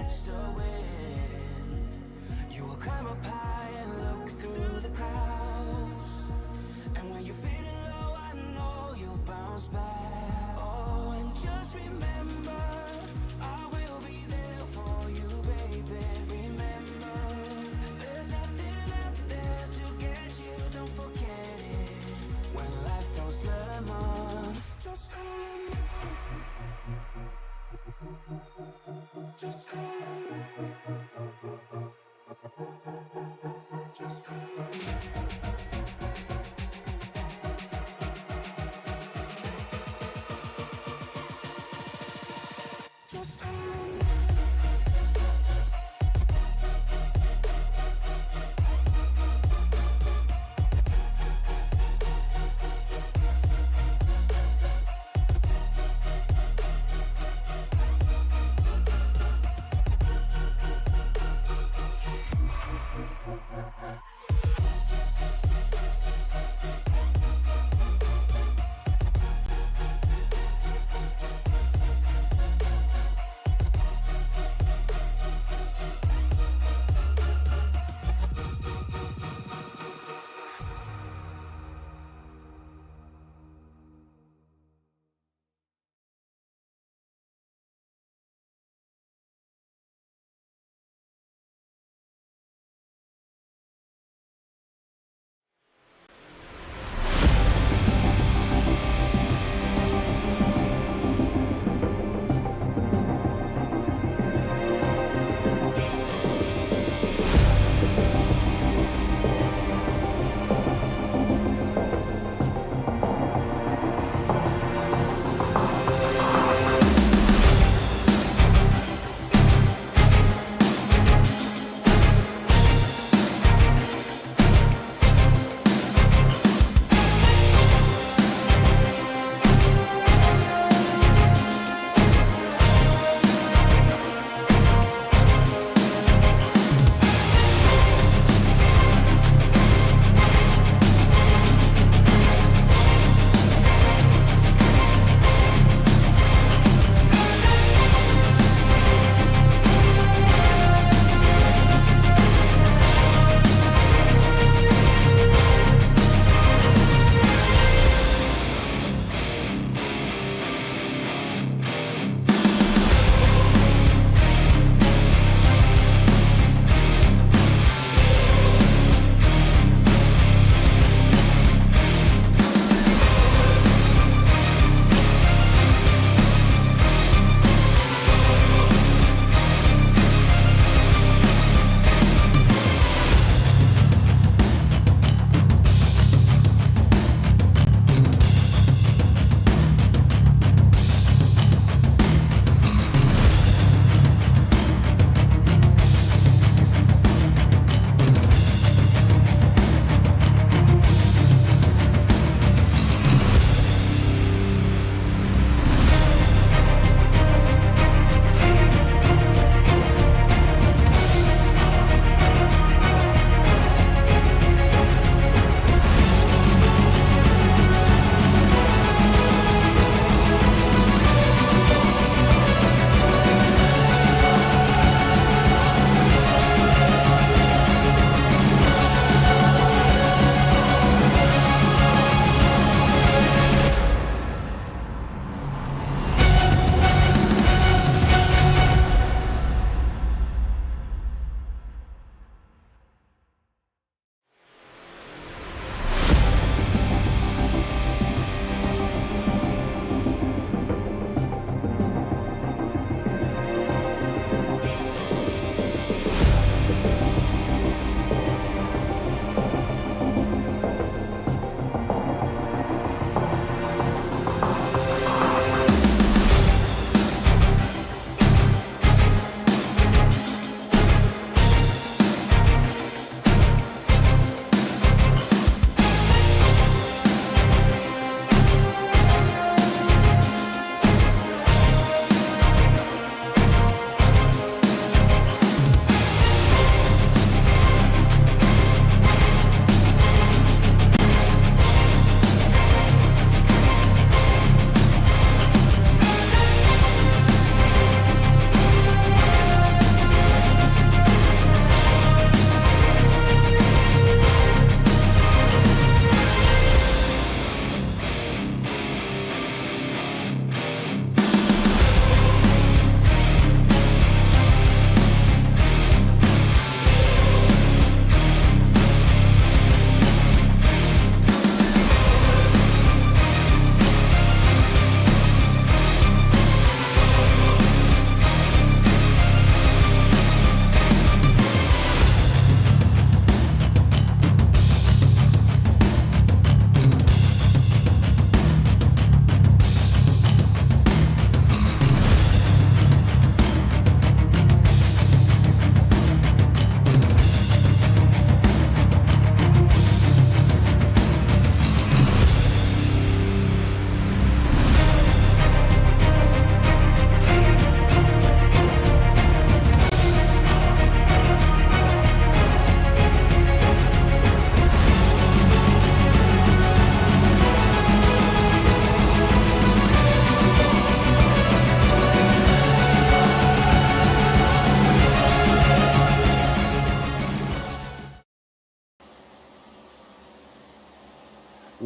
catch the wind. You will climb up high and look through the clouds. And when you're feeling low, I know you'll bounce back. Oh, and just remember, I will be there for you, baby. Remember, there's nothing out there to get you, don't forget it. When life throws lemons, just call me. Just call me. Just call me. Just call me.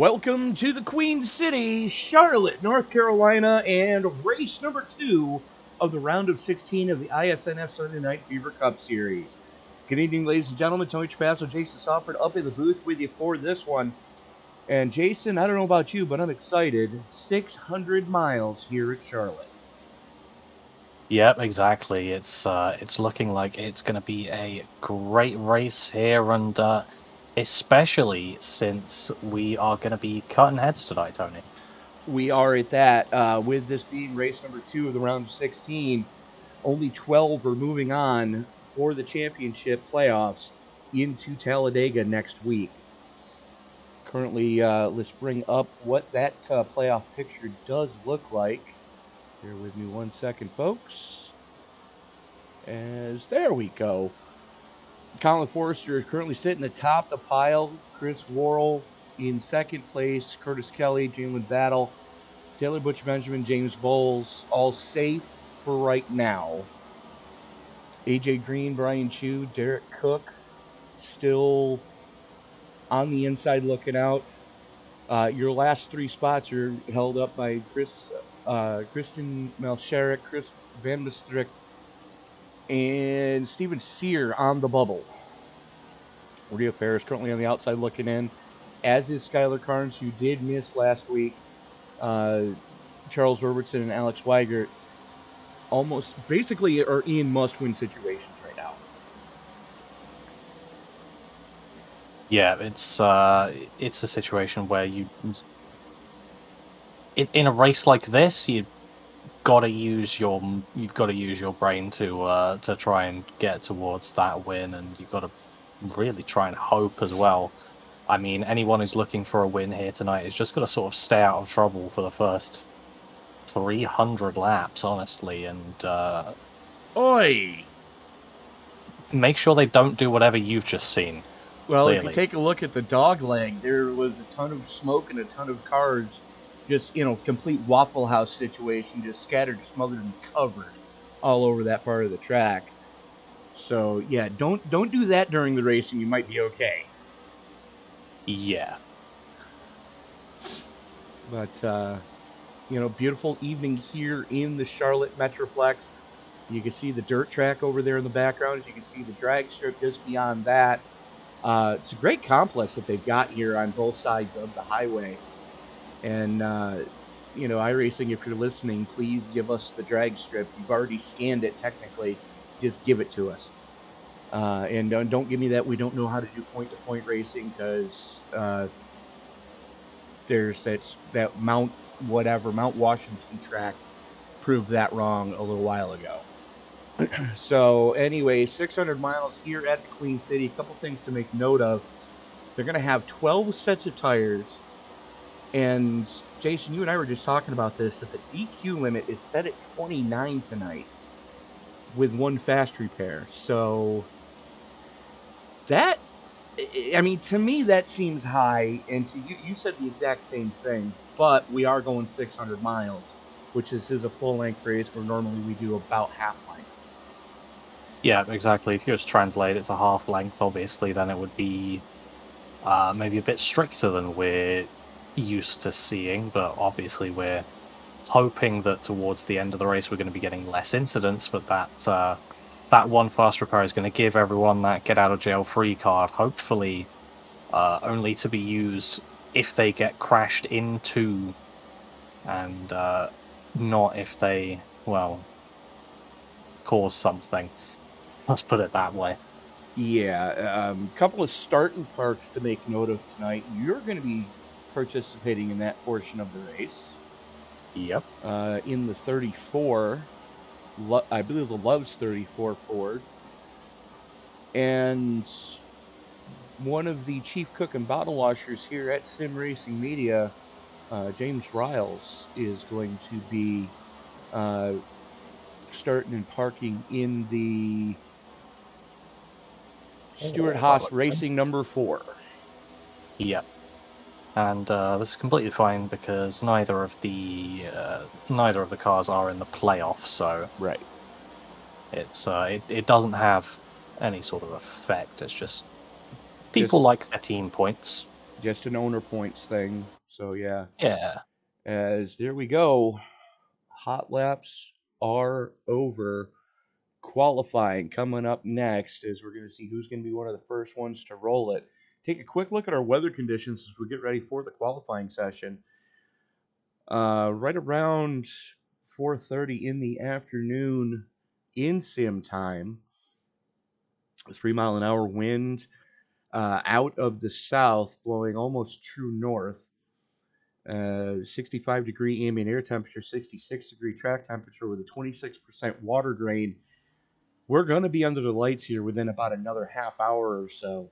Welcome to the Queen City, Charlotte, North Carolina, and race number 2 of the round of 16 of the iSNF Sunday Night Fever Cup Series. Good evening, ladies and gentlemen. Tony Trapasso, Jason Salford up in the booth with you for this one. And Jason, I don't know about you, but I'm excited. 600 miles here at Charlotte. Yep, exactly. It's looking like it's going to be a great race here, and especially since we are going to be cutting heads tonight, Tony. We are at that. With this being race number 2 of the round of 16, only 12 are moving on for the championship playoffs into Talladega next week. Currently, let's bring up what that playoff picture does look like. Bear with me 1 second, folks. As there we go. Colin Forrester is currently sitting atop the pile. Chris Worrell in second place. Curtis Kelly, Jalen Battle, Taylor Butch Benjamin, James Bowles, all safe for right now. AJ Green, Brian Chu, Derek Cook, still on the inside looking out. Your last 3 spots are held up by Christian Malcherik, Chris Van Mistrick, and Steven Sear on the bubble. Maria Ferris currently on the outside looking in, as is Skylar Carnes, who did miss last week. Charles Robertson and Alex Weigert almost basically are in must-win situations right now. Yeah, it's a situation where in a race like this, you've got to use your brain to try and get towards that win, and you've got to really try and hope as well. I mean, anyone who's looking for a win here tonight is just got to sort of stay out of trouble for the first 300 laps, honestly, and Oi! make sure they don't do whatever you've just seen. Well, clearly. If you take a look at the dog leg, there was a ton of smoke and a ton of cars, just, complete Waffle House situation, just scattered, smothered, and covered all over that part of the track. So, yeah, don't do that during the race and you might be okay. Yeah. But, beautiful evening here in the Charlotte Metroplex. You can see the dirt track over there in the background. As you can see the drag strip just beyond that. It's a great complex that they've got here on both sides of the highway. And, iRacing, if you're listening, please give us the drag strip. You've already scanned it technically. Just give it to us. And don't give me that we don't know how to do point-to-point racing, because there's that Mount Washington track proved that wrong a little while ago. So anyway, 600 miles here at the Queen City. A couple things to make note of. They're going to have 12 sets of tires. And Jason, you and I were just talking about this, that the DQ limit is set at 29 tonight with 1 fast repair. So that, I mean, to me that seems high. And to you said the exact same thing. But we are going 600 miles, which is a full-length race where normally we do about half length. Yeah, exactly. If you just translate it to half length, obviously, then it would be maybe a bit stricter than we're used to seeing. But obviously, we're hoping that towards the end of the race, we're going to be getting less incidents. But that 1 fast repair is going to give everyone that get-out-of-jail-free card, hopefully only to be used if they get crashed into, and not if they, cause something. Let's put it that way. Yeah, a couple of starting parks to make note of tonight. You're going to be participating in that portion of the race. Yep. In the 34, I believe the Love's 34 Ford. And one of the chief cook and bottle washers here at Sim Racing Media, James Riles, is going to be starting and parking in the Stuart Haas Racing number 4. Yep. And this is completely fine because neither of the cars are in the playoff, so right. It's it doesn't have any sort of effect. It's just people like their team points. Just an owner points thing. So yeah, Yeah. as there we go. Hot laps are over. Qualifying coming up next as we're going to see who's going to be one of the first ones to roll it. Take a quick look at our weather conditions as we get ready for the qualifying session. Right around 4:30 in the afternoon in sim time, a 3-mile-an-hour wind out of the south, blowing almost true north. 65-degree ambient air temperature, 66-degree track temperature with a 26% water drain. We're going to be under the lights here within about another half hour or so.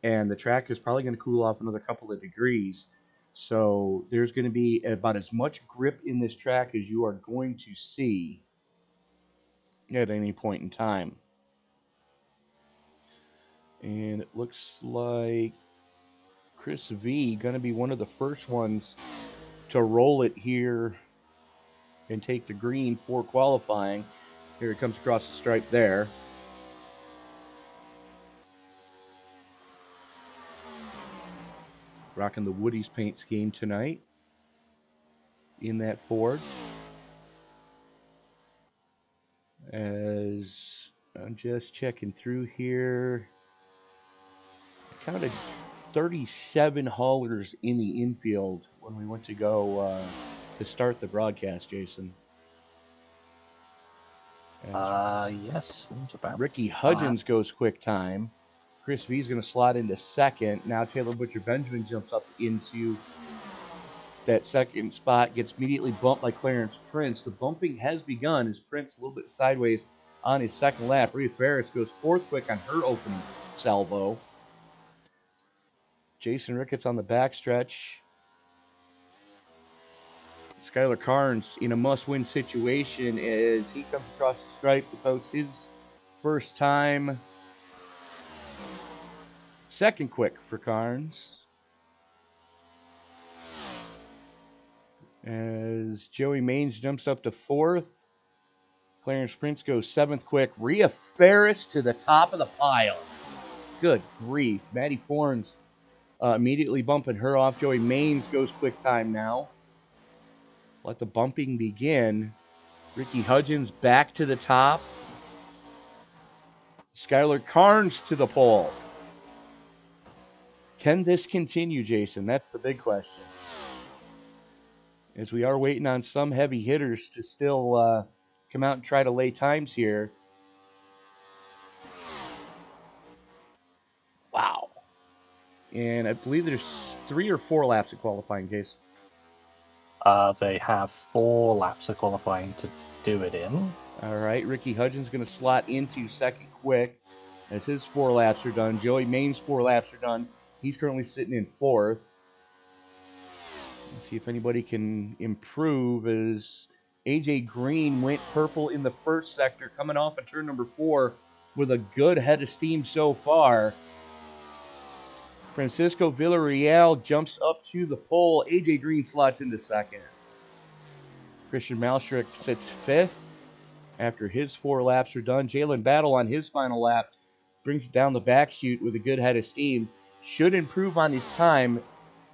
And the track is probably going to cool off another couple of degrees. So there's going to be about as much grip in this track as you are going to see at any point in time. And it looks like Chris V going to be one of the first ones to roll it here and take the green for qualifying. Here it comes across the stripe there. Rocking the Woody's paint scheme tonight in that Ford. As I'm just checking through here, I counted 37 haulers in the infield when we went to go to start the broadcast, Jason. Yes. Seems about Ricky Hudgens goes quick time. Chris V is going to slot into second. Now Taylor Butcher Benjamin jumps up into that second spot, gets immediately bumped by Clarence Prince. The bumping has begun as Prince a little bit sideways on his second lap. Rhea Ferris goes fourth quick on her opening salvo. Jason Ricketts on the backstretch. Skylar Carnes in a must-win situation as he comes across the stripe to post his first time. Second quick for Carnes. As Joey Maines jumps up to fourth. Clarence Prince goes seventh quick. Rhea Ferris to the top of the pile. Good grief. Maddie Forns immediately bumping her off. Joey Maines goes quick time now. Let the bumping begin. Ricky Hudgens back to the top. Skylar Carnes to the pole. Can this continue, Jason? That's the big question. As we are waiting on some heavy hitters to still come out and try to lay times here. Wow. And I believe there's 3 or 4 laps of qualifying, Case. They have 4 laps of qualifying to do it in. All right, Ricky Hudgens going to slot into second quick as his 4 laps are done. Joey Maine's 4 laps are done. He's currently sitting in fourth. Let's see if anybody can improve as AJ Green went purple in the first sector, coming off of turn number 4 with a good head of steam so far. Francisco Villarreal jumps up to the pole. AJ Green slots into second. Christian Malstrick sits fifth after his 4 laps are done. Jalen Battle on his final lap brings it down the back chute with a good head of steam. Should improve on his time.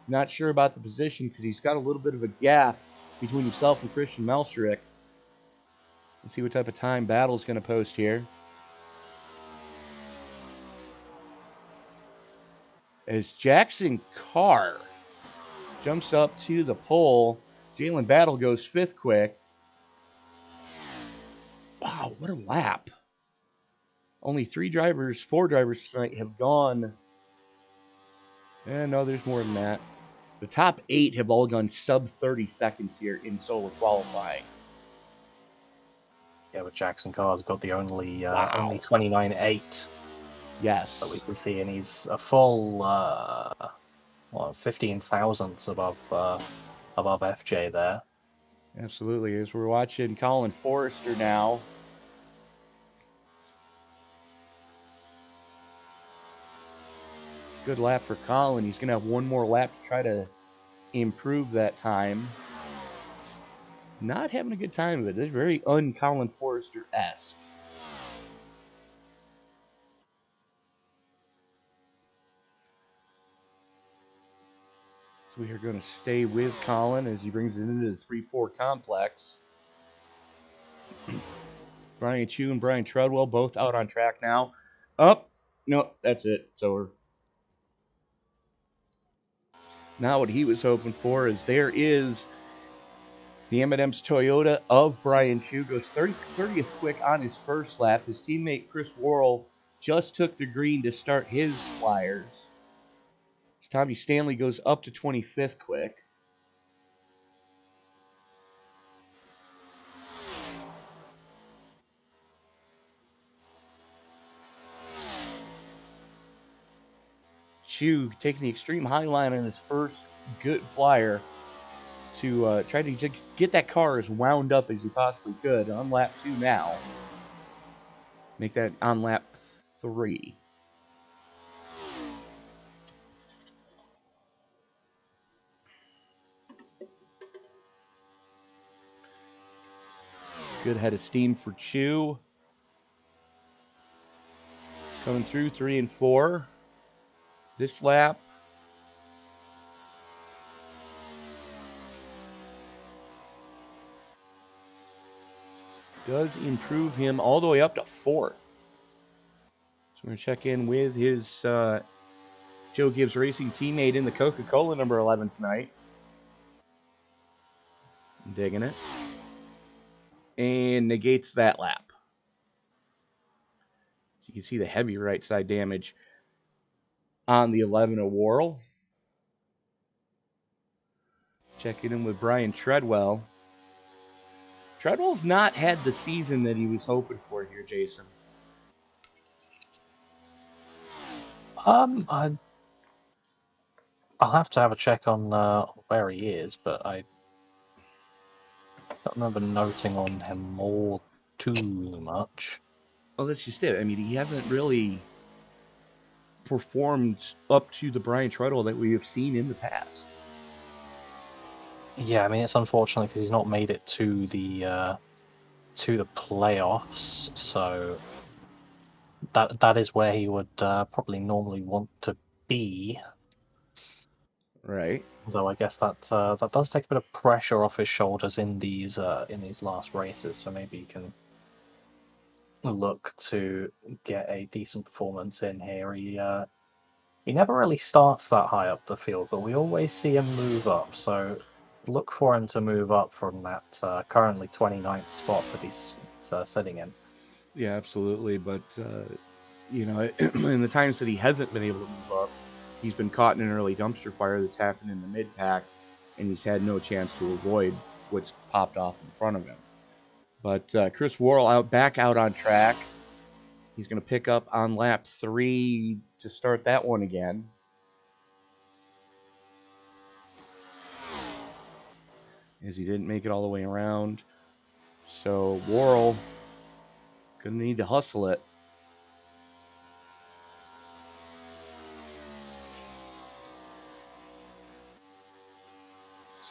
Not sure about the position because he's got a little bit of a gap between himself and Christian Malstrick. Let's see what type of time Battle's going to post here. As Jackson Carr jumps up to the pole, Jalen Battle goes fifth quick. Wow, what a lap. Only 4 drivers tonight have gone. No, there's more than that. The top 8 have all gone sub 30 seconds here in solo qualifying. Yeah, but Jackson Carr's got the only Wow. only 29.8 Yes. that we can see, and he's a full 15 thousandths above FJ there. Absolutely. As we're watching Colin Forrester now. Good lap for Colin. He's going to have one more lap to try to improve that time. Not having a good time with it. It's very un-Colin Forrester-esque. So we are going to stay with Colin as he brings it into the 3-4 complex. Brian Chu and Brian Treadwell both out on track now. Up. No, that's it. It's over. Now what he was hoping for is there is the M&M's Toyota of Brian Chu. Goes 30th quick on his first lap. His teammate Chris Worrell just took the green to start his Flyers. Tommy Stanley goes up to 25th quick. Chu taking the extreme high line on his first good Flyer to try to just get that car as wound up as he possibly could on lap 2 now. Make that on lap 3. Good head of steam for Chu. Coming through 3 and 4. This lap. Does improve him all the way up to 4th. So we're going to check in with his Joe Gibbs Racing teammate in the Coca-Cola number 11 tonight. Digging it. And negates that lap. You can see the heavy right side damage on the 11 of Worrell. Checking in with Brian Treadwell. Treadwell's not had the season that he was hoping for here, Jason. I'll have to have a check on where he is, but I don't remember noting on him all too much. Well, that's just it. I mean, he hasn't really performed up to the Brian Treadwell that we have seen in the past. Yeah, I mean, it's unfortunate because he's not made it to the playoffs, so that is where he would probably normally want to be. Right. Though I guess that does take a bit of pressure off his shoulders in these last races, so maybe he can look to get a decent performance in here. He never really starts that high up the field, but we always see him move up, so look for him to move up from that currently 29th spot that he's sitting in. Yeah, absolutely. But, in the times that he hasn't been able to move up, he's been caught in an early dumpster fire that's happened in the mid-pack, and he's had no chance to avoid what's popped off in front of him. But Chris Worrell back out on track. He's going to pick up on lap 3 to start that one again. As he didn't make it all the way around. So Worrell going to need to hustle it.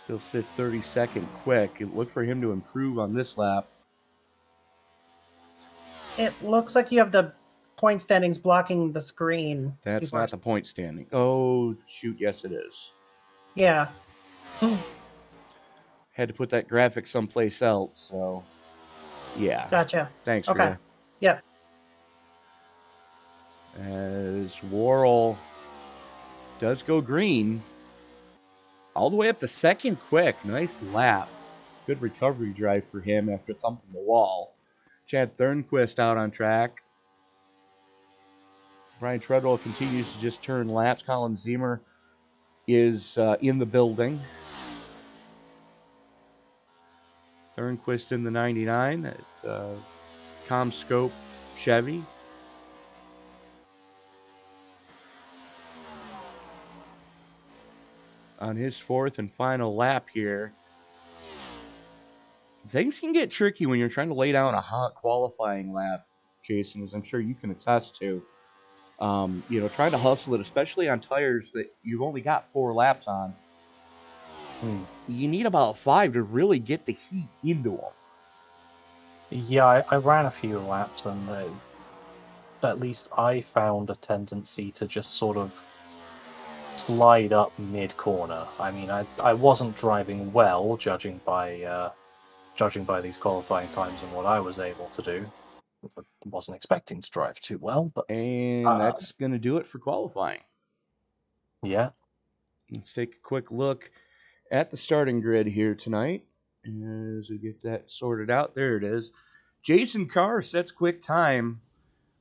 Still sits 32nd quick. It looked for him to improve on this lap. It looks like you have the point standings blocking the screen. That's not the point standing. Oh, shoot. Yes, it is. Yeah. Had to put that graphic someplace else, so yeah. Gotcha. Thanks, Okay. Rhea. Yep. As Worrell does go green. All the way up to 2nd quick. Nice lap. Good recovery drive for him after thumping the wall. Chad Thornquist out on track. Brian Treadwell continues to just turn laps. Colin Ziemer is in the building. Thornquist in the 99 at Comscope Chevy. On his 4th and final lap here. Things can get tricky when you're trying to lay down a hot qualifying lap, Jason, as I'm sure you can attest to. Trying to hustle it, especially on tires that you've only got 4 laps on. You need about 5 to really get the heat into them. Yeah, I ran a few laps, and at least I found a tendency to just sort of slide up mid-corner. I mean, I wasn't driving well, judging by these qualifying times and what I was able to do. I wasn't expecting to drive too well, but And that's going to do it for qualifying. yeah. Let's take a quick look at the starting grid here tonight as we get that sorted out. There it is. Jason Carr sets quick time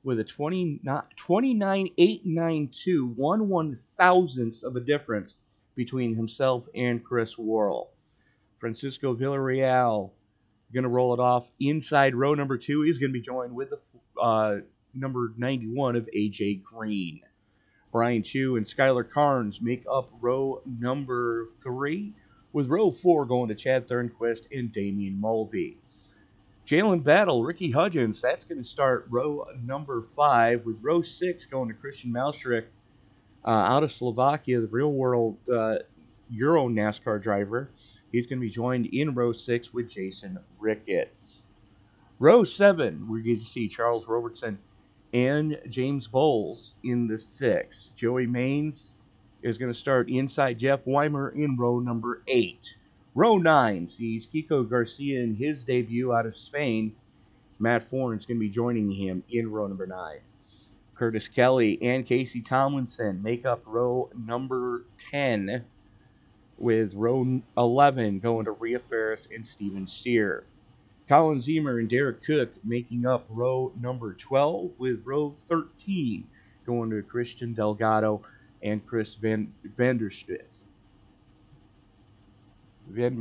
with a 29.892, 1/1000th of a difference between himself and Chris Worrell. Francisco Villarreal going to roll it off inside row number 2. He's going to be joined with the number 91 of AJ Green. Brian Chu and Skylar Carnes make up row number 3, with row 4 going to Chad Thornquist and Damian Mulvey. Jalen Battle, Ricky Hudgens, that's going to start row number 5, with row 6 going to Christian Malshrik out of Slovakia, the real-world Euro NASCAR driver. He's going to be joined in row 6 with Jason Ricketts. Row 7, we're going to see Charles Robertson and James Bowles in the 6. Joey Maines is going to start inside Jeff Weimer in row number 8. Row 9 sees Kiko Garcia in his debut out of Spain. Matt Foran is going to be joining him in row number 9. Curtis Kelly and Casey Tomlinson make up row number 10, with row 11 going to Rhea Ferris and Steven Sear. Colin Ziemer and Derek Cook making up row number 12, with row 13 going to Christian Delgado and Chris Vanderstrit. That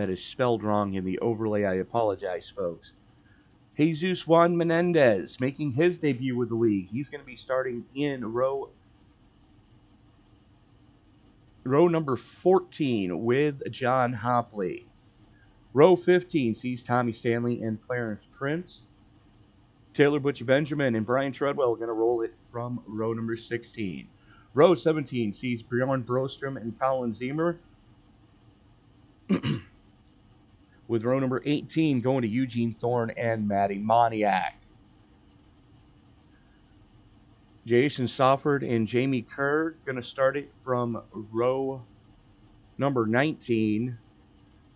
is spelled wrong in the overlay. I apologize, folks. Jesus Juan Menendez making his debut with the league. He's going to be starting in row number 14 with John Hopley. Row 15 sees Tommy Stanley and Clarence Prince. Taylor Butch Benjamin and Brian Treadwell are going to roll it from row number 16. Row 17 sees Bjorn Brostrom and Colin Ziemer, with row number 18 going to Eugene Thorne and Matty Moniak. Jason Sofford and Jamie Kerr going to start it from row number 19.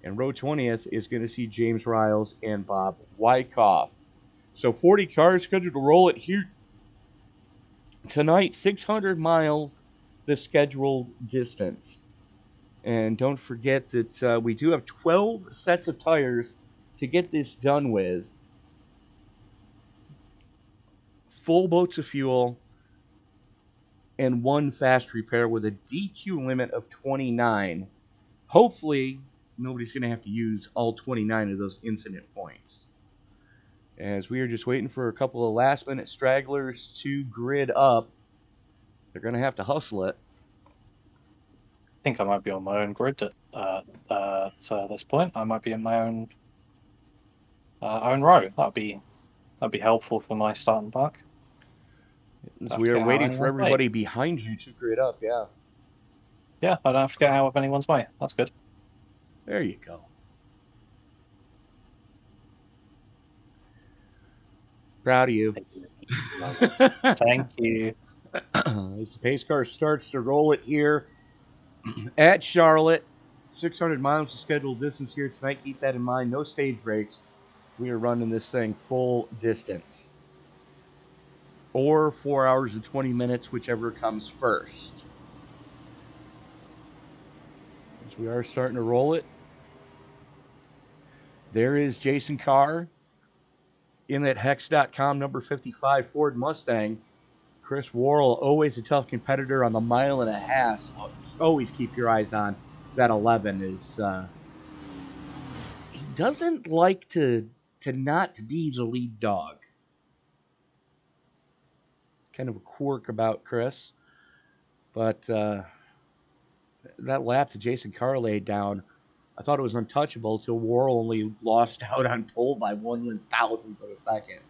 And row 20th is going to see James Riles and Bob Wyckoff. So 40 cars scheduled to roll it here tonight. 600 miles, the scheduled distance. And don't forget that we do have 12 sets of tires to get this done with. Full boats of fuel and 1 fast repair with a DQ limit of 29. Hopefully, nobody's going to have to use all 29 of those incident points. As we are just waiting for a couple of last-minute stragglers to grid up. They're going to have to hustle it. I think I might be on my own grid at this point. I might be in my own row. That'd be helpful for my starting park. We are waiting for everybody behind you to grid up. Yeah. Yeah, I don't have to get out of anyone's way. That's good. There you go. Proud of you. Thank you. As the pace car starts to roll it here at Charlotte, 600 miles of scheduled distance here tonight. Keep that in mind. No stage breaks. We are running this thing full distance. Or 4 hours and 20 minutes, whichever comes first. As we are starting to roll it. There is Jason Carr in that Hex.com number 55 Ford Mustang. Chris Worrell, always a tough competitor on the 1.5 miles. Always keep your eyes on that 11. He doesn't like to not be the lead dog. Kind of a quirk about Chris. But that lap that Jason Carr laid down, I thought it was untouchable until Worrell only lost out on pole by 1/1000th of a second.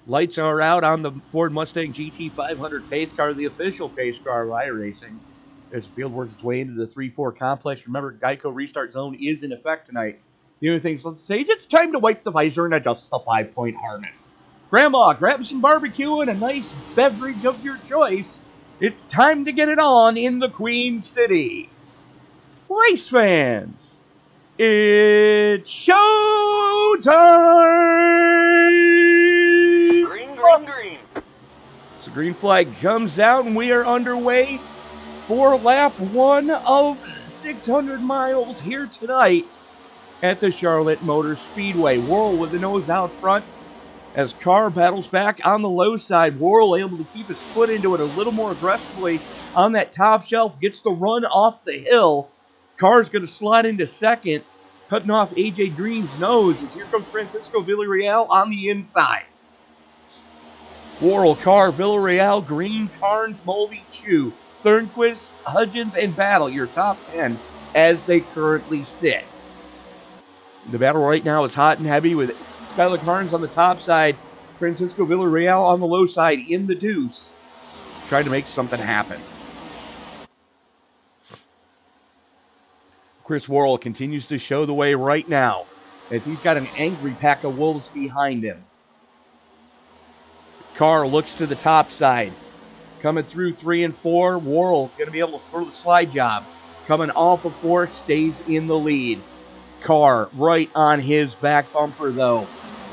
Lights are out on the Ford Mustang GT500 pace car, the official pace car of iRacing, as the field works its way into the 3-4 complex. Remember, Geico Restart Zone is in effect tonight. The other things, let's say, it's time to wipe the visor and adjust the 5-point harness. Grandma, grab some barbecue and a nice beverage of your choice. It's time to get it on in the Queen City. Race fans, it's showtime! Green, green, green. So green flag comes out and we are underway for lap 1 of 600 miles here tonight at the Charlotte Motor Speedway. Worrell with the nose out front as Carr battles back on the low side. Worrell able to keep his foot into it a little more aggressively on that top shelf, gets the run off the hill. Carr's going to slide into second, cutting off AJ Green's nose as here comes Francisco Villarreal on the inside. Worrell, Carr, Villarreal, Green, Carnes, Mulvey, Chu, Thornquist, Hudgens, and Battle, your top 10 as they currently sit. The battle right now is hot and heavy with Skylar Carnes on the top side, Francisco Villarreal on the low side in the deuce, trying to make something happen. Chris Worrell continues to show the way right now as he's got an angry pack of wolves behind him. Carr looks to the top side. Coming through 3 and 4, Worrell going to be able to throw the slide job. Coming off of 4, stays in the lead. Carr right on his back bumper though,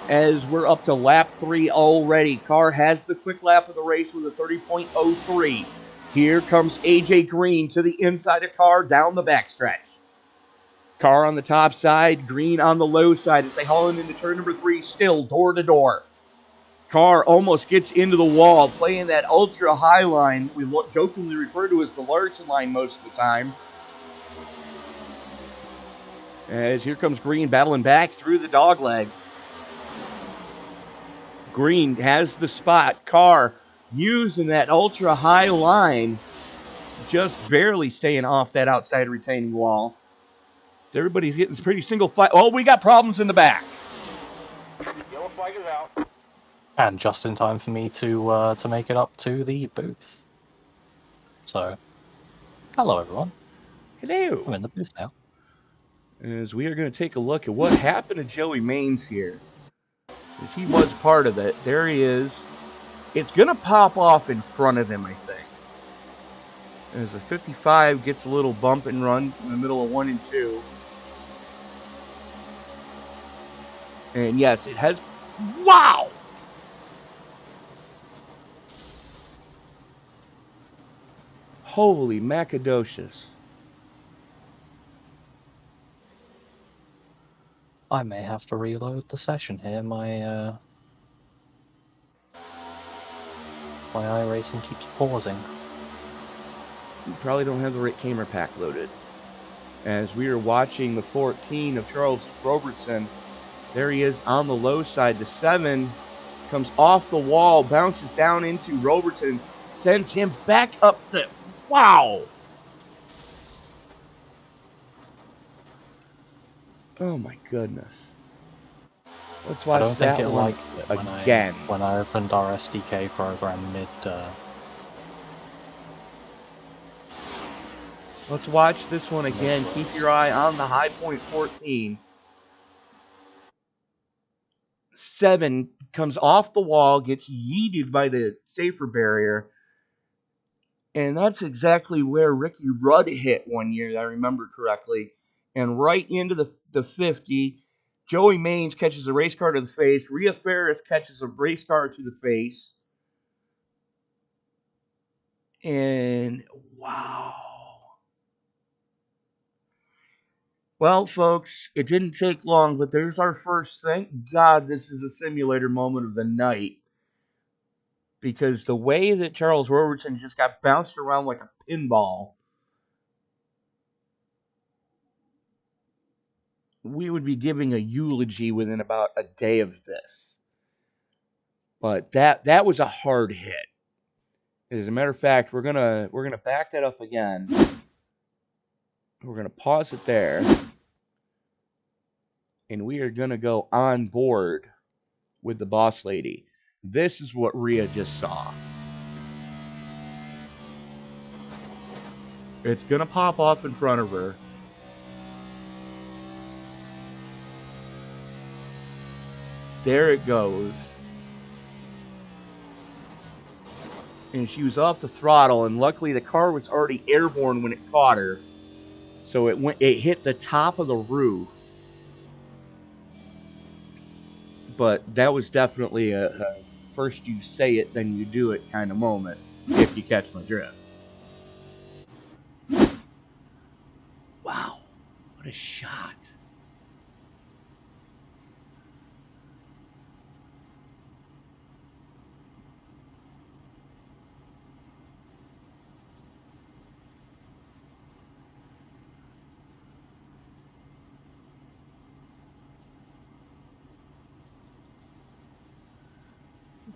as we're up to lap 3 already. Carr has the quick lap of the race with a 30.03. Here comes AJ Green to the inside of Carr down the backstretch. Carr on the top side, Green on the low side as they haul him into turn number 3, still door to door. Carr almost gets into the wall, playing that ultra high line we jokingly refer to as the Larson line most of the time. As here comes Green battling back through the dogleg. Green has the spot. Carr using that ultra high line, just barely staying off that outside retaining wall. Everybody's getting pretty single file. Oh, we got problems in the back. Yellow flag is out. And just in time for me to make it up to the booth. So, hello everyone. Hello. I'm in the booth now. As we are going to take a look at what happened to Joey Maines here. As he was part of it. There he is. It's going to pop off in front of him, I think. As the 55 gets a little bump and run in the middle of 1 and 2. And yes, it has... Wow! Holy macadocious. I may have to reload the session here. My iRacing keeps pausing. You probably don't have the right camera pack loaded. As we are watching the 14 of Charles Robertson, there he is on the low side. The 7 comes off the wall, bounces down into Robertson, sends him back up the... Wow! Oh my goodness. Let's watch I don't think that it one liked it again. when I opened our SDK program mid. Let's watch this one again. Keep your eye on the high point 14. 7 comes off the wall, gets yeeted by the safer barrier. And that's exactly where Ricky Rudd hit one year, if I remember correctly. And right into the 50. Joey Maines catches a race car to the face. Rhea Ferris catches a race car to the face. And wow. Well, folks, it didn't take long, but there's our first. Thank God this is a simulator moment of the night. Because the way that Charles Robertson just got bounced around like a pinball, we would be giving a eulogy within about a day of this. But that was a hard hit. As a matter of fact, we're gonna back that up again. We're gonna pause it there. And we are gonna go on board with the boss lady. This is what Rhea just saw. It's gonna pop off in front of her. There it goes. and she was off the throttle, and luckily the car was already airborne when it caught her, so it hit the top of the roof. But that was definitely a first you say it, then you do it kind of moment, if you catch my drift. Wow, what a shot.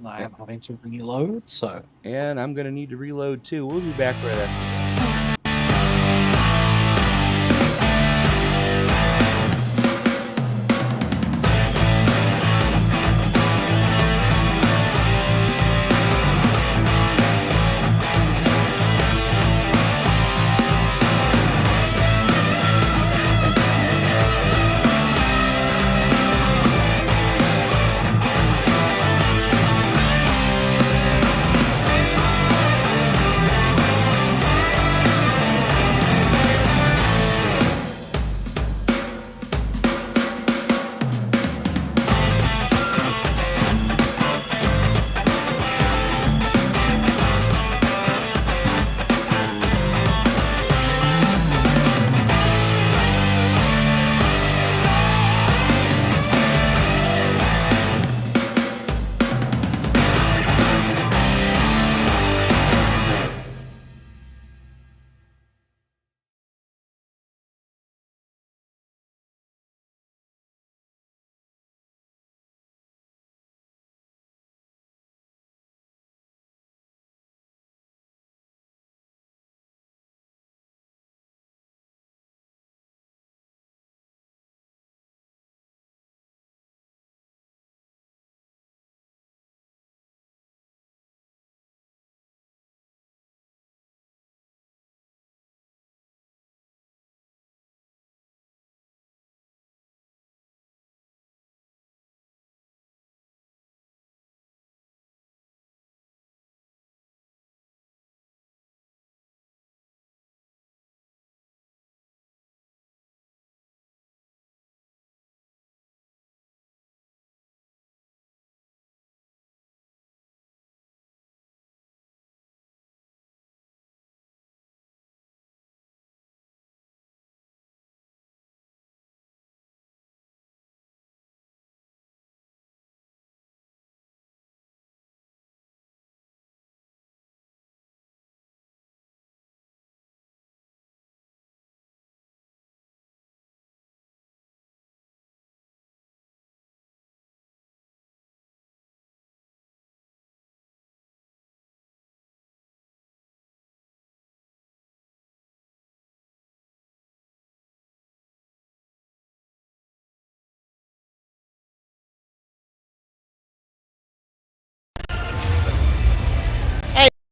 I am having to reload, so. And I'm going to need to reload too. We'll be back right after this.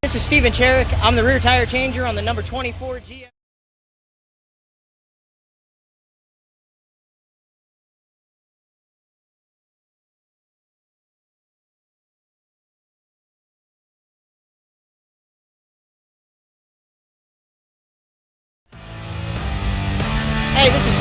This is Steven Cherrick. I'm the rear tire changer on the number 24 GM. Hey, this is...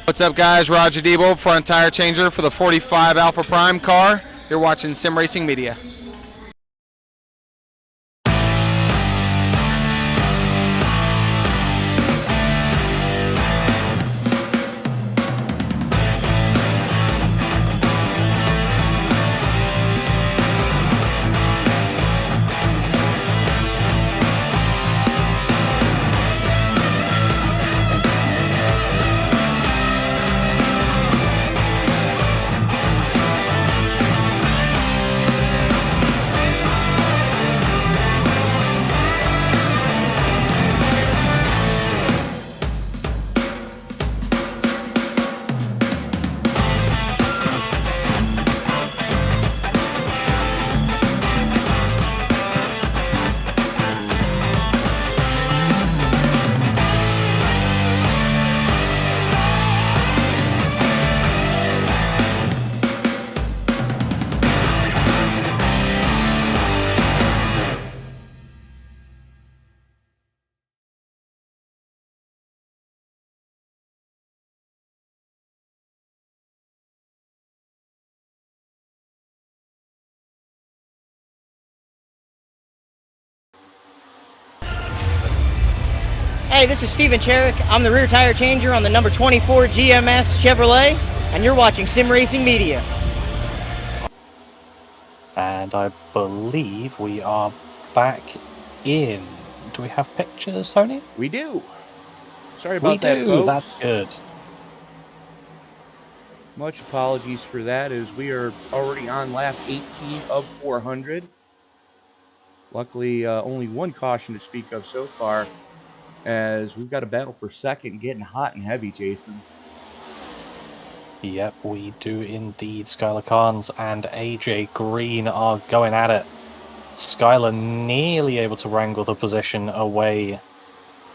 What's up, guys? Roger Debo, front tire changer for the 45 Alpha Prime car. You're watching Sim Racing Media. Hey, this is Steven Cherrick. I'm the rear tire changer on the number 24 GMS Chevrolet, and you're watching Sim Racing Media. And I believe we are back in. Do we have pictures, Tony? We do. Sorry about We that, do. folks. That's good. Much apologies for that, as we are already on lap 18 of 400. Luckily, only one caution to speak of so far, as we've got a battle for second getting hot and heavy, Jason. Yep, we do indeed. Skylar Carnes and AJ Green are going at it. Skylar nearly able to wrangle the position away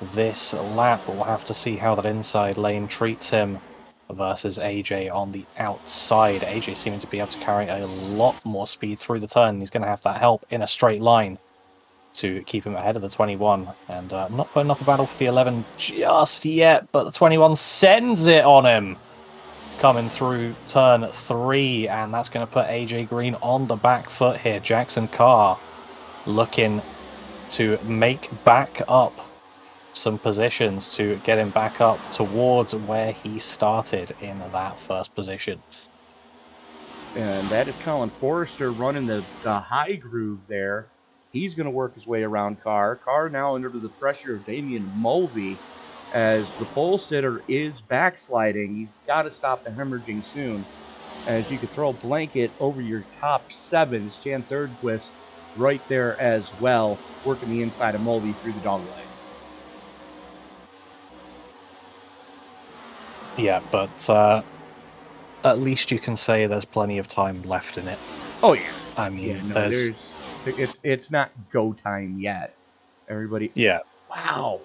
this lap, but we'll have to see how that inside lane treats him versus AJ on the outside. AJ seeming to be able to carry a lot more speed through the turn. He's going to have that help in a straight line to keep him ahead of the 21, and not putting up a battle for the 11 just yet, but the 21 sends it on him coming through turn 3, and that's going to put AJ Green on the back foot here. Jackson Carr looking to make back up some positions to get him back up towards where he started in that first position. And that is Colin Forrester running the high groove there. He's going to work his way around Carr. Carr now under the pressure of Damian Mulvey, as the pole sitter is backsliding. He's got to stop the hemorrhaging soon, as you could throw a blanket over your top 7. Jan Thirdquist right there as well, working the inside of Mulvey through the dog leg. Yeah, but at least you can say there's plenty of time left in it. Oh yeah, I mean, yeah, no, it's not go time yet. Everybody, yeah. Wow.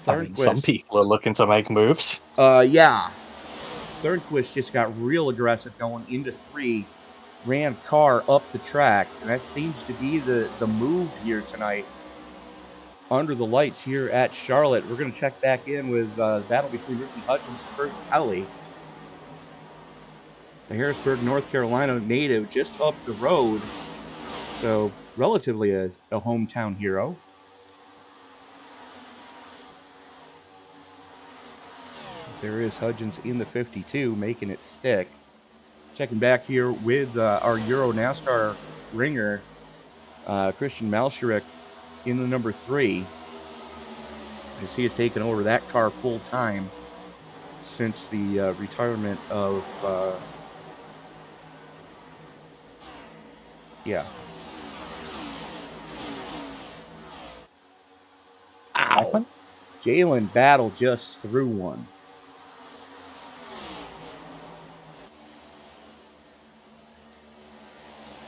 I mean, some people are looking to make moves. Yeah. Thirdquist just got real aggressive going into 3, ran Carr up the track, and that seems to be the move here tonight. Under the lights here at Charlotte, we're going to check back in with the battle between Ricky Hutchins and Bert Kelly. The Harrisburg, North Carolina native, just up the road, so relatively a hometown hero. There is Hudgens in the 52, making it stick. Checking back here with our Euro NASCAR ringer, Christian Malsharek, in the number 3. As he has taken over that car full time since the retirement of yeah. Ow. Jalen Battle just threw one.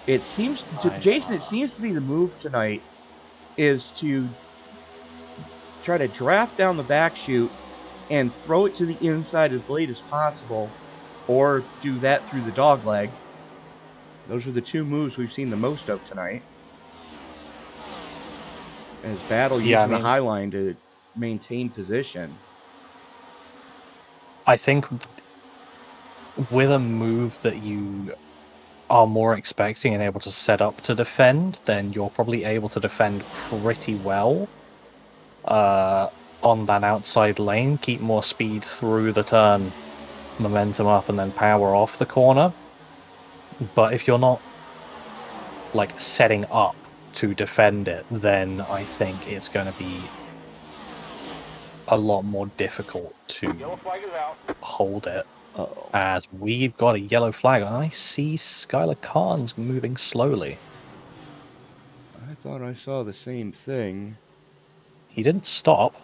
It seems to Jason, it seems to be the move tonight is to try to draft down the back chute and throw it to the inside as late as possible, or do that through the dog leg. Those are the two moves we've seen the most of tonight. As Battle using the high line to maintain position. I think with a move that you are more expecting and able to set up to defend, then you're probably able to defend pretty well on that outside lane, keep more speed through the turn, momentum up, and then power off the corner. But if you're not like setting up to defend it, then I think it's going to be a lot more difficult to hold it. Uh-oh. As we've got a yellow flag, and I see Skylar Carnes moving slowly. I thought I saw the same thing. He didn't stop.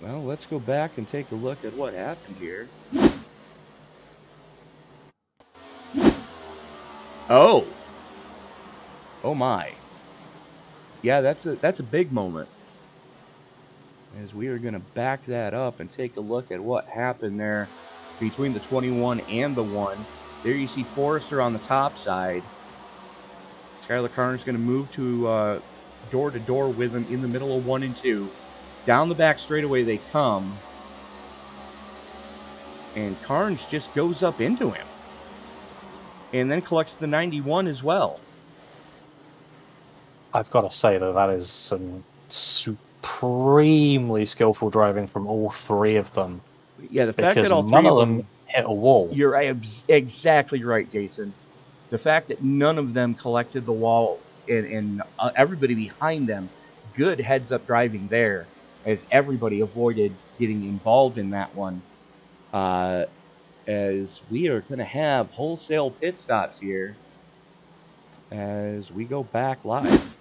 Well, let's go back and take a look at what happened here. Oh! Oh my. Yeah, that's a big moment. As we are going to back that up and take a look at what happened there between the 21 and the 1. There you see Forrester on the top side. Skylar Carnes going to move to door-to-door with him in the middle of 1 and 2. Down the back straightaway they come. And Carnes just goes up into him. And then collects the 91 as well. I've got to say that is some supremely skillful driving from all three of them. Yeah, the fact Because that all none three of them hit a wall. You're exactly right, Jason. The fact that none of them collected the wall and everybody behind them, good heads-up driving there, as everybody avoided getting involved in that one. As we are going to have wholesale pit stops here as we go back live.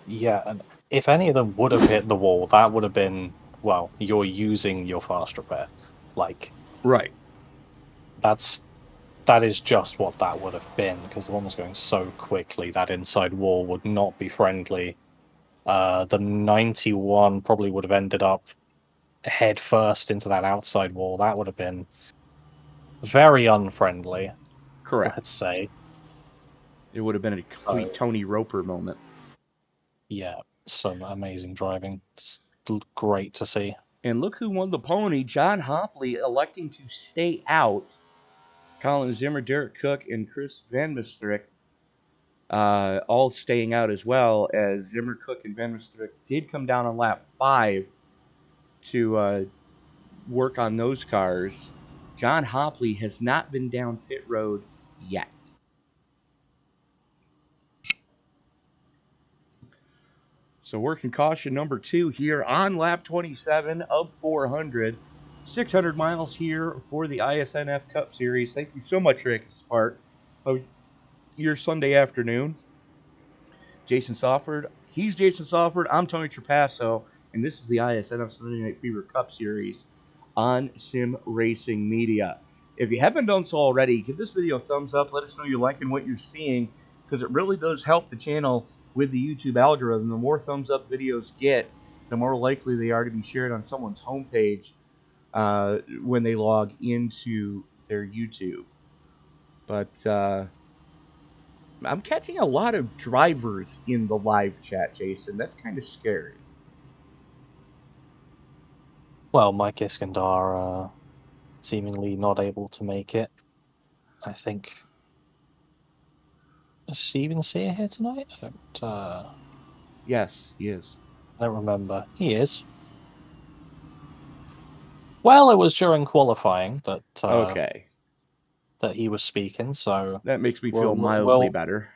Yeah, and if any of them would have hit the wall, that would have been, well, you're using your fast repair. Like, right. That is just what that would have been, because the one was going so quickly, that inside wall would not be friendly. The 91 probably would have ended up head first into that outside wall. That would have been very unfriendly. Correct. Let's say. It would have been a complete Tony Roper moment. Yeah, some amazing driving. It's great to see. And look who won the pony. John Hopley electing to stay out. Colin Zimmer, Derek Cook, and Chris Van Maastricht all staying out as well, as Zimmer, Cook, and Van Maastricht did come down on lap 5 to work on those cars. John Hopley has not been down pit road yet. So working caution number 2 here on lap 27 of 400. 600 miles here for the iSNF Cup Series. Thank you so much, Rick, as part of your Sunday afternoon. Jason Sauford. He's Jason Sauford. I'm Tony Trapasso, and this is the iSNF Sunday Night Fever Cup Series on Sim Racing Media. If you haven't done so already, give this video a thumbs up. Let us know you're liking what you're seeing, because it really does help the channel with the YouTube algorithm. The more thumbs up videos get, the more likely they are to be shared on someone's homepage when they log into their YouTube. But I'm catching a lot of drivers in the live chat, Jason. That's kind of scary. Well, Mike Iskandar seemingly not able to make it. I think. Is Steven Sear here tonight? I don't. Yes, he is. I don't remember. He is. Well, it was during qualifying that Okay. that he was speaking, so That makes me feel mildly better.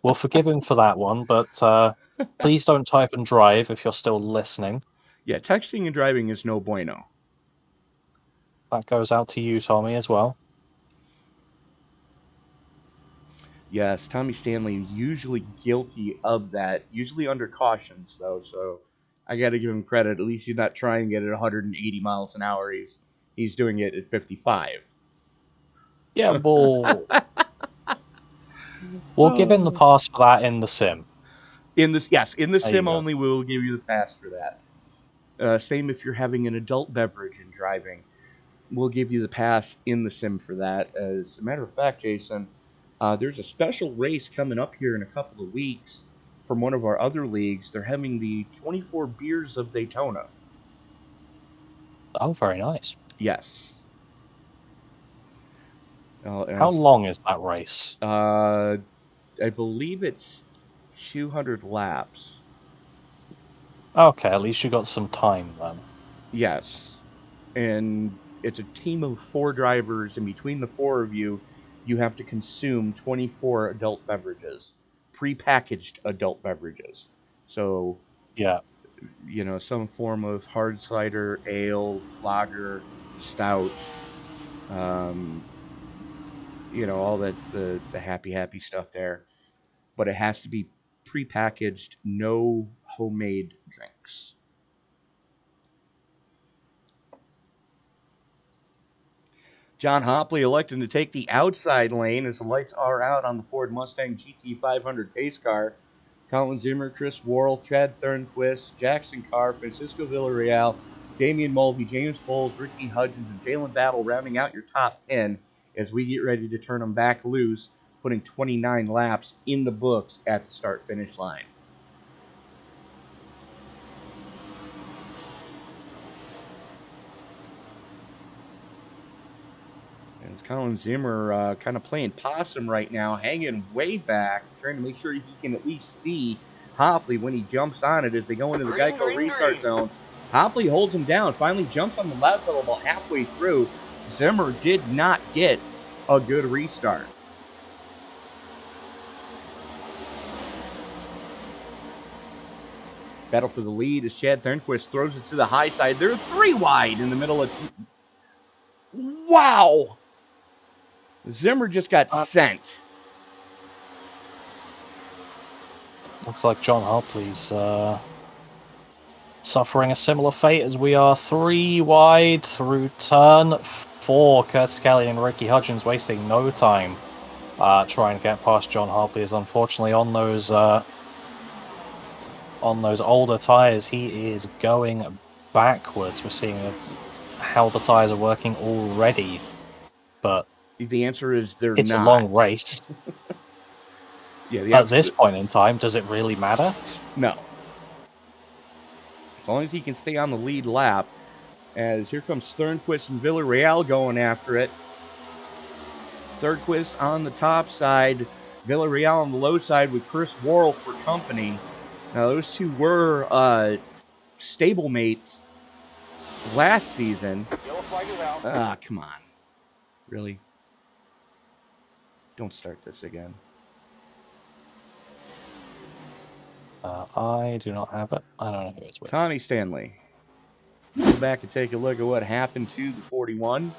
We'll forgive him for that one, but please don't type and drive if you're still listening. Yeah, texting and driving is no bueno. That goes out to you, Tommy, as well. Yes, Tommy Stanley usually guilty of that, usually under cautions, though, so I got to give him credit. At least he's not trying it at 180 miles an hour. He's doing it at 55. Yeah, we'll give him the pass for that in the sim. In the sim only, we will give you the pass for that. Same if you're having an adult beverage and driving. We'll give you the pass in the sim for that. As a matter of fact, Jason, There's a special race coming up here in a couple of weeks from one of our other leagues. They're having the 24 Beers of Daytona. Oh, very nice. Yes. How long is that race? I believe it's 200 laps. Okay, at least you got some time then. Yes. And it's a team of 4 drivers, and between the 4 of you, you have to consume 24 adult beverages, prepackaged adult beverages. So, Yeah. you know, some form of hard cider, ale, lager, stout, you know, all that the happy stuff there. But it has to be prepackaged, no homemade drinks. John Hopley electing to take the outside lane as the lights are out on the Ford Mustang GT500 pace car. Colin Zimmer, Chris Worrell, Chad Thornquist, Jackson Carr, Francisco Villarreal, Damian Mulvey, James Bowles, Ricky Hudgens, and Jalen Battle rounding out your top 10 as we get ready to turn them back loose, putting 29 laps in the books at the start-finish line. And it's Colin Zimmer kind of playing possum right now, hanging way back, trying to make sure he can at least see Hopley when he jumps on it as they go into the Geico restart zone. Hopley holds him down, finally jumps on the left pedal about halfway through. Zimmer did not get a good restart. Battle for the lead as Chad Thornquist throws it to the high side. They're 3 wide in the middle of... Wow! Zimmer just got sent. Looks like John Hopley's suffering a similar fate as we are. 3 wide through turn 4. Curtis Kelly and Ricky Hudgens wasting no time trying to get past John Hopley, as unfortunately on those older tires he is going backwards. We're seeing how the tires are working already, but the answer is they're not. It's a long race. Yeah. At this point in time, does it really matter? No. As long as he can stay on the lead lap. As here comes Thornquist and Villarreal going after it. Thornquist on the top side, Villarreal on the low side with Chris Worrell for company. Now those two were stablemates last season. Yellow flag is out. Ah, come on. Really? Don't start this again. I do not have it. I don't know who it's with. Connie Stanley. Go back and take a look at what happened to the 41.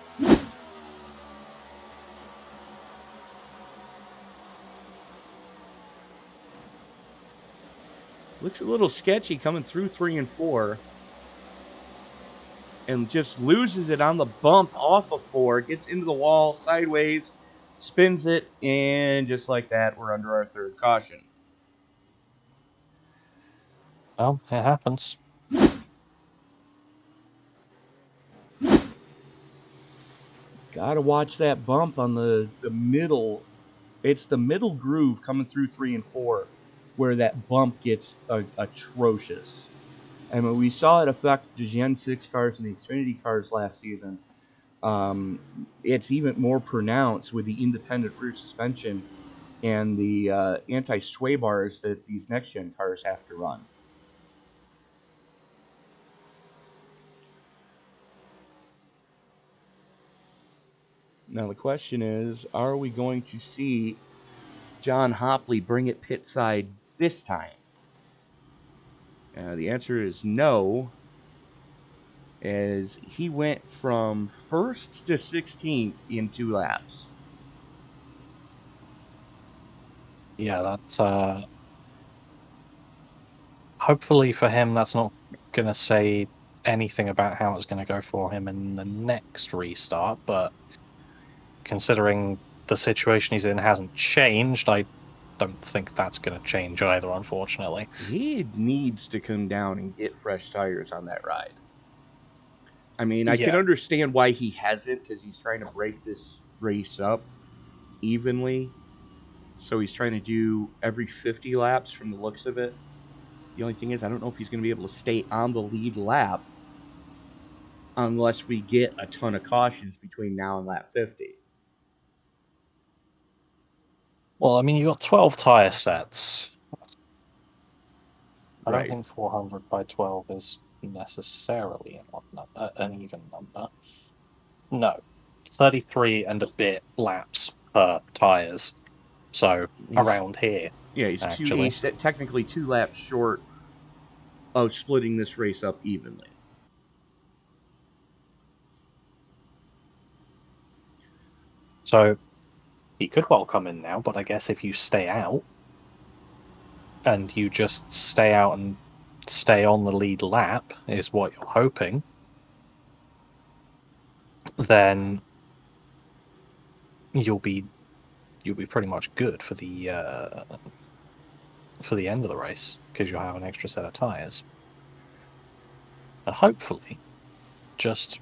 Looks a little sketchy coming through 3 and 4. And just loses it on the bump off of 4. Gets into the wall sideways, spins it, and just like that, we're under our 3rd caution. Well, it happens. Gotta watch that bump on the middle. It's the middle groove coming through 3 and 4 where that bump gets atrocious. And when we saw it affect the Gen 6 cars and the Xfinity cars last season, it's even more pronounced with the independent rear suspension and the anti-sway bars that these next-gen cars have to run. Now the question is, are we going to see John Hopley bring it pit side this time? The answer is no, as he went from 1st to 16th in 2 laps. Yeah, that's hopefully for him that's not going to say anything about how it's going to go for him in the next restart, but considering the situation he's in hasn't changed, I don't think that's going to change either, unfortunately. He needs to come down and get fresh tires on that ride. I mean, I can understand why he hasn't, because he's trying to break this race up evenly. So he's trying to do every 50 laps from the looks of it. The only thing is, I don't know if he's going to be able to stay on the lead lap unless we get a ton of cautions between now and lap 50. Well, I mean, you've got 12 tyre sets. I don't Right. think 400 by 12 is necessarily an even number. No. 33 and a bit laps per tyres. So, around here. Yeah, he's technically 2 laps short of splitting this race up evenly. So, he could well come in now, but I guess if you stay out, and you just stay out and stay on the lead lap, is what you're hoping, then you'll be pretty much good for the end of the race, because you'll have an extra set of tyres. And hopefully, just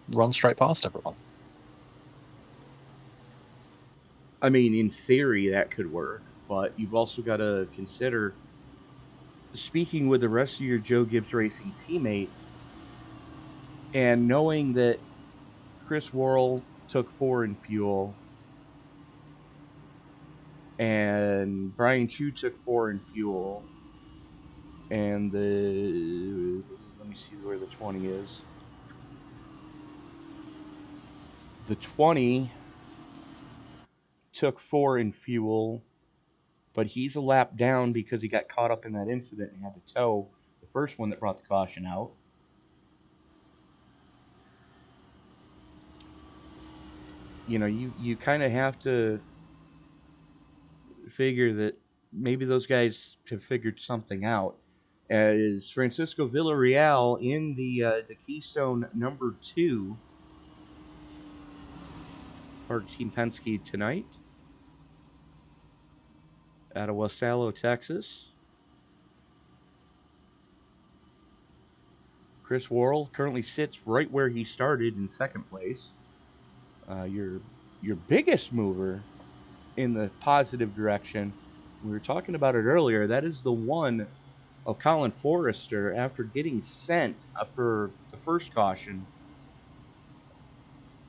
run straight past everyone. I mean, in theory, that could work, but you've also got to consider speaking with the rest of your Joe Gibbs Racing teammates and knowing that Chris Worrell took 4 in fuel and Brian Chu took 4 in fuel, and let me see where the 20 is. The 20 took 4 in fuel, but he's a lap down because he got caught up in that incident and had to tow the first one that brought the caution out. You know, you kind of have to figure that maybe those guys have figured something out. As Francisco Villarreal in the Keystone number 2 for Team Penske tonight out of Wasalo, Texas. Chris Worrell currently sits right where he started in second place. Your biggest mover in the positive direction, we were talking about it earlier, that is the one of Colin Forrester after getting sent for the first caution.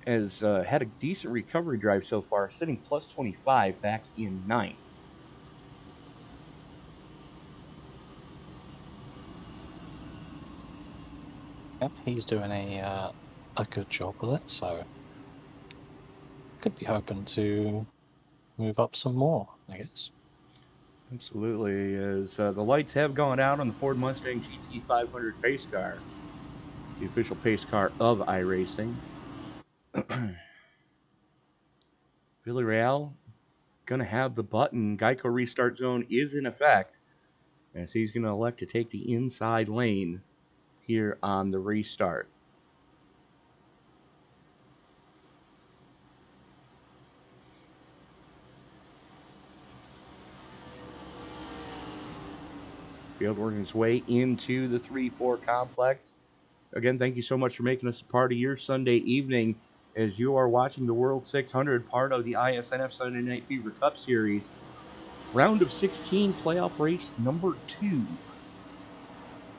Has had a decent recovery drive so far, sitting plus 25 back in 9th. Yep, he's doing a good job with it, so could be hoping to move up some more, I guess. Absolutely, as the lights have gone out on the Ford Mustang GT500 pace car, the official pace car of iRacing. Villarreal going to have the button. Geico restart zone is in effect, as he's going to elect to take the inside lane here on the restart. Field working its way into the 3-4 complex. Again, thank you so much for making us a part of your Sunday evening as you are watching the World 600, part of the iSNF Sunday Night Fever Cup Series. Round of 16, playoff race number 2.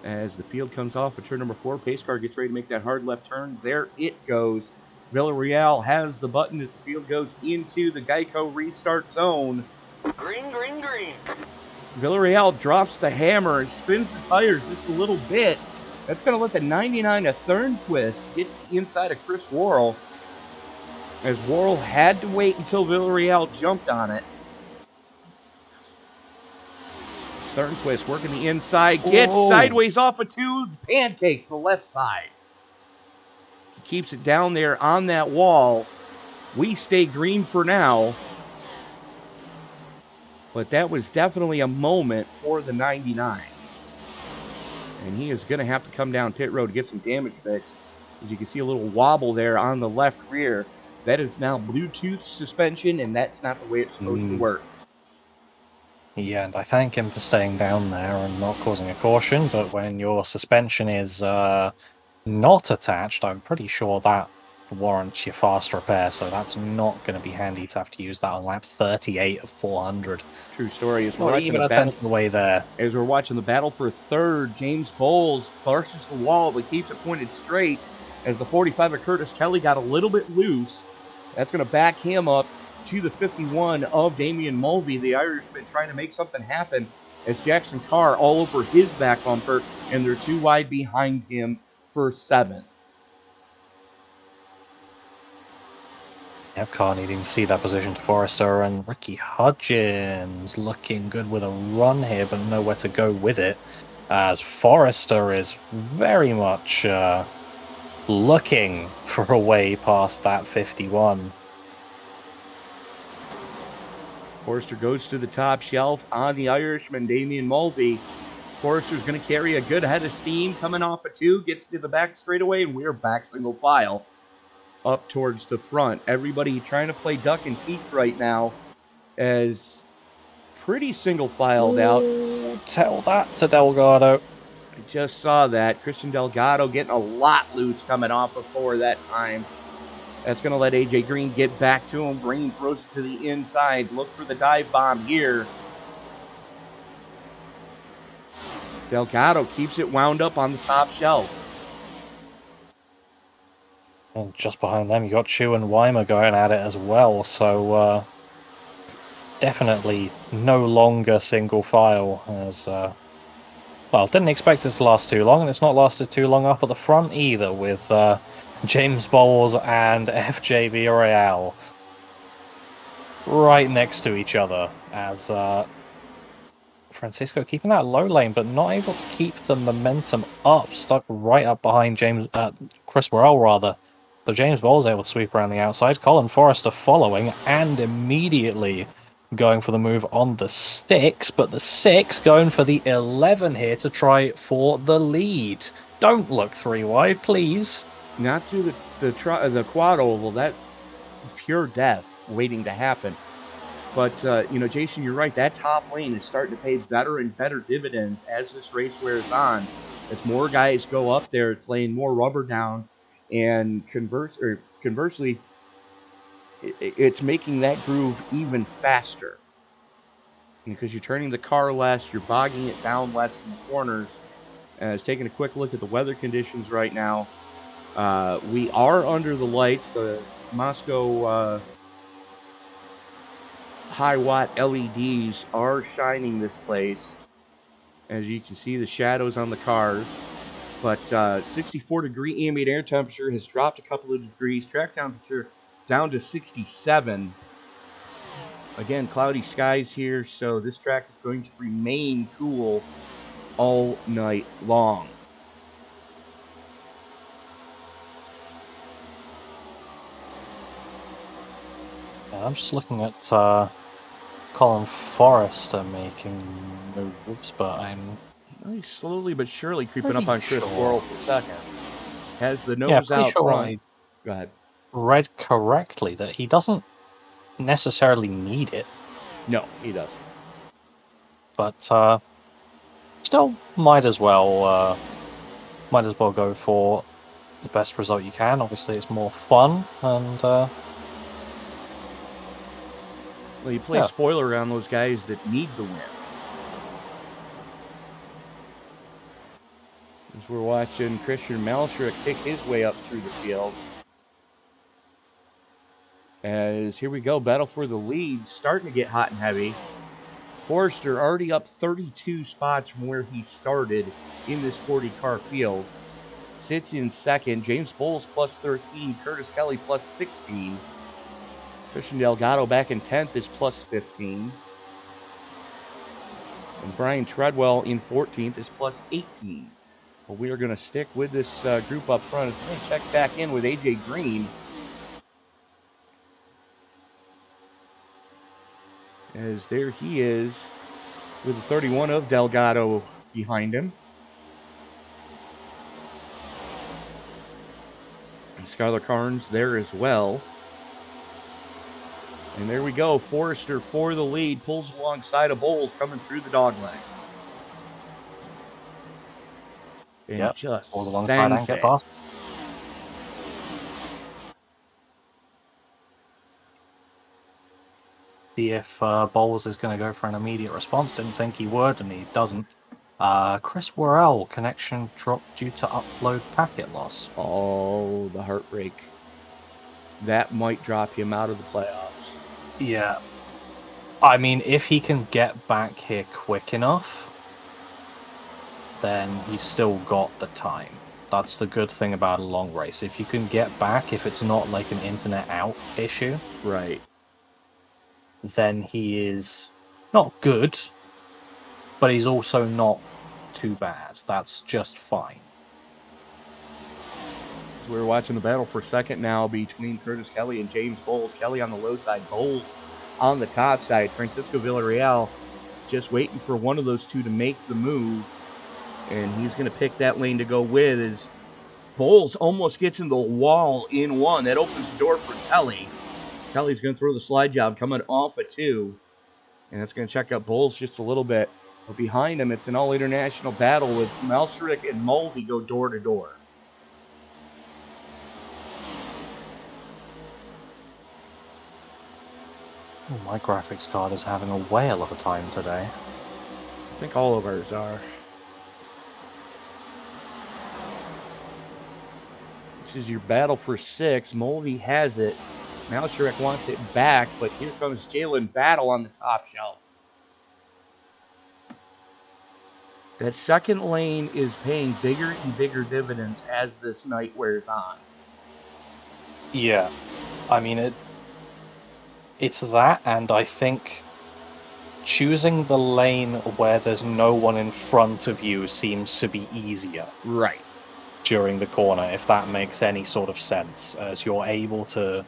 As the field comes off at turn number 4, pace car gets ready to make that hard left turn. There it goes. Villarreal has the button as the field goes into the Geico restart zone. Green, green, green. Villarreal drops the hammer and spins the tires just a little bit. That's going to let the 99 of Thornquist get inside of Chris Worrell, as Worrell had to wait until Villarreal jumped on it. Thornquist working the inside, gets sideways off of 2, pancakes the left side. He keeps it down there on that wall. We stay green for now. But that was definitely a moment for the 99. And he is going to have to come down pit road to get some damage fixed. As you can see a little wobble there on the left rear. That is now Bluetooth suspension, and that's not the way it's supposed to work. Yeah, and I thank him for staying down there and not causing a caution, but when your suspension is not attached, I'm pretty sure that warrants your fast repair, so that's not going to be handy to have to use that on lap 38 of 400. True story. As we're Not watching even the a tenth of the way there. As we're watching the battle for third, James Bowles pushes the wall but keeps it pointed straight. As the 45 of Curtis Kelly got a little bit loose, that's going to back him up to the 51 of Damian Mulvey, the Irishman, trying to make something happen as Jackson Carr all over his back bumper, and they're too wide behind him for 7th. Yep, Carr needing to see that position to Forrester, and Ricky Hudgens looking good with a run here, but nowhere to go with it, as Forrester is very much looking for a way past that 51. Forrester goes to the top shelf on the Irishman, Damian Mulvey. Forrester's going to carry a good head of steam coming off a 2, gets to the back straightaway, and we're back single file up towards the front. Everybody trying to play duck and peek right now as pretty single filed out. Tell that to Delgado. I just saw that. Christian Delgado getting a lot loose coming off of 4 that time. That's going to let AJ Green get back to him. Green throws it to the inside. Look for the dive bomb here. Delgado keeps it wound up on the top shelf. And just behind them, you got Chu and Weimer going at it as well. So definitely no longer single file. As well, didn't expect it to last too long, and it's not lasted too long up at the front either, with James Bowles and FJ Villarreal right next to each other. As Francisco keeping that low lane, but not able to keep the momentum up, stuck right up behind Chris Morrell rather. So James Bowles able to sweep around the outside. Colin Forrester following and immediately going for the move on the 6, but the 6 going for the 11 here to try for the lead. Don't look 3 wide, please. Not through the quad oval. That's pure death waiting to happen. But, Jason, you're right. That top lane is starting to pay better and better dividends as this race wears on. As more guys go up there, it's laying more rubber down. And conversely, it's making that groove even faster. Because you're turning the car less, you're bogging it down less in the corners. As taking a quick look at the weather conditions right now, we are under the lights. The Moscow high watt LEDs are shining this place. As you can see, the shadows on the cars. But 64-degree ambient air temperature has dropped a couple of degrees. Track temperature down to 67. Again, cloudy skies here, so this track is going to remain cool all night long. Yeah, I'm just looking at Colin Forrester making moves, but I'm He's slowly but surely creeping up on Chris Worrell for second. Has the nose pretty out sure front. I Go ahead. read correctly that he doesn't necessarily need it, No, he doesn't. but still might as well go for the best result you can. Obviously, it's more fun, and Well, you play spoiler around those guys that need the win. As we're watching Christian Malshra kick his way up through the field. As here we go, battle for the lead, starting to get hot and heavy. Forrester already up 32 spots from where he started in this 40-car field. Sits in second. James Bowles plus 13. Curtis Kelly plus 16. Christian Delgado back in 10th is plus 15. And Brian Treadwell in 14th is plus 18. But we are going to stick with this group up front. We're going to check back in with AJ Green. As there he is with the 31 of Delgado behind him. And Skylar Carnes there as well. And there we go. Forrester for the lead. Pulls alongside of Bowles coming through the dog leg. And just pulls alongside and get past. See if Bowles is going to go for an immediate response. Didn't think he would, and he doesn't. Chris Worrell, connection dropped due to upload packet loss. Oh, the heartbreak. That might drop him out of the playoffs. Yeah. I mean, if he can get back here quick enough, then he's still got the time. That's the good thing about a long race. If you can get back, if it's not like an internet out issue, Right. then he is not good, but he's also not too bad. That's just fine. We're watching the battle for second now between Curtis Kelly and James Bowles. Kelly on the low side, Bowles on the top side. Francisco Villarreal just waiting for one of those two to make the move, and he's going to pick that lane to go with as Bowles almost gets into the wall in one. That opens the door for Kelly. Kelly's going to throw the slide job coming off a two, and that's going to check out Bowles just a little bit. But behind him, it's an all-international battle with Malserick and Mulvey go door to door. Oh, my graphics card is having a whale of a time today. I think all of ours are. This is your battle for six. Mulvey has it. Malserick wants it back, but here comes Jalen Battle on the top shelf. That second lane is paying bigger and bigger dividends as this night wears on. Yeah. I mean, it's that, and I think choosing the lane where there's no one in front of you seems to be easier. Right. During the corner, if that makes any sort of sense, as you're able to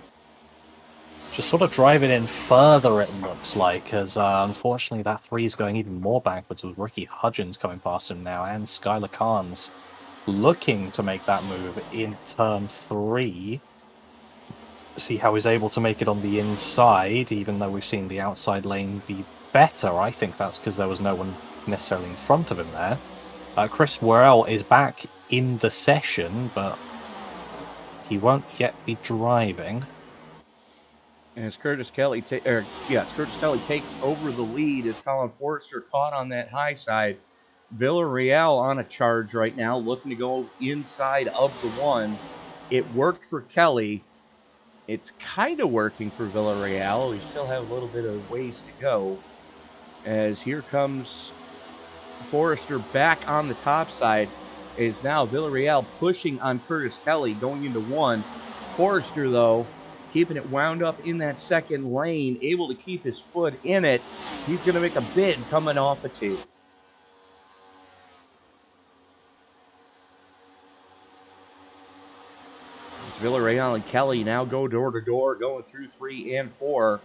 just sort of drive it in further, it looks like, as unfortunately that 3 is going even more backwards with Ricky Hudgens coming past him now, and Skylar Carnes looking to make that move in turn 3. See how he's able to make it on the inside, even though we've seen the outside lane be better. I think that's because there was no one necessarily in front of him there. Chris Worrell is back in the session, but he won't yet be driving. And as Curtis Kelly takes over the lead as Colin Forrester caught on that high side. Villarreal on a charge right now, looking to go inside of the one. It worked for Kelly. It's kind of working for Villarreal. We still have a little bit of ways to go. As here comes Forrester back on the top side. Is now Villarreal pushing on Curtis Kelly going into one. Forrester, though, keeping it wound up in that second lane, able to keep his foot in it. He's going to make a bid coming off a two. Villarreal and Kelly now go door to door, going through 3 and 4.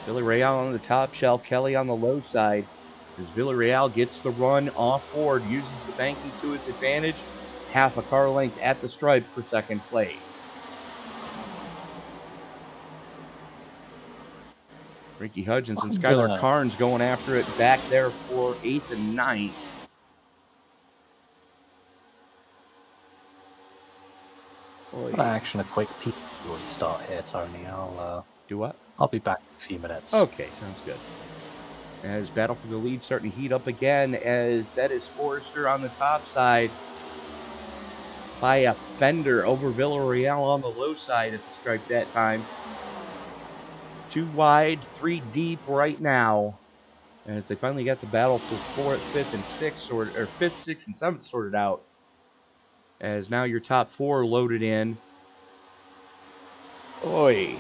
Villarreal on the top shelf, Kelly on the low side. As Villarreal gets the run off board, uses the banking to his advantage. Half a car length at the stripe for second place. Ricky Hudgens and Skylar Carnes going after it back there for 8th and 9th. Action a quick peek before we start here, Tony. I'll do what? I'll be back in a few minutes. Okay, sounds good. As battle for the lead starting to heat up again, as that is Forrester on the top side by a fender over Villarreal on the low side at the stripe that time. 2 wide, 3 deep right now. As they finally got the battle for 4th, 5th, and 6th sorted, or 5th, 6th, and 7th sorted out. As now your top 4 loaded in. Oi.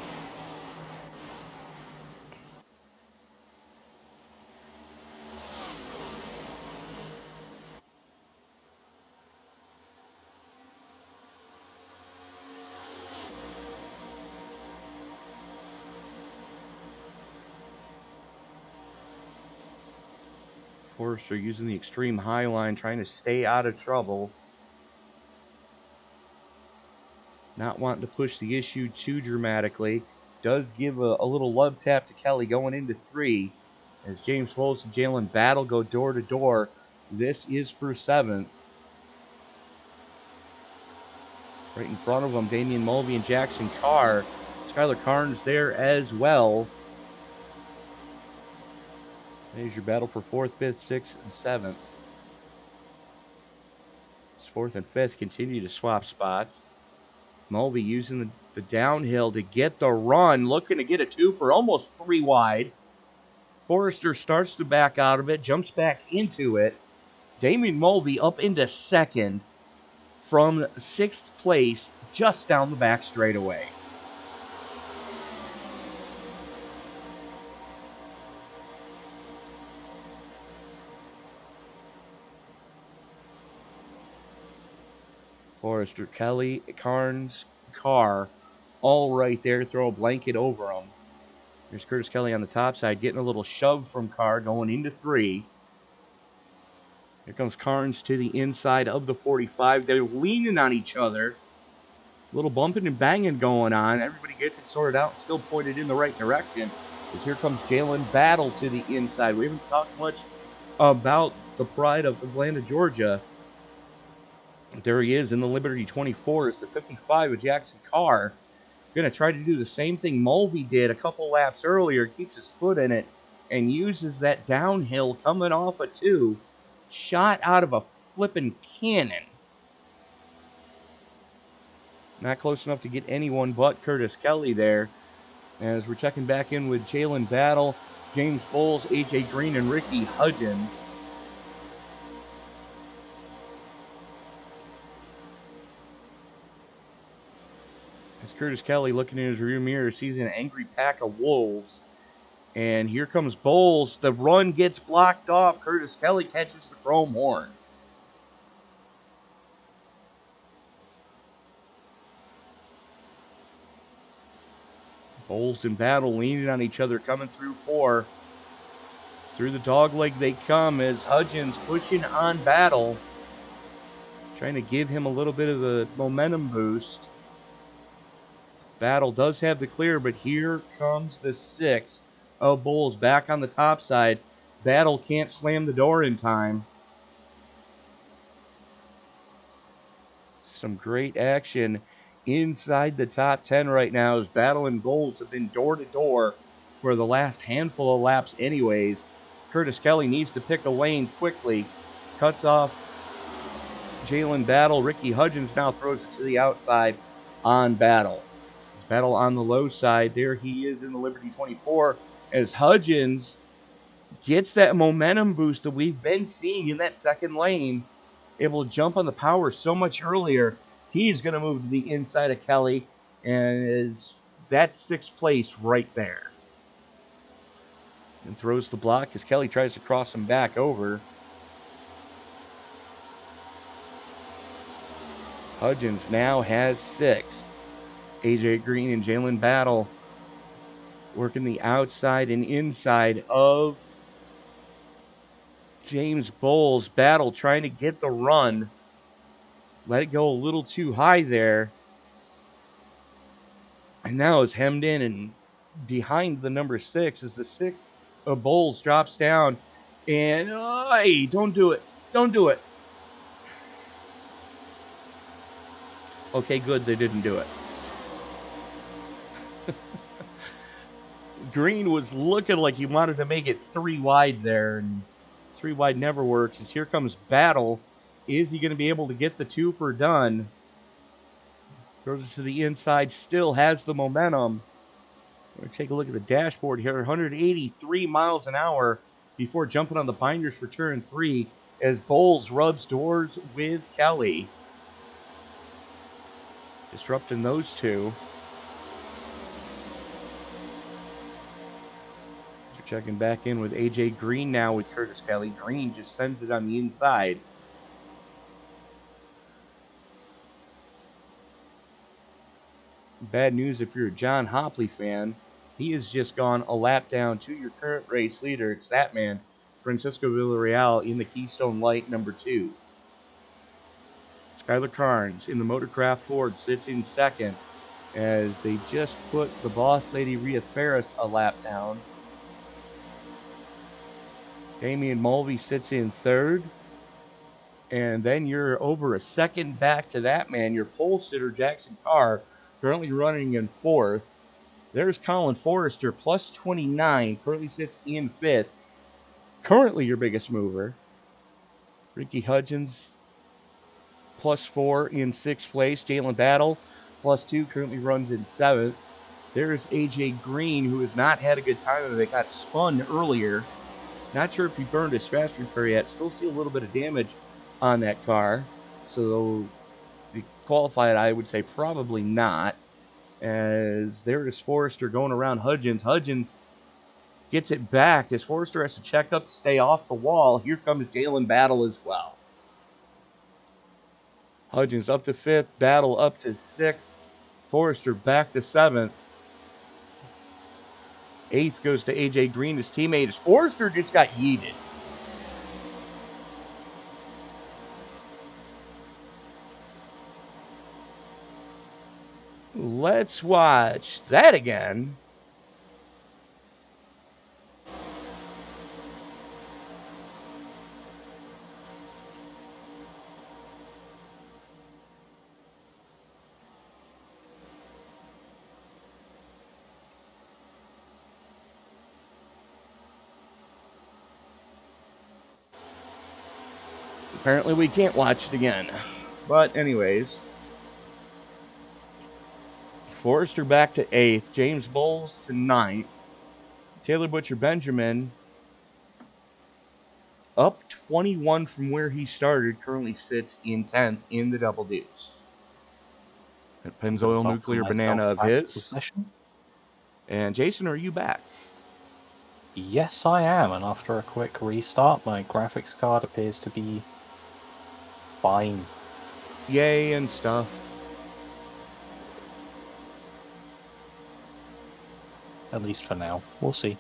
Forrester using the extreme high line, trying to stay out of trouble. Not wanting to push the issue too dramatically. Does give a little love tap to Kelly going into 3. As James Bowles and Jalen Battle go door to door. This is for 7th. Right in front of them, Damian Mulvey and Jackson Carr Skylar Carnes there as well. There's your battle for 4th, 5th, 6th, and 7th. 4th and 5th continue to swap spots. Mulvey using the downhill to get the run, looking to get a 2 for almost 3 wide. Forrester starts to back out of it, jumps back into it. Damian Mulvey up into 2nd from 6th place, just down the back straightaway. Forrester, Kelly, Carnes, Carr, all right there. Throw a blanket over them. There's Curtis Kelly on the top side, getting a little shove from Carr, going into 3. Here comes Carnes to the inside of the 45. They're leaning on each other. A little bumping and banging going on. Everybody gets it sorted out, still pointed in the right direction. As here comes Jalen Battle to the inside. We haven't talked much about the pride of Atlanta, Georgia. There he is in the Liberty 24. It's the 55 of Jackson Carr. Going to try to do the same thing Mulvey did a couple laps earlier. Keeps his foot in it and uses that downhill coming off a 2. Shot out of a flipping cannon. Not close enough to get anyone but Curtis Kelly there. As we're checking back in with Jalen Battle, James Bowles, AJ Green, and Ricky Hudgens. As Curtis Kelly, looking in his rear mirror, sees an angry pack of wolves. And here comes Bowles. The run gets blocked off. Curtis Kelly catches the chrome horn. Bowles and Battle leaning on each other, coming through 4. Through the dog leg they come as Hudgens pushing on Battle. Trying to give him a little bit of a momentum boost. Battle does have the clear, but here comes the 6 of Bowles back on the top side. Battle can't slam the door in time. Some great action inside the top 10 right now as Battle and Bowles have been door to door for the last handful of laps anyways. Curtis Kelly needs to pick a lane quickly. Cuts off Jalen Battle. Ricky Hudgens now throws it to the outside on Battle. Battle on the low side. There he is in the Liberty 24 as Hudgens gets that momentum boost that we've been seeing in that second lane. Able to jump on the power so much earlier. He's going to move to the inside of Kelly, and that's 6th place right there. And throws the block as Kelly tries to cross him back over. Hudgens now has 6. AJ Green and Jalen Battle working the outside and inside of James Bowles. Battle trying to get the run. Let it go a little too high there. And now is hemmed in and behind the number 6 as the 6 of Bowles drops down. And, hey, don't do it. Don't do it. Okay, good, they didn't do it. Green was looking like he wanted to make it 3 wide there, and 3 wide never works. As here comes Battle. Is he going to be able to get the 2 for done? Throws it to the inside, still has the momentum. We're going to take a look at the dashboard here. 183 miles an hour before jumping on the binders for turn 3 as Bowles rubs doors with Kelly. Disrupting those 2. Checking back in with AJ Green now with Curtis Kelly. Green just sends it on the inside. Bad news if you're a John Hopley fan. He has just gone a lap down to your current race leader. It's that man, Francisco Villarreal, in the Keystone Light number 2. Skylar Carnes in the Motorcraft Ford sits in 2nd as they just put the boss lady Rhea Ferris a lap down. Damian Mulvey sits in 3rd. And then you're over a second back to that man, your pole sitter, Jackson Carr, currently running in 4th. There's Colin Forrester, plus 29, currently sits in 5th. Currently your biggest mover. Ricky Hudgens, plus 4 in 6th place. Jalen Battle, plus 2, currently runs in 7th. There's AJ Green, who has not had a good time of it. Got spun earlier. Not sure if he burned his fast repair yet. Still see a little bit of damage on that car. So the qualified, I would say probably not. As there is Forrester going around Hudgens. Hudgens gets it back as Forrester has to check up to stay off the wall. Here comes Jalen Battle as well. Hudgens up to 5th. Battle up to 6th. Forrester back to 7th. 8th goes to AJ Green, his teammate. As Forrester just got yeeted. Let's watch that again. Apparently we can't watch it again. But anyways, Forrester back to 8th. James Bowles to 9th. Taylor Butcher Benjamin up 21 from where he started. Currently sits in 10th in the double deuce. That Pennzoil Nuclear Banana of his. And Jason, are you back? Yes, I am. And after a quick restart, my graphics card appears to be fine. Yay and stuff. At least for now. We'll see.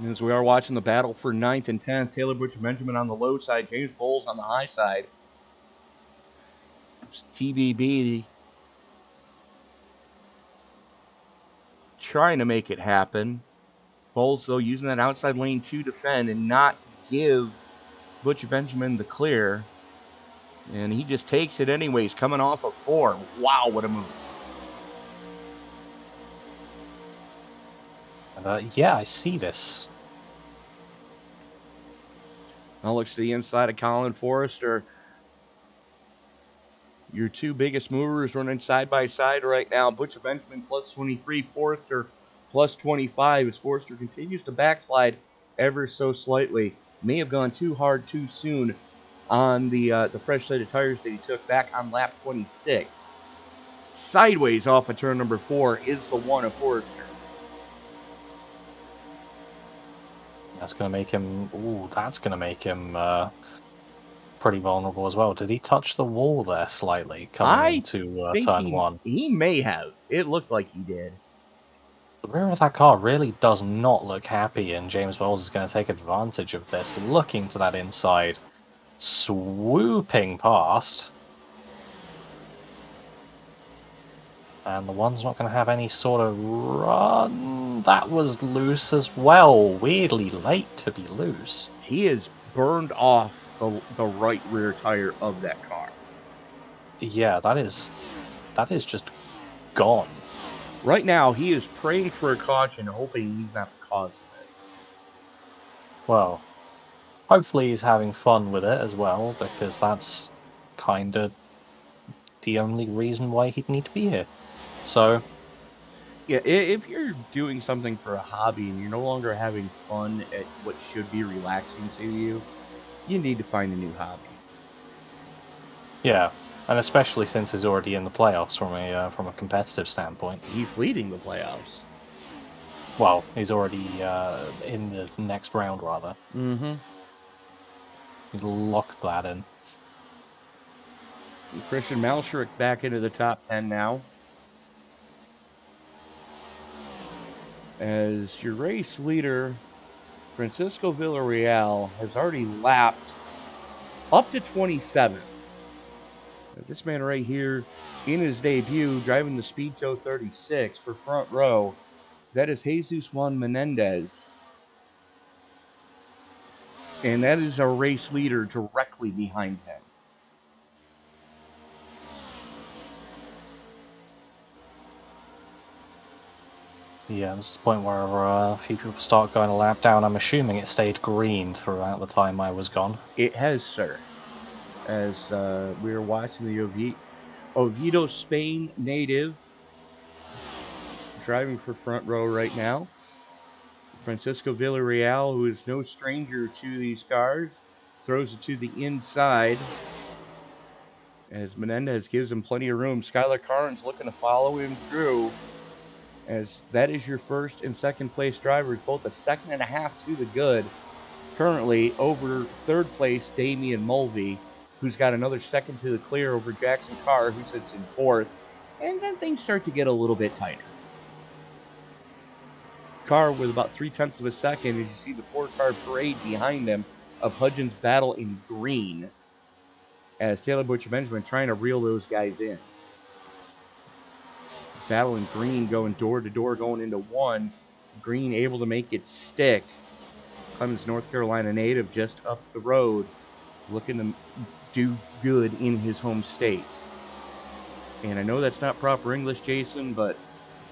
As we are watching the battle for 9th and 10th, Taylor Butcher Benjamin on the low side, James Bowles on the high side. TBB trying to make it happen. Bowles, though, using that outside lane to defend and not give Butcher Benjamin the clear. And he just takes it anyways, coming off of 4. Wow, what a move. Yeah, I see this. Now looks to the inside of Colin Forrester. Your two biggest movers running side by side right now. Butcher Benjamin plus 23, Forrester plus 25. As Forrester continues to backslide ever so slightly. May have gone too hard too soon on the fresh set of tires that he took back on lap 26. Sideways off of turn number 4 is the one of Forrester. That's going to make him... Ooh, that's going to make him pretty vulnerable as well. Did he touch the wall there slightly coming into turn 1? He may have. It looked like he did. The rear of that car really does not look happy, and James Bowles is going to take advantage of this, looking to that inside, swooping past. And the one's not going to have any sort of run. That was loose as well. Weirdly late to be loose. He is burned off the right rear tire of that car. Yeah, that is just gone. Right now, he is praying for a caution, hoping he's not the cause of it. Well, hopefully he's having fun with it as well, because that's kind of the only reason why he'd need to be here. So, yeah, if you're doing something for a hobby and you're no longer having fun at what should be relaxing to you, you need to find a new hobby. Yeah, and especially since he's already in the playoffs from a competitive standpoint. He's leading the playoffs. Well, he's already in the next round, rather. Mm-hmm. He's locked that in. Christian Malschrick back into the top 10 now. As your race leader, Francisco Villarreal, has already lapped up to 27. This man right here, in his debut, driving the Speedco 36 for front row, that is Jesus Juan Menendez. And that is our race leader directly behind him. Yeah, it's the point where a few people start going a lap down. I'm assuming it stayed green throughout the time I was gone. It has, sir. As we were watching the Oviedo, Spain native driving for front row right now. Francisco Villarreal, who is no stranger to these cars, throws it to the inside as Menendez gives him plenty of room. Skylar Carnes looking to follow him through, as that is your first and second place drivers, both a second and a half to the good. Currently over third place, Damian Mulvey, who's got another second to the clear over Jackson Carr, who sits in fourth. And then things start to get a little bit tighter. Carr with about 0.3 of a second, as you see the four-car parade behind him of Hudgens battle in green, as Taylor Butcher-Benjamin trying to reel those guys in. Battle in green going door to door, going into one. Green able to make it stick. Clemens, North Carolina native, just up the road, looking to do good in his home state. And I know that's not proper English, Jason, but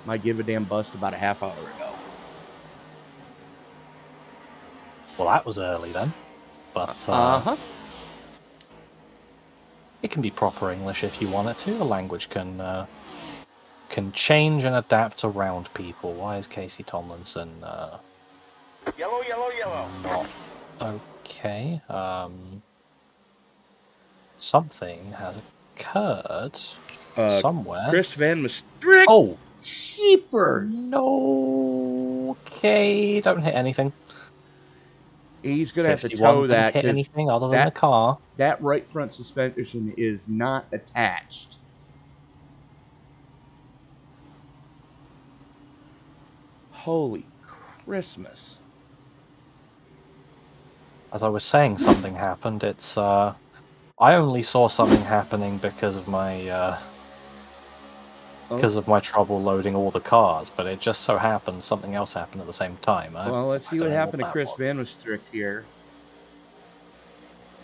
might give a damn bust about a half hour ago. Well, that was early then. But it can be proper English if you want it to. The language can change and adapt around people. Why is Casey Tomlinson Yellow, yellow, yellow. not okay? Something has occurred somewhere. Chris Van Maastricht. Oh, cheaper. No. Okay, don't hit anything. He's going to have to 51 tow that. Hit anything other than the car. That right front suspension is not attached. Holy Christmas. As I was saying, something happened. It's I only saw something happening because of my trouble loading all the cars, but it just so happened something else happened at the same time. Well, let's see what happened to Chris was. Van Maastricht here.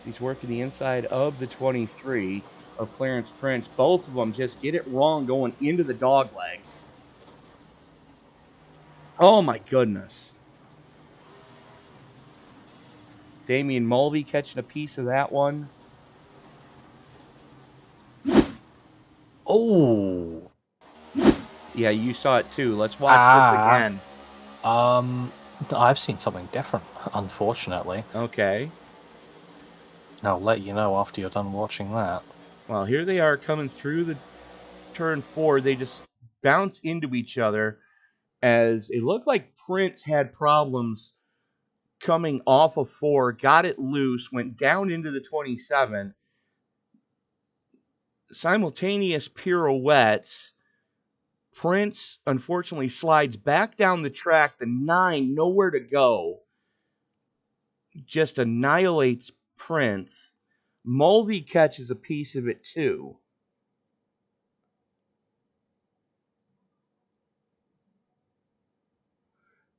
He's working the inside of the 23 of Clarence Prince. Both of them just get it wrong going into the dogleg. Oh my goodness. Damian Mulvey catching a piece of that one. Oh. Yeah, you saw it too. Let's watch this again. I've seen something different, unfortunately. Okay. I'll let you know after you're done watching that. Well, here they are coming through the turn 4. They just bounce into each other, as it looked like Prince had problems coming off of 4, got it loose, went down into the 27. Simultaneous pirouettes. Prince, unfortunately, slides back down the track. The 9, nowhere to go. Just annihilates Prince. Mulvey catches a piece of it, too.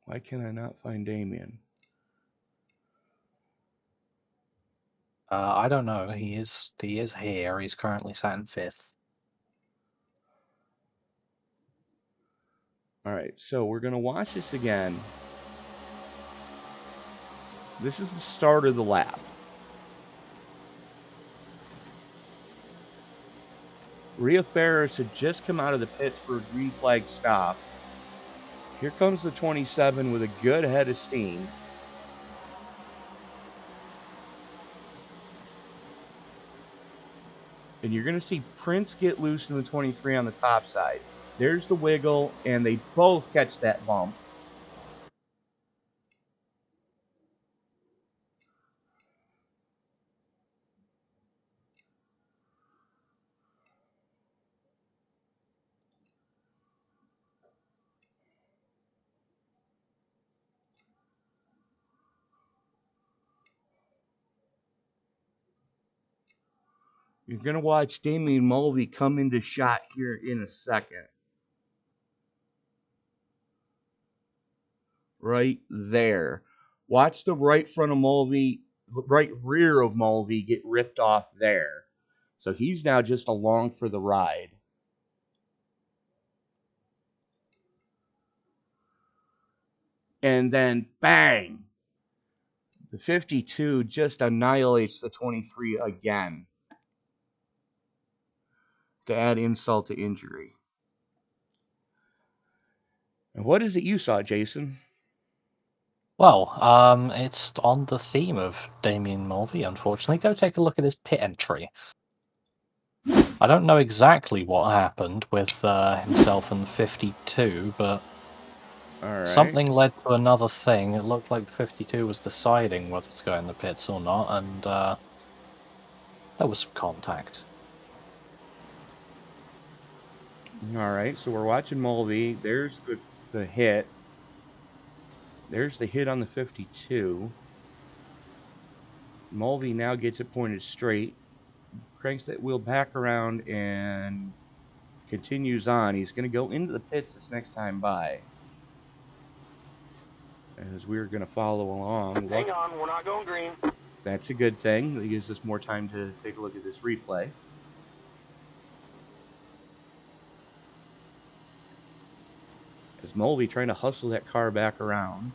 Why can I not find Damien? I don't know. He is here. He's currently sat in 5th. All right, so we're going to watch this again. This is the start of the lap. Rhea Ferris had just come out of the pits for a green flag stop. Here comes the 27 with a good head of steam. And you're going to see Prince get loose in the 23 on the top side. There's the wiggle, and they both catch that bump. You're going to watch Damian Mulvey come into shot here in a second. Right there. Watch the right front of Mulvey, right rear of Mulvey get ripped off there. So he's now just along for the ride. And then, bang! The 52 just annihilates the 23 again. To add insult to injury. And what is it you saw, Jason? Well, it's on the theme of Damien Mulvey, unfortunately. Go take a look at his pit entry. I don't know exactly what happened with himself and the 52, but something led to another thing. It looked like the 52 was deciding whether to go in the pits or not, and there was some contact. Alright, so we're watching Mulvey. There's the hit. There's the hit on the 52. Mulvey now gets it pointed straight. Cranks that wheel back around and continues on. He's going to go into the pits this next time by. As we're going to follow along. Hang on, we're not going green. That's a good thing. It gives us more time to take a look at this replay. As Mulvey trying to hustle that car back around.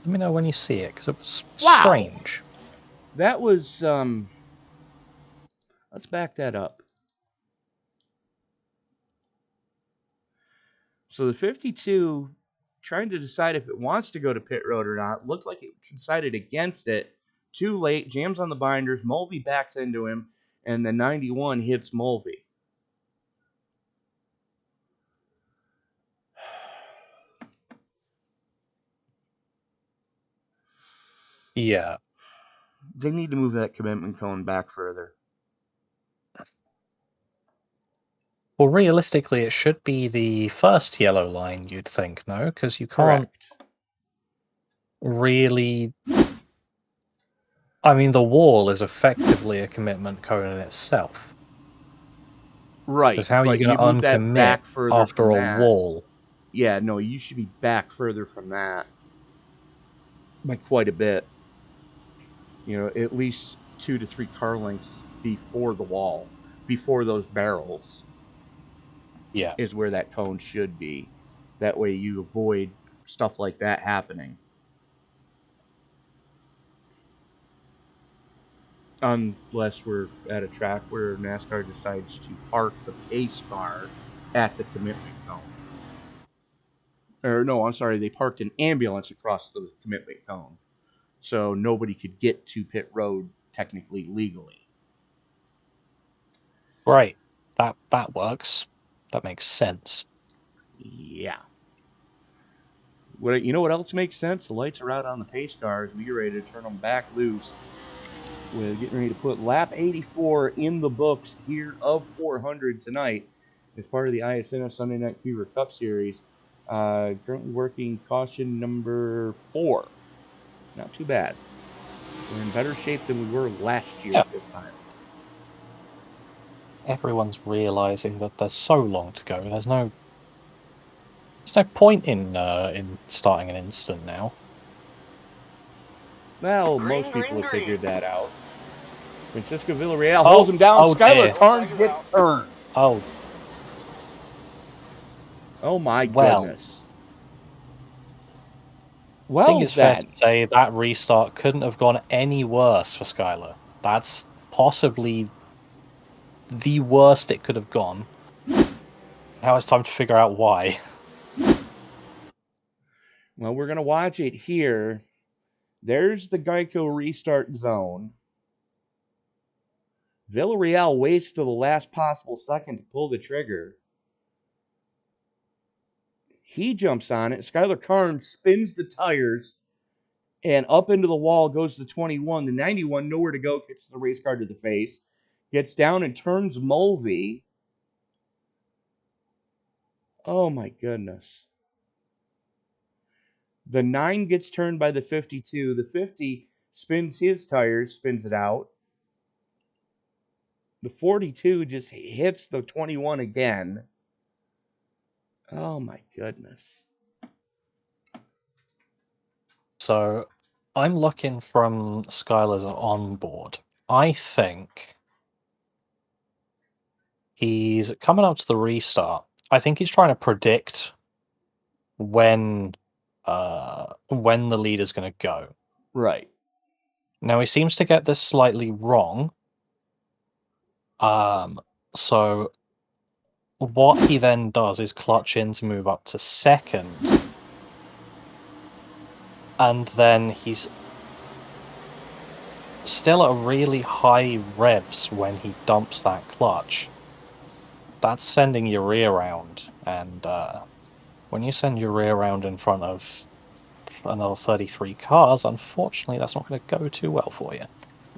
Let me know when you see it, because it was Wow. strange. That was, let's back that up. So the 52, trying to decide if it wants to go to pit road or not, looked like it decided against it. Too late, jams on the binders, Mulvey backs into him, and the 91 hits Mulvey. Yeah. They need to move that commitment cone back further. Well, realistically, it should be the first yellow line, you'd think, no? Because you can't really... I mean, the wall is effectively a commitment cone in itself. Right. Because how are you going to move that uncommit back further after from a that. wall? Yeah, no, you should be back further from that. By quite a bit. You know, at least 2 to 3 car lengths before the wall. Before those barrels. Yeah. Is where that cone should be. That way you avoid stuff like that happening. Unless we're at a track where NASCAR decides to park the pace car at the commitment cone. Or no, I'm sorry, they parked an ambulance across the commitment cone. So nobody could get to pit road technically legally. Right. That works. That makes sense. Yeah. You know what else makes sense? The lights are out on the pace cars. We get ready to turn them back loose. We're getting ready to put lap 84 in the books here of 400 tonight as part of the iSNF Sunday Night Fever Cup Series. Currently working caution number 4. Not too bad. We're in better shape than we were last year at this time. Everyone's realizing that there's so long to go. There's no point in starting an instant now. Well, most people have figured that out. Francisco Villarreal holds him down. Skylar Carnes gets turned. Oh. Oh my goodness. I think it's fair to say that restart couldn't have gone any worse for Skylar. That's possibly the worst it could have gone. Now it's time to figure out why. Well, we're going to watch it here. There's the Geico restart zone. Villarreal waits till the last possible second to pull the trigger. He jumps on it. Skylar Carnes spins the tires. And up into the wall goes the 21. The 91, nowhere to go, gets the race car to the face. Gets down and turns Mulvey. Oh my goodness. The 9 gets turned by the 52. The 50 spins his tires, spins it out. The 42 just hits the 21 again. Oh my goodness. So I'm looking from Skylar's onboard. I think he's coming up to the restart. I think he's trying to predict when the leader's going to go. Right. Now he seems to get this slightly wrong. So what he then does is clutch in to move up to second. And then he's still at really high revs when he dumps that clutch. That's sending your rear round, and when you send your rear round in front of another 33 cars, unfortunately that's not going to go too well for you.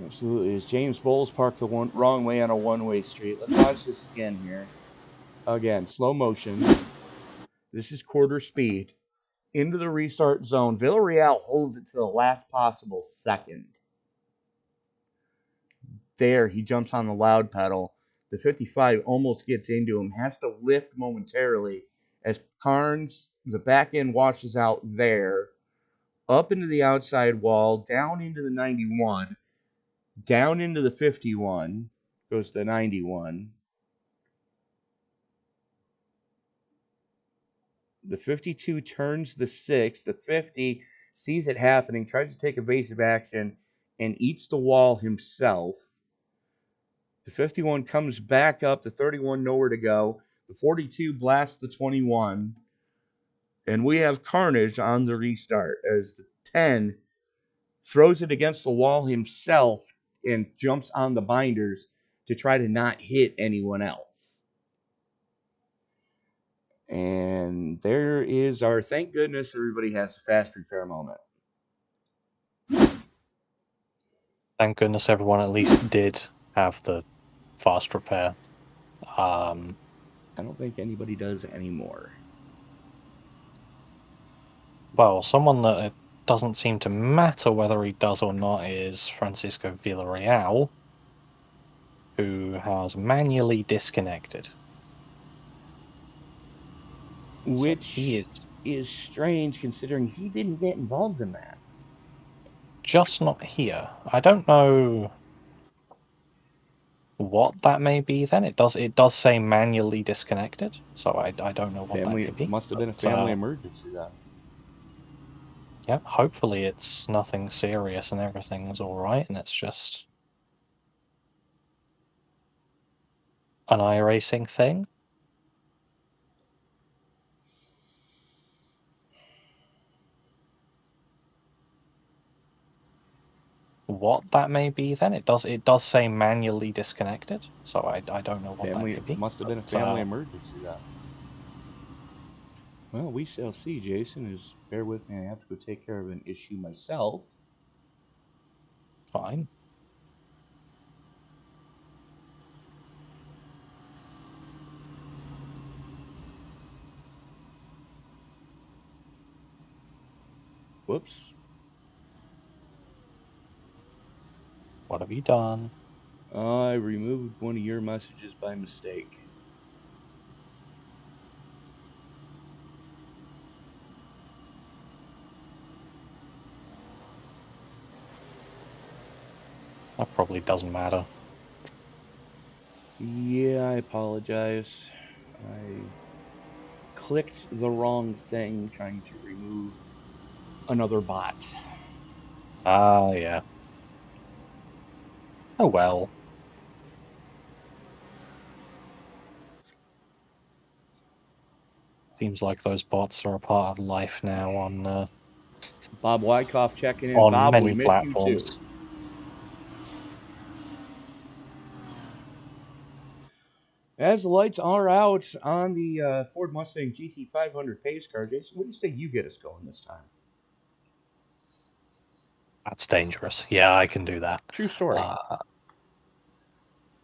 Absolutely. As James Bowles parked the wrong way on a one-way street. Let's watch this again here. Again, slow motion. This is quarter speed. Into the restart zone. Villarreal holds it to the last possible second. There, he jumps on the loud pedal. The 55 almost gets into him. Has to lift momentarily as Carnes, the back end washes out there. Up into the outside wall. Down into the 91. Down into the 51. Goes to 91. The 52 turns the 6. The 50 sees it happening, tries to take evasive action, and eats the wall himself. The 51 comes back up. The 31 nowhere to go. The 42 blasts the 21. And we have carnage on the restart as the 10 throws it against the wall himself and jumps on the binders to try to not hit anyone else. And there is our, thank goodness everybody has a fast repair moment. Thank goodness everyone at least did have the fast repair. I don't think anybody does anymore. Well, someone that it doesn't seem to matter whether he does or not is Francisco Villarreal, who has manually disconnected. Which So he is strange considering he didn't get involved in that. just not here. I don't know what that may be then. It does say manually disconnected, so I don't know what that may be. Must have been a family emergency then. Yeah, hopefully it's nothing serious and everything's alright and it's just an iRacing thing. What that may be then. It does say manually disconnected, so I don't know what that may be. Must have been a family emergency then. Well, we shall see, Jason. Bear with me, I have to go take care of an issue myself. Fine. Whoops. What have you done? I removed one of your messages by mistake. That probably doesn't matter. Yeah, I apologize. I clicked the wrong thing trying to remove another bot. Ah, yeah. Oh well. Seems like those bots are a part of life now on Bob Wyckoff checking in. on Bob, we many miss platforms. you too. As the lights are out on the Ford Mustang GT500 pace car, Jason, what do you say you get us going this time? That's dangerous. Yeah, I can do that. True story.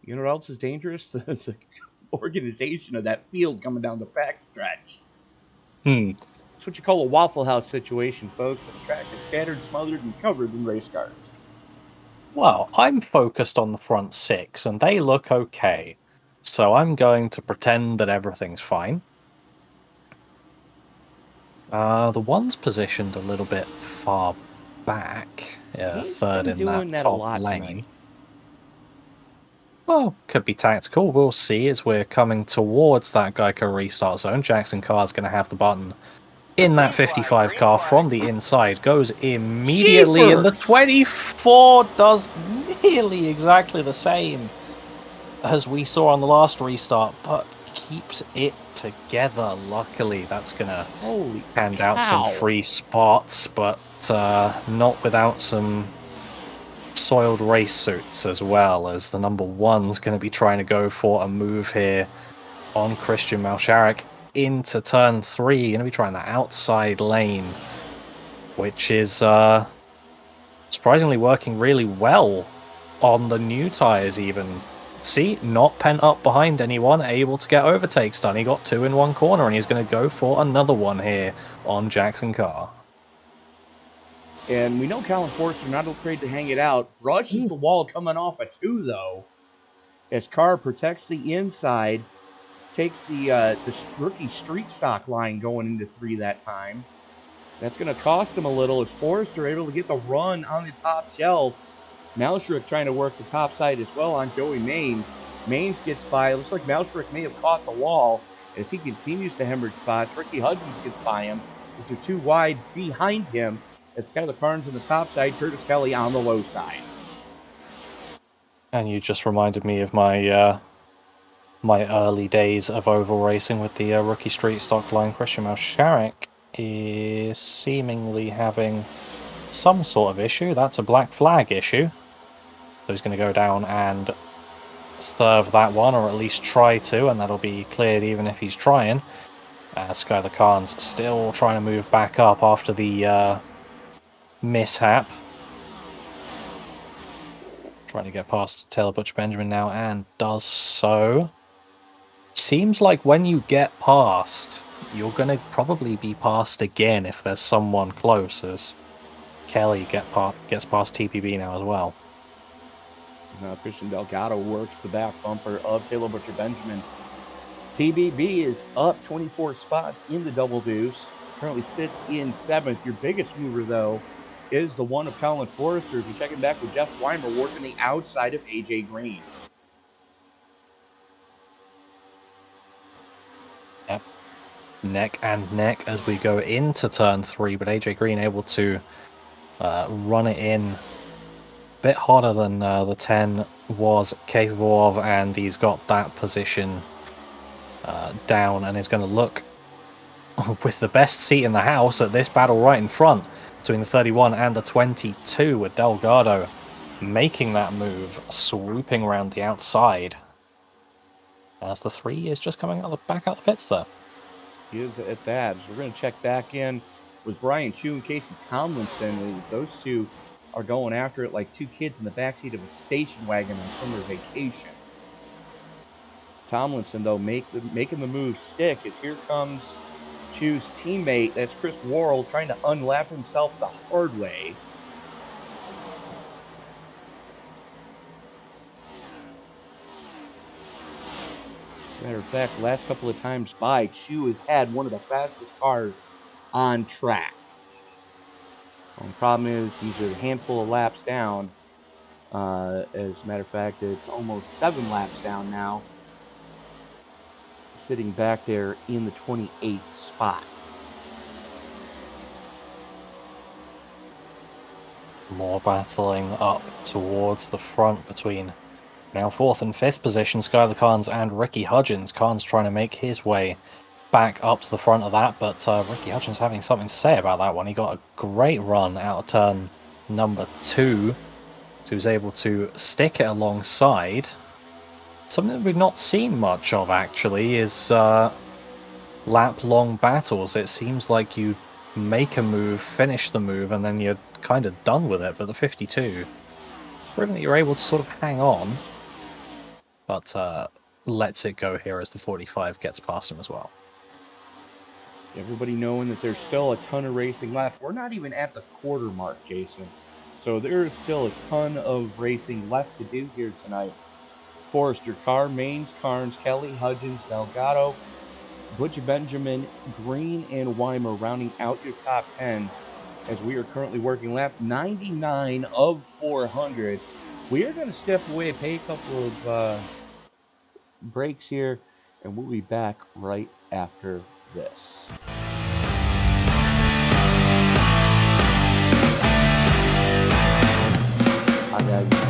You know what else is dangerous? The organization of that field coming down the back stretch. It's what you call a Waffle House situation, folks. The track is scattered, smothered, and covered in race cars. Well, I'm focused on the front six, and they look okay. So I'm going to pretend that everything's fine. The one's positioned a little bit far back, He's third been in that doing that a top lot lane. tonight. Well, could be tactical. We'll see as we're coming towards that Geico restart zone. Jackson Carr's going to have the button in that 55 car from the inside. Goes immediately in the 24. Does nearly exactly the same as we saw on the last restart, but keeps it together. Luckily, that's going to Holy hand out some cow. free spots, but not without some soiled race suits, as well as the number one's going to be trying to go for a move here on Christian Malsharik into turn 3. Going to be trying the outside lane, which is surprisingly working really well on the new tires even. See, not pent up behind anyone, able to get overtakes done. He got 2 in one corner, and he's going to go for another one here on Jackson Carr. And we know Colin Forster not afraid to hang it out. Rushes the wall coming off a 2, though. As Carr protects the inside, takes the rookie street stock line going into 3 that time. That's going to cost him a little as Forster able to get the run on the top shelf. Malsharik trying to work the top side as well on Joey Maines. Maines gets by. It looks like Malsharik may have caught the wall as he continues to hemorrhage spots. Ricky Hudgens gets by him. They're 2 wide behind him. It's Skylar Carnes on the top side, Curtis Kelly on the low side. And you just reminded me of my my early days of oval racing with the rookie street stock line. Christian Malsharik is seemingly having some sort of issue. That's a black flag issue. So he's going to go down and serve that one, or at least try to, and that'll be cleared even if he's trying. Skylar Carnes still trying to move back up after the mishap. Trying to get past Taylor Butcher Benjamin now, and does so. Seems like when you get past, you're going to probably be passed again if there's someone close, as Kelly gets past TPB now as well. Christian Delgado works the back bumper of Taylor Butcher Benjamin. TBB is up 24 spots in the double deuce. Currently sits in 7th. Your biggest mover, though, is the one of Colin Forrester. If you're checking back with Jeff Weimer working the outside of AJ Green. Yep. Neck and neck as we go into turn 3, but AJ Green able to run it in a bit harder than the 10 was capable of, and he's got that position down and is going to look with the best seat in the house at this battle right in front between the 31 and the 22, with Delgado making that move, swooping around the outside as the 3 is just coming back out the pits there. He is at that. So we're going to check back in with Brian Chu and Casey Tomlinson. Those 2 are going after it like 2 kids in the backseat of a station wagon on summer vacation. Tomlinson, though, making the move stick as here comes Chu's teammate. That's Chris Worrell trying to unlap himself the hard way. Matter of fact, the last couple of times by, Chu has had one of the fastest cars on track. The problem is he's a handful of laps down. As a matter of fact, it's almost 7 laps down now. Sitting back there in the 28th spot. More battling up towards the front between now 4th and 5th position, Skylar Carnes and Ricky Hudgens. Carnes trying to make his way back up to the front of that, but Ricky Hudgens having something to say about that one. He got a great run out of turn number 2, so he was able to stick it alongside. Something that we've not seen much of, actually, is lap-long battles. It seems like you make a move, finish the move, and then you're kind of done with it. But the 52, proving that you're able to sort of hang on, but lets it go here as the 45 gets past him as well. Everybody knowing that there's still a ton of racing left. We're not even at the quarter mark, Jason. So there's still a ton of racing left to do here tonight. Forrester, Carr, Maines, Carnes, Kelly, Hudgens, Delgado, Butch Benjamin, Green, and Weimer rounding out your top 10 as we are currently working lap 99 of 400. We are going to step away, pay a couple of breaks here, and we'll be back right after this. Hi guys.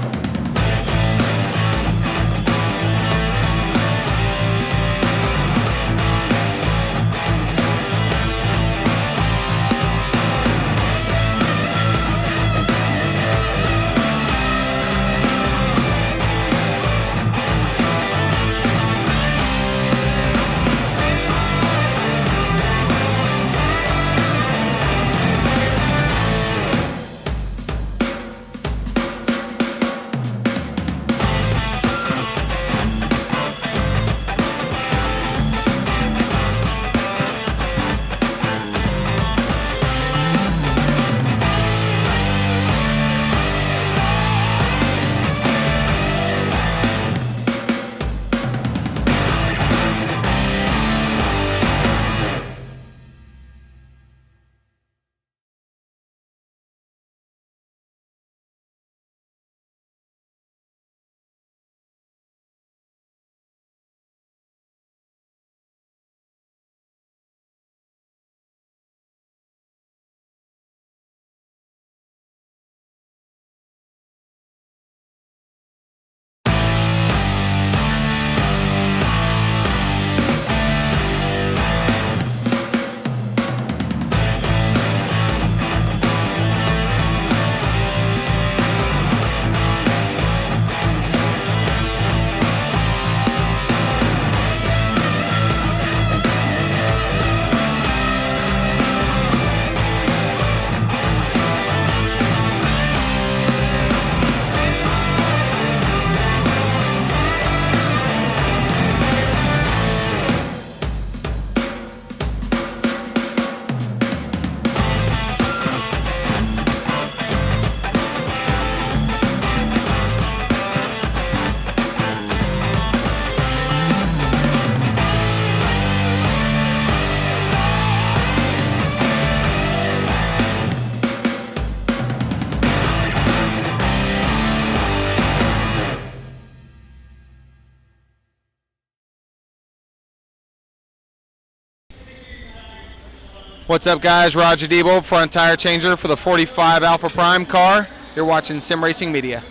What's up, guys? Roger Debo, front tire changer for the 45 Alpha Prime car. You're watching Sim Racing Media.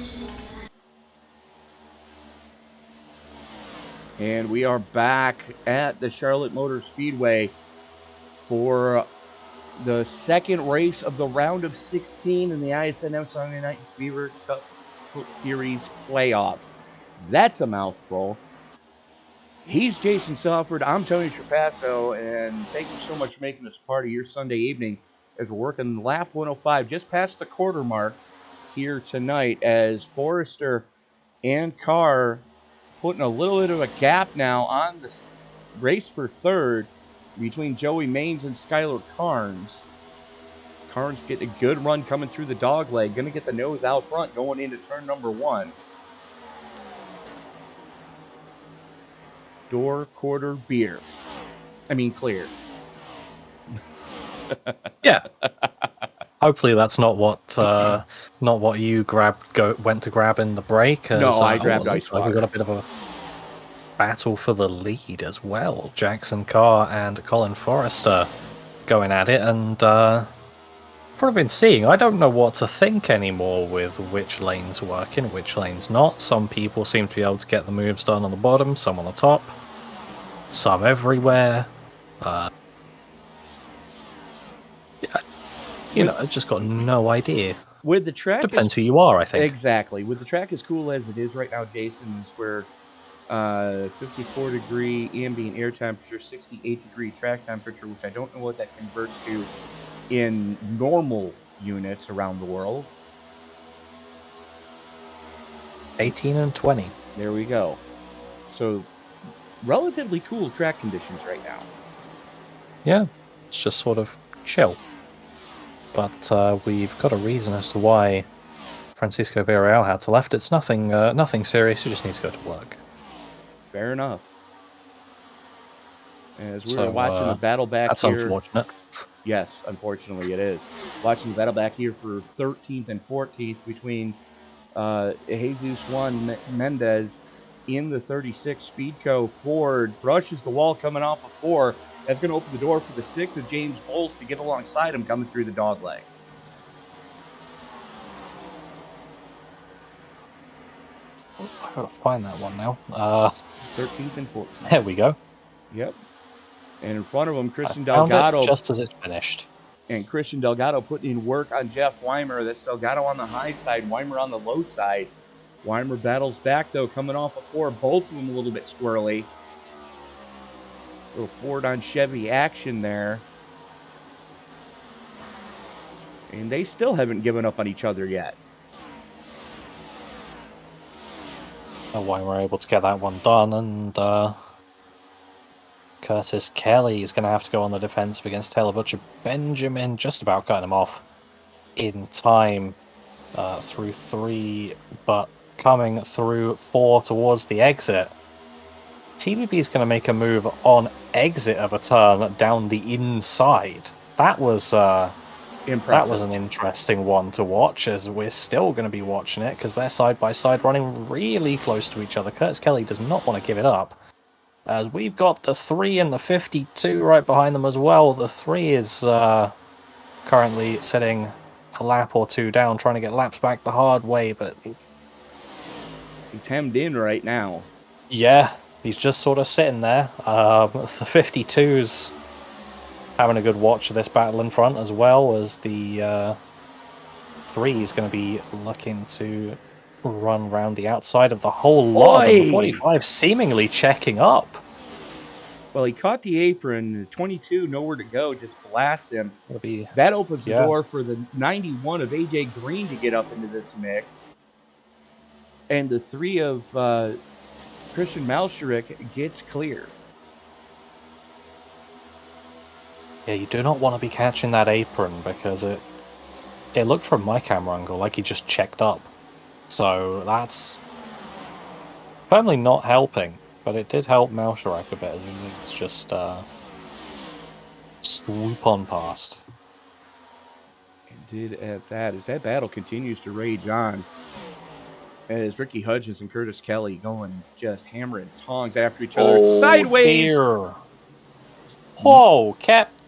And we are back at the Charlotte Motor Speedway for the second race of the round of 16 in the iSNF Sunday Night Fever Cup Series playoffs. That's a mouthful. He's Jason Salford. I'm Tony Trapasso, and thank you so much for making this part of your Sunday evening as we're working lap 105, just past the quarter mark here tonight, as Forrester and Carr putting a little bit of a gap now on the race for third between Joey Maines and Skylar Carnes. Carnes getting a good run coming through the dog leg, going to get the nose out front going into turn number 1. Door, quarter, beer. I mean, clear. Yeah. Hopefully that's not what you went to grab in the break. No, I grabbed ice water. water. We've got a bit of a battle for the lead as well. Jackson Carr and Colin Forrester going at it, and what I've been seeing, I don't know what to think anymore with which lanes working, which lanes not. Some people seem to be able to get the moves done on the bottom, some on the top, some everywhere. I've just got no idea. With the track, Depends who you are, I think. Exactly. With the track as cool as it is right now, Jason, where 54-degree ambient air temperature, 68-degree track temperature, which I don't know what that converts to in normal units around the world. 18 and 20. There we go. So, relatively cool track conditions right now. Yeah, it's just sort of chill. But we've got a reason as to why Francisco Villarreal had to left. It's nothing serious. He just needs to go to work. Fair enough. As we So, were watching the battle back that's here. unfortunate. Yes, unfortunately it is. Watching the battle back here for 13th and 14th between Jesus Juan Mendez in the 36 Speedco Ford. Brushes the wall coming off of 4. That's going to open the door for the 6 of James Bowles to get alongside him coming through the dog leg. I've got to find that one now. 13th and 14th. There we go. Yep. And in front of him, Christian I found Delgado. it just as it's finished. And Christian Delgado putting in work on Jeff Weimer. That's Delgado on the high side, Weimer on the low side. Weimer battles back, though, coming off of 4. Both of them a little bit squirrely. Little Ford on Chevy action there. And they still haven't given up on each other yet. Why we're able to get that one done, and Curtis Kelly is going to have to go on the defensive against Taylor Butcher. Benjamin just about cutting him off in time through 3, but coming through 4 towards the exit. TBB is going to make a move on exit of a turn down the inside. That was impressive. That was an interesting one to watch, as we're still going to be watching it because they're side by side running really close to each other. Curtis Kelly does not want to give it up, as we've got the 3 and the 52 right behind them as well. The 3 is currently sitting a lap or 2 down, trying to get laps back the hard way, but he's hemmed in right now. Yeah, he's just sort of sitting there. The 52's having a good watch of this battle in front, as well as the 3 is going to be looking to run around the outside of the whole lot. And the 45 seemingly checking up. Well, he caught the apron. 22, nowhere to go, just blasts him. Be, that opens the door for the 91 of AJ Green to get up into this mix. And the 3 of Christian Malsherik gets clear. Yeah, you do not want to be catching that apron, because it looked from my camera angle like he just checked up. So that's firmly not helping, but it did help Malsherik a bit. It's just swoop on past. It did at that, as that battle continues to rage on. As Ricky Hudgens and Curtis Kelly going just hammering tongs after each other. Oh, sideways! Dear. Whoa, Captain!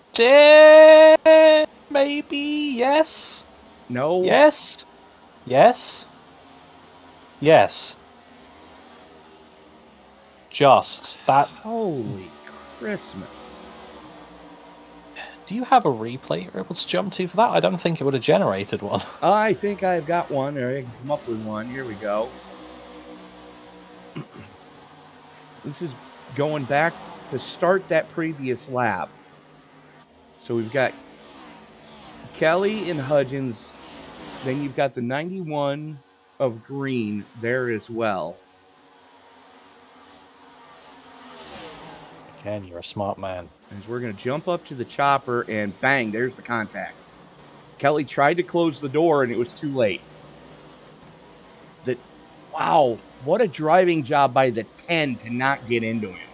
Maybe? Yes? No. Yes? Yes? Yes. Just that. Holy Christmas. Do you have a replay you're able to jump to for that? I don't think it would have generated one. I think I've got one, or I can come up with one. Here we go. This is going back to start that previous lap. So we've got Kelly and Hudgens. Then you've got the 91 of Green there as well. Again, you're a smart man. As we're going to jump up to the chopper, and bang, there's the contact. Kelly tried to close the door, and it was too late. Wow, what a driving job by the 10 to not get into him.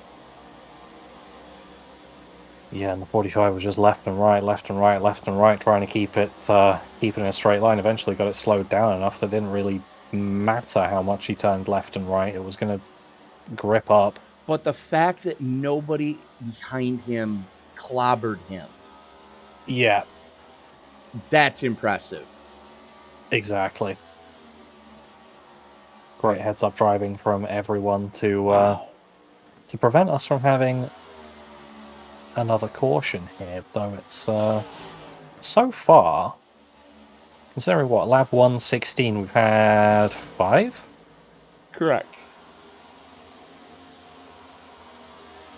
Yeah, and the 45 was just left and right, left and right, left and right, trying to keep it in a straight line. Eventually got it slowed down enough that it didn't really matter how much he turned left and right. It was going to grip up. But the fact that nobody behind him clobbered him. Yeah. That's impressive. Exactly. Great heads-up driving from everyone to prevent us from having another caution here, though it's so far, considering what, lap 116, we've had 5? Correct.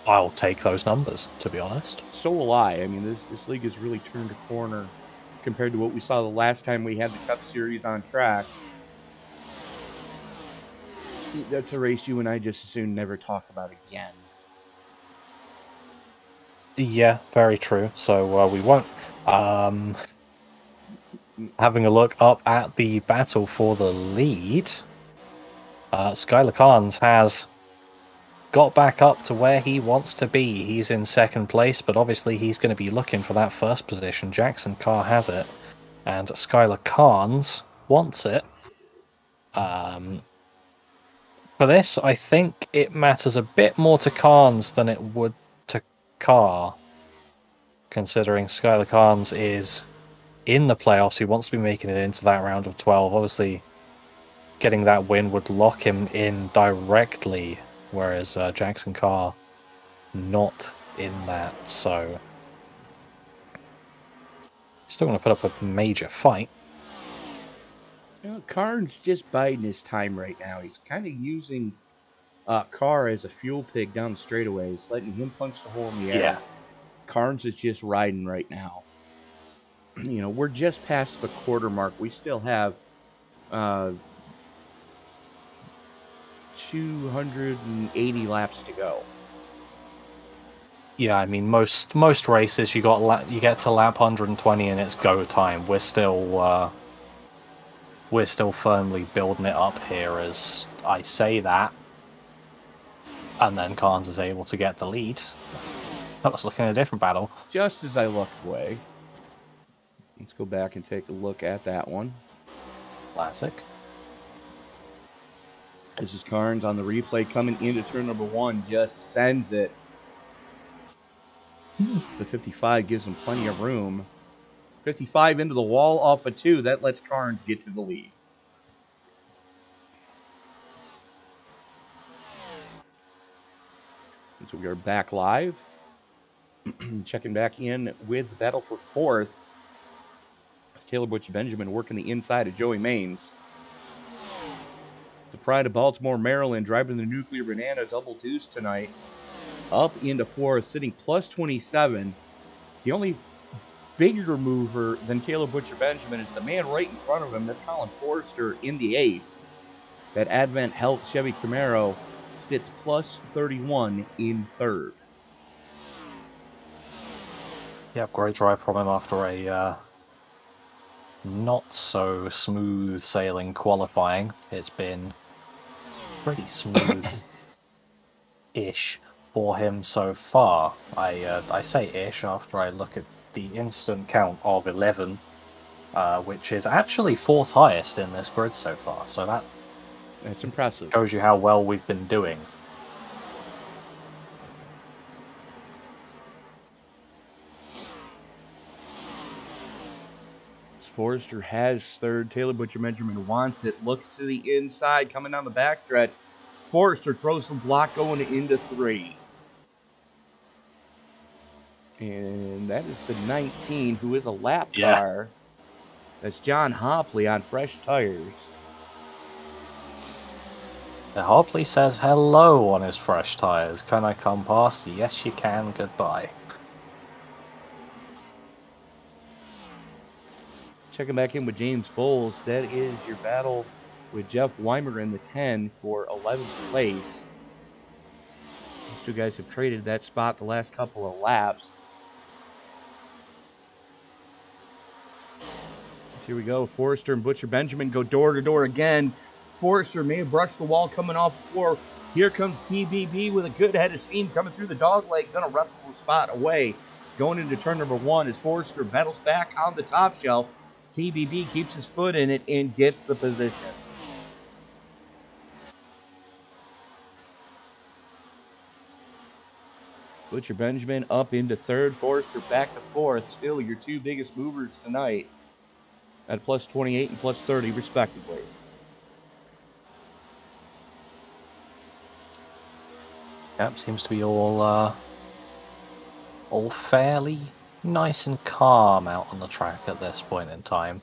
I'll take those numbers, to be honest. So will I. I mean, this league has really turned a corner compared to what we saw the last time we had the Cup Series on track. That's a race you and I just as soon never talk about again. Yeah, very true. So we won't. having a look up at the battle for the lead, Skylar Carnes has got back up to where he wants to be. He's in second place, but obviously he's going to be looking for that first position. Jackson Carr has it, and Skylar Carnes wants it. For this, I think it matters a bit more to Carnes than it would to Carr, considering Skylar Carnes is in the playoffs. He wants to be making it into that round of 12. Obviously, getting that win would lock him in directly, whereas Jackson Carr not in that. So still going to put up a major fight. You know, Carnes just biding his time right now. He's kind of using Carr as a fuel pig down the straightaways, letting him punch the hole in the air. Yeah. Carnes is just riding right now. You know, we're just past the quarter mark. We still have 280 laps to go. Yeah, I mean most races you get to lap 120 and it's go time. We're still firmly building it up here as I say that, and then Carnes is able to get the lead. That was looking at a different battle. Just as I looked away. Let's go back and take a look at that one. Classic. This is Carnes on the replay coming into turn number 1. Just sends it. The 55 gives him plenty of room. 55 into the wall off of 2. That lets Carnes get to the lead. And so we are back live. Checking back in with the battle for 4th. Taylor Butch Benjamin working the inside of Joey Maines. The pride of Baltimore, Maryland, driving the Nuclear Banana double deuce tonight. Up into 4th, sitting plus 27. The only bigger mover than Taylor Butcher Benjamin is the man right in front of him. That's Colin Forrester in the ace. That Advent Health Chevy Camaro sits plus 31 in 3rd. Yeah, great drive from him after a not so smooth sailing qualifying. It's been pretty smooth-ish for him so far. I say ish after I look at the instant count of 11, which is actually 4th highest in this grid so far. So That's impressive. shows you how well we've been doing. Forrester has 3rd. Taylor Butcher Benjamin wants it. Looks to the inside, coming down the backstretch. Forrester throws some block going into 3. And that is the 19, who is a lap car. That's John Hopley on fresh tires. The Hopley says hello on his fresh tires. Can I come past? Yes, you can. Goodbye. Checking back in with James Bowles. That is your battle with Jeff Weimer in the 10 for 11th place. These two guys have traded that spot the last couple of laps. Here we go. Forrester and Butcher Benjamin go door to door again. Forrester may have brushed the wall coming off the floor. Here comes TBB with a good head of steam coming through the dog leg. Going to wrestle the spot away. Going into turn number 1 as Forrester battles back on the top shelf. TBB keeps his foot in it and gets the position. Butcher Benjamin up into 3rd. Forrester back to 4th. Still your two biggest movers tonight at plus 28 and plus 30 respectively. Yep, seems to be all fairly nice and calm out on the track at this point in time.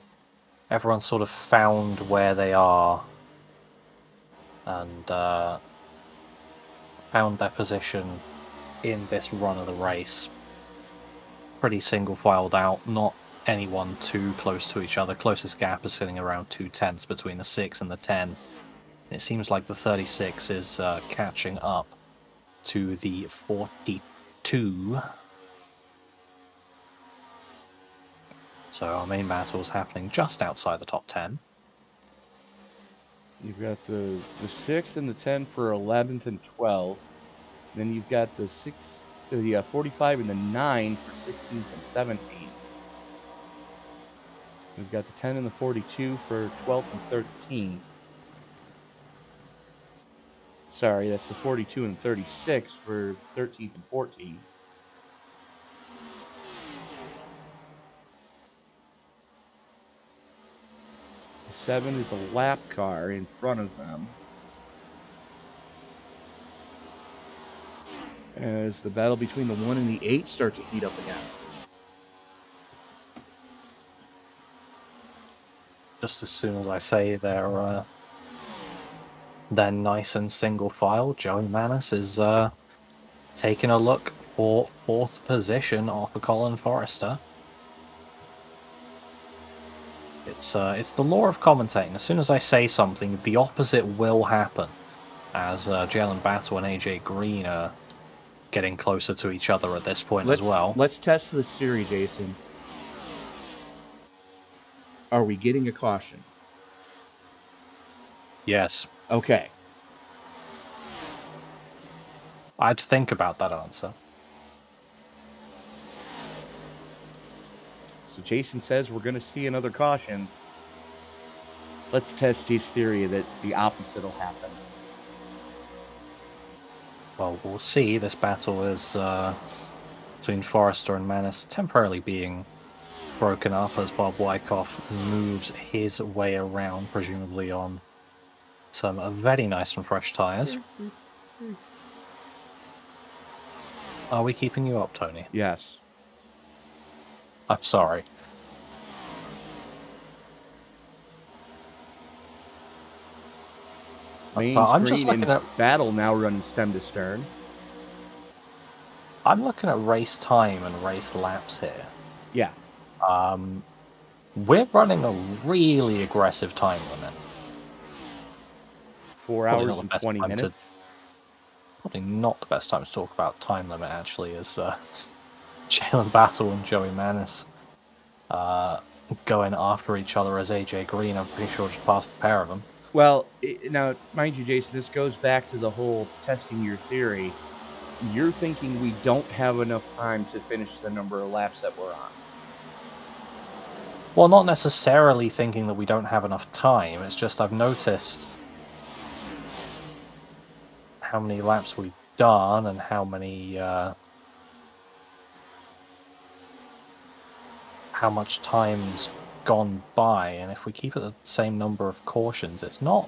Everyone's sort of found where they are and found their position in this run of the race. Pretty single filed out, not anyone too close to each other. Closest gap is sitting around 2/10 between the 6 and the 10. It seems like the 36 is catching up to the 42. So our main battle is happening just outside the top 10. You've got the 6 and the 10 for 11th and 12th. Then you've got the 45 and the 9 for 16th and 17th. We've got the 10 and the 42 for 12th and 13th. Sorry, that's the 42 and 36 for 13th and 14th. The 7 is a lap car in front of them. As the battle between the 1 and the 8 start to heat up again. Just as soon as I say they're nice and single file, Joey Manis is taking a look for 4th position off of Colin Forrester. It's the law of commentating. As soon as I say something, the opposite will happen. As Jalen Battle and AJ Green are getting closer to each other at this point as well. Let's test this theory, Jason. Are we getting a caution? Yes. Okay. I'd think about that answer. So Jason says we're going to see another caution. Let's test his theory that the opposite will happen. Well, we'll see. This battle is between Forrester and Manis temporarily being broken up as Bob Wyckoff moves his way around, presumably on some very nice and fresh tires. Are we keeping you up, Tony? Yes. I'm sorry. I'm just looking at battle now running stem to stern. I'm looking at race time and race laps here. Yeah. We're running a really aggressive time limit. 4 hours and 20 minutes. Probably not the best time to talk about time limit, actually, as Jalen Battle and Joey Manis going after each other as AJ Green, I'm pretty sure, just passed the pair of them. Well, now, mind you, Jason, this goes back to the whole testing your theory. You're thinking we don't have enough time to finish the number of laps that we're on. Well, not necessarily thinking that we don't have enough time. It's just I've noticed how many laps we've done and how much time's gone by, and if we keep it the same number of cautions, it's not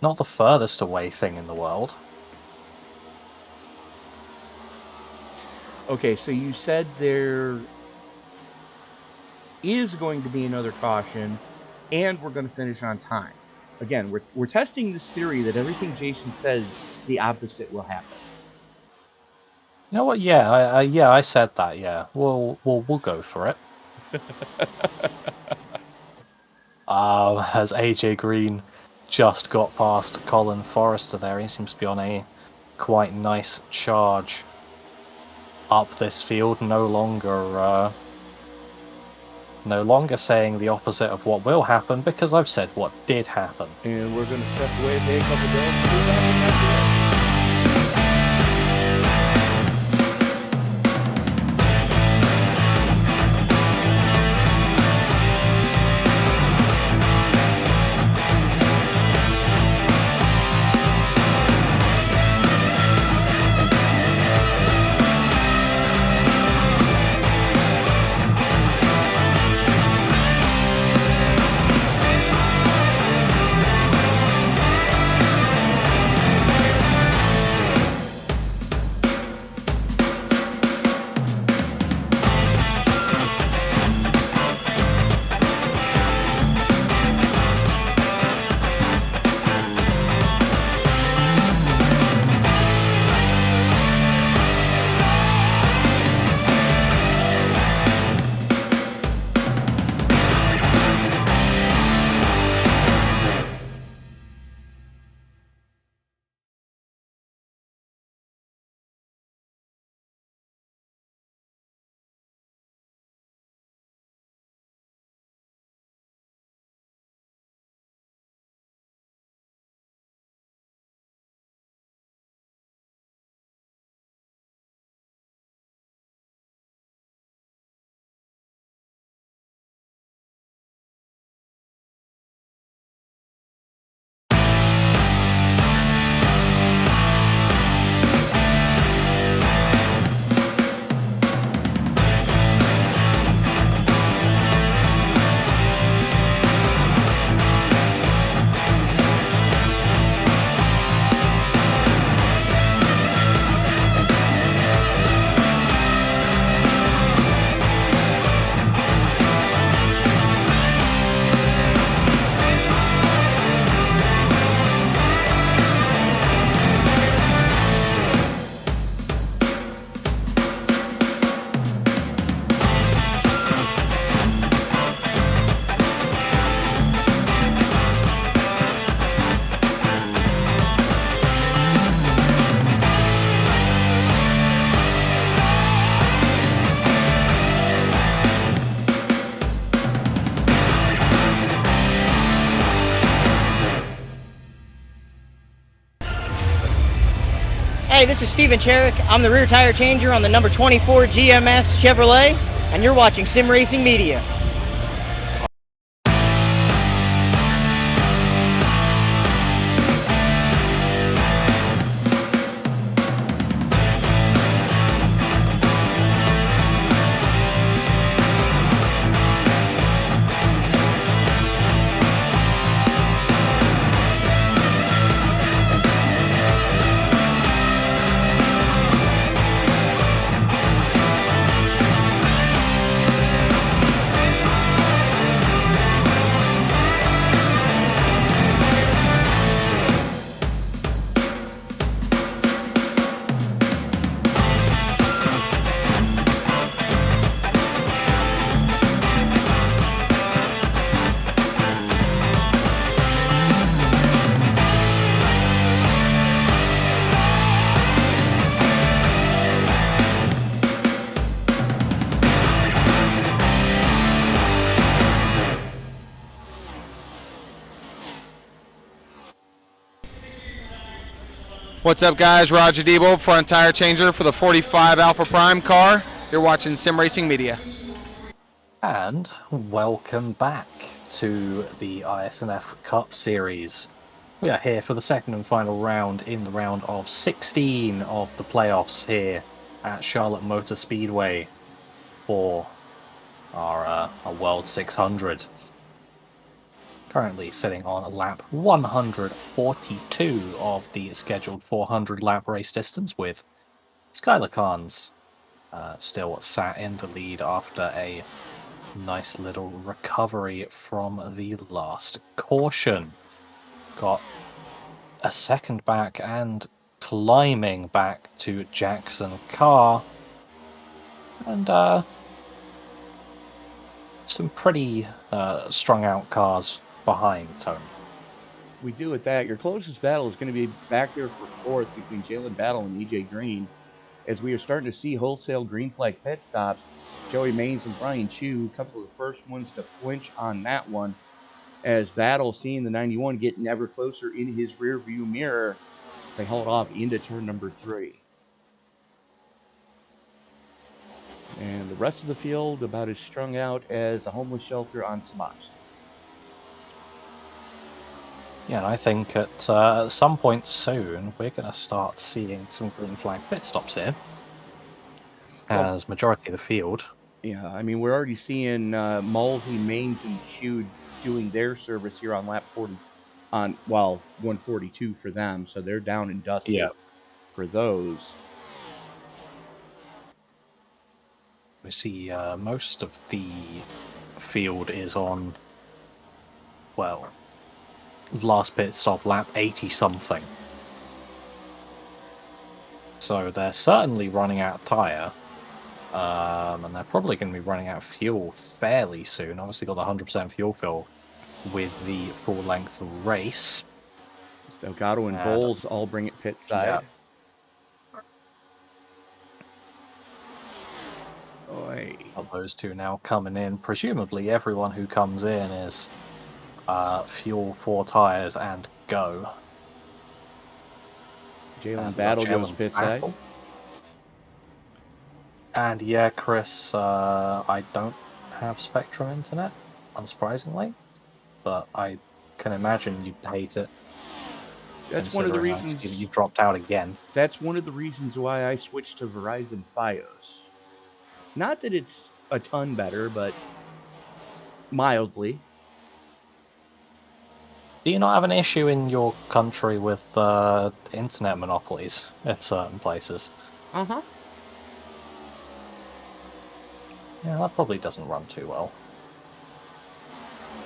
the furthest away thing in the world. Okay, so you said there is going to be another caution, and we're going to finish on time. Again, we're testing this theory that everything Jason says, the opposite will happen. You know what? Yeah, I said that. Yeah, we'll go for it. As AJ Green just got past Colin Forrester there, he seems to be on a quite nice charge up this field. No longer saying the opposite of what will happen, because I've said what did happen. And we're going to step away, take a couple goals. Hey, this is Steven Cherrick. I'm the rear tire changer on the number 24 GMS Chevrolet, and you're watching Sim Racing Media. What's up, guys? Roger Debo, front tire changer for the 45 Alpha Prime car. You're watching Sim Racing Media. And welcome back to the iSNF Cup Series. We are here for the second and final round in the round of 16 of the playoffs here at Charlotte Motor Speedway for our World 600. Currently sitting on lap 142 of the scheduled 400 lap race distance, with Skylar Carnes still sat in the lead after a nice little recovery from the last caution. Got a second back and climbing back to Jackson Carr, and some pretty strung out cars behind Tony. We do with that. Your closest battle is going to be back there for fourth between Jalen Battle and EJ Green, as we are starting to see wholesale green flag pit stops. Joey Maines and Brian Chu, a couple of the first ones to flinch on that one, as Battle, seeing the 91 getting ever closer in his rear view mirror, they hauled off into turn number 3. And the rest of the field about as strung out as a homeless shelter on Suboxone. Yeah, and I think at some point soon we're going to start seeing some green flag pit stops here, as majority of the field. Yeah, I mean, we're already seeing Mulsey, Maines, and Chu doing their service here on lap 40, on 142 for them, so they're down and dusted for those. We see most of the field is on, well, last pit stop lap 80 something. So they're certainly running out of tyre, and they're probably going to be running out of fuel fairly soon. Obviously got the 100% fuel fill with the full length race. Delgado and Bowles all bring it pit side. Those two now coming in. Presumably everyone who comes in is fuel 4 tires and go. Jalen Battle goes pit side. And yeah, Chris, I don't have Spectrum internet, unsurprisingly, but I can imagine you'd hate it. That's one of the reasons you dropped out again. That's one of the reasons why I switched to Verizon Fios. Not that it's a ton better, but mildly. Do you not have an issue in your country with internet monopolies at certain places? Uh-huh. Yeah, that probably doesn't run too well.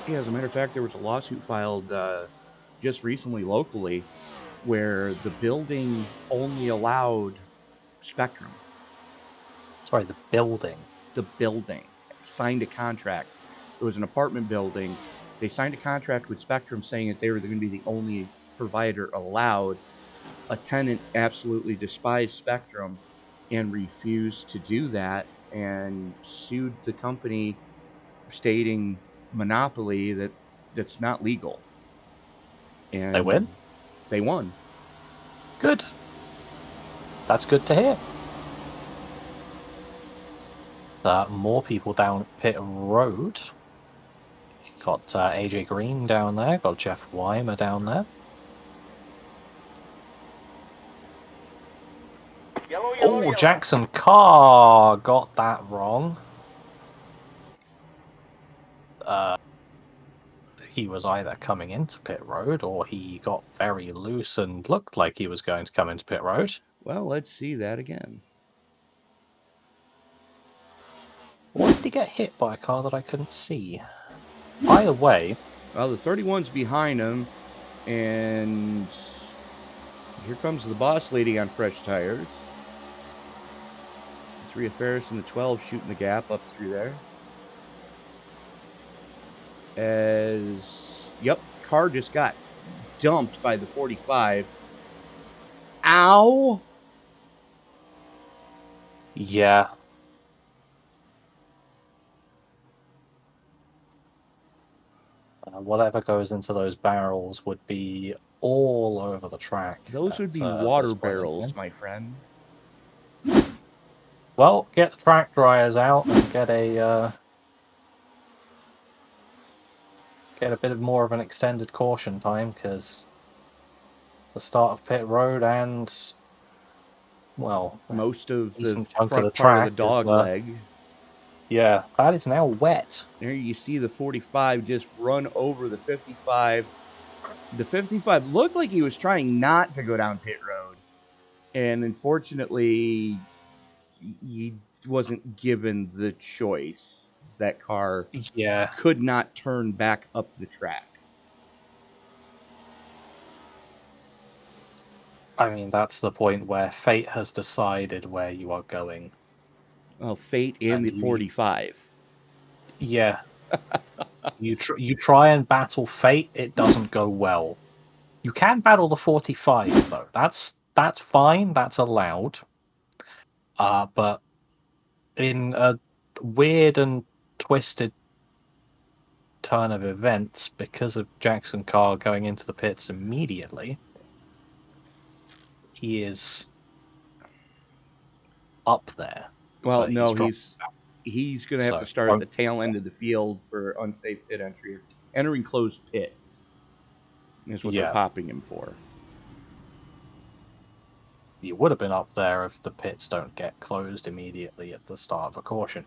Yeah, as a matter of fact, there was a lawsuit filed just recently locally where the building only allowed Spectrum. Sorry, the building? The building signed a contract. It was an apartment building. They signed a contract with Spectrum saying that they were going to be the only provider allowed. A tenant absolutely despised Spectrum and refused to do that and sued the company, stating monopoly that's not legal. And they win? They won. Good. That's good to hear. More people down pit road. Got AJ Green down there. Got Jeff Weimer down there. Yellow, yellow, Oh, yellow. Jackson Carr got that wrong. He was either coming into pit road or he got very loose and looked like he was going to come into pit road. Well, let's see that again. Or did he get hit by a car that I couldn't see? Either way. Well, the 31's behind him, and here comes the boss lady on fresh tires. 3 of Ferris and the 12 shooting the gap up through there. Yep, car just got dumped by the 45. Ow! Yeah. Whatever goes into those barrels would be all over the track. Those would be water barrels, my friend. Well, get the track dryers out and get a bit more of an extended caution time, because the start of pit road and, well, most of the decent chunk front of the part track of the dog is, leg. Yeah, that is now wet. There you see the 45 just run over the 55. The 55 looked like he was trying not to go down pit road. And unfortunately, he wasn't given the choice. That car could not turn back up the track. I mean, that's the point where fate has decided where you are going. Well, fate in the 45. Yeah. You try and battle fate, it doesn't go well. You can battle the 45 though. That's fine. That's allowed. But in a weird and twisted turn of events, because of Jackson Carr going into the pits immediately, he is up there. Well, no, he's going to have to start at the tail end of the field for unsafe pit entry. Entering closed pits is what they're popping him for. You would have been up there if the pits don't get closed immediately at the start of a caution.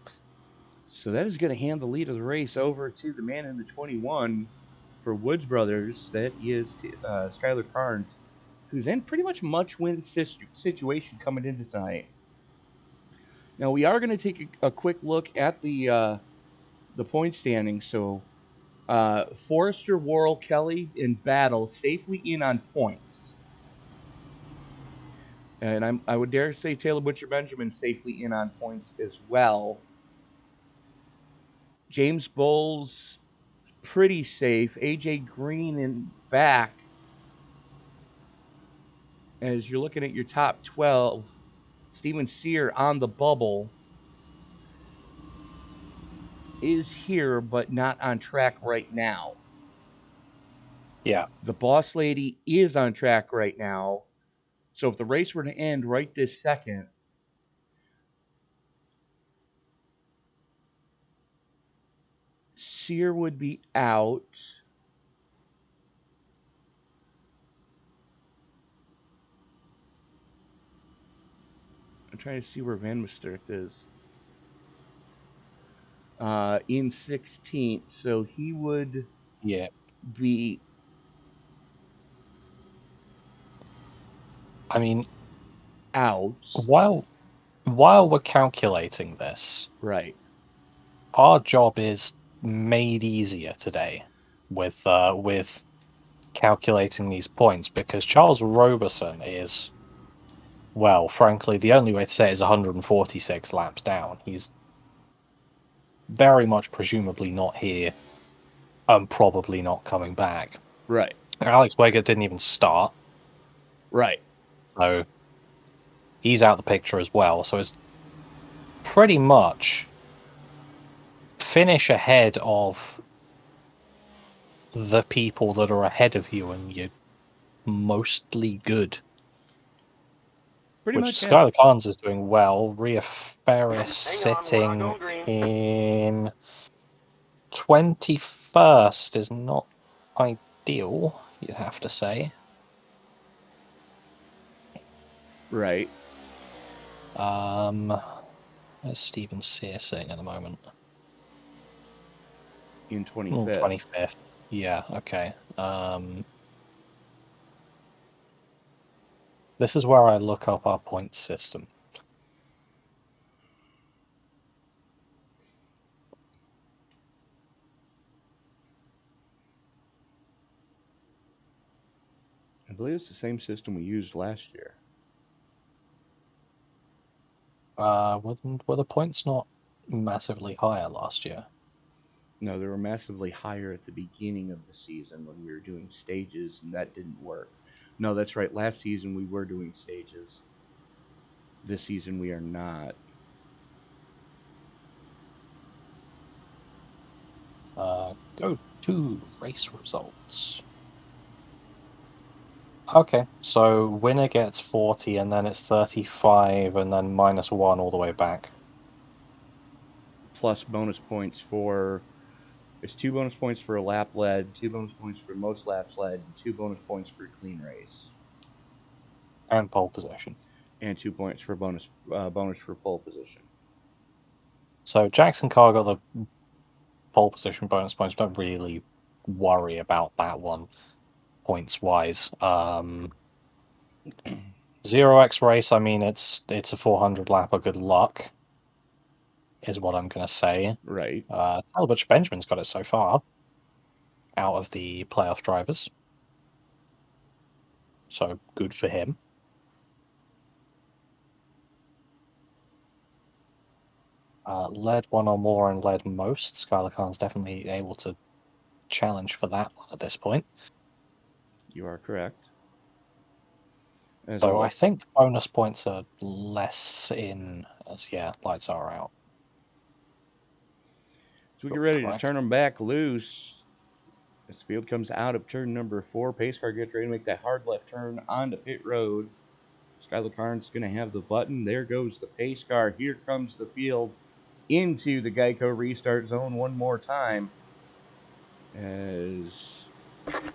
So that is going to hand the lead of the race over to the man in the 21 for Woods Brothers. That is Skylar Carnes, who's in pretty much win situation coming into tonight. Now, we are going to take a quick look at the point standings. So, Forrester, Worrell, Kelly, and Battle safely in on points. And I would dare say Taylor Butcher Benjamin safely in on points as well. James Bowles, pretty safe. AJ Green in back. As you're looking at your top 12, Steven Sear on the bubble is here, but not on track right now. Yeah. The boss lady is on track right now. So if the race were to end right this second, Sear would be out. I'm trying to see where Van Mestert is. In 16th, so he would be... I mean, out. While we're calculating this, right, our job is made easier today with calculating these points, because Charles Roberson is, well, frankly, the only way to say it is 146 laps down. He's very much presumably not here and probably not coming back. Right. Alex Wegert didn't even start. Right. So he's out the picture as well. So it's pretty much finish ahead of the people that are ahead of you, and you're mostly good. Pretty Which much, yeah. Skylar Carnes is doing well. Rhea Ferris Hang on, we're not sitting going green. in 21st is not ideal, you'd have to say. Right. Where's Stephen Sear sitting at the moment? In 25th. 25th. Yeah, okay. This is where I look up our points system. I believe it's the same system we used last year. Were the points not massively higher last year? No, they were massively higher at the beginning of the season when we were doing stages, and that didn't work. No, that's right. Last season we were doing stages. This season we are not. Go to race results. Okay, so winner gets 40, and then it's 35, and then -1 all the way back. Plus bonus points for... There's 2 bonus points for a lap led, 2 bonus points for most laps led, and 2 bonus points for a clean race. And pole position. And 2 points for bonus for pole position. So Jackson Carr got the pole position bonus points. Don't really worry about that one, points-wise. 0x race, I mean, it's a 400 lapper. Good luck, is what I'm going to say. Right. Talbot Benjamin's got it so far, out of the playoff drivers. So good for him. Led one or more and led most. Skylar Khan's definitely able to challenge for that one at this point. You are correct. So I think bonus points are less in as, yeah, lights are out. So we get ready to turn them back loose. As the field comes out of turn number 4, pace car gets ready to make that hard left turn onto pit road. Skylar Carnes going to have the button. There goes the pace car. Here comes the field into the Geico restart zone one more time. As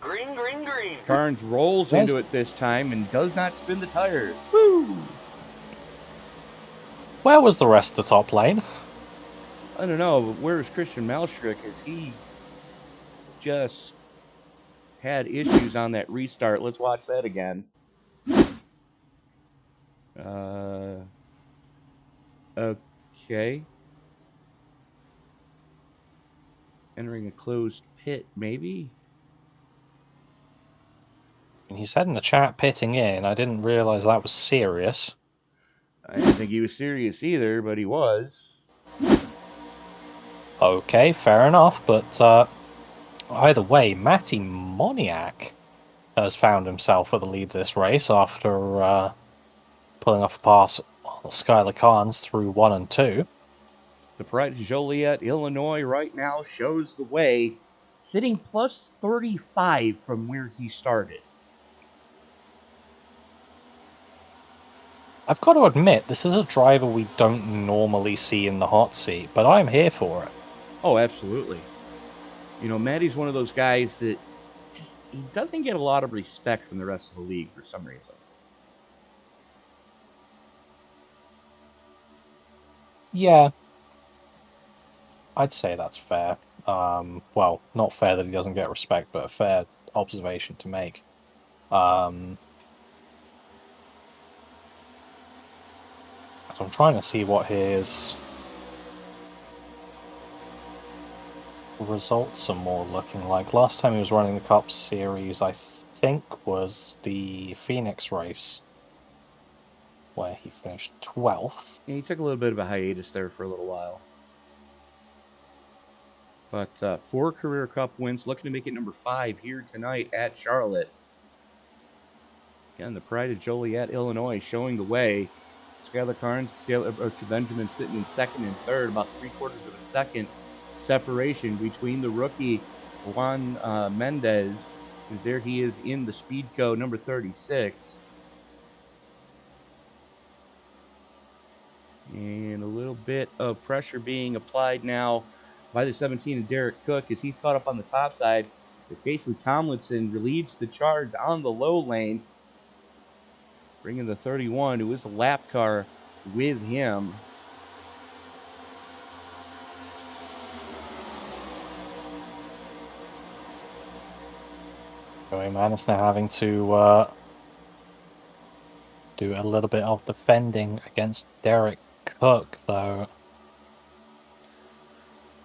Green, green, green. Carnes rolls into it this time and does not spin the tires. Woo! Where was the rest of the top lane? I don't know, but where's Christian Malschrick? As he just had issues on that restart. Let's watch that again. Okay. Entering a closed pit, maybe? He said in the chat, pitting in. I didn't realize that was serious. I didn't think he was serious either, but he was. Okay, fair enough, but either way, Matty Moniak has found himself with the lead of this race after pulling off a pass on Skylar Carnes through 1 and 2. The Pride of Joliet, Illinois right now shows the way, sitting plus 35 from where he started. I've got to admit, this is a driver we don't normally see in the hot seat, but I'm here for it. Oh, absolutely. You know, Matty's one of those guys that he doesn't get a lot of respect from the rest of the league for some reason. Yeah. I'd say that's fair. Well, not fair that he doesn't get respect, but a fair observation to make. So I'm trying to see what his results are more looking like. Last time he was running the Cup Series, I think, was the Phoenix race, where he finished 12th. Yeah, he took a little bit of a hiatus there for a little while. But 4 career Cup wins, looking to make it number 5 here tonight at Charlotte. Again, the Pride of Joliet, Illinois, showing the way. Skylar Carnes, Benjamin sitting in 2nd and 3rd, about 3/4 of a second separation between the rookie Juan Mendez, as there he is in the Speedco number 36. And a little bit of pressure being applied now by the 17 of Derek Cook as he's caught up on the top side. As Casey Tomlinson relieves the charge on the low lane, bringing the 31, who is a lap car, with him. Joey Manus now having to do a little bit of defending against Derek Cook, though.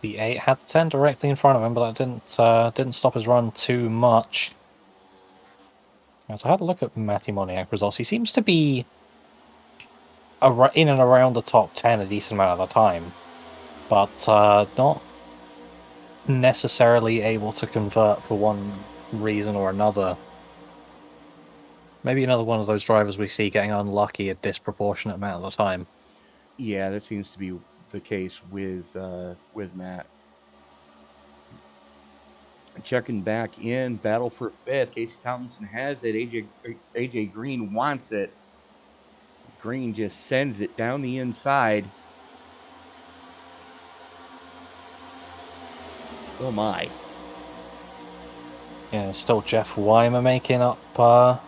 The 8 had the 10 directly in front of him, but that didn't stop his run too much. As I had a look at Matty Moniak results, he seems to be in and around the top 10 a decent amount of the time, but not necessarily able to convert for one reason or another. Maybe another one of those drivers we see getting unlucky a disproportionate amount of the time. Yeah, that seems to be the case with Matt. Checking back in, battle for 5th. Casey Tomlinson has it. AJ Green wants it. Green just sends it down the inside. Oh my. Yeah, still Jeff Weimer making up the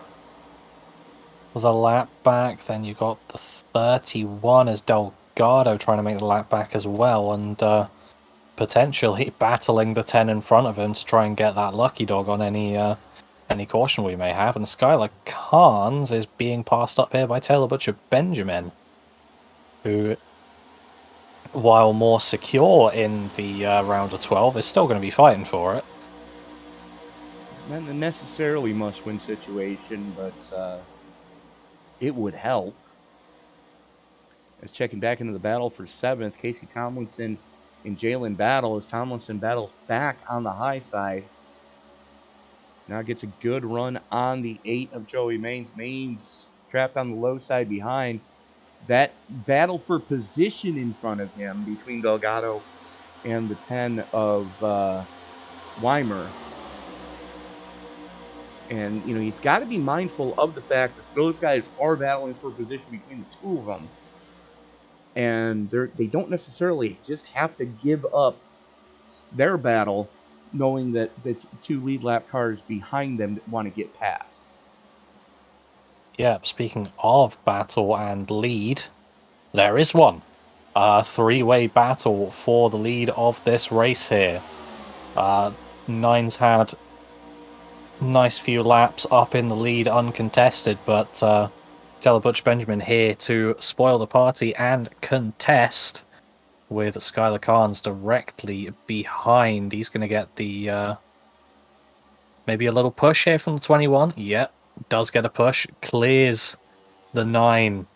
lap back. Then you got the 31 as Delgado trying to make the lap back as well, and potentially battling the 10 in front of him to try and get that lucky dog on any caution we may have. And Skylar Carnes is being passed up here by Taylor Butcher Benjamin, who, while more secure in the round of 12, is still going to be fighting for it. Not a necessarily must-win situation, but it would help. As checking back into the battle for 7th, Casey Tomlinson and Jalen battle as Tomlinson battles back on the high side. Now gets a good run on the 8 of Joey Maines. Maines trapped on the low side behind. That battle for position in front of him between Delgado and the 10 of Weimer. And, you know, you've got to be mindful of the fact that those guys are battling for position between the two of them. And they don't necessarily just have to give up their battle knowing that it's 2 lead lap cars behind them that want to get past. Yeah, speaking of battle and lead, there is one. A 3-way battle for the lead of this race here. Nine's had nice few laps up in the lead uncontested, but Taylor Butch Benjamin here to spoil the party and contest with Skylar Carnes directly behind. He's going to get the maybe a little push here from the 21. Yep, does get a push. Clears the 9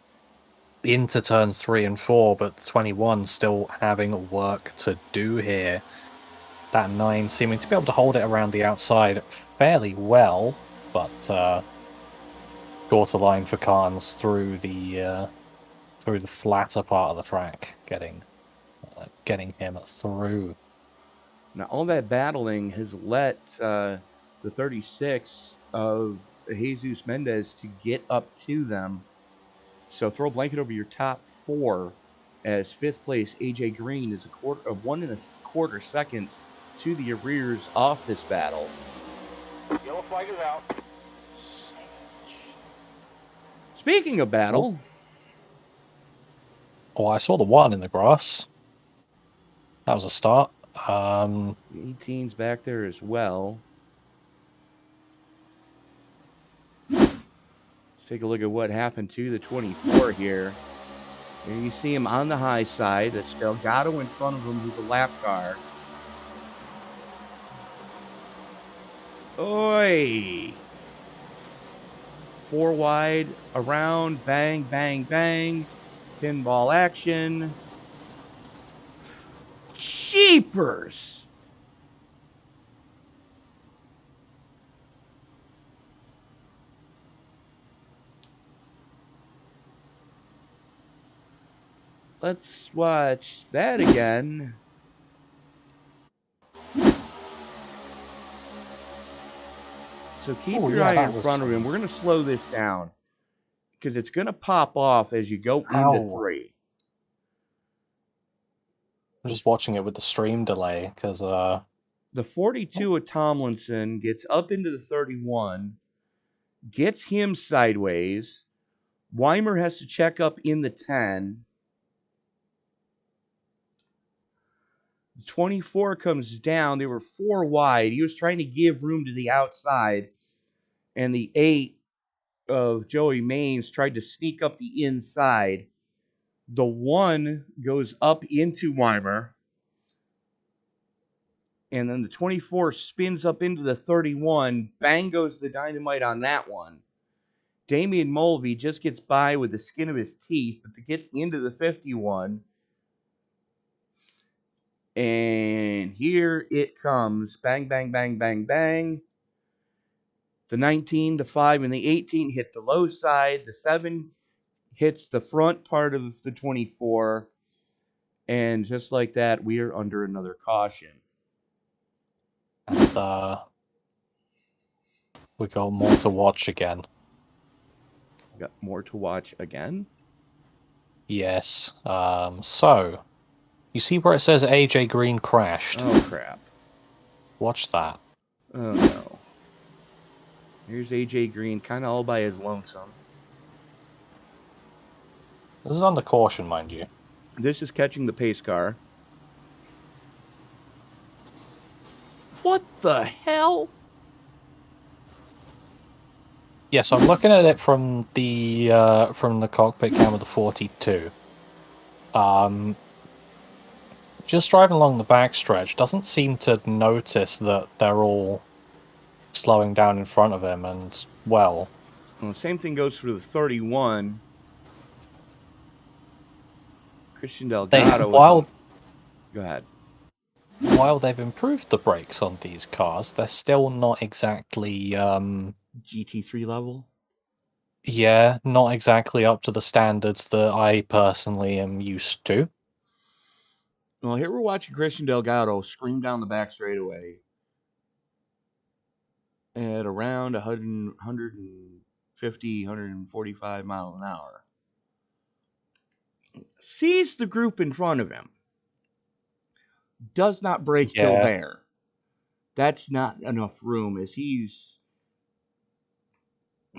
into turns 3 and 4, but the 21 still having work to do here. That 9 seeming to be able to hold it around the outside fairly well, but shorter line for Carnes through the flatter part of the track, getting him through. Now, all that battling has let the 36 of Jesus Mendez to get up to them. So throw a blanket over your top 4 as 5th place AJ Green is 1 1/4 seconds to the arrears off this battle. Yellow flag is out. Speaking of battle... Oh, I saw the 1 in the grass. That was a start. The 18's back there as well. Let's take a look at what happened to the 24 here. And you see him on the high side. That's Delgado in front of him, who's a lap car. Oi! 4 wide, around, bang, bang, bang. Pinball action. Jeepers! Let's watch that again. So keep your eye in front of him. We're going to slow this down because it's going to pop off as you go into 3. I'm just watching it with the stream delay because The 42 of Tomlinson gets up into the 31, gets him sideways. Weimer has to check up in the 10. The 24 comes down. They were 4 wide. He was trying to give room to the outside. And the 8 of Joey Maines tried to sneak up the inside. The 1 goes up into Weimer. And then the 24 spins up into the 31. Bang goes the dynamite on that one. Damian Mulvey just gets by with the skin of his teeth, but gets into the 51. And here it comes. Bang, bang, bang, bang, bang. The 19, the 5, and the 18 hit the low side. The 7 hits the front part of the 24. And just like that, we are under another caution. and we got more to watch again. Got more to watch again? Yes. So, you see where it says AJ Green crashed? Oh, crap. Watch that. Oh, no. Here's AJ Green, kind of all by his lonesome. This is under caution, mind you. This is catching the pace car. What the hell? Yes, I'm looking at it from the cockpit cam of the 42. Just driving along the backstretch, doesn't seem to notice that they're all slowing down in front of him, and well, The same thing goes for the 31. Christian Delgado. while Go ahead. while they've improved the brakes on these cars, they're still not exactly GT3 level? yeah, not exactly up to the standards that I personally am used to. Well, here we're watching Christian Delgado scream down the back straightaway at around 150, 145 miles an hour. Sees the group in front of him. Does not brake till Yeah. there. That's not enough room as he's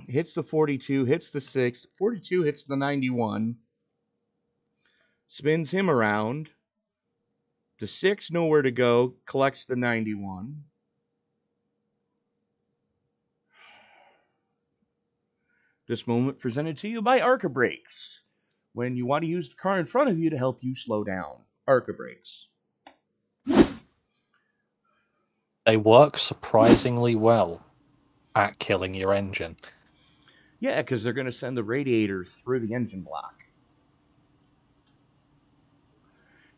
hits the 42, hits the 6, 42 hits the 91, spins him around. The 6 nowhere to go, collects the 91. This moment presented to you by Arca Brakes. When you want to use the car in front of you to help you slow down. Arca Brakes. They work surprisingly well at killing your engine. Yeah, because they're going to send the radiator through the engine block.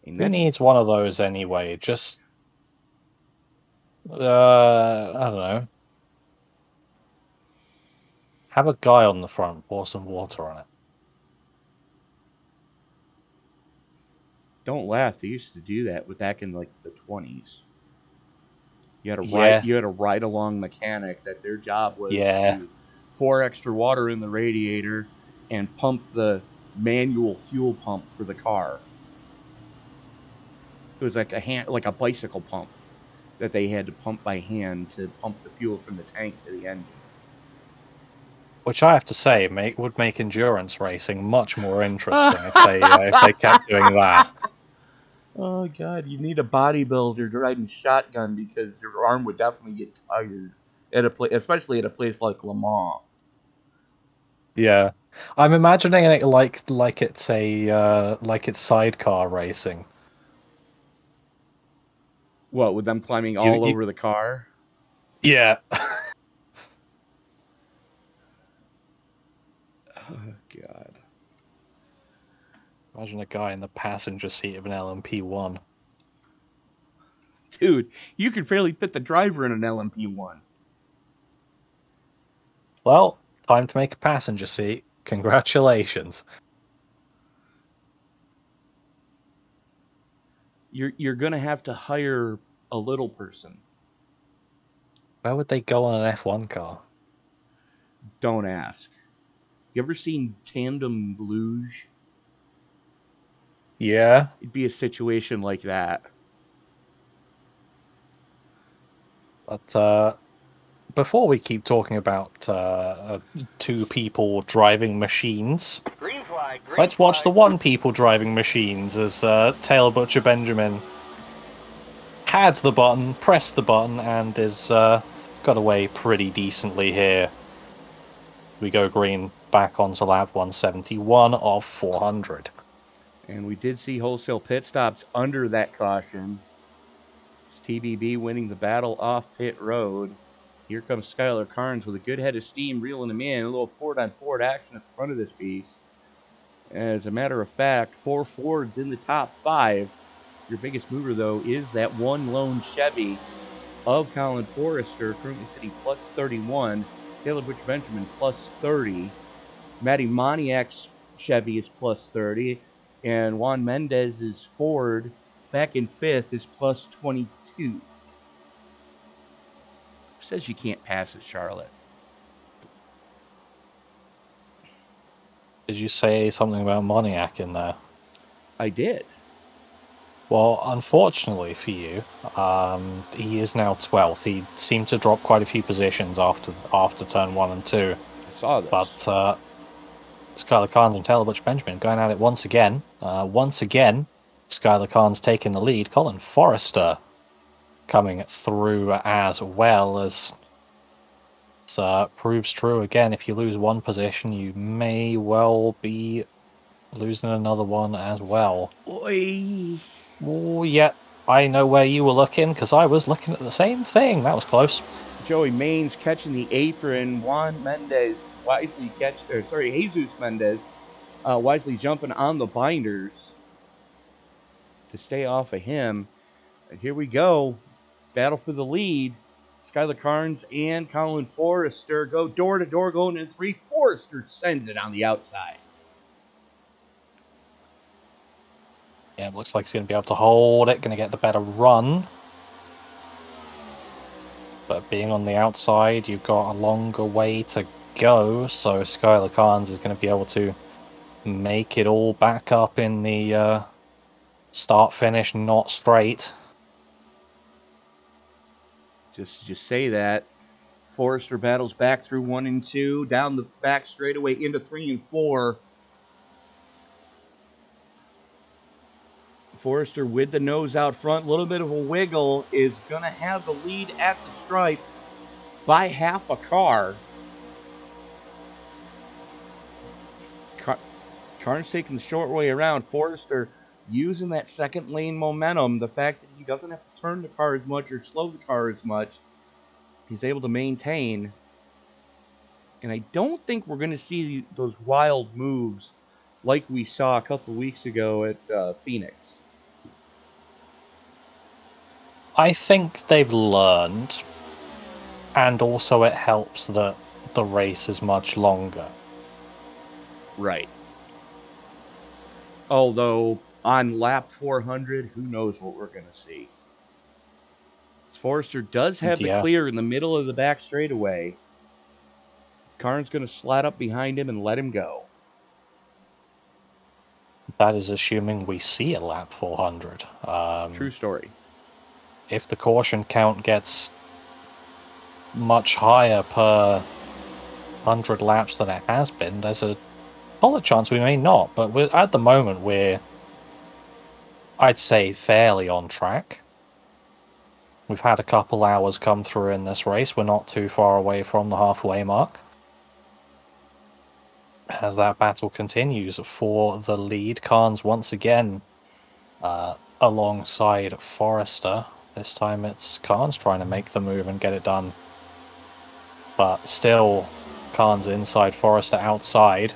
And Who needs one of those anyway? Just, I don't know. Have a guy on the front pour some water on it. Don't laugh. They used to do that back in like the 20s. You had a ride-along mechanic that their job was to pour extra water in the radiator and pump the manual fuel pump for the car. It was like a bicycle pump that they had to pump by hand to pump the fuel from the tank to the engine. Which I have to say would make endurance racing much more interesting if they kept doing that. Oh God, you need a bodybuilder riding shotgun because your arm would definitely get tired especially at a place like Le Mans. Yeah, I'm imagining it like it's sidecar racing. What, with them climbing all over the car? Yeah. Oh God. Imagine a guy in the passenger seat of an LMP1. Dude, you could fairly fit the driver in an LMP1. Well, time to make a passenger seat. Congratulations. You're gonna have to hire a little person. Where would they go on an F1 car? Don't ask. You ever seen Tandem Luge? Yeah. it'd be a situation like that. But before we keep talking about two people driving machines, Green flag, green let's watch the flag. one people driving machines as Taylor Butcher Benjamin had the button, pressed the button, and is got away pretty decently here. We go green back onto lap 171 of 400. And we did see wholesale pit stops under that caution. It's TBB winning the battle off pit road. Here comes Skylar Carnes with a good head of steam, reeling him in. A little Ford-on-Ford action at the front of this beast. As a matter of fact, 4 Fords in the top 5. Your biggest mover, though, is that one lone Chevy of Colin Forrester, currently sitting plus 31. Taylor Butcher Benjamin plus 30. Matty Moniak's Chevy is plus 30. And Juan Mendez's Ford, back in 5th, is plus 22. Who says you can't pass at Charlotte? Did you say something about Moniak in there? I did. Well, unfortunately for you, he is now 12th. He seemed to drop quite a few positions after turn 1 and 2. I saw this. But Skylar Carnes and Taylor Butcher Benjamin going at it once again. Skylar Carnes taking the lead. Colin Forrester coming through as well, as proves true again. If you lose one position, you may well be losing another one as well. Oy. Oh, yeah. I know where you were looking, because I was looking at the same thing. That was close. Joey Maines catching the apron. Juan Mendez wisely Jesus Mendez wisely jumping on the binders to stay off of him. And here we go. Battle for the lead. Skylar Carnes and Colin Forrester go door to door going in 3. Forrester sends it on the outside. Yeah, it looks like he's going to be able to hold it, going to get the better run. But being on the outside, you've got a longer way to go, so Skylar Carnes is going to be able to make it all back up in the start-finish, not straight. Just say that. Forrester battles back through 1 and 2, down the back straightaway into 3 and 4. Forrester with the nose out front, a little bit of a wiggle, is going to have the lead at the stripe by half a car. Carnes taking the short way around. Forrester using that second lane momentum, the fact that he doesn't have to turn the car as much or slow the car as much, he's able to maintain. And I don't think we're going to see those wild moves like we saw a couple weeks ago at Phoenix. I think they've learned, and also it helps that the race is much longer. Right. Although, on lap 400, who knows what we're going to see. Forrester does have the clear in the middle of the back straightaway. Carnes going to slide up behind him and let him go. That is assuming we see a lap 400. True story. If the caution count gets much higher per 100 laps than it has been, there's a solid chance we may not. But at the moment, we're, I'd say, fairly on track. We've had a couple hours come through in this race. We're not too far away from the halfway mark. As that battle continues for the lead, Carnes once again alongside Forrester. This time it's Carnes trying to make the move and get it done. But still, Carnes inside, Forrester outside.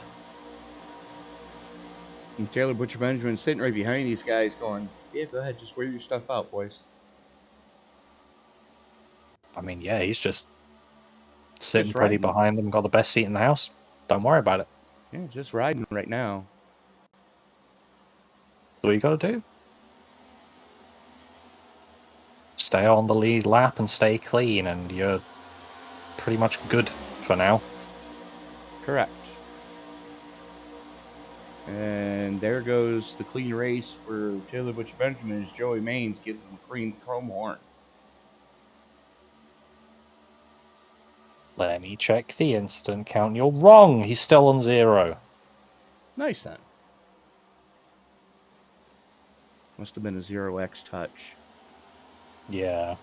And Taylor Butcher Benjamin sitting right behind these guys going, yeah, go ahead, just wear your stuff out, boys. I mean, yeah, he's just sitting pretty behind them, got the best seat in the house. Don't worry about it. Yeah, just riding right now. That's what you got to do. Stay on the lead lap and stay clean, and you're pretty much good for now. Correct. And there goes the clean race for Taylor Butcher Benjamin as Joey Maines gives him a green chrome horn. Let me check the incident count. You're wrong. He's still on 0. Nice then. Must have been a 0x touch. Yeah.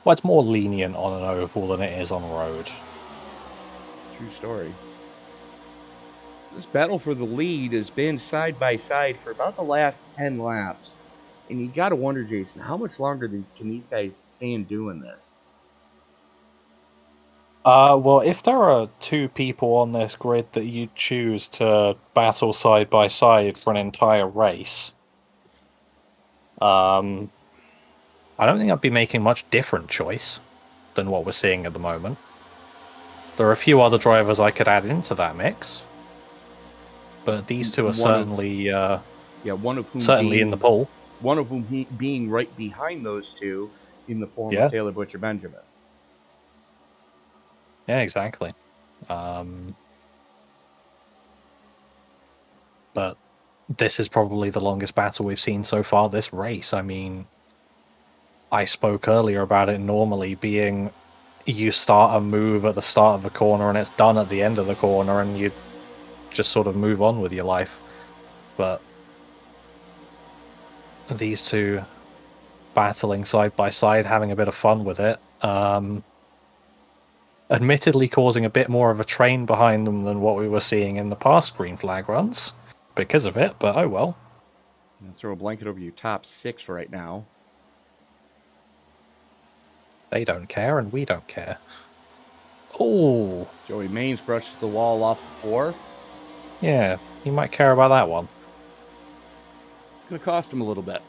Well, it's more lenient on an oval than it is on road. True story. This battle for the lead has been side by side for about the last 10 laps. And you got to wonder, Jason, how much longer can these guys stand doing this? Well, if there are 2 people on this grid that you choose to battle side by side for an entire race, I don't think I'd be making much different choice than what we're seeing at the moment. There are a few other drivers I could add into that mix, but these 2 are certainly one of whom certainly in the pool. One of whom being right behind those 2 in the form of Taylor Butcher Benjamin. Yeah, exactly. But this is probably the longest battle we've seen so far this race. I mean, I spoke earlier about it normally being you start a move at the start of a corner and it's done at the end of the corner and you just sort of move on with your life. But these 2 battling side by side, having a bit of fun with it, admittedly causing a bit more of a train behind them than what we were seeing in the past green flag runs because of it, but oh well. I'll throw a blanket over your top 6 right now. They don't care, and we don't care. Oh, Joey Maines brushes the wall off the 4. Yeah, you might care about that one. Gonna cost him a little bit.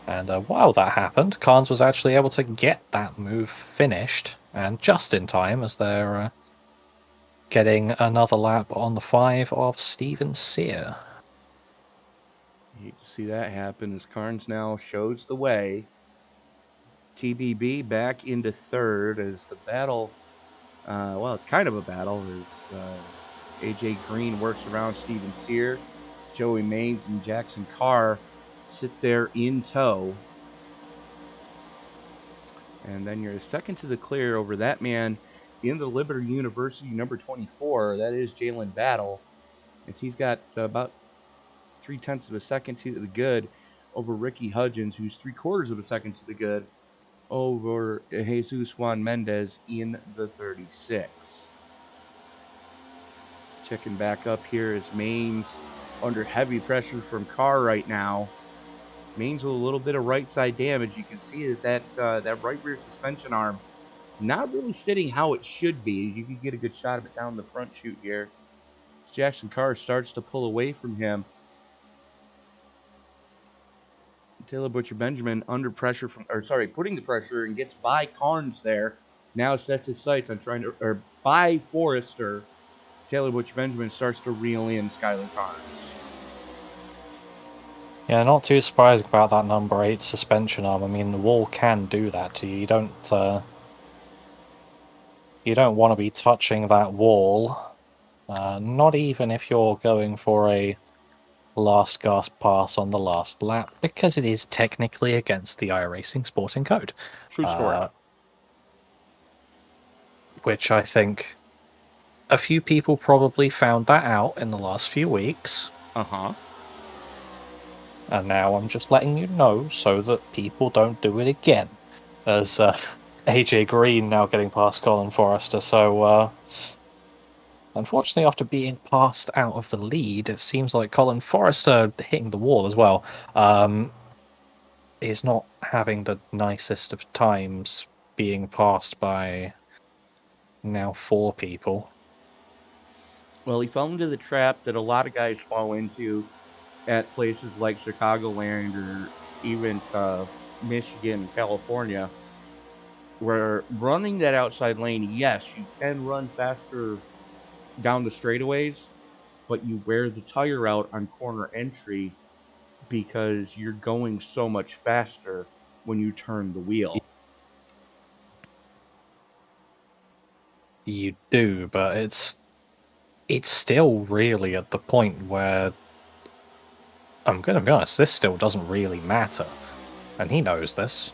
And while that happened, Carnes was actually able to get that move finished, and just in time as they're getting another lap on the 5 of Steven Sear. You hate to see that happen as Carnes now shows the way. TBB back into 3rd as the battle, well, it's kind of a battle as AJ Green works around Steven Sear. Joey Maines and Jackson Carr sit there in tow. And then you're second to the clear over that man in the Liberty University number 24. That is Jalen Battle. As he's got about 0.3 of a second to the good over Ricky Hudgens, who's 3/4 of a second to the good over Jesus Juan Mendez in the 36. Checking back up here as Maines under heavy pressure from Carr right now. Maines with a little bit of right side damage. You can see that right rear suspension arm not really sitting how it should be. You can get a good shot of it down the front chute here. Jackson Carr starts to pull away from him. Taylor Butcher Benjamin under pressure putting the pressure and gets by Carnes there. Now sets his sights on by Forrester. Taylor Butcher Benjamin starts to reel in Skylar Carnes. Yeah, not too surprised about that number 8 suspension arm. I mean, the wall can do that to you. You don't want to be touching that wall, not even if you're going for a last gasp pass on the last lap, because it is technically against the iRacing sporting code. True story. Which I think a few people probably found that out in the last few weeks. Uh-huh. And now I'm just letting you know so that people don't do it again. As AJ Green now getting past Colin Forrester, so unfortunately, after being passed out of the lead, it seems like Colin Forrester hitting the wall as well is not having the nicest of times being passed by now 4 people. Well, he fell into the trap that a lot of guys fall into at places like Chicagoland or even Michigan, California, where running that outside lane, yes, you can run faster down the straightaways, but you wear the tire out on corner entry because you're going so much faster when you turn the wheel. You do, but it's it's still really at the point where I'm going to be honest, this still doesn't really matter, and he knows this.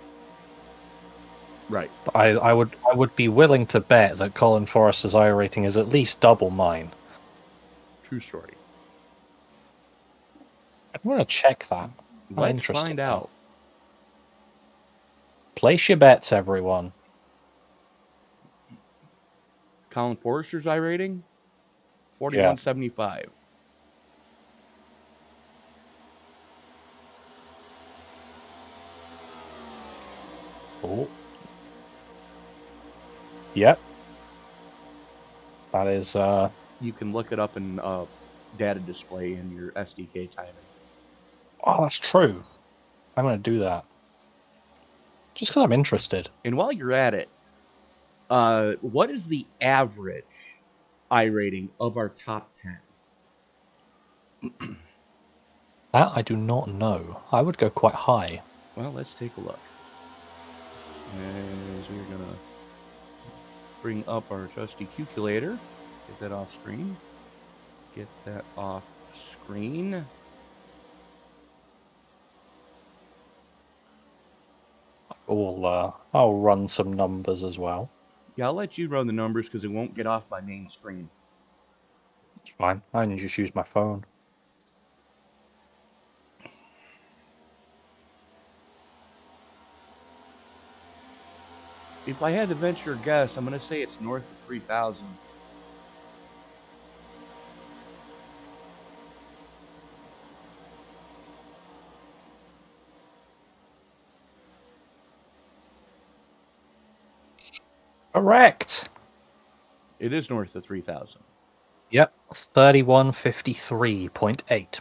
Right. I would be willing to bet that Colin Forrester's iRating is at least double mine. True story. I'm going to check that. I'm Let's interested find now. out. Place your bets, everyone. Colin Forrester's iRating? 4175. Oh. Yep. That is, You can look it up in data display in your SDK timing. Oh, that's true. I'm going to do that. Just because I'm interested. And while you're at it, what is the average iRating of our top 10? That I do not know. I would go quite high. Well, let's take a look. As we're going to bring up our trusty calculator. Get that off screen. Get that off screen. I'll run some numbers as well. Yeah, I'll let you run the numbers because it won't get off my main screen. It's fine. I can just use my phone. If I had to venture a guess, I'm going to say it's north of 3,000. Correct. It is north of 3,000. Yep, 3153.8.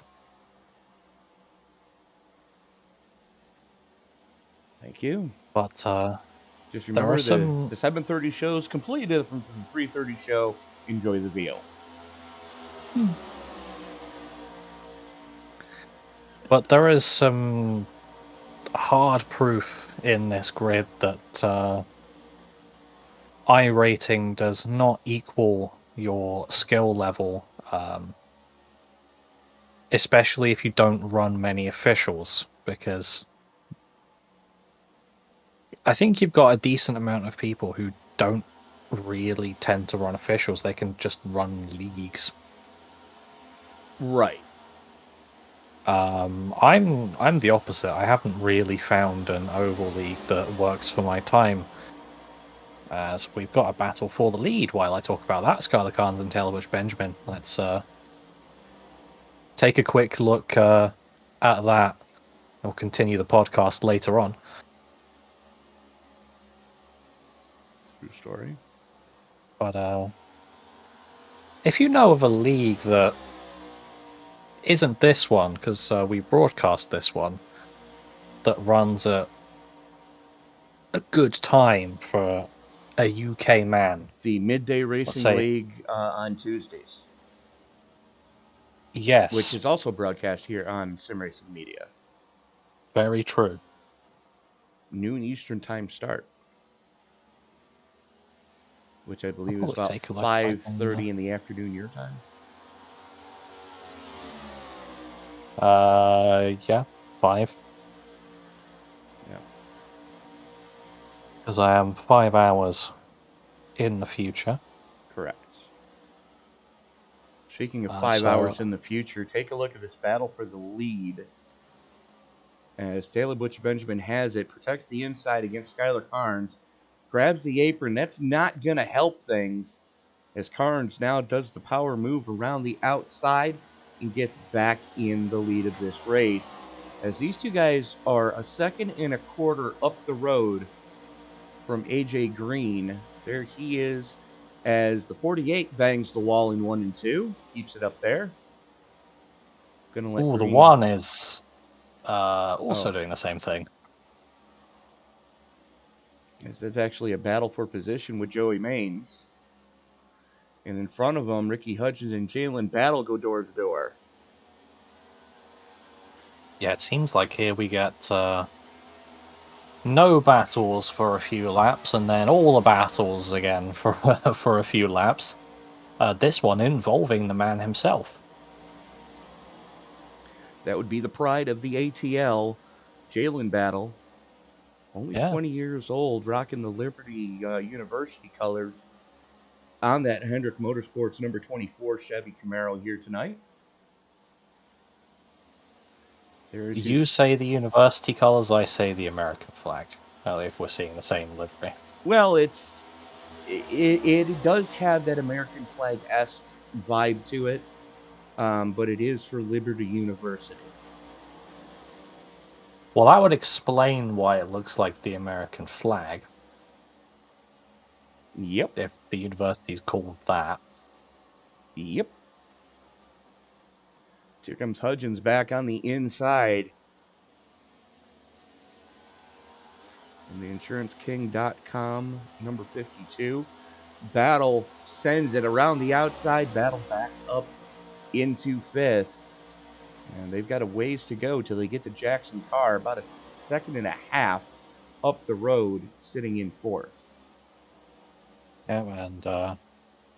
Thank you. But Just remember are some- the 7:30 show is completely different from the 3:30 show. Enjoy the VO. But there is some hard proof in this grid that iRating does not equal your skill level, especially if you don't run many officials, because I think you've got a decent amount of people who don't really tend to run officials. They can just run leagues. Right. I'm the opposite. I haven't really found an oval league that works for my time. As we've got a battle for the lead while I talk about that, Skylar Carnes and Taylor Bush Benjamin. Let's take a quick look at that. We'll continue the podcast later on. True story. But if you know of a league that isn't this one, because we broadcast this one, that runs at a good time for a UK man. The Midday Racing League on Tuesdays. Yes. Which is also broadcast here on Sim Racing Media. Very true. Noon Eastern time start. Which I believe is about 5:30 in the afternoon your time. Yeah, 5. Yeah. Because I am 5 hours in the future. Correct. Speaking of 5 hours in the future, take a look at this battle for the lead. As Taylor Butch Benjamin has it, protects the inside against Skylar Carnes, grabs the apron. That's not going to help things, as Carnes now does the power move around the outside and gets back in the lead of this race. As these two guys are a second and a quarter up the road from AJ Green. There he is, as the 48 bangs the wall in 1 and 2. Keeps it up there. Gonna let the Green... 1 is also doing the same thing. It's actually a battle for position with Joey Maines. And in front of them, Ricky Hudgens and Jalen Battle go door to door. Yeah, it seems like here we get no battles for a few laps, and then all the battles again for for a few laps. This one involving the man himself. That would be the pride of the ATL, Jalen Battle. Only 20 years old, rocking the Liberty University colors on that Hendrick Motorsports number 24 Chevy Camaro here tonight. You say the university colors, I say the American flag. If we're seeing the same livery. Well, it does have that American flag-esque vibe to it, but it is for Liberty University. Well, that would explain why it looks like the American flag. Yep. If the university's called that. Yep. Here comes Hudgens back on the inside. And the InsuranceKing.com, number 52. Battle sends it around the outside. Battle back up into 5th. And they've got a ways to go till they get to Jackson Carr. About a second and a half up the road, sitting in 4th. Yeah, and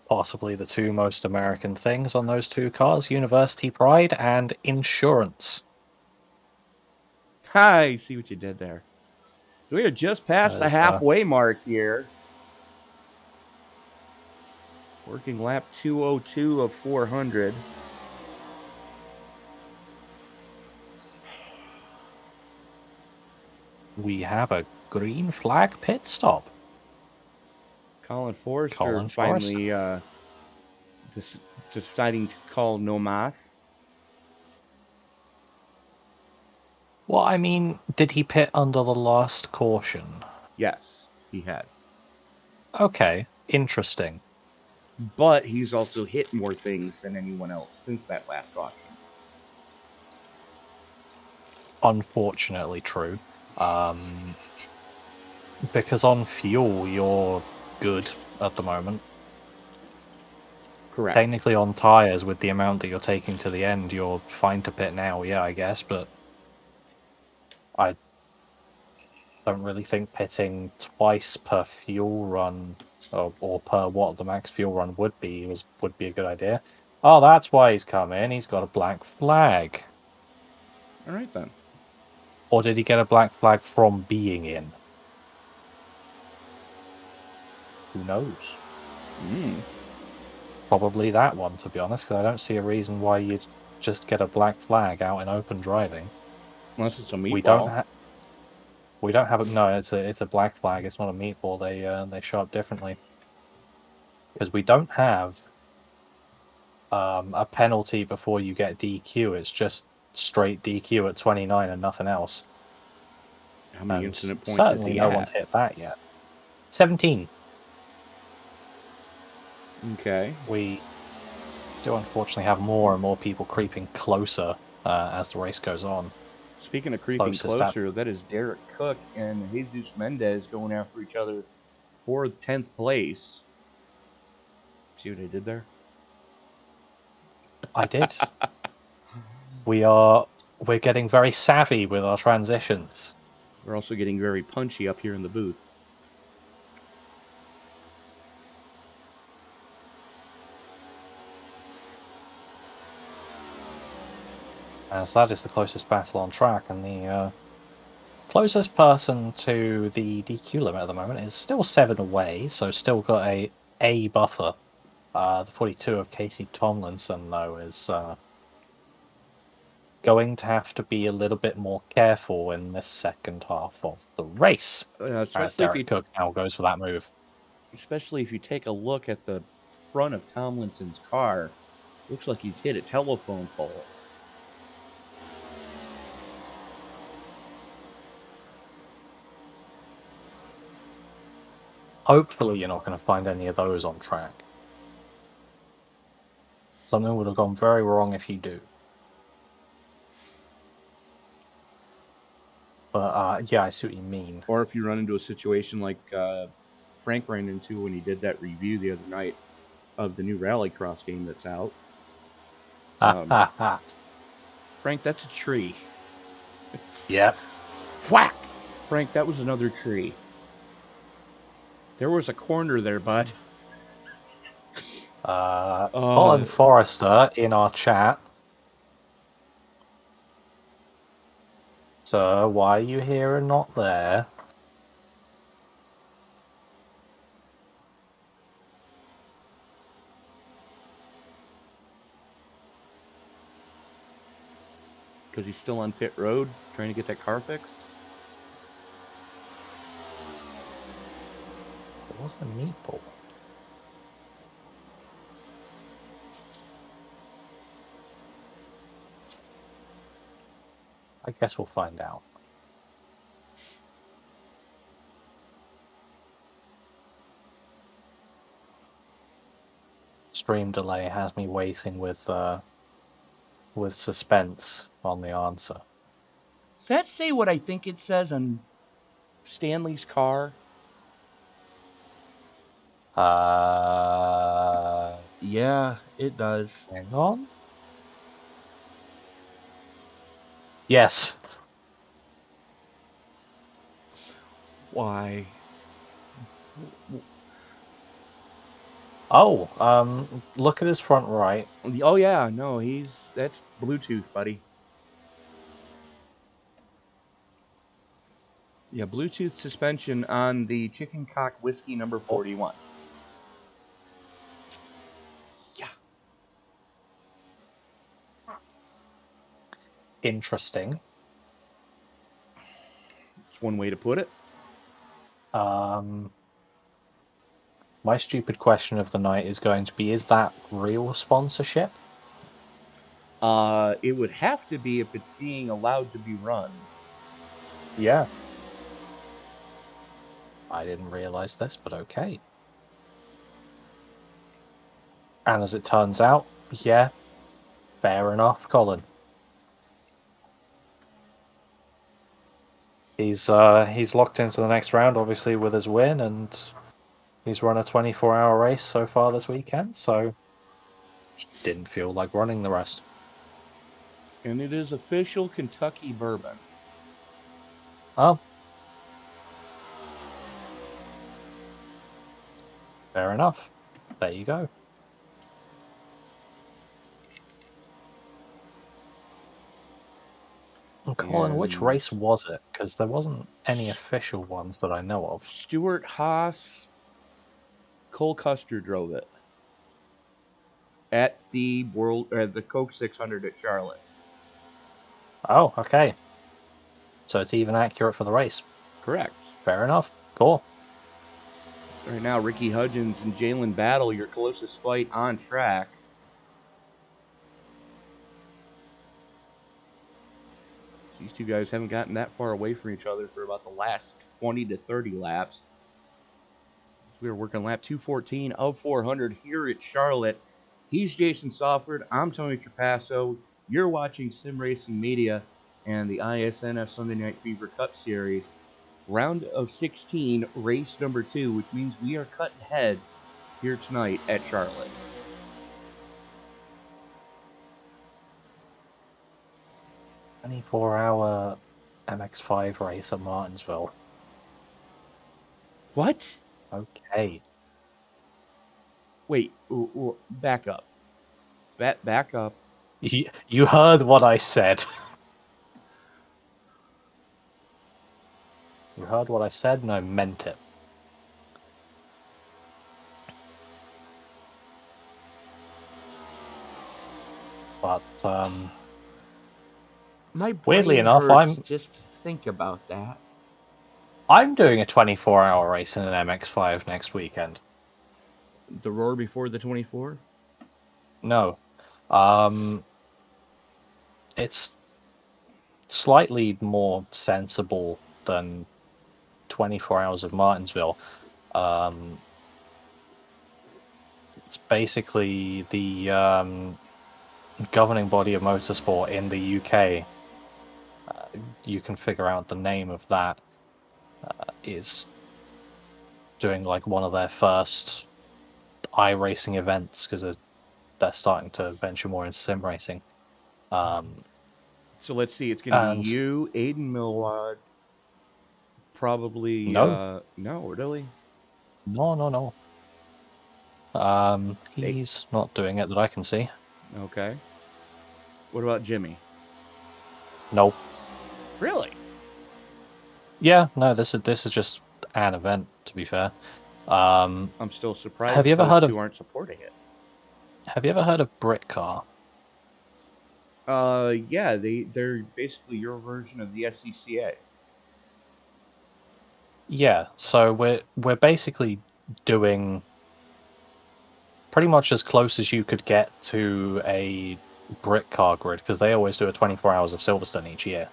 possibly the two most American things on those two cars, university pride and insurance. I see what you did there. We are just past the halfway mark here. Working lap 202 of 400. We have a green flag pit stop. Colin Forrester finally deciding to call no mas. Well, I mean, did he pit under the last caution? Yes, he had. Okay, interesting. But he's also hit more things than anyone else since that last caution. Unfortunately true. Because on fuel, you're good at the moment. Correct. Technically on tyres, with the amount that you're taking to the end, you're fine to pit now, yeah, I guess, but I don't really think pitting twice per fuel run, or per what the max fuel run would be a good idea. Oh, that's why he's come in. He's got a black flag. All right, then. Or did he get a black flag from being in? Who knows? Probably that one, to be honest, because I don't see a reason why you'd just get a black flag out in open driving. Unless it's a meatball. We don't have it. No, it's a black flag. It's not a meatball. They show up differently because we don't have a penalty before you get DQ. It's just straight DQ at 29 and nothing else. How many incident points? Certainly, no one's hit that yet. 17. Okay. We still unfortunately have more and more people creeping closer as the race goes on. Speaking of creeping closer, that is Derek Cook and Jesus Mendez going after each other for 10th place. See what I did there? I did. We're getting very savvy with our transitions. We're also getting very punchy up here in the booth. As that is the closest battle on track, and the closest person to the DQ limit at the moment is still 7 away, so still got a buffer. The 42 of Casey Tomlinson, though, is going to have to be a little bit more careful in the second half of the race. As Derek Cook now goes for that move. Especially if you take a look at the front of Tomlinson's car. Looks like he's hit a telephone pole. Hopefully you're not going to find any of those on track. Something would have gone very wrong if you do. But yeah, I see what you mean. Or if you run into a situation like Frank ran into when he did that review the other night of the new Rallycross game that's out. Frank, that's a tree. Yep. Whack! Frank, that was another tree. There was a corner there, bud. Colin Forrester in our chat. Sir, why are you here and not there? Because he's still on pit road trying to get that car fixed. It was a meatball. I guess we'll find out. Stream delay has me waiting with suspense on the answer. Does that say what I think it says on Stanley's car? Yeah, it does. Hang on. Yes. Why? Oh, look at his front right. Oh yeah, no, that's Bluetooth, buddy. Yeah, Bluetooth suspension on the Chicken Cock Whiskey number 41. Yeah. Interesting. It's one way to put it. My stupid question of the night is going to be, is that real sponsorship? It would have to be if it's being allowed to be run. Yeah. I didn't realize this, but okay. And as it turns out, yeah, fair enough, Colin. He's locked into the next round, obviously, with his win, and he's run a 24-hour race so far this weekend, so didn't feel like running the rest. And it is official Kentucky bourbon. Oh. Fair enough. There you go. Colin, which race was it? Because there wasn't any official ones that I know of. Stuart Haas, Cole Custer drove it at the Coke 600 at Charlotte. Oh, okay. So it's even accurate for the race. Correct. Fair enough. Cool. Right now, Ricky Hudgens and Jalen battle your closest fight on track. These two guys haven't gotten that far away from each other for about the last 20 to 30 laps. We are working lap 214 of 400 here at Charlotte. He's Jason Sawford. I'm Tony Trapasso. You're watching Sim Racing Media and the iSNF Sunday Night Fever Cup Series. Round of 16, race number 2, which means we are cutting heads here tonight at Charlotte. A 24-hour MX-5 race at Martinsville. What? Okay. Wait, back up. Back up. You heard what I said. You heard what I said, and I meant it. But, My weirdly brain enough, hurts just to think about that. I'm doing a 24-hour race in an MX-5 next weekend. The Roar before the 24? No. It's slightly more sensible than 24 hours of Martinsville. It's basically the governing body of motorsport in the UK. You can figure out the name of that. Is doing like one of their first iRacing events because they're starting to venture more into sim racing. So let's see, it's going to be you, Aiden Milward, probably... No. No, really? No. He's not doing it that I can see. Okay. What about Jimmy? Nope. Really? Yeah, no, this is just an event, to be fair. I'm still surprised Have you ever those heard of- two aren't supporting it. Have you ever heard of Britcar? Yeah, they're basically your version of the SCCA. Yeah, so we're basically doing pretty much as close as you could get to a Britcar grid, because they always do a 24 hours of Silverstone each year.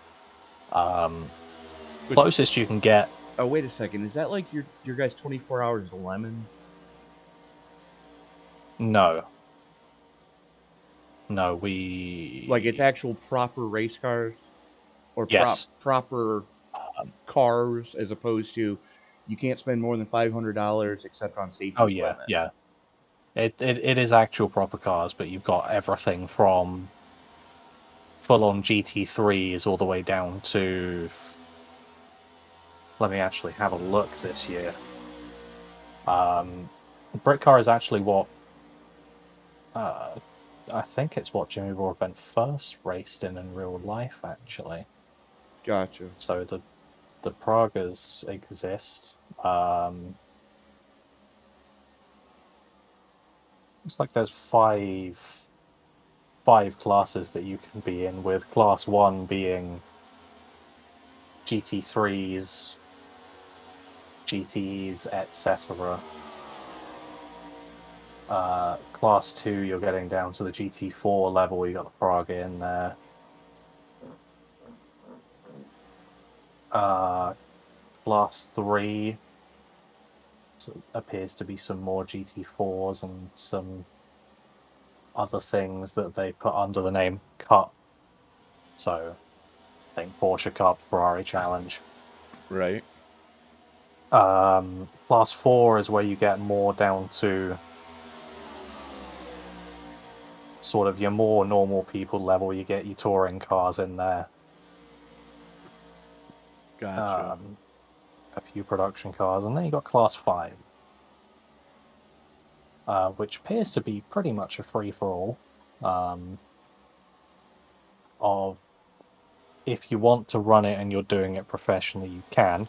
Which- Closest you can get. Oh, wait a second. Is that like your guys' 24 hours of lemons? No, we Like it's actual proper race cars, or Yes. proper cars, as opposed to you can't spend more than $500 except on safety Oh yeah, equipment. yeah. It is actual proper cars, but you've got everything from full-on GT3s all the way down to. Let me actually have a look this year. Britcar is actually what I think it's what Jimmy Broadbent first raced in real life, actually. Gotcha. So the Pragas exist. Looks like there's five classes that you can be in, with class 1 being GT3s, GTs, etc. Class 2, you're getting down to the GT4 level. You got the Praga in there. Class 3 appears to be some more GT4s and some other things that they put under the name Cup. So, I think Porsche Cup, Ferrari Challenge. Right. Class 4 is where you get more down to sort of your more normal people level. You get your touring cars in there. Gotcha. A few production cars, and then you got Class 5, which appears to be pretty much a free-for-all. Of if you want to run it and you're doing it professionally, you can.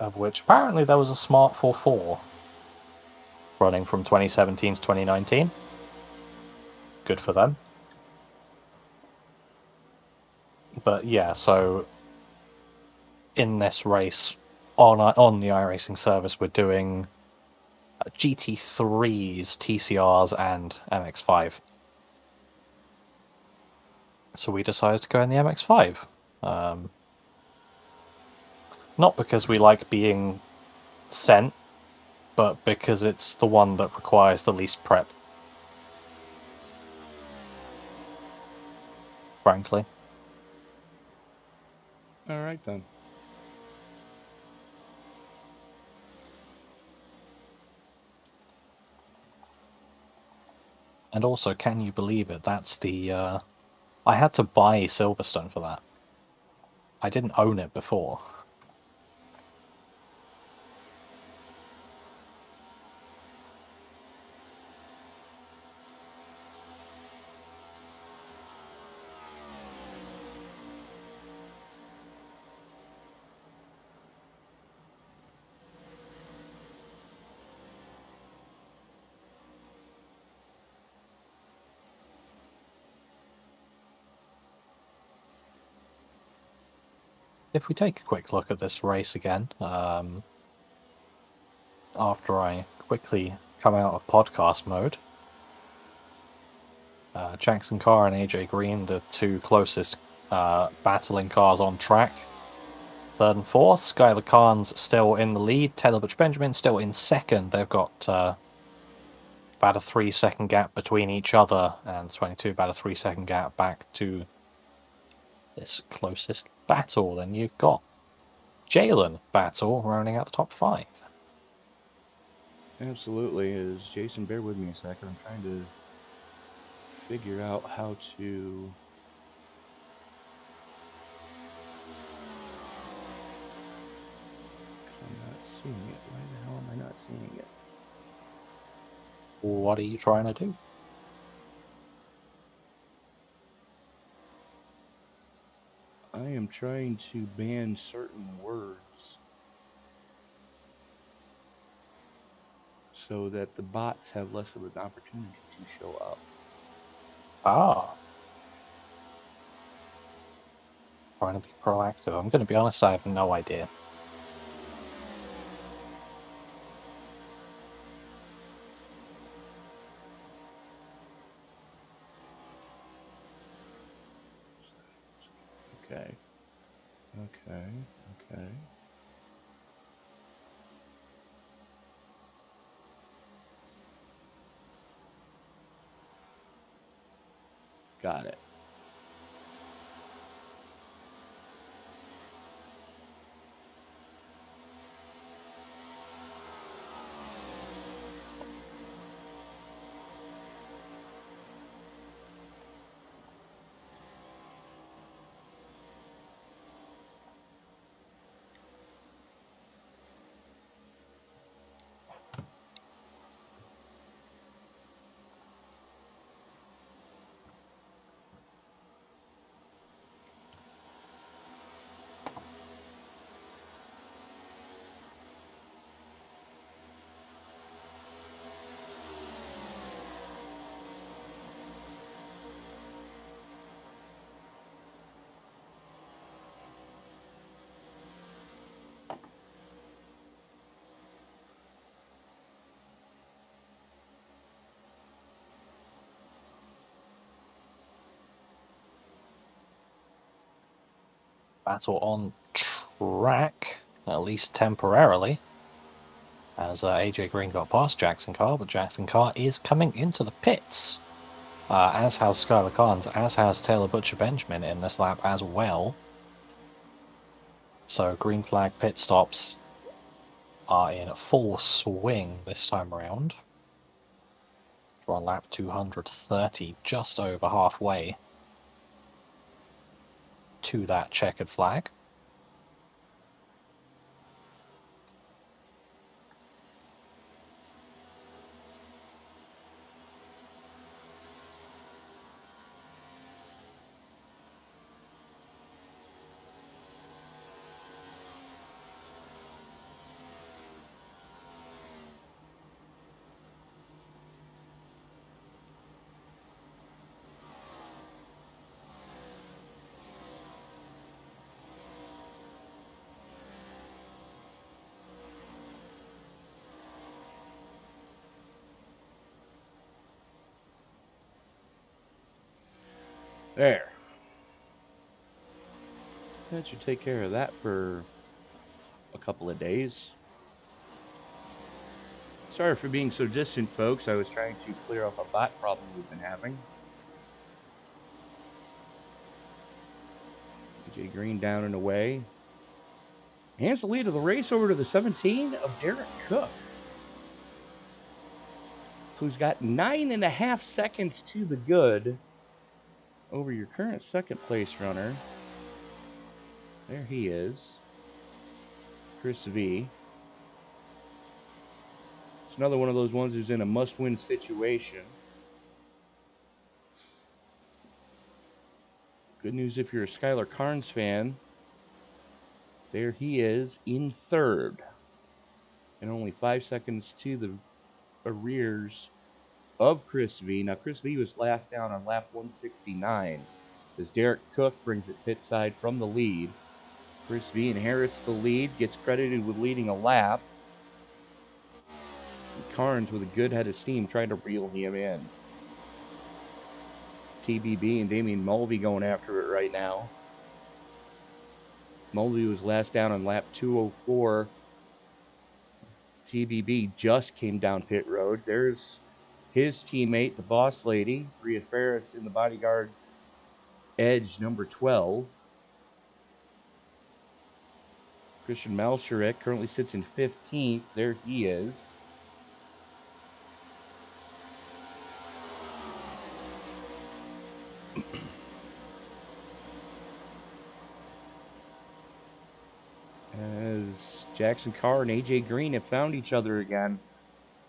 Of which apparently there was a Smart 4.4 running from 2017 to 2019. Good for them. But yeah, so in this race on the iRacing service, we're doing GT3s, TCRs, and MX5. So we decided to go in the MX5. Not because we like being sent, but because it's the one that requires the least prep. Frankly. All right then. And also, can you believe it? That's the... I had to buy Silverstone for that. I didn't own it before. If we take a quick look at this race again, after I quickly come out of podcast mode, Jackson Carr and AJ Green, the two closest battling cars on track. Third and fourth, Skylar Khan's still in the lead, Taylor Butch Benjamin still in second. They've got about a 3-second gap between each other, and 22 about a 3-second gap back to this closest battle. Then you've got Jalen Battle rounding out the top 5. Absolutely. Is Jason, bear with me a second. I'm trying to figure out how to... I'm not seeing it. Why the hell am not seeing it. What are you trying to do? I am trying to ban certain words so that the bots have less of an opportunity to show up. Ah. Trying to be proactive. I'm going to be honest, I have no idea. Okay. Okay. Got it. Battle on track, at least temporarily, as AJ Green got past Jackson Carr, but Jackson Carr is coming into the pits, as has Skylar Carnes, as has Taylor Butcher Benjamin in this lap as well. So green flag pit stops are in full swing this time around. We're on lap 230, just over halfway to that checkered flag. There. That should take care of that for a couple of days. Sorry for being so distant, folks. I was trying to clear up a bot problem we've been having. AJ Green down and away. Hands the lead of the race over to the 17 of Derek Cook, who's got 9.5 seconds to the good over your current second place runner. There he is, Chris V. It's another one of those ones who's in a must-win situation. Good news if you're a Skylar Carnes fan. There he is in third. And only 5 seconds to the arrears of Chris V. Now, Chris V was last down on lap 169 as Derek Cook brings it pit side from the lead. Chris V inherits the lead, gets credited with leading a lap. And Carnes with a good head of steam trying to reel him in. TBB and Damian Mulvey going after it right now. Mulvey was last down on lap 204. TBB just came down pit road. There's his teammate, the boss lady, Rhea Ferris in the bodyguard edge number 12. Christian Malsharek currently sits in 15th. There he is. As Jackson Carr and AJ Green have found each other again.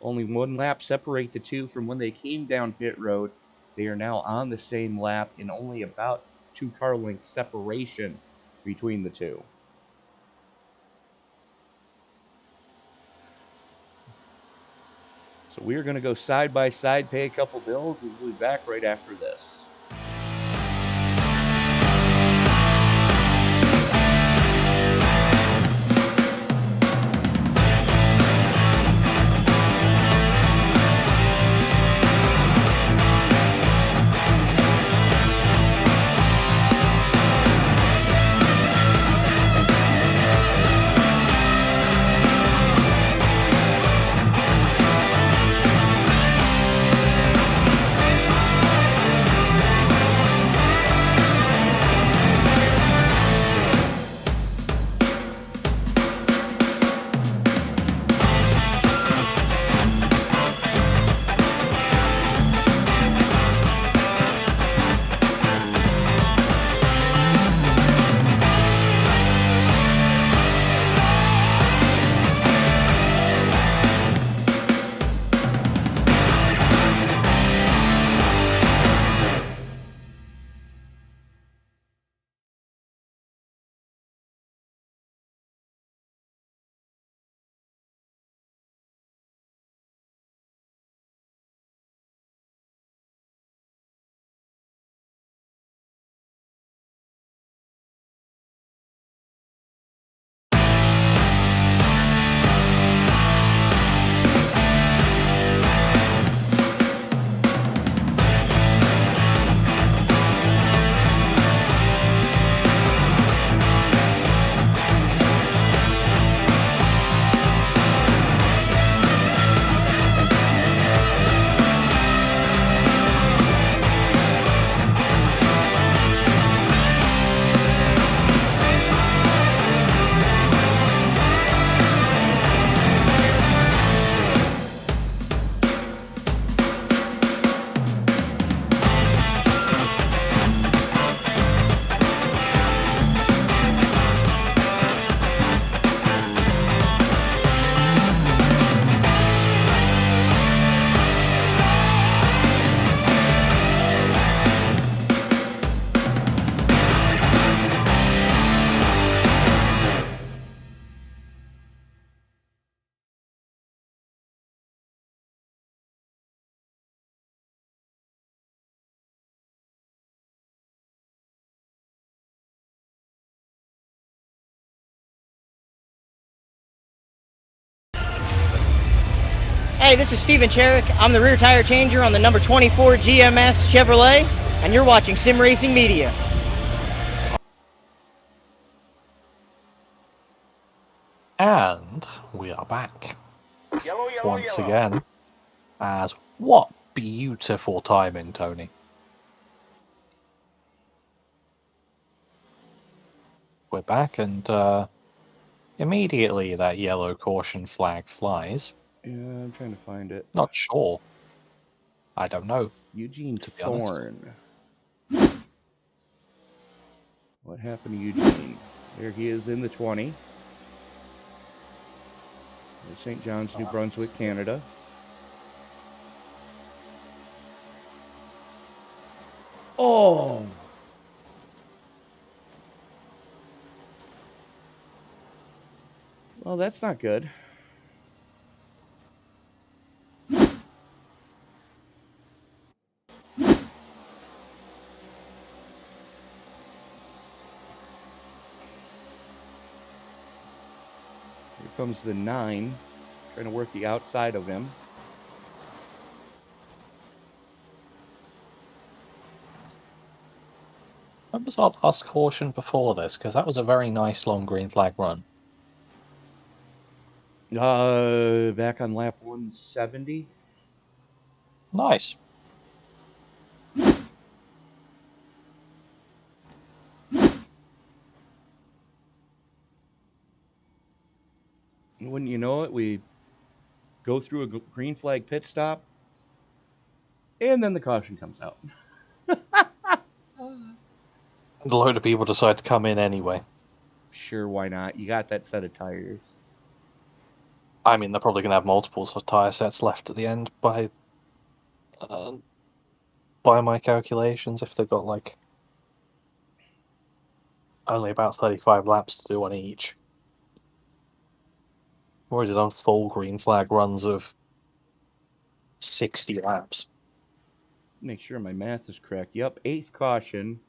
Only one lap separate the two from when they came down pit road. They are now on the same lap in only about 2 car lengths separation between the two. So we are going to go side by side, pay a couple bills, and we'll be back right after this. Hey, this is Steven Cherrick. I'm the rear tire changer on the number 24 GMS Chevrolet, and you're watching Sim Racing Media. And we are back Yellow, yellow, once yellow. again. As what beautiful timing, Tony. We're back, and immediately that yellow caution flag flies. Yeah, I'm trying to find it. Not sure. I don't know. Eugene To be honest. Thorne. What happened to Eugene? There he is in the 20. There's St. John's, New Brunswick, Canada. Oh! Well, that's not good. Here comes the 9, trying to work the outside of him. When was our last caution before this? Because that was a very nice long green flag run. Back on lap 170. Nice. Wouldn't you know it, we go through a green flag pit stop, and then the caution comes out. And a load of people decide to come in anyway. Sure, why not? You got that set of tires. I mean, they're probably going to have multiples of tyre sets left at the end by my calculations, if they've got, like, only about 35 laps to do on each. Already done full green flag runs of 60 laps. Make sure my math is correct. Yep, 8th caution.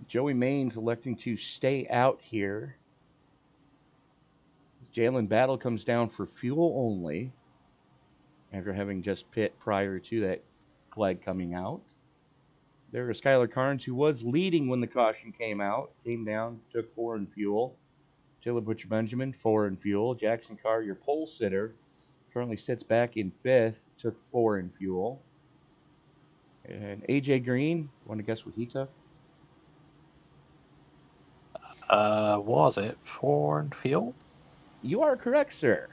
Joey Maines electing to stay out here. Jalen Battle comes down for fuel only after having just pit prior to that flag coming out. There is Skylar Carnes, who was leading when the caution came out. Came down, took 4 in fuel. Taylor Butcher Benjamin, 4 in fuel. Jackson Carr, your pole sitter, currently sits back in 5th, took 4 in fuel. And AJ Green, want to guess what he took? Was it 4 in fuel? You are correct, sir.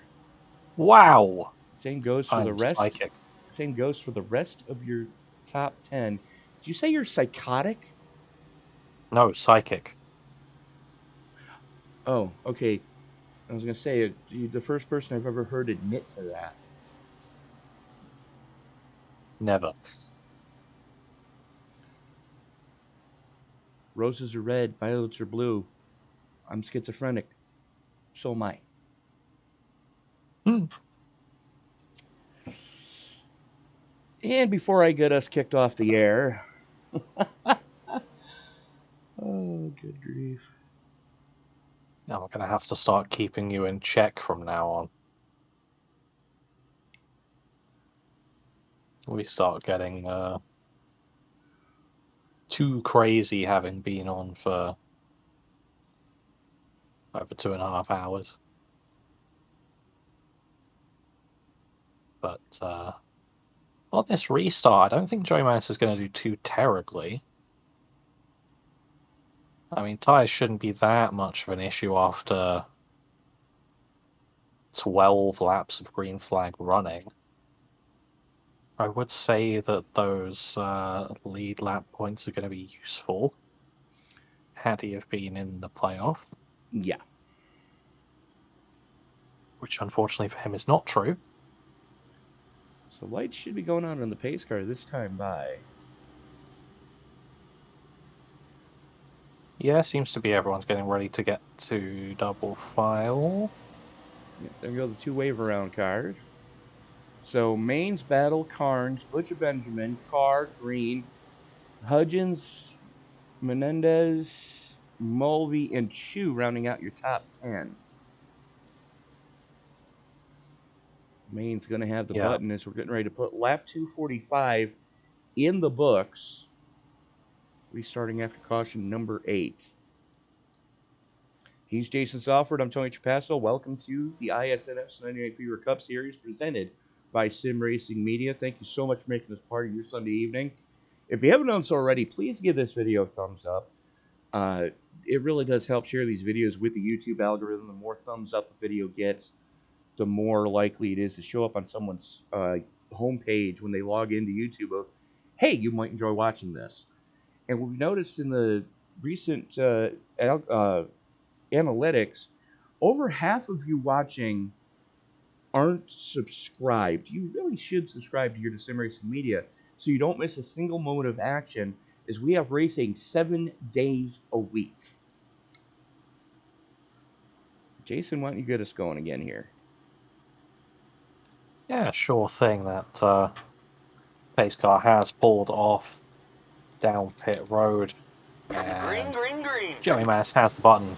Wow! Same goes for the rest. Psychic. Same goes for the rest of your top 10. Did you say you're psychotic? No, psychic. Oh, okay. I was going to say, you're the first person I've ever heard admit to that. Never. Roses are red, violets are blue. I'm schizophrenic. So am I. And before I get us kicked off the air... oh, good grief. Now I'm going to have to start keeping you in check from now on. We start getting too crazy, having been on for over 2.5 hours. But on this restart, I don't think Joey Manis is going to do too terribly. I mean, tyres shouldn't be that much of an issue after 12 laps of green flag running. I would say that those lead lap points are going to be useful had he have been in the playoff. Yeah. Which, unfortunately for him, is not true. So lights should be going on in the pace car this time by. Yeah, seems to be everyone's getting ready to get to double file. Yeah, there we go, the 2 wave around cars. So Maines, Battle, Carnes, Butcher Benjamin, Carr, Green, Hudgens, Menendez, Mulvey, and Chu rounding out your top 10. Maine's going to have the button as we're getting ready to put lap 245 in the books. Restarting after caution number 8. He's Jason Salford. I'm Tony Trapasso. Welcome to the iSNF 98 Fever Cup Series presented by Sim Racing Media. Thank you so much for making this part of your Sunday evening. If you haven't done so already, please give this video a thumbs up. It really does help share these videos with the YouTube algorithm. The more thumbs up the video gets, the more likely it is to show up on someone's homepage when they log into YouTube of, hey, you might enjoy watching this. And what we noticed in the recent analytics, over half of you watching aren't subscribed. You really should subscribe here to Sim Racing Media so you don't miss a single moment of action, as we have racing 7 days a week. Jason, why don't you get us going again here? Yeah, sure thing. That pace car has pulled off down pit road. And Green. Joey Manis has the button.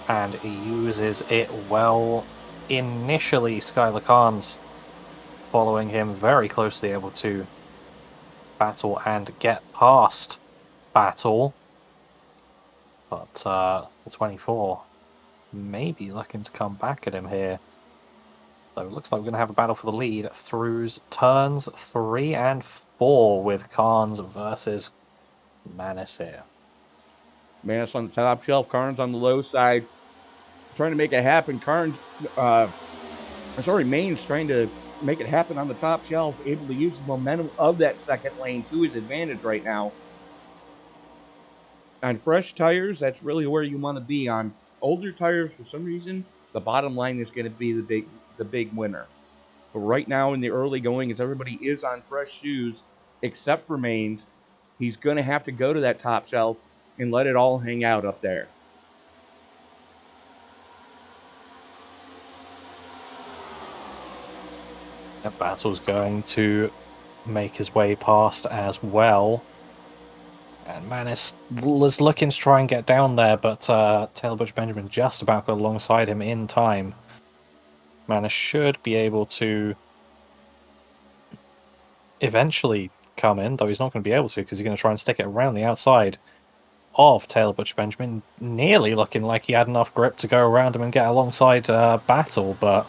And he uses it well. Initially, Skylar Carnes following him very closely, able to battle and get past Battle. But the 24 may be looking to come back at him here. So it looks like we're going to have a battle for the lead through turns 3 and 4 with Carnes versus Manis here. Manis on the top shelf, Carnes on the low side, trying to make it happen. Maines trying to make it happen on the top shelf, able to use the momentum of that second lane to his advantage right now. On fresh tires, that's really where you want to be on older tires, for some reason, the bottom line is going to be the big winner. But right now in the early going, as everybody is on fresh shoes, except for Maines, he's going to have to go to that top shelf and let it all hang out up there. That battle's going to make his way past as well. And Manis was looking to try and get down there, but Taylor Butch Benjamin just about got alongside him in time. Manis should be able to eventually come in, though he's not going to be able to because he's going to try and stick it around the outside of Taylor Butch Benjamin, nearly looking like he had enough grip to go around him and get alongside Battle, but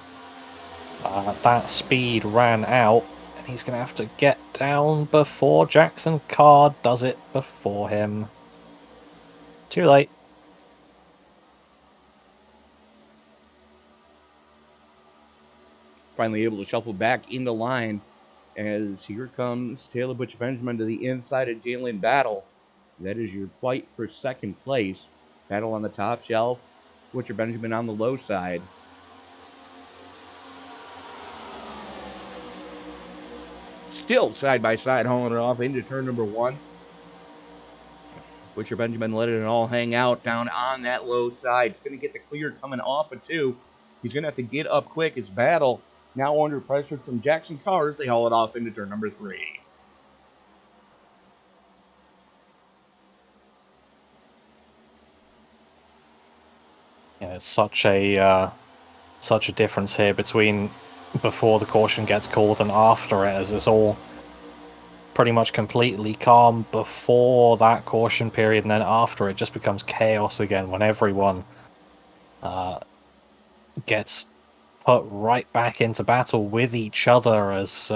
that speed ran out, and he's going to have to get down before Jackson Carr does it before him. Too late. Finally able to shuffle back into line as here comes Taylor Butch Benjamin to the inside of Jalen Battle. That is your fight for second place. Battle on the top shelf, Butcher Benjamin on the low side. Still side by side, hauling it off into turn number 1. Butcher Benjamin letting it all hang out down on that low side. He's going to get the clear coming off of 2. He's going to have to get up quick. It's Battle now under pressure from Jackson Carr as they haul it off into turn number 3. Yeah, it's such a difference here between before the caution gets called and after it, as it's all pretty much completely calm before that caution period, and then after it just becomes chaos again when everyone gets put right back into battle with each other as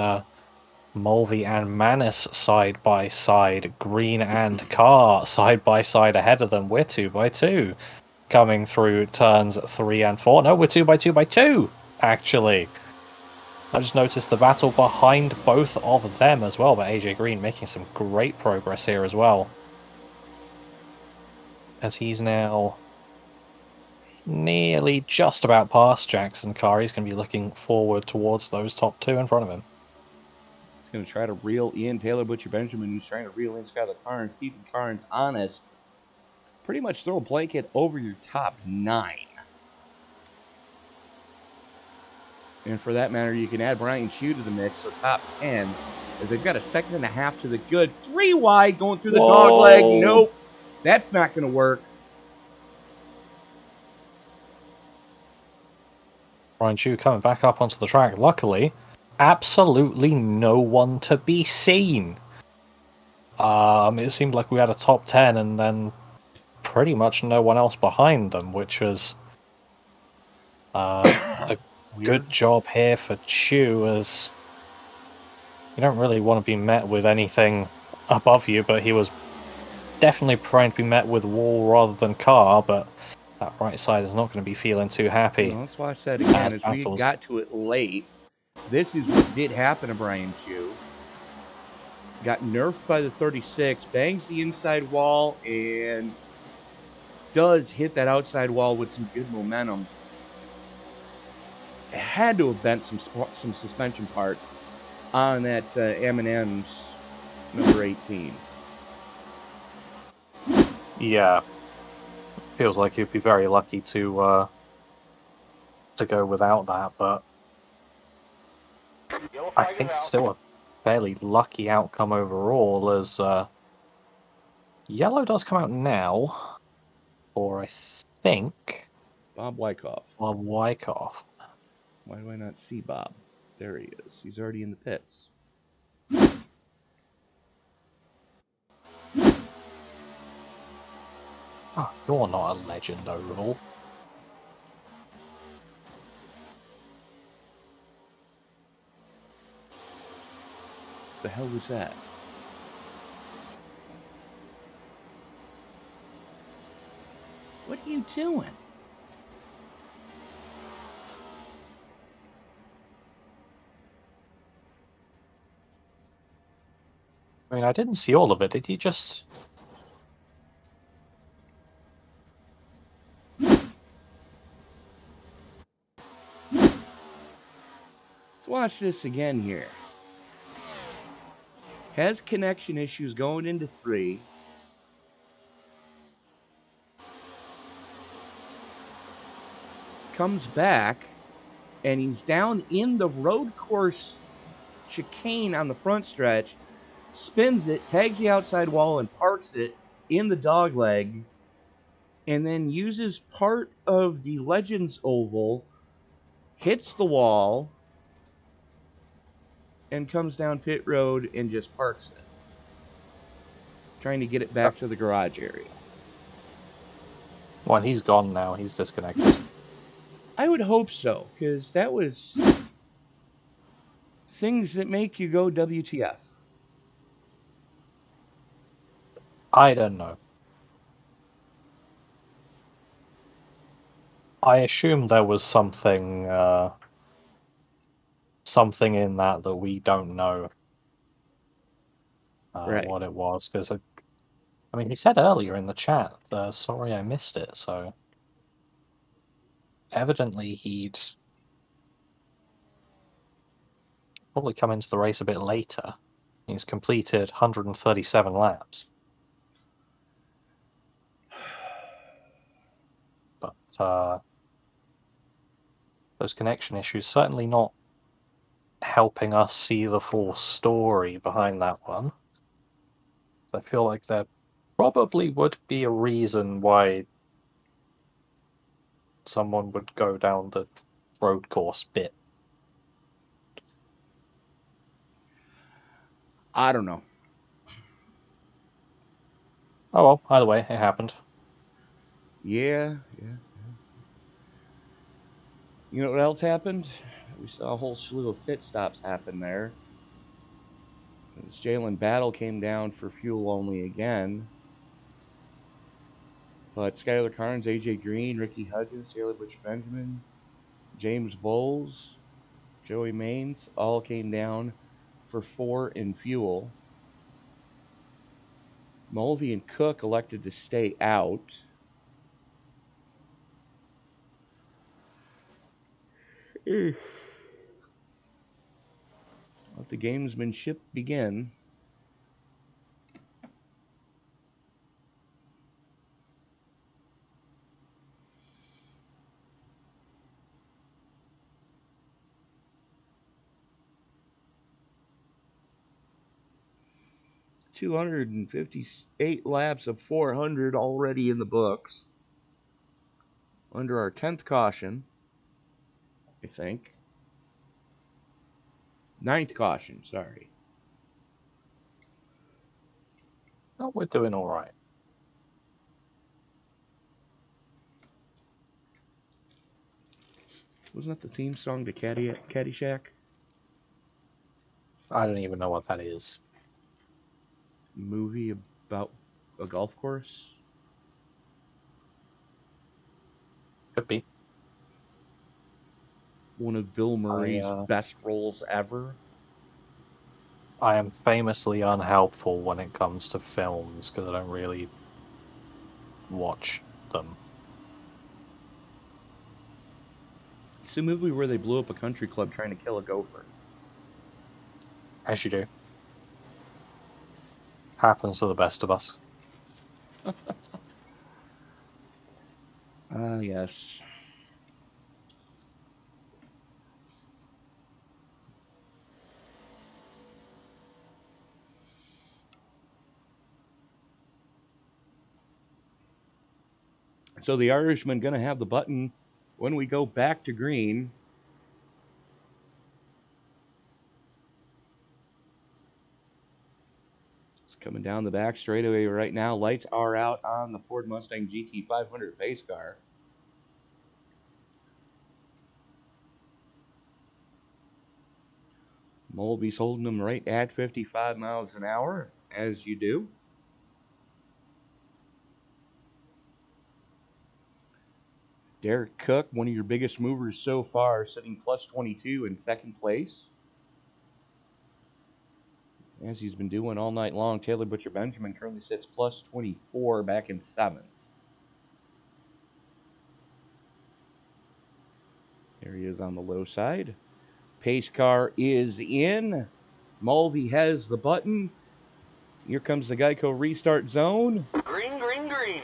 Mulvey and Manis side by side, Green and Carr side by side ahead of them. We're 2 by 2 coming through turns 3 and 4. No, we're 2 by 2 by 2 actually. I just noticed the battle behind both of them as well, but AJ Green making some great progress here as well, as he's now nearly just about past Jackson Carr. He's going to be looking forward towards those top 2 in front of him. He's going to try to reel in Taylor Butcher Benjamin, who's trying to reel in Skylar Carnes, keeping Carnes honest. Pretty much throw a blanket over your top 9. And for that matter, you can add Brian Chew to the mix, so top 10, as they've got a second and a half to the good. 3 wide going through the dog leg. Nope, that's not going to work. Brian Chew coming back up onto the track. Luckily, absolutely no one to be seen. It seemed like we had a top 10 and then pretty much no one else behind them, which was a good job here for Chew, as you don't really want to be met with anything above you, but he was definitely trying to be met with wall rather than car, but that right side is not going to be feeling too happy. Well, let's watch that again as we got to it late. This is what did happen to Brian Chew. Got nerfed by the 36, bangs the inside wall, and does hit that outside wall with some good momentum. It had to have bent some suspension part on that M&M's number 18. Yeah, feels like he'd be very lucky to go without that, but I think it's still a fairly lucky outcome overall, as yellow does come out now, or I think Bob Wyckoff. Bob Wyckoff. Why do I not see Bob? There he is. He's already in the pits. Oh, you're not a legend, Oval. The hell was that? What are you doing? I mean, I didn't see all of it. Did you just... watch this again here. Has connection issues going into 3. Comes back, and he's down in the road course chicane on the front stretch, spins it, tags the outside wall, and parks it in the dogleg, and then uses part of the Legends Oval, hits the wall, and comes down pit road and just parks it, trying to get it back to the garage area. Well, he's gone now. He's disconnected. I would hope so, because that was things that make you go WTF. I don't know. I assume there was something in that we don't know Right. what it was, because I mean, he said earlier in the chat, sorry I missed it, so evidently he'd probably come into the race a bit later. He's completed 137 laps. But those connection issues certainly not helping us see the full story behind that one. I feel like there probably would be a reason why someone would go down the road course bit. I don't know. Oh well, either way, it happened. Yeah. You know what else happened? We saw a whole slew of pit stops happen there. As Jalen Battle came down for fuel only again. But Skylar Carnes, AJ Green, Ricky Hudgens, Taylor Butch Benjamin, James Bowles, Joey Maines all came down for 4 in fuel. Mulvey and Cook elected to stay out. Let the gamesmanship begin. $258 laps of 400 already in the books. Under our 10th caution, I think. 9th caution, sorry. Oh, we're doing all right. Wasn't that the theme song to Caddyshack? I don't even know what that is. Movie about a golf course? Could be. One of Bill Murray's best roles ever. I am famously unhelpful when it comes to films because I don't really watch them. It's a movie where they blew up a country club trying to kill a gopher. As you do. Happens to the best of us. Yes. So the Irishman going to have the button when we go back to green. It's coming down the back straightaway right now. Lights are out on the Ford Mustang GT500 pace car. Mulvey's holding them right at 55 miles an hour, as you do. Derek Cook, one of your biggest movers so far, sitting plus 22 in second place. As he's been doing all night long, Taylor Butcher Benjamin currently sits plus 24 back in 7th. There he is on the low side. pace car is in. Mulvey has the button. Here comes the Geico restart zone. Green, green, green.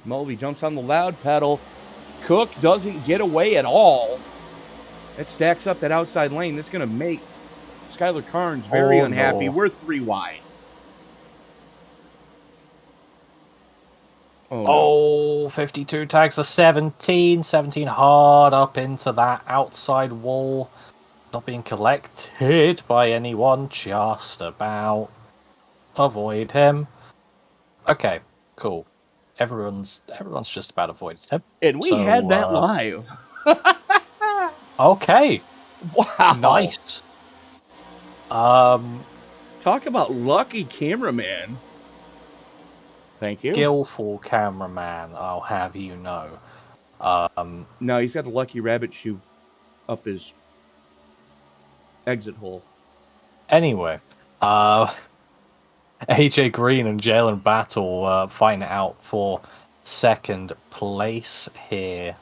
Mulvey jumps on the loud pedal. Cook doesn't get away at all. That stacks up that outside lane. That's going to make Skylar Carnes very unhappy. No. We're 3 wide. Oh, no. Oh, 52 tags the 17. 17 hard up into that outside wall. Not being collected by anyone. Just about. Avoid him. Okay, cool. Everyone's just about avoided him. And we had that live. Okay. Wow. Nice. Talk about lucky cameraman. Thank you. Skillful cameraman, I'll have you know. No, he's got the lucky rabbit shoe up his exit hole. Anyway, AJ Green and Jalen Battle fighting it out for second place here.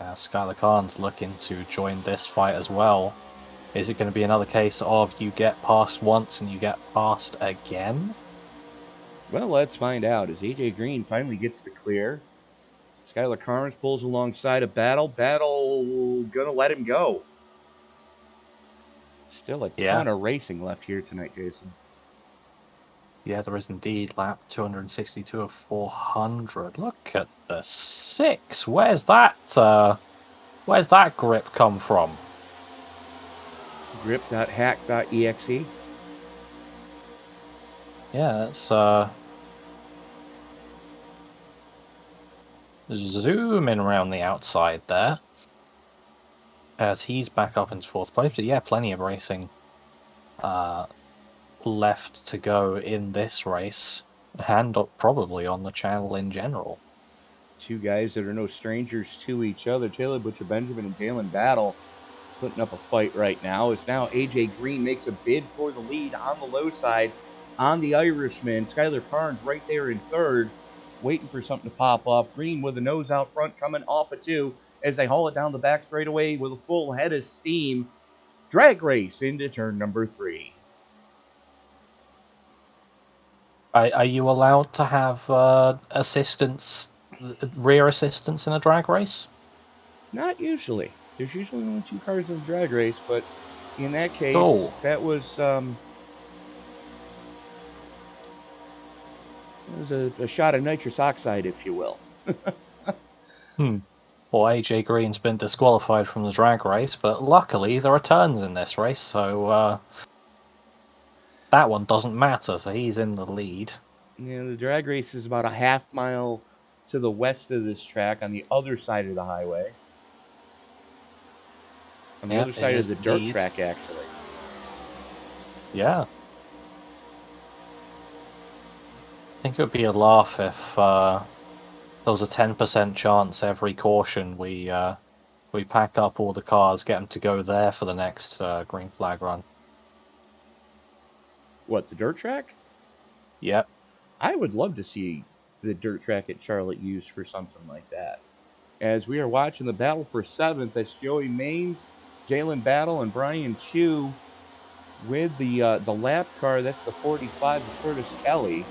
Skylar Carnes looking to join this fight as well. Is it going to be another case of you get past once and you get past again? Well, let's find out. As AJ Green finally gets the clear, Skylar Carnes pulls alongside of Battle. Battle gonna let him go. Still a ton of racing left here tonight, Jason. Yeah, there is indeed. Lap 262 of 400. Look at the 6. Where's that grip come from? Grip.hack.exe. Yeah, it's zooming around the outside there as he's back up into 4th place. But yeah, plenty of racing left to go in this race, and probably on the channel in general. 2 guys that are no strangers to each other. Taylor Butcher Benjamin and Jalen Battle putting up a fight right now. As now AJ Green makes a bid for the lead on the low side on the Irishman. Skylar Carnes right there in 3rd, waiting for something to pop off. Green with a nose out front coming off of 2 as they haul it down the back straightaway with a full head of steam. Drag race into turn number 3. Are you allowed to have rear assistance in a drag race? Not usually. There's usually only 2 cars in the drag race, but in that case, that was a shot of nitrous oxide, if you will. Well, AJ Green's been disqualified from the drag race, but luckily there are turns in this race, so that one doesn't matter, so he's in the lead. Yeah, the drag race is about a half mile to the west of this track on the other side of the highway. On the other side of the dirt track, actually. Yeah. I think it would be a laugh if there was a 10% chance every caution we pack up all the cars, get them to go there for the next green flag run. What, the dirt track? Yep. I would love to see the dirt track at Charlotte used for something like that. As we are watching the battle for 7th, that's Joey Maines, Jalen Battle, and Brian Chu with the lap car. That's the 45 of Curtis Kelly.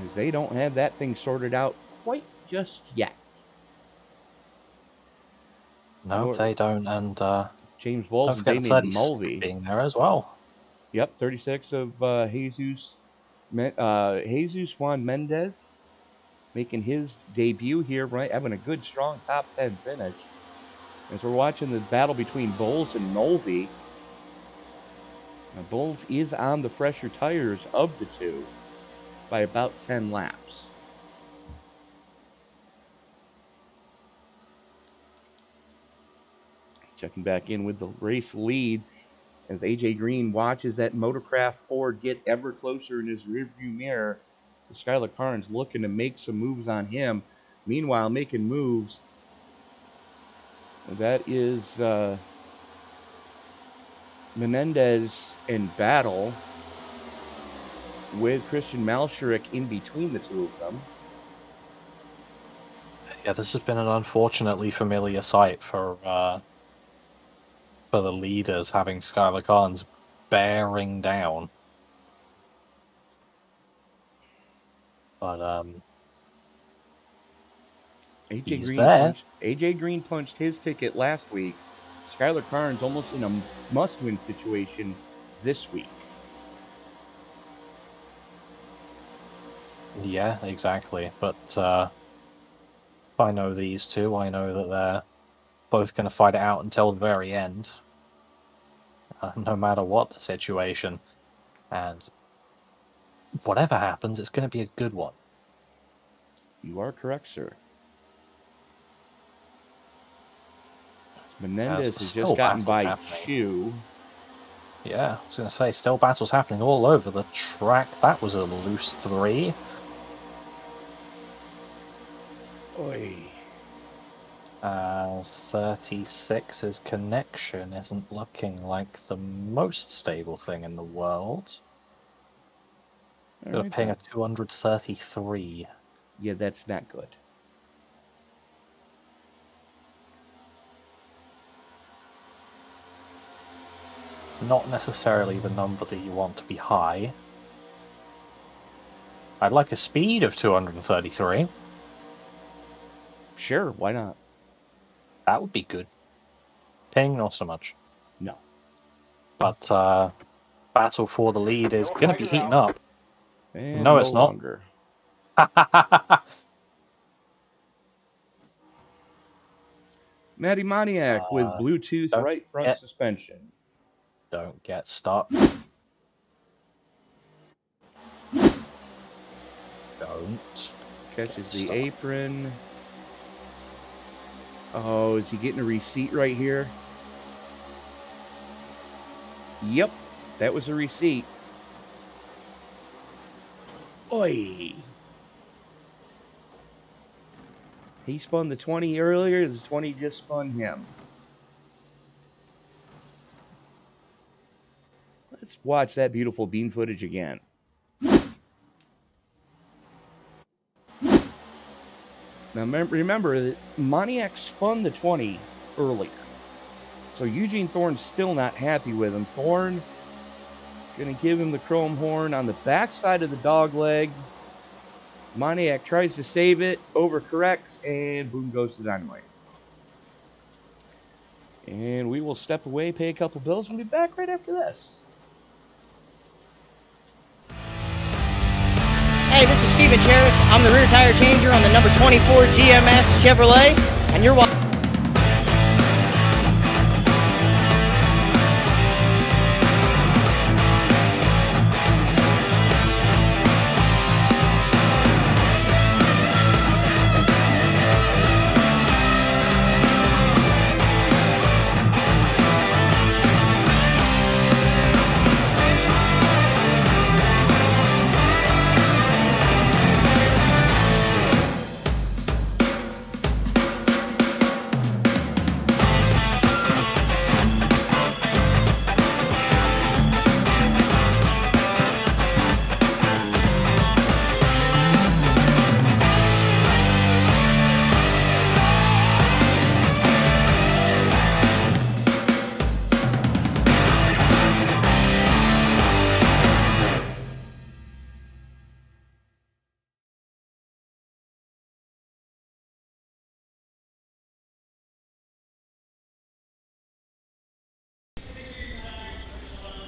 As they don't have that thing sorted out quite just yet. No, they don't, and James Bowles and Damien Mulvey being there as well. Yep, 36 of Jesus Juan Mendez making his debut here, right? Having a good, strong top 10 finish. As we're watching the battle between Bowles and Mulvey. Now, Bowles is on the fresher tires of the 2 by about 10 laps. Checking back in with the race lead as AJ Green watches that Motorcraft Ford get ever closer in his rearview mirror. Skylar Carnes looking to make some moves on him. Meanwhile, making moves. That is Menendez in Battle with Christian Malshurik in between the 2 of them. Yeah, this has been an unfortunately familiar sight for the leaders, having Skylar Carnes bearing down. But he's there. AJ Green punched his ticket last week. Skylar Carnes almost in a must-win situation this week. Yeah, exactly. But if I know these two, I know that they're both going to fight it out until the very end, no matter what the situation. And whatever happens, it's going to be a good one. You are correct, sir. Menendez has just gotten by Chu. Yeah, I was going to say, still battles happening all over the track. That was a loose 3. Oi. 36's connection isn't looking like the most stable thing in the world. They're paying a 233. Yeah, that's not good. It's not necessarily the number that you want to be high. I'd like a speed of 233. Sure, why not? That would be good. Ping, not so much. No. But battle for the lead is going to be heating up. And no, it's not. Longer. Matty Moniak with Bluetooth right front suspension. Don't get stuck. Don't. Catches the apron. Oh, is he getting a receipt right here? Yep, that was a receipt. Oi. He spun the 20 earlier, the 20 just spun him. Let's watch that beautiful bean footage again. Now remember that Moniak spun the 20 earlier. So Eugene Thorne's still not happy with him. Thorne going to give him the chrome horn on the back side of the dog leg. Moniak tries to save it, overcorrects, and boom goes the dynamite. And we will step away, pay a couple bills, and we'll be back right after this. Hey, this is Steven Cherrick. I'm the rear tire changer on the number 24 GMS Chevrolet, and you're watching.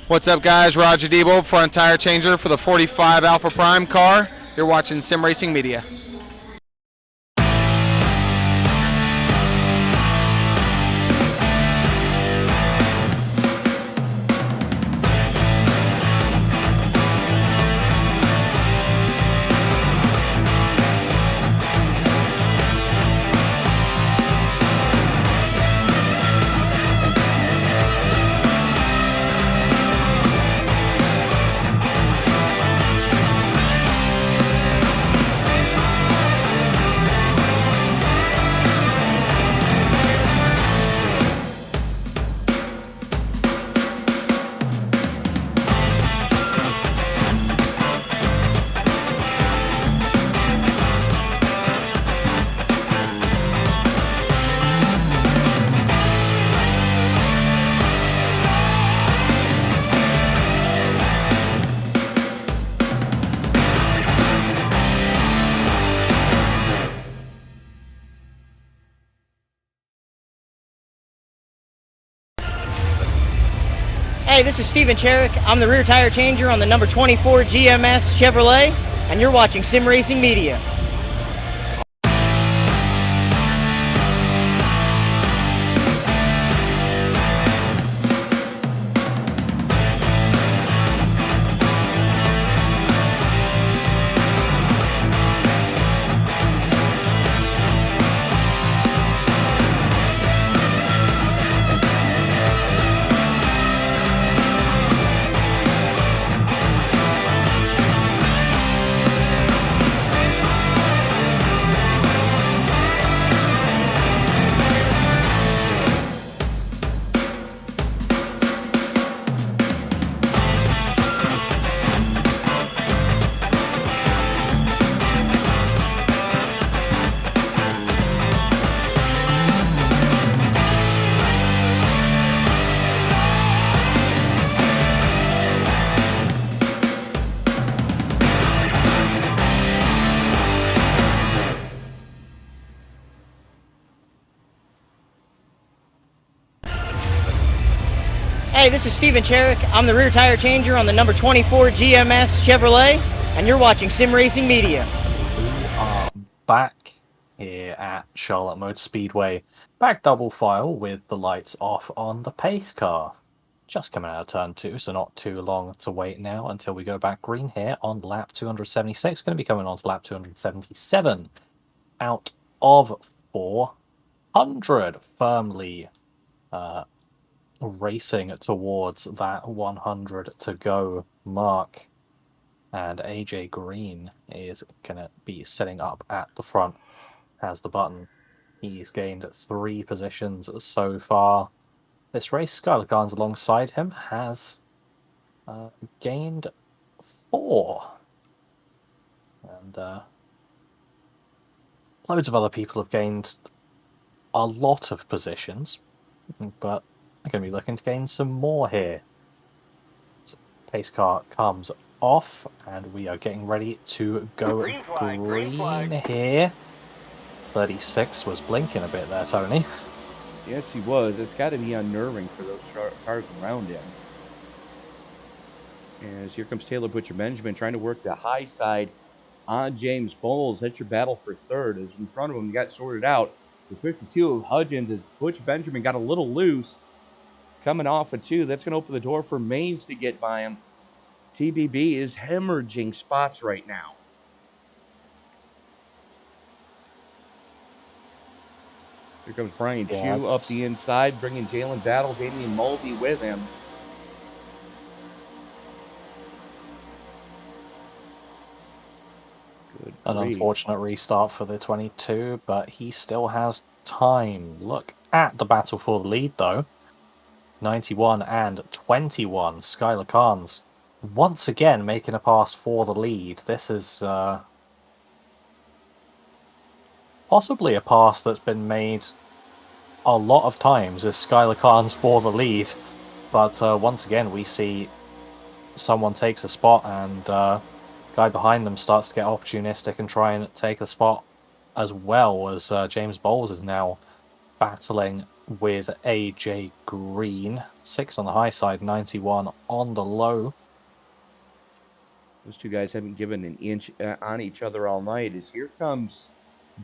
What's up, guys? Roger Debo, front tire changer for the 45 Alpha Prime car. You're watching Sim Racing Media. Hey, this is Steven Cherrick. I'm the rear tire changer on the number 24 GMS Chevrolet, and you're watching Sim Racing Media. Hey, this is Steven Cherrick. I'm the rear tire changer on the number 24 GMS Chevrolet, and you're watching Sim Racing Media. We are back here at Charlotte Motor Speedway. Back double file with the lights off on the pace car. Just coming out of turn 2, so not too long to wait now until we go back green here on lap 276. Going to be coming on to lap 277 out of 400. Firmly racing towards that 100 to go mark. And AJ Green is going to be setting up at the front, has the button. He's gained 3 positions so far this race. Skylar Garnes alongside him has gained 4. And loads of other people have gained a lot of positions, but they're going to be looking to gain some more here. So pace car comes off, and we are getting ready to go green here. 36 was blinking a bit there, Tony. Yes, he was. It's got to be unnerving for those cars around him. As here comes Taylor Butcher Benjamin trying to work the high side on James Bowles. That's your battle for third. As in front of him, got sorted out. The 52 of Hudgens as Butch Benjamin got a little loose. Coming off of 2, that's going to open the door for Maines to get by him. TBB is hemorrhaging spots right now. Here comes Brian Chu up the inside, bringing Jalen Battle, Damian Mulvey with him. Good An grief. unfortunate restart for the 22, but he still has time. Look at the battle for the lead, though. 91 and 21. Skylar Carnes once again making a pass for the lead. This is possibly a pass that's been made a lot of times, is Skylar Carnes for the lead. But once again, we see someone takes a spot, and guy behind them starts to get opportunistic and try and take the spot as well, as James Bowles is now battling with AJ Green. 6 on the high side, 91 on the low. Those two guys haven't given an inch on each other all night. As here comes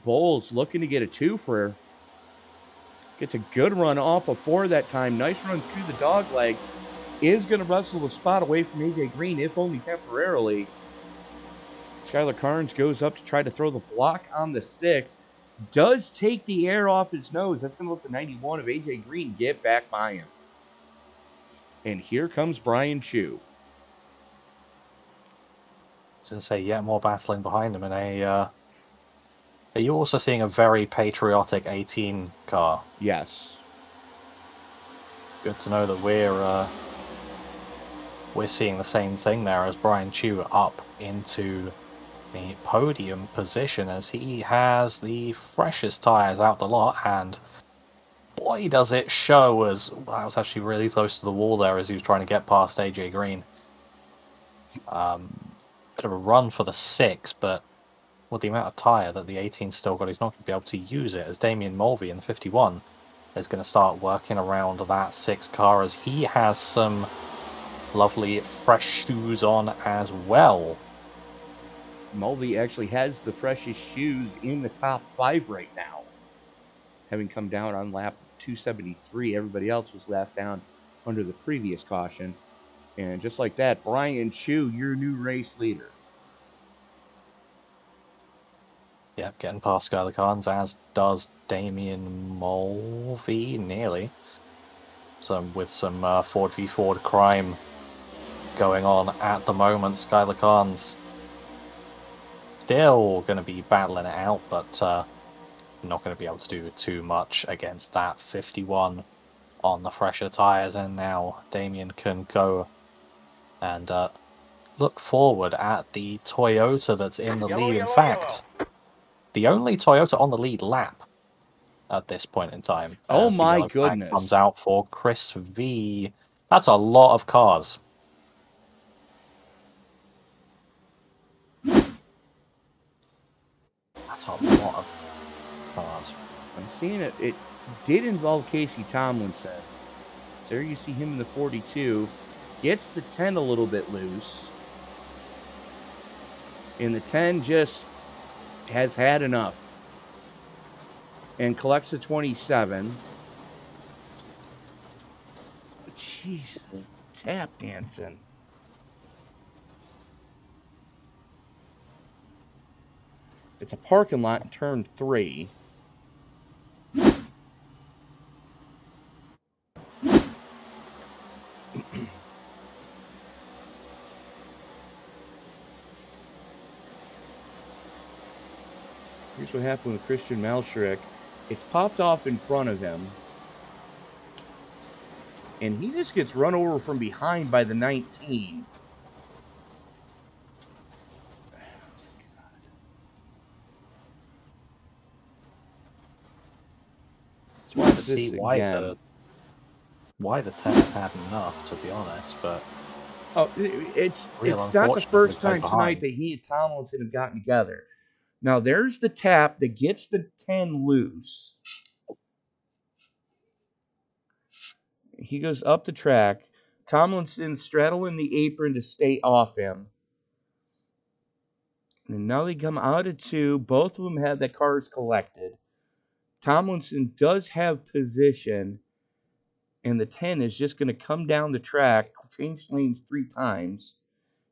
Bowles looking to get a 2-fer. Gets a good run off of 4 that time. Nice run through the dog leg. Is going to wrestle the spot away from AJ Green, if only temporarily. Skylar Carnes goes up to try to throw the block on the 6. Does take the air off his nose. That's going to let the 91 of AJ Green get back by him. And here comes Brian Chu. I was going to say, yeah, more battling behind him in a... Are you also seeing a very patriotic 18 car? Yes. Good to know that we're seeing the same thing there, as Brian Chu up into the podium position, as he has the freshest tyres out the lot, and boy does it show, as that was actually really close to the wall there as he was trying to get past AJ Green. Bit of a run for the 6, but with the amount of tyre that the 18 still got, he's not going to be able to use it, as Damian Mulvey in the 51 is going to start working around that 6 car, as he has some lovely fresh shoes on as well. Mulvey actually has the freshest shoes in the top 5 right now, having come down on lap 273. Everybody else was last down under the previous caution. And just like that, Brian Chu, your new race leader. Yeah, getting past Skylar Carnes, as does Damien Mulvey, nearly. With some Ford v Ford crime going on at the moment. Skylar Carnes still going to be battling it out, but not going to be able to do too much against that 51 on the fresher tyres. And now Damien can go and look forward at the Toyota that's in the lead. In fact, the only Toyota on the lead lap at this point in time. Oh as the my yellow flag goodness. comes out for Chris V. That's a lot of cars. That's a lot of cars. I'm seeing it. It did involve Casey Tomlinson. There you see him in the 42. Gets the 10 a little bit loose. And the 10 just has had enough. And collects the 27. Jesus, tap dancing. It's a parking lot in turn 3. Here's what happened with Christian Malschrick. It's popped off in front of him. And he just gets run over from behind by the 19. It's to see why the 10 have had enough, to be honest, but it's not the first time tonight that he and Tomlinson have gotten together. Now there's the tap that gets the 10 loose. He goes up the track. Tomlinson straddling the apron to stay off him. And now they come out of 2. Both of them have their cars collected. Tomlinson does have position. And the 10 is just going to come down the track, change lanes 3 times.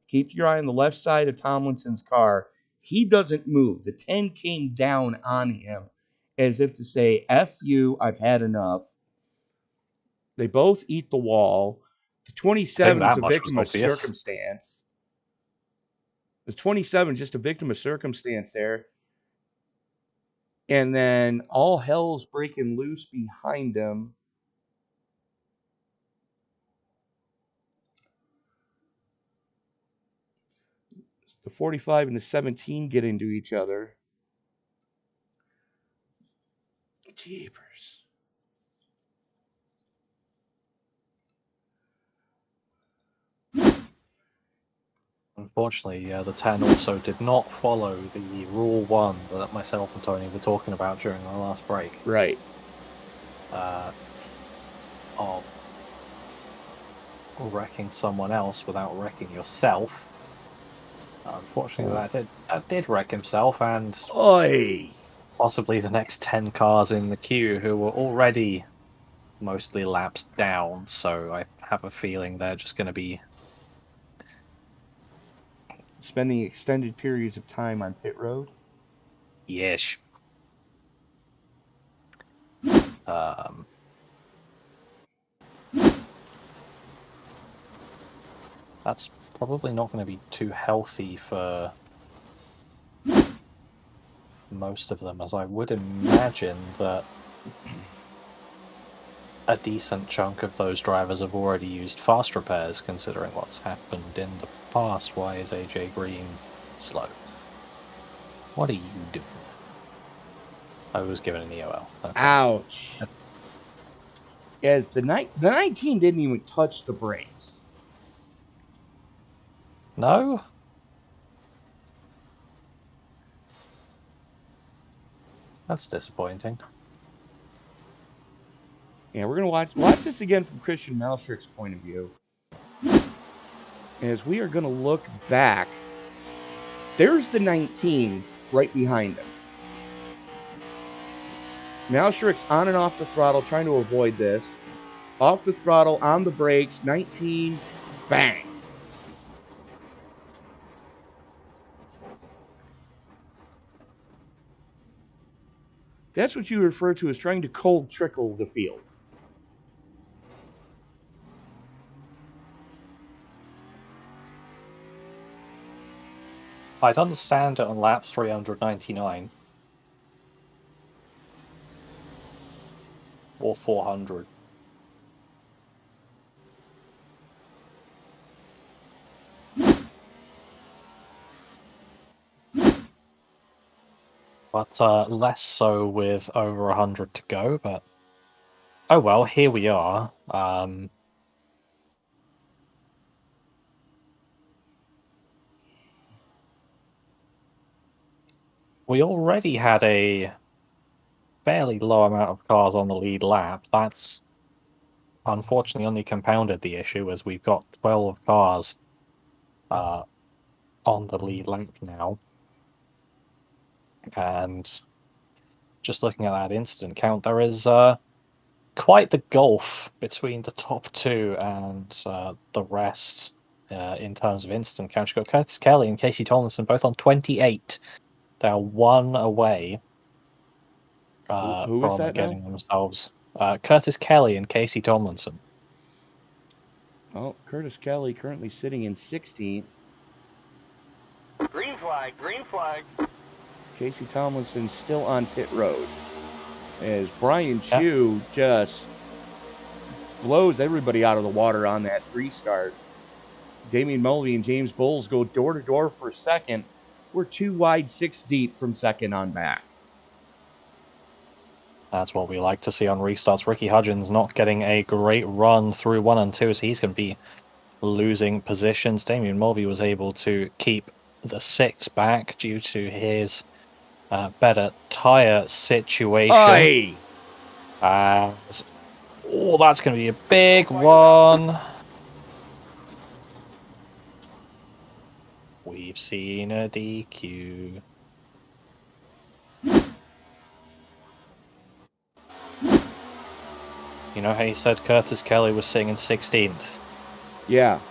Keep your eye on the left side of Tomlinson's car. He doesn't move. The 10 came down on him as if to say, F you, I've had enough. They both eat the wall. The 27 is a victim of circumstance. The 27 just a victim of circumstance there. And then all hell's breaking loose behind him. The 45 and the 17 get into each other. Jeepers. Unfortunately, the 10 also did not follow the Rule 1 that myself and Tony were talking about during our last break. Right. Of wrecking someone else without wrecking yourself. Unfortunately, that did wreck himself, and possibly the next 10 cars in the queue who were already mostly laps down, so I have a feeling they're just going to be spending extended periods of time on pit road. Yes. That's probably not going to be too healthy for most of them, as I would imagine that a decent chunk of those drivers have already used fast repairs, considering what's happened in the past. Why is AJ Green slow? What are you doing? I was given an EOL. Okay. Ouch. As the 19 didn't even touch the brakes. No? That's disappointing. Yeah, we're going to watch this again from Christian Malschrick's point of view. As we are going to look back, there's the 19 right behind him. Now Shriek's on and off the throttle, trying to avoid this. Off the throttle, on the brakes, 19, bang. That's what you refer to as trying to cold trickle the field. I'd understand it on lap 399. Or 400. But less so with over 100 to go, but oh well, here we are. We already had a fairly low amount of cars on the lead lap. That's unfortunately only compounded the issue as we've got 12 cars on the lead lap now. And just looking at that incident count, there is quite the gulf between the top two and the rest in terms of incident count. You've got Curtis Kelly and Casey Tomlinson both on 28. They're one away Who is from that getting now? themselves. Curtis Kelly and Casey Tomlinson. Well, Curtis Kelly currently sitting in 16th. Green flag, green flag. Casey Tomlinson still on pit road. As Brian Chu just blows everybody out of the water on that restart. Damian Mulvey and James Bowles go door to door for second. We're 2 wide, 6 deep from second on back. That's what we like to see on restarts. Ricky Hudgens not getting a great run through 1 and 2, so he's going to be losing positions. Damian Mulvey was able to keep the 6 back due to his better tyre situation. Aye. That's going to be a big one. We've seen a DQ. You know how you said Curtis Kelly was sitting in 16th? Yeah,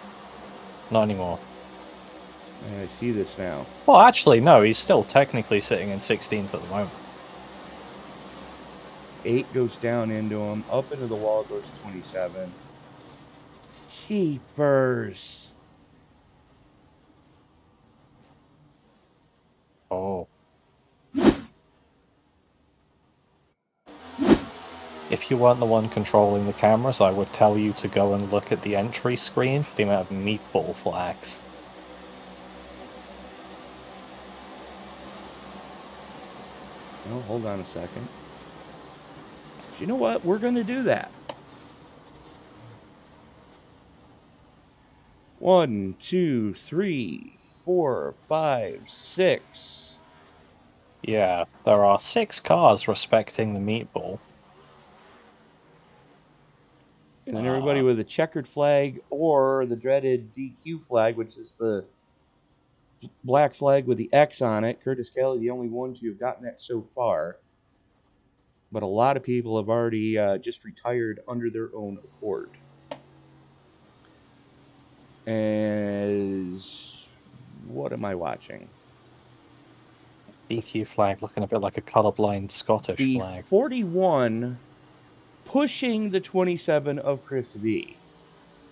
Not anymore. I see this now. Well, actually, no, he's still technically sitting in 16th at the moment. 8 goes down into him. Up into the wall goes 27. Keepers. Oh. If you weren't the one controlling the cameras, I would tell you to go and look at the entry screen for the amount of meatball flags. Oh, hold on a second. You know what? We're going to do that. 1, 2, 3, 4, 5, 6. Yeah, there are 6 cars respecting the meatball. And then everybody with a checkered flag or the dreaded DQ flag, which is the black flag with the X on it. Curtis Kelly, the only one to have gotten that so far. But a lot of people have already just retired under their own accord. As what am I watching? DQ flag looking a bit like a colorblind Scottish The flag. 41 pushing the 27 of Chris V.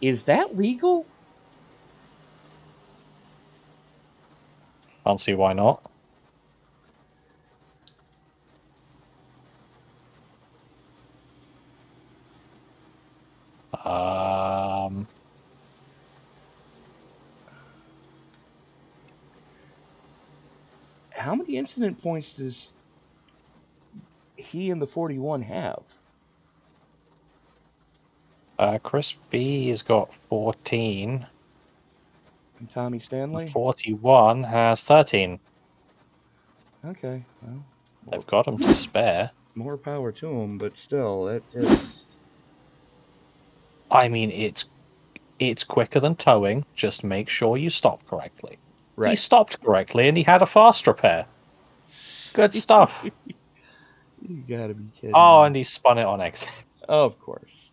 Is that legal? Can't see why not. How many incident points does he and the 41 have? Chris B has got 14. And Tommy Stanley? 41 has 13. Okay, well, They've got him to spare. more power to him, but still, it is... I mean, it's quicker than towing. Just make sure you stop correctly. He Right. stopped correctly, and he had a fast repair. Good stuff. You gotta be kidding. Oh, me. and he spun it on exit. Of course.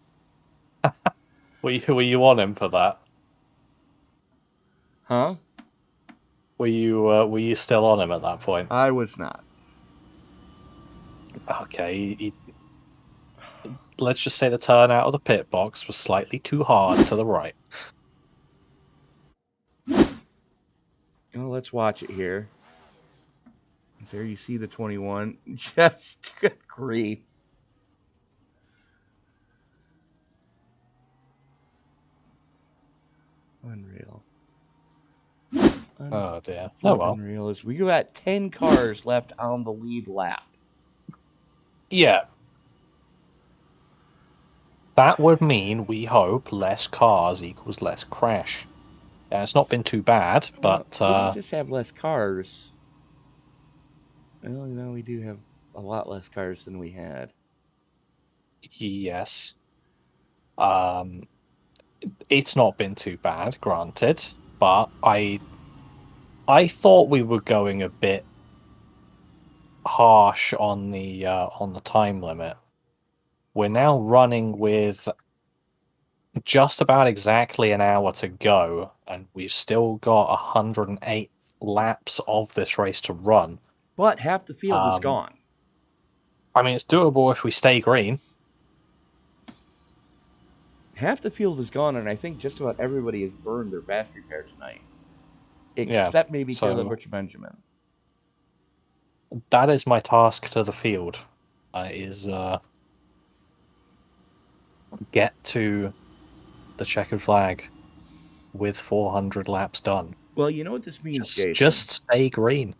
Were you on him for that? Huh? Were you still on him at that point? I was not. Okay. Let's just say the turn out of the pit box was slightly too hard to the right. Well, let's watch it here. There you see the 21. Just good grief. Unreal. Oh dear. Oh well. Unreal is we got 10 cars left on the lead lap. Yeah. That would mean, we hope, less cars equals less crash. It's not been too bad, but We don't just have less cars. Well, no, we do have a lot less cars than we had. yes. It's not been too bad, granted, but I thought we were going a bit harsh on the time limit. We're now running with just about exactly an hour to go, and we've still got 108 laps of this race to run. But half the field is gone. I mean, it's doable if we stay green. Half the field is gone, and I think just about everybody has burned their fast repair tonight. Except maybe Caleb Richard Benjamin. That is my task to the field. Get to the checkered flag with 400 laps done. Well, you know what this means, Jason. Just stay green.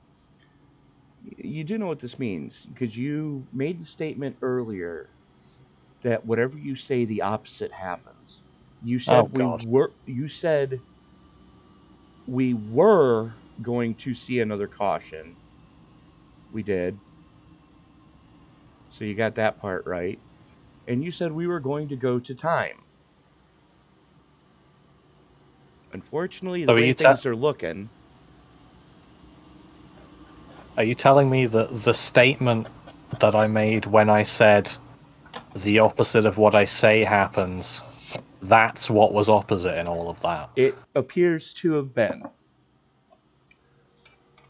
You do know what this means, because you made the statement earlier that whatever you say, the opposite happens. You said we were going to see another caution. We did. So you got that part right. And you said we were going to go to time. Unfortunately, the way things are looking... Are you telling me that the statement that I made when I said the opposite of what I say happens, that's what was opposite in all of that? It appears to have been.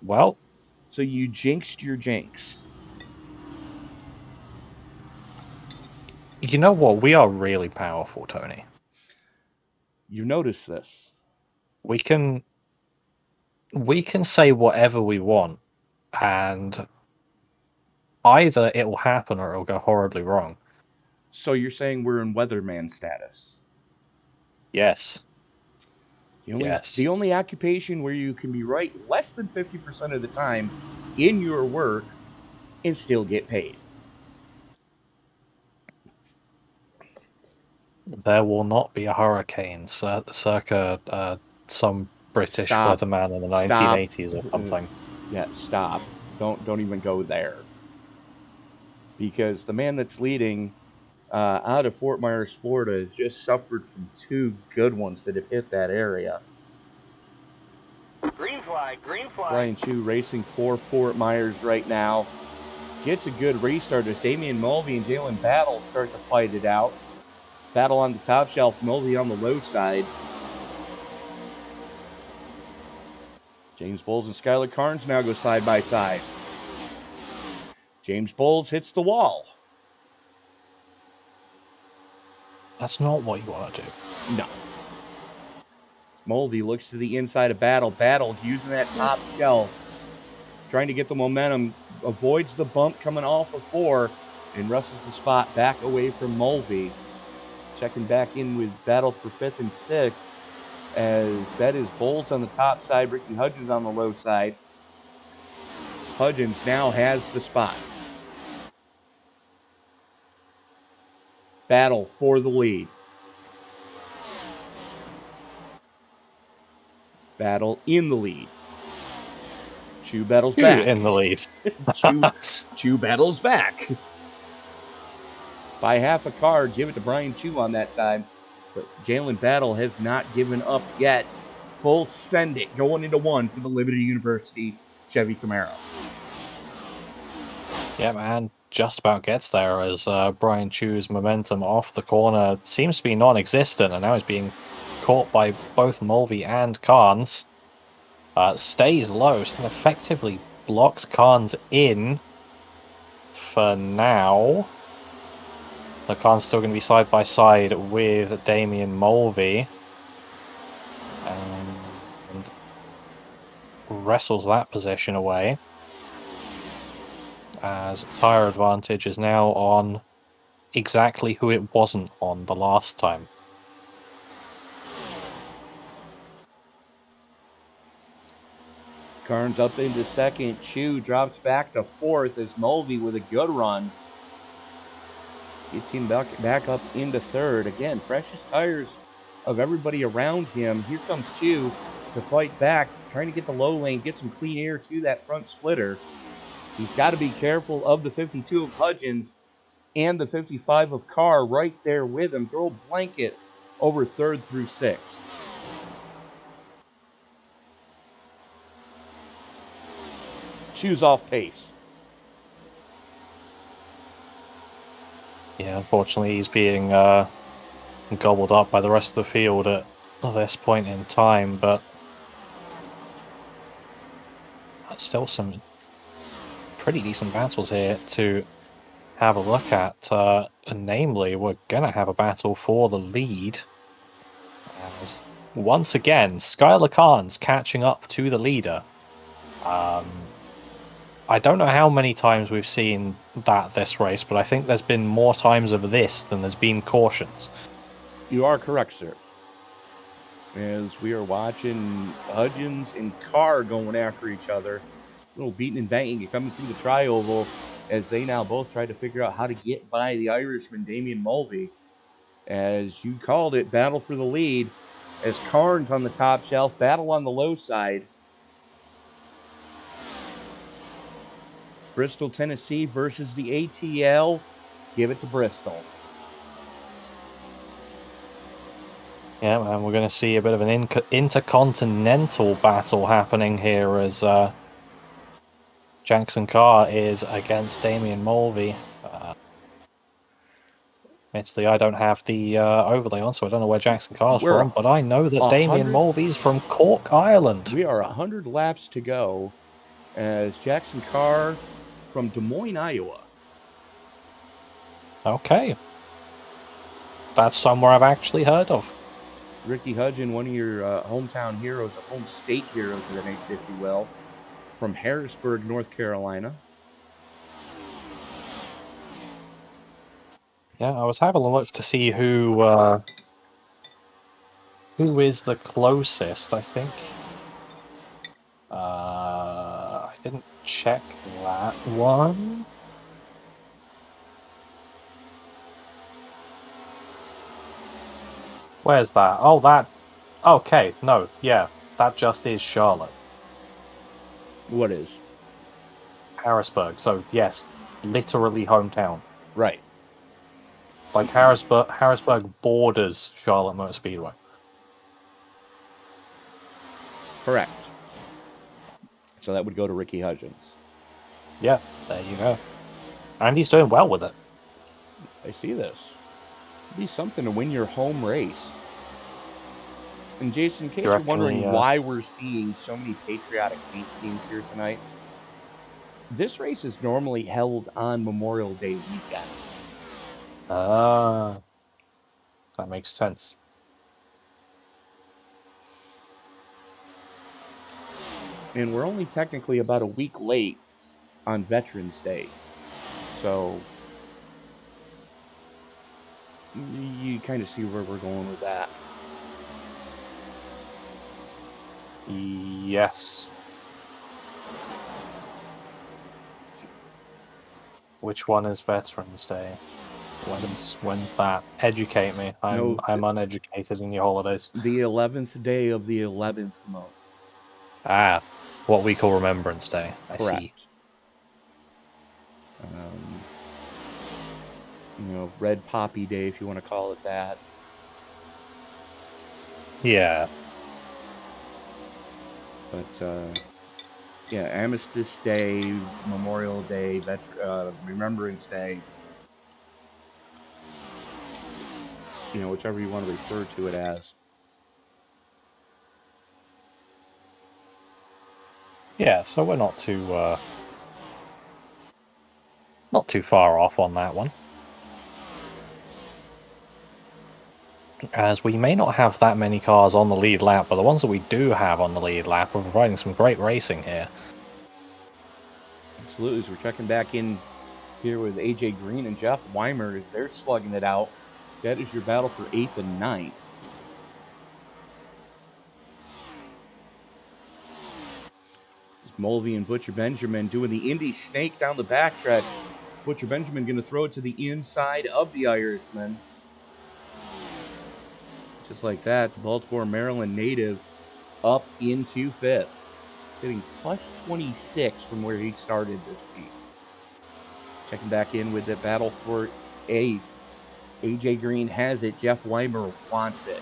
Well... So you jinxed your jinx. You know what? We are really powerful, Tony. You notice this. We can say whatever we want, and either it will happen or it will go horribly wrong. So you're saying we're in weatherman status? Yes. The only occupation where you can be right less than 50% of the time in your work and still get paid. There will not be a hurricane circa some British weatherman in the 1980s or something. Yeah, stop. Don't even go there. Because the man that's leading out of Fort Myers, Florida, has just suffered from two good ones that have hit that area. Green flag, green flag. Brian Chu racing for Fort Myers right now. Gets a good restart as Damian Mulvey and Jalen Battle start to fight it out. Battle on the top shelf, Mulvey on the low side. James Bowles and Skylar Carnes now go side by side. James Bowles hits the wall. That's not what you want to do. No. Mulvey looks to the inside of Battle. Battle using that top shelf. Trying to get the momentum. Avoids the bump coming off of 4. And wrestles the spot back away from Mulvey. Checking back in with Battle for 5th and 6th. As that is Bowles on the top side. Ricky Hudgens on the low side. Hudgens now has the spot. Battle for the lead. Battle in the lead. Chu battles back. In the lead. Chu battles back. By half a car, give it to Brian Chu on that time. But Jalen Battle has not given up yet. Full send it, going into one for the Liberty University Chevy Camaro. Yeah, man, just about gets there as Brian Chu's momentum off the corner seems to be non-existent, and now he's being caught by both Mulvey and Carnes. Stays low, and effectively blocks Carnes in for now. The Carnes still going to be side by side with Damian Mulvey. And wrestles that position away. As tire advantage is now on exactly who it wasn't on the last time. Carnes up into second. Chu drops back to fourth as Mulvey with a good run gets him back up into third. Again, precious tires of everybody around him. Here comes Chu to fight back, trying to get the low lane, get some clean air to that front splitter. He's got to be careful of the 52 of Hudgens and the 55 of Carr right there with him. Throw a blanket over third through sixth. Chu's off pace. Yeah, unfortunately he's being gobbled up by the rest of the field at this point in time, but that's still some pretty decent battles here to have a look at. Namely, we're going to have a battle for the lead. As once again, Skylar Carnes catching up to the leader. I don't know how many times we've seen that this race, but I think there's been more times of this than there's been cautions. You are correct, sir. As we are watching Hudgens and Carr going after each other. A little beating and banging coming through the tri-oval as they now both try to figure out how to get by the Irishman, Damian Mulvey. As you called it, battle for the lead. As Carnes on the top shelf, battle on the low side. Bristol, Tennessee versus the ATL. Give it to Bristol. Yeah, and we're going to see a bit of an intercontinental battle happening here as Jackson Carr is against Damian Mulvey. Admittedly, I don't have the overlay on, so I don't know where Jackson Carr's from, but I know that Damian Mulvey's from Cork, Ireland. We are 100 laps to go as Jackson Carr from Des Moines, Iowa. Okay. That's somewhere I've actually heard of. Ricky Hudgens, one of your hometown heroes, a home state heroes, if you will, from Harrisburg, North Carolina. Yeah, I was having a look to see who is the closest. I think I didn't check that one. Where's that? Oh, that. Okay, no, yeah, that just is Charlotte. What is? Harrisburg. So yes, literally hometown. Right. Like Harrisburg borders Charlotte Motor Speedway. Correct. So that would go to Ricky Hudgens. Yeah, there you go. And he's doing well with it. I see this. It'd be something to win your home race. And Jason, in case you're wondering why we're seeing so many patriotic paint schemes here tonight, this race is normally held on Memorial Day weekend. That makes sense. And we're only technically about a week late on Veterans Day. So you kind of see where we're going with that. Yes. Which one is Veterans Day? When's that? Educate me. I'm uneducated in your holidays. The 11th day of the 11th month. Ah, what we call Remembrance Day. I see. Red Poppy Day, if you want to call it that. Yeah. But yeah, Armistice Day, Memorial Day, Remembrance Day, whichever you want to refer to it as. Yeah, so we're not too far off on that one. As we may not have that many cars on the lead lap, but the ones that we do have on the lead lap are providing some great racing here. Absolutely. So we're checking back in here with AJ Green and Jeff Weimer as they're slugging it out. That is your battle for 8th and 9th. Mulvey and Butcher Benjamin doing the Indy snake down the backstretch. Butcher Benjamin going to throw it to the inside of the Irishman. Just like that, the Baltimore, Maryland native up into 5th. Sitting plus 26 from where he started this piece. Checking back in with the battle for 8th. AJ Green has it. Jeff Weimer wants it.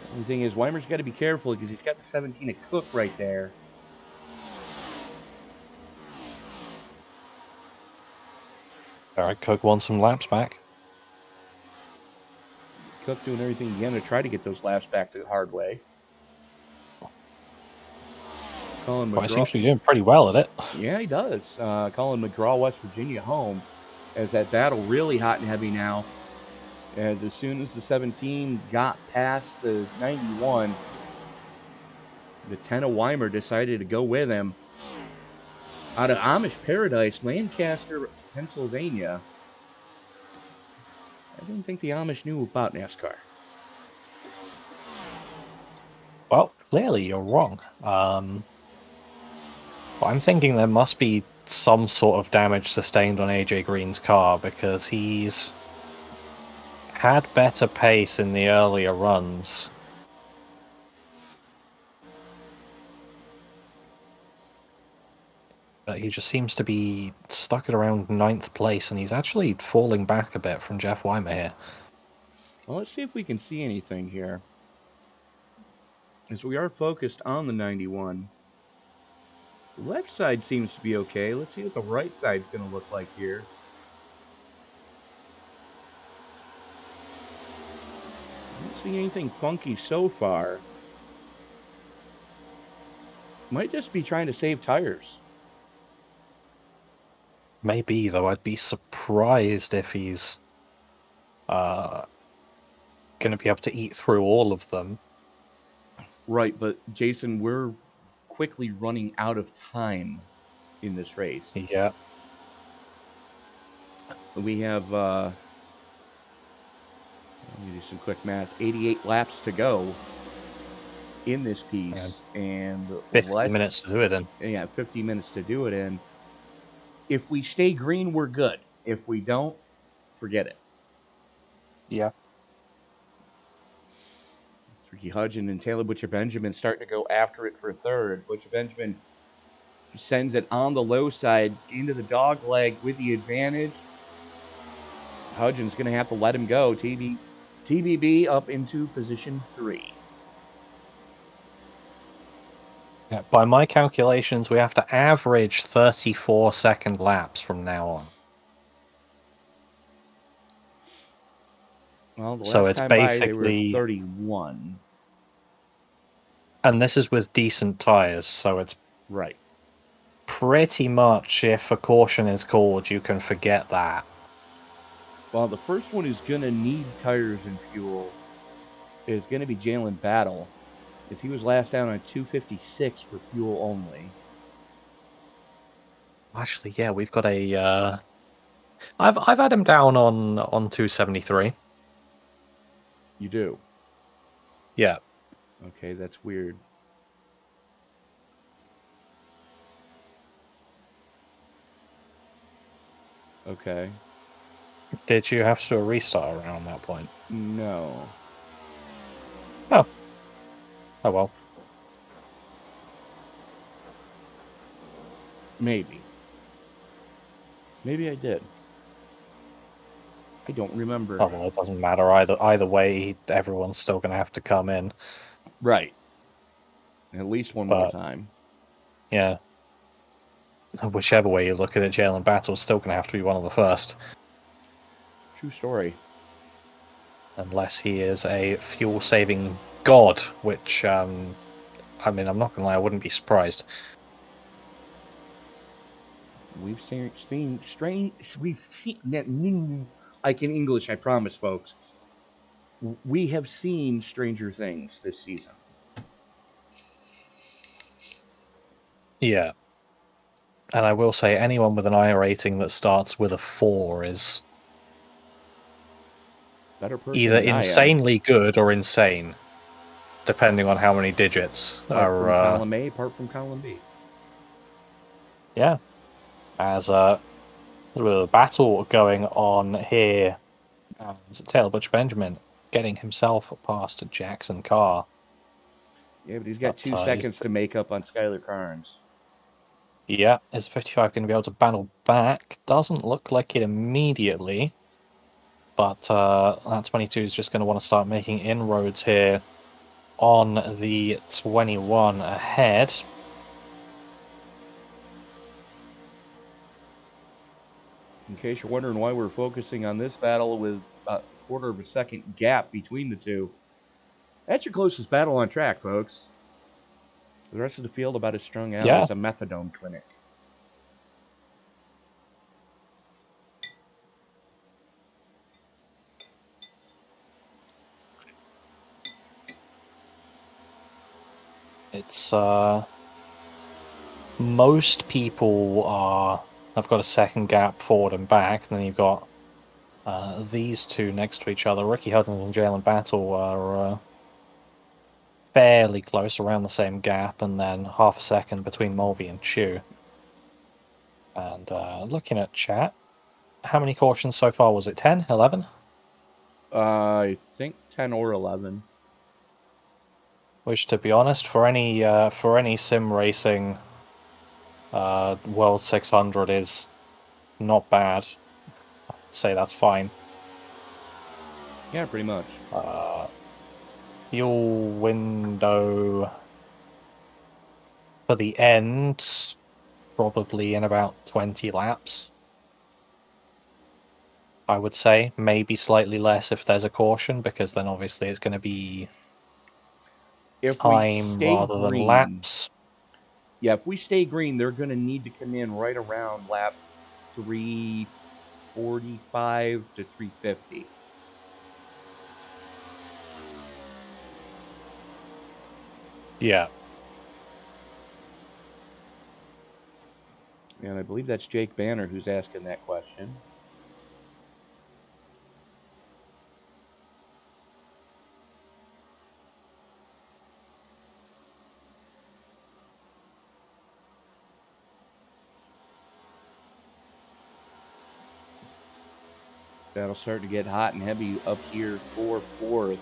The only thing is, Weimer's got to be careful because he's got the 17 to Cook right there. All right, Cook wants some laps back. Cook doing everything he can to try to get those laps back the hard way. Colin Well, he McGraw seems to be doing pretty well at it. Yeah, he does. Colin McGraw, West Virginia home, as that battle really hot and heavy now. As soon as the 17 got past the 91, the 10 of Weimer decided to go with him. Out of Amish Paradise, Lancaster, Pennsylvania. I didn't think the Amish knew about NASCAR. Well, clearly you're wrong. But I'm thinking there must be some sort of damage sustained on AJ Green's car because he's had better pace in the earlier runs. But he just seems to be stuck at around 9th place, and he's actually falling back a bit from Jeff Weimer here. Well, let's see if we can see anything here. As we are focused on the 91. The left side seems to be okay. Let's see what the right side's going to look like here. I don't see anything funky so far. Might just be trying to save tires. Maybe, though. I'd be surprised if he's going to be able to eat through all of them. Right, but Jason, we're quickly running out of time in this race. Yeah. We have, let me do some quick math, 88 laps to go in this piece. Yeah. And 50 minutes to do it in. Yeah, 50 minutes to do it in. If we stay green, we're good. If we don't, forget it. Yeah. Ricky Hudgen and Taylor Butcher Benjamin starting to go after it for 3rd. Butcher Benjamin sends it on the low side into the dog leg with the advantage. Hudgen's going to have to let him go. TBB up into position 3. Yeah, by my calculations, we have to average 34-second laps from now on. Well, the So last it's time by, basically they were 31. And this is with decent tires, so it's Right. pretty much if a caution is called, you can forget that. Well, the first one is going to need tires and fuel. Is going to be Jalen Battle, because he was last down on 256 for fuel only. Actually, yeah, we've got a. I've had him down on 273. You do? Yeah. Okay, that's weird. Okay. Did you have to do a restart around that point? No. Oh. Oh well. Maybe. Maybe I did. I don't remember. Oh, well, it doesn't matter either way. Everyone's still going to have to come in. Right. At least one more But- time. Yeah. Whichever way you look at it, Jalen Battle's still going to have to be one of the first. True story. Unless he is a fuel-saving god, which, I mean, I'm not going to lie, I wouldn't be surprised. We've seen like in English, I promise, folks. We have seen stranger things this season. Yeah. And I will say, anyone with an I rating that starts with a 4 is Better person either than I am. insanely good or insane, depending on how many digits Apart from are. column A, apart from column B. Yeah. As a little battle going on here. Taylor Butch Benjamin getting himself past Jackson Carr. Yeah, but he's got But, 2 seconds to make up on Skylar Carnes. Yeah, is 55 going to be able to battle back? Doesn't look like it immediately. But that 22 is just going to want to start making inroads here on the 21 ahead. In case you're wondering why we're focusing on this battle with about a quarter of a second gap between the two, that's your closest battle on track, folks. The rest of the field about as strung out Yeah. as a methadone clinic. It's most people have got a second gap forward and back, and then you've got these two next to each other. Ricky Hudson and Jalen Battle are fairly close, around the same gap, and then half a second between Mulvey and Chew. And looking at chat, how many cautions so far? Was it 10, 11? I think 10 or 11. Which, to be honest, for any sim racing, World 600 is not bad. I'd say that's fine. Yeah, pretty much. Fuel window for the end, probably in about 20 laps. I would say maybe slightly less if there's a caution, because then obviously it's going to be If time we stay rather than green, laps. Yeah, if we stay green, they're going to need to come in right around lap 345 to 350. Yeah. And I believe that's Jake Banner who's asking that question. That'll start to get hot and heavy up here for fourth.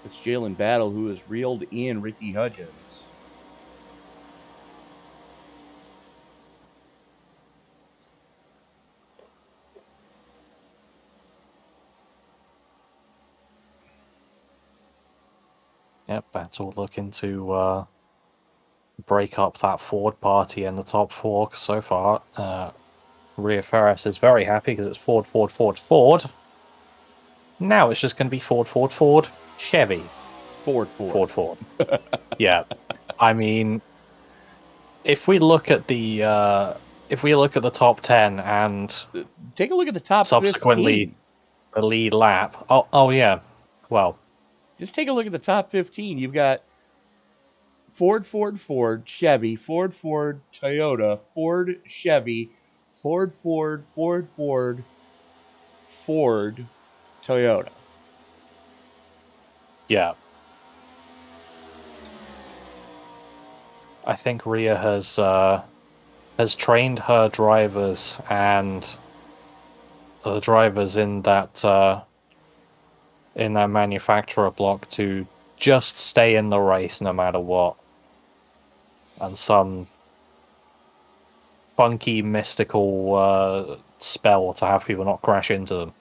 It's Jalen Battle who has reeled in Ricky Hudgens. Yep, Battle looking to break up that Ford party in the top four so far. Rhea Ferris is very happy because it's Ford, Ford, Ford, Ford. Now it's just going to be Ford, Ford, Ford, Chevy. Ford. Yeah, I mean, if we look at the top 10 and Take a look at the top subsequently 15. the lead lap. Oh yeah, well, Just take a look at the top 15. You've got Ford, Chevy, Ford, Toyota, Ford, Chevy, Ford, Toyota. yeah. I think Rhea has trained her drivers and the drivers in that manufacturer block to just stay in the race no matter what. And some funky mystical spell to have people not crash into them.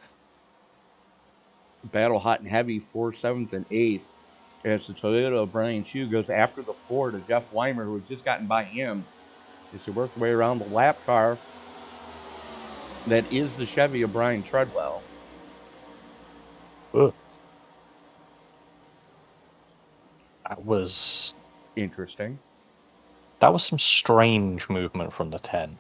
battle hot and heavy, 4th, 7th, and 8th, as the Toyota of Brian Chu goes after the Ford of Jeff Weimer, who has just gotten by him, as he works their way around the lap car that is the Chevy of Brian Treadwell. Ugh. That was interesting. That was some strange movement from the 10.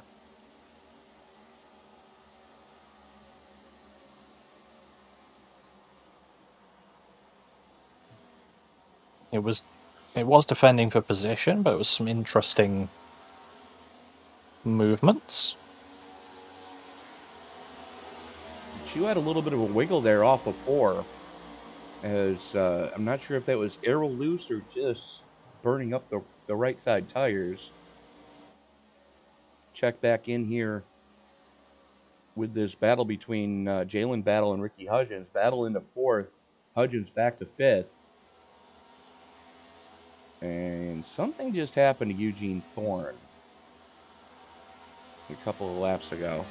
It was defending for position, but it was some interesting movements. She had a little bit of a wiggle there off of 4, as I'm not sure if that was aero loose or just burning up the right side tires. Check back in here with this battle between Jalen Battle and Ricky Hudgens. Battle into 4th, Hudgens back to 5th. And something just happened to Eugene Thorne a couple of laps ago.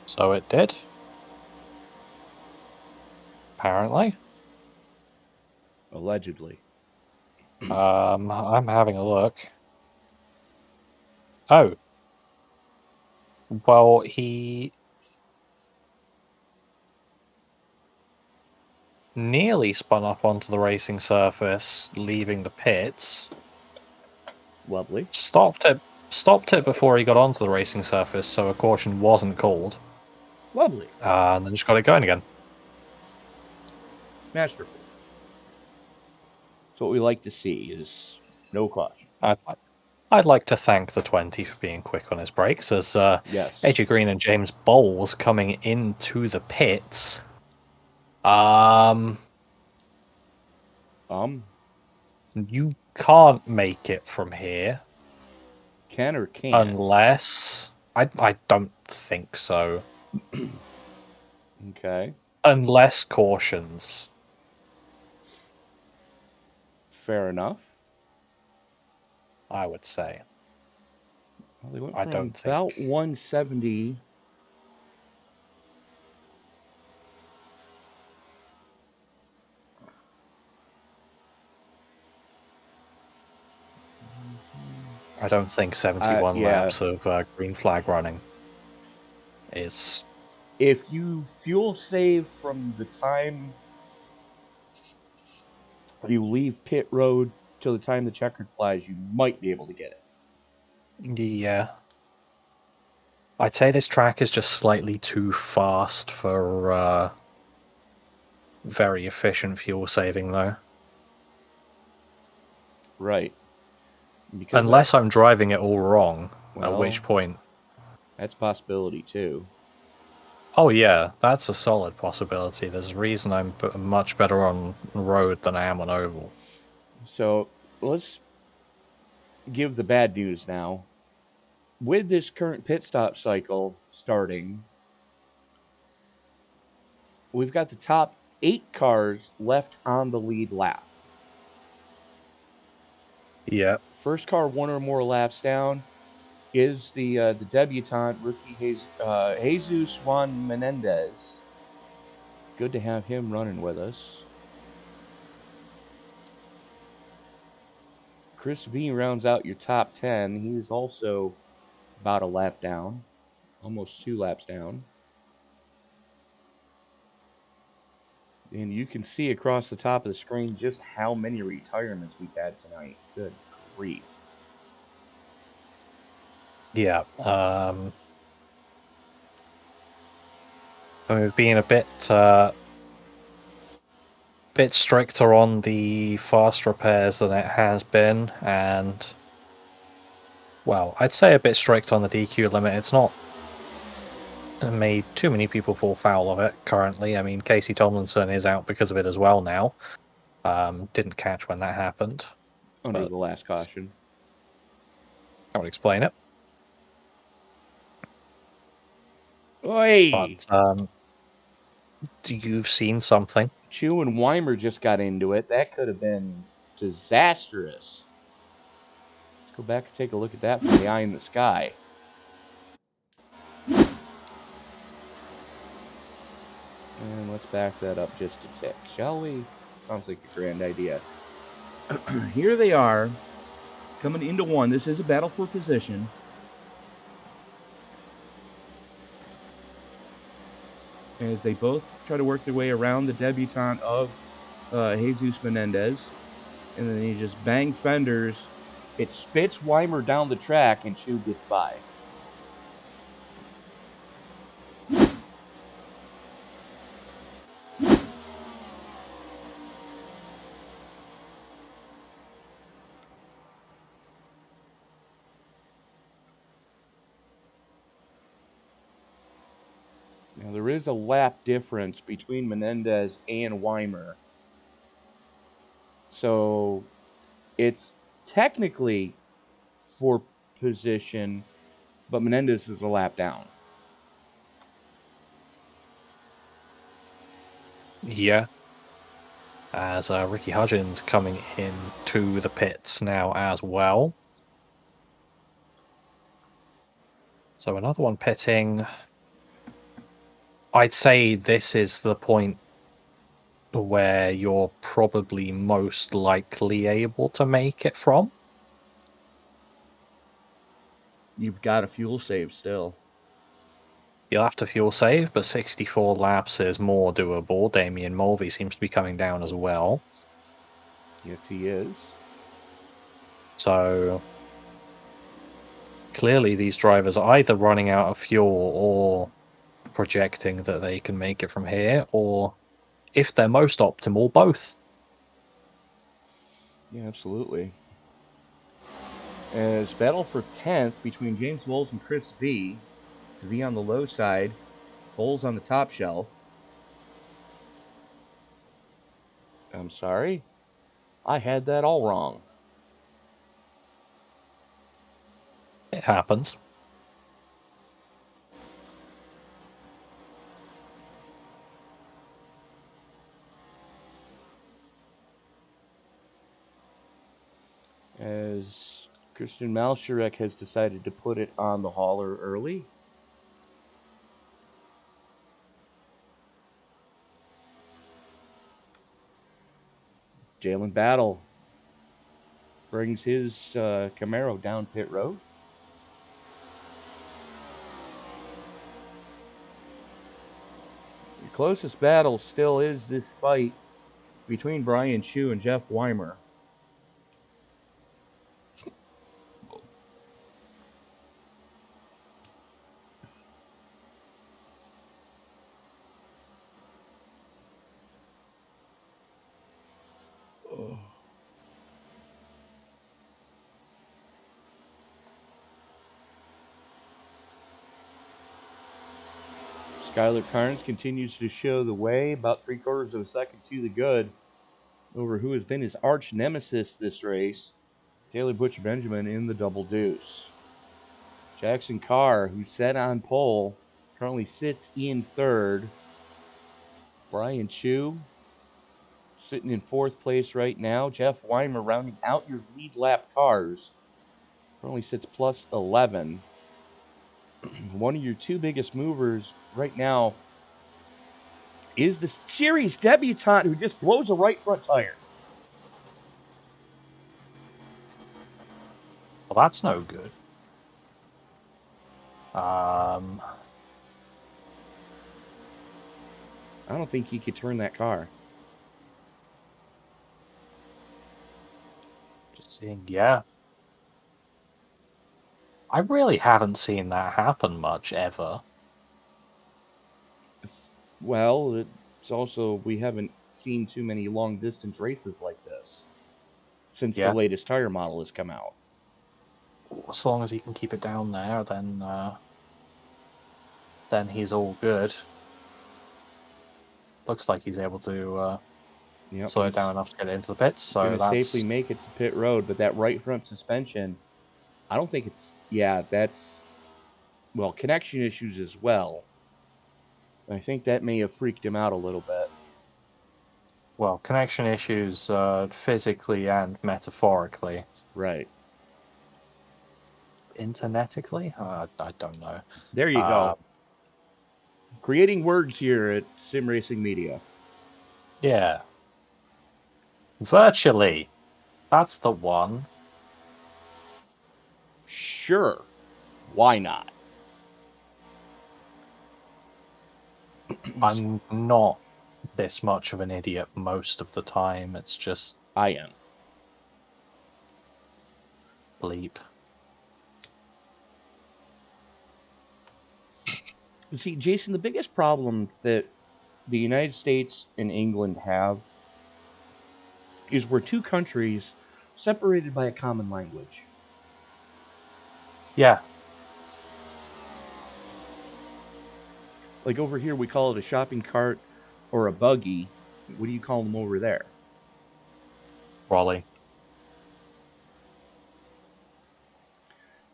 So it did. Apparently. Allegedly. I'm having a look. Oh. Well, he nearly spun up onto the racing surface, leaving the pits. Lovely. Stopped it before he got onto the racing surface, so a caution wasn't called. Lovely. And then just got it going again. Masterful. So what we like to see is no caution. I'd like to thank the 20 for being quick on his brakes, as yes. AJ Green and James Bowles coming into the pits. You can't make it from here. Can or can't? Unless... I don't think so. Okay. Unless cautions. Fair enough. I would say. Well, they went I from don't about think. 170. I don't think 71 yeah. laps of green flag running is... If you fuel save from the time you leave pit road till the time the checkered flies, you might be able to get it. Yeah. I'd say this track is just slightly too fast for very efficient fuel saving, though. Right. Because unless I'm driving it all wrong, well, at which point... That's a possibility, too. Oh yeah, that's a solid possibility. There's a reason I'm much better on road than I am on oval. So, let's give the bad news now. With this current pit stop cycle starting, we've got the top 8 cars left on the lead lap. Yeah. First car 1 or more laps down is the debutante rookie Jesus Juan Menendez. Good to have him running with us. Chris V rounds out your top 10. He is also about a lap down, almost 2 laps down. And you can see across the top of the screen just how many retirements we've had tonight. Good grief. Yeah. We've been a bit stricter on the fast repairs than it has been, and well, I'd say a bit strict on the DQ limit. It's not made too many people fall foul of it currently. I mean, Casey Tomlinson is out because of it as well now. Didn't catch when that happened. Under the last caution. I would explain it. Oi! But you've seen something. Chu and Weimer just got into it. That could have been disastrous. Let's go back and take a look at that from the eye in the sky. And let's back that up just a tick, shall we? Sounds like a grand idea. Here they are, coming into one. This is a battle for position. As they both try to work their way around the debutante of Jesus Menendez. And then he just bang fenders. It spits Weimer down the track, and Chu gets by. Now, there is a lap difference between Menendez and Weimer. So, it's technically for position, but Menendez is a lap down. Yeah. As Ricky Hudgens coming into the pits now as well. So another one pitting. I'd say this is the point where you're probably most likely able to make it from. You've got a fuel save still. You'll have to fuel save, but 64 laps is more doable. Damien Mulvey seems to be coming down as well. Yes, he is. So clearly these drivers are either running out of fuel or projecting that they can make it from here, or if they're most optimal, both. Yeah, absolutely. As battle for 10th between James Bowles and Chris V. It's V on the low side, Bowles on the top shelf. I'm sorry. I had that all wrong. It happens. As Christian Malsharek has decided to put it on the hauler early. Jalen Battle brings his Camaro down pit road. The closest battle still is this fight between Brian Chu and Jeff Weimer. Skylar Carnes continues to show the way, about 3/4 of a second to the good, over who has been his arch nemesis this race, Taylor Butcher Benjamin in the double deuce. Jackson Carr, who sat on pole, currently sits in third. Brian Chu sitting in fourth place right now. Jeff Weimer rounding out your lead lap cars, currently sits plus 11. One of your two biggest movers right now is the series debutante who just blows a right front tire. Well, that's no good. I don't think he could turn that car. Just seeing, yeah. I really haven't seen that happen much ever. Well, it's also, we haven't seen too many long distance races like this since the latest tire model has come out. As long as he can keep it down there, then he's all good. Looks like he's able to slow it down enough to get into the pits. So going to that's safely make it to pit road, but that right front suspension, I don't think it's, that's, well, connection issues as well. I think that may have freaked him out a little bit. Well, connection issues physically and metaphorically. Right. Internetically? I don't know. There you go. Creating words here at Sim Racing Media. Yeah. Virtually. That's the one. Sure. Why not? I'm not this much of an idiot most of the time. It's just I am. bleep. You see, Jason, the biggest problem that the United States and England have is we're two countries separated by a common language. Yeah. Like over here, we call it a shopping cart or a buggy. What do you call them over there? Raleigh.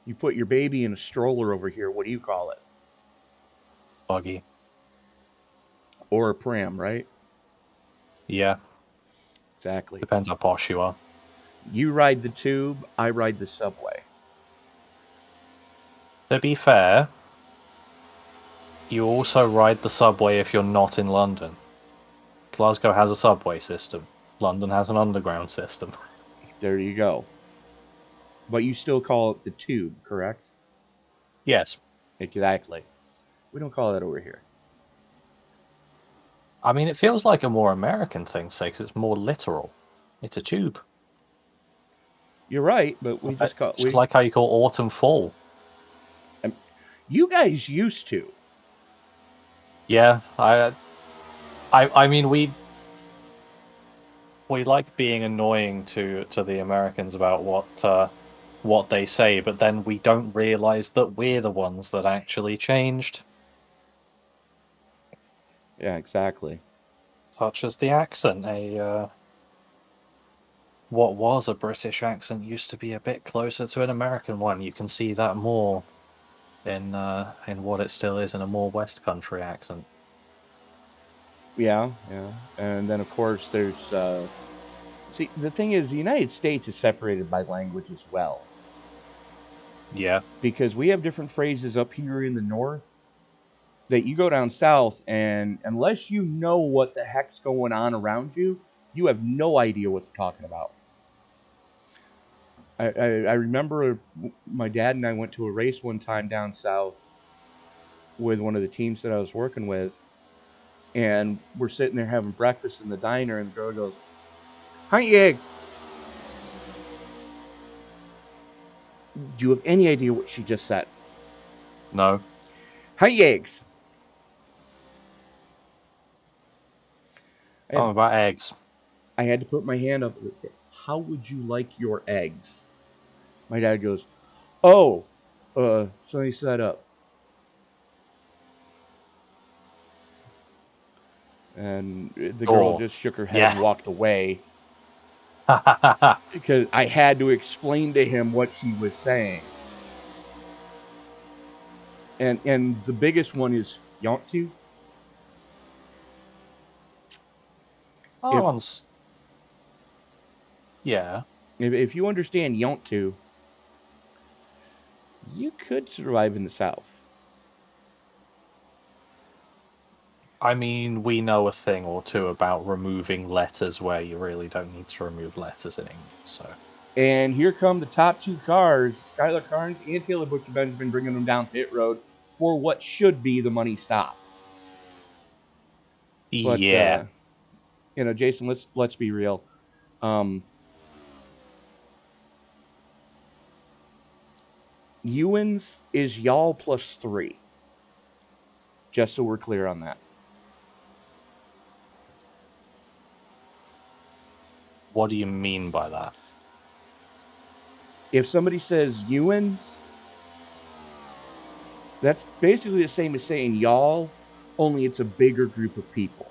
You put your baby in a stroller over here. What do you call it? Buggy. Or a pram, right? Yeah. Exactly. Depends how posh you are. You ride the tube, I ride the subway. To be fair, you also ride the subway if you're not in London. Glasgow has a subway system. London has an underground system. There you go. But you still call it the tube, correct? Yes. Exactly. We don't call that over here. I mean, it feels like a more American thing, say, because it's more literal. It's a tube. You're right, but we just call Just like how you call autumn fall. You guys used to. Yeah, I mean, we like being annoying to the Americans about what they say, but then we don't realize that we're the ones that actually changed. Yeah, exactly. Such as the accent. What was a British accent used to be a bit closer to an American one. You can see that more in what it still is in a more West Country accent. Yeah. And then, of course, there's... See, the thing is, the United States is separated by language as well. Yeah. Because we have different phrases up here in the north that you go down south, and unless you know what the heck's going on around you, you have no idea what they're talking about. I remember my dad and I went to a race one time down south with one of the teams that I was working with, and we're sitting there having breakfast in the diner, and the girl goes, "Hi, eggs." Do you have any idea what she just said? No. Hi, eggs. Oh, about eggs. I had to put my hand up. How would you like your eggs? My dad goes, "Oh, sunny side up." And the girl just shook her head and walked away. Because I had to explain to him what she was saying. And the biggest one is "yont to." That one's... Yeah. If you understand "yont to," you could survive in the South. I mean, we know a thing or two about removing letters where you really don't need to remove letters in English, so... And here come the top two cars, Skylar Carnes and Taylor Butcher Benjamin, bringing them down pit road for what should be the money stop. But, yeah. Jason, let's be real. Ewan's is y'all plus 3. Just so we're clear on that. What do you mean by that? If somebody says Ewan's, that's basically the same as saying y'all, only it's a bigger group of people.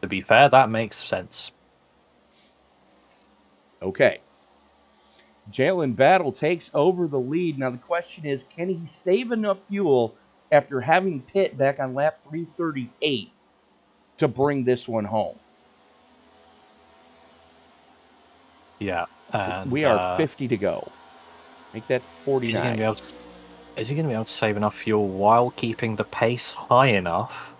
To be fair, that makes sense. Okay. Jalen Battle takes over the lead. Now the question is, can he save enough fuel after having pit back on lap 338 to bring this one home? Yeah. And we are 50 to go. Make that 49. is he going to be able to save enough fuel while keeping the pace high enough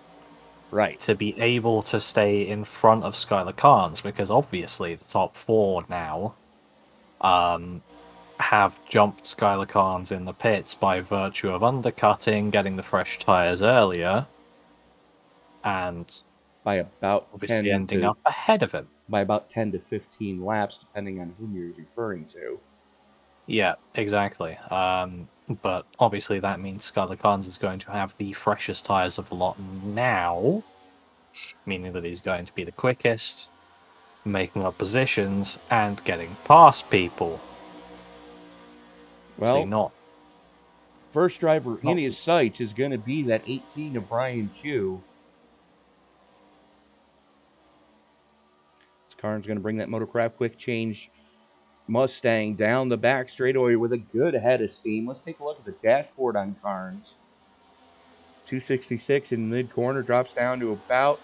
Right. to be able to stay in front of Skylar Carnes? Because obviously the top 4 now have jumped Skylar Carnes in the pits by virtue of undercutting, getting the fresh tyres earlier, and By about obviously 10 ending to up ahead of him. by about 10 to 15 laps, depending on whom you're referring to. Yeah, exactly. But obviously that means Skylar Carnes is going to have the freshest tyres of the lot now, meaning that he's going to be the quickest, making up positions, and getting past people. Well, See, not first driver in not- his sights is going to be that 18 of Brian Chu. Carnes going to bring that Motorcraft quick change Mustang down the back straightaway with a good head of steam. Let's take a look at the dashboard on Carnes. 266 in mid corner, drops down to about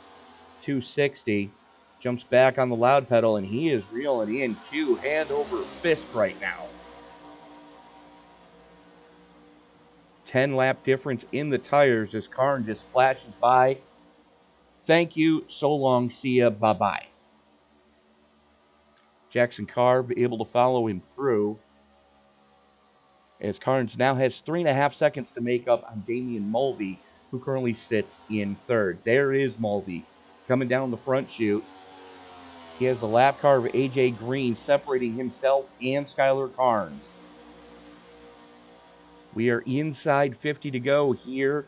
260. Jumps back on the loud pedal, and he is reeling in Chu hand over fist right now. 10-lap difference in the tires as Carnes just flashes by. Thank you, so long, see ya, bye-bye. Jackson Carr able to follow him through, as Carnes now has 3.5 seconds to make up on Damian Mulvey, who currently sits in third. There is Mulvey coming down the front chute. He has the lap car of AJ Green separating himself and Skylar Carnes. We are inside 50 to go here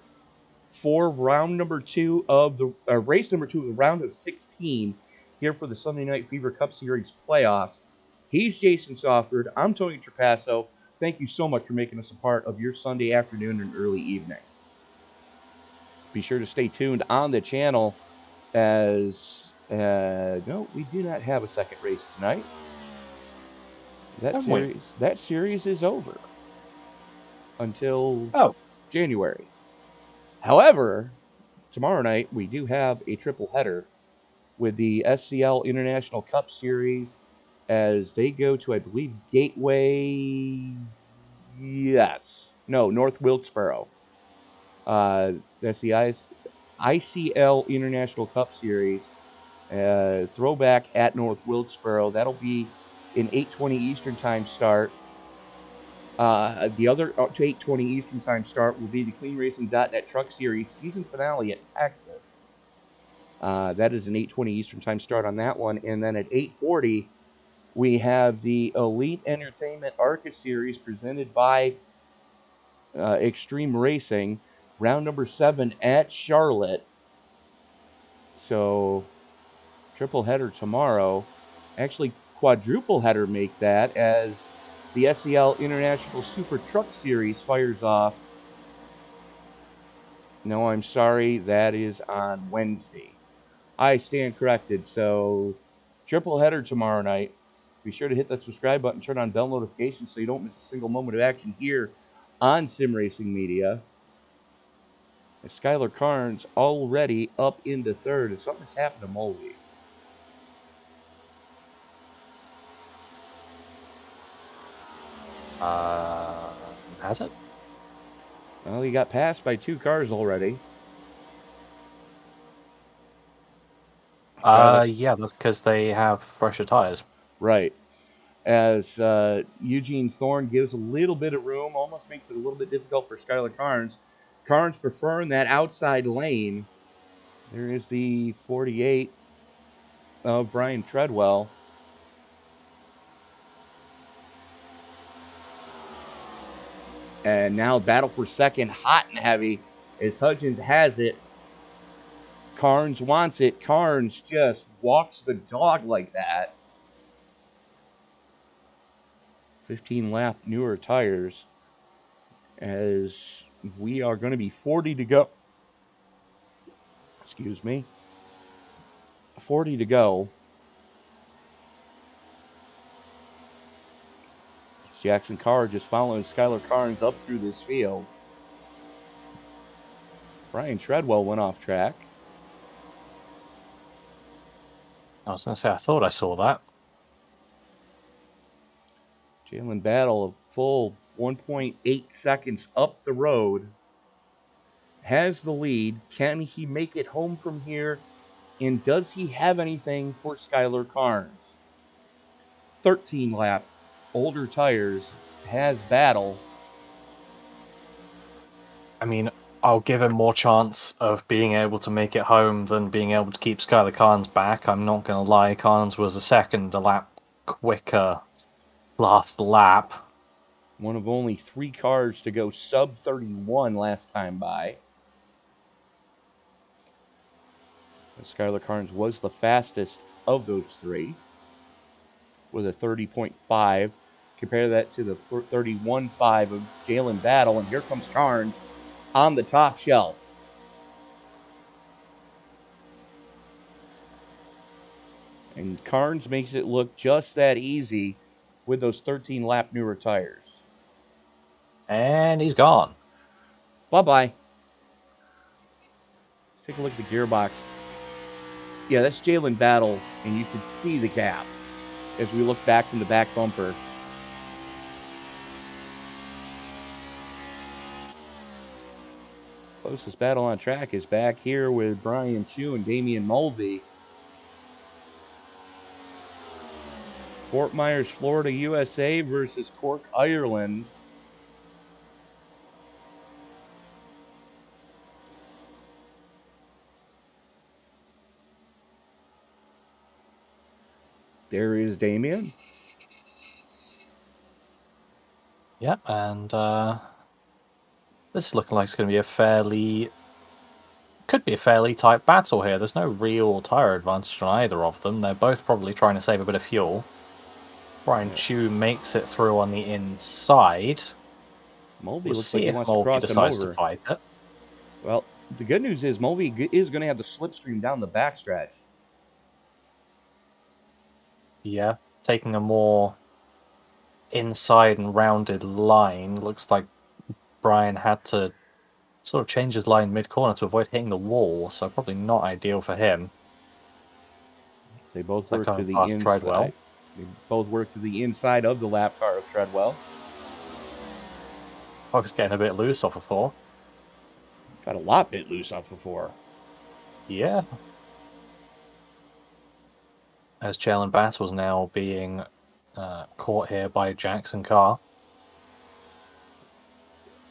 for round number 2 of the race number 2 of the round of 16 here for the Sunday Night Fever Cup Series playoffs. He's Jason Softward. I'm Tony Trapasso. Thank you so much for making us a part of your Sunday afternoon and early evening. Be sure to stay tuned on the channel as no, we do not have a second race tonight. That series is over until January. However, tomorrow night we do have a triple header with the SCL International Cup Series as they go to, I believe, Gateway. North Wilkesboro. That's the ICL International Cup Series. Throwback at North Wilkesboro. That'll be an 8:20 Eastern Time start. The other 8:20 Eastern Time start will be the CleanRacing.net Truck Series season finale at Texas. That is an 8:20 Eastern Time start on that one. And then at 8:40, we have the Elite Entertainment ARCA Series presented by Extreme Racing, round number 7 at Charlotte. So, triple header tomorrow. Actually, quadruple header make that as the SCL International Super Truck Series fires off. No, I'm sorry, that is on Wednesday. I stand corrected. So, triple header tomorrow night. Be sure to hit that subscribe button, turn on bell notifications so you don't miss a single moment of action here on Sim Racing Media. And Skylar Carnes already up into third, and something's happened to Mulvey. Has it? Well, he got passed by 2 cars already. Yeah, that's because they have fresher tires. Right. As Eugene Thorne gives a little bit of room, almost makes it a little bit difficult for Skylar Carnes. Carnes preferring that outside lane. There is the 48 of Brian Treadwell. And now battle for second, hot and heavy, as Hudgens has it. Carnes wants it. Carnes just walks the dog like that. 15-lap newer tires as we are going to be 40 to go. Excuse me. 40 to go. Jackson Carr just following Skylar Carnes up through this field. Brian Treadwell went off track. I was going to say, I thought I saw that. Jalen Battle, a full 1.8 seconds up the road, has the lead. Can he make it home from here? And does he have anything for Skylar Carnes? 13 lap, older tires, has battle. I mean, I'll give him more chance of being able to make it home than being able to keep Skylar Carnes back. I'm not going to lie, Carnes was a lap quicker last lap. One of only 3 cars to go sub 31 last time by. Skylar Carnes was the fastest of those 3 with a 30.5. Compare that to the 31.5 of Jalen Battle, and here comes Carnes on the top shelf. And Carnes makes it look just that easy with those 13-lap newer tires. And he's gone. Bye-bye. Let's take a look at the gearbox. Yeah, that's Jalen Battle, and you can see the gap as we look back from the back bumper. Closest battle on track is back here with Brian Chu and Damian Mulvey. Fort Myers, Florida, USA versus Cork, Ireland. There is Damian. Yep, and this is looking like it's going to be could be a fairly tight battle here. There's no real tire advantage on either of them. They're both probably trying to save a bit of fuel. Brian Chu makes it through on the inside. Mulvey We'll looks see like he if wants to Mulvey cross him decides over. to fight it. Well, the good news is Mulvey is going to have the slipstream down the backstretch. Yeah, taking a more inside and rounded line. Looks like Brian had to sort of change his line mid-corner to avoid hitting the wall, so probably not ideal for him. They both That work kind to of the path inside. Treadwell. They both work to the inside of the lap car of Treadwell. Puck's getting a bit loose off of 4. Got a lot bit loose off before. Yeah. As Jalen Battle's now being caught here by Jackson Carr.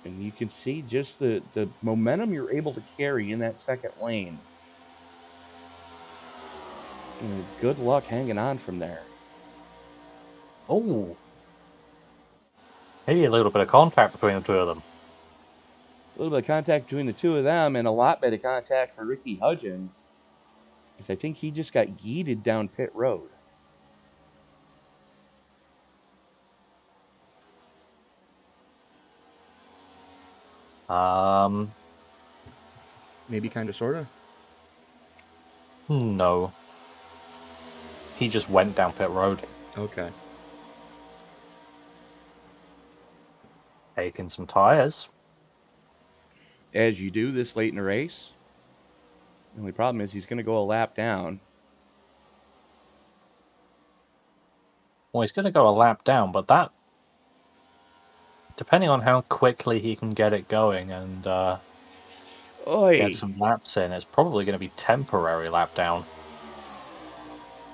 And you can see just the momentum you're able to carry in that second lane. And good luck hanging on from there. Oh. Maybe a little bit of contact between the two of them. A little bit of contact between the two of them and a lot bit of contact for Ricky Hudgens. Because I think he just got yeeted down pit road. Maybe kind of, sort of. No. He just went down pit road. Okay. Taking some tires. As you do this late in the race. The only problem is he's going to go a lap down. Well, he's going to go a lap down, but that, depending on how quickly he can get it going and get some laps in, it's probably going to be temporary lap down.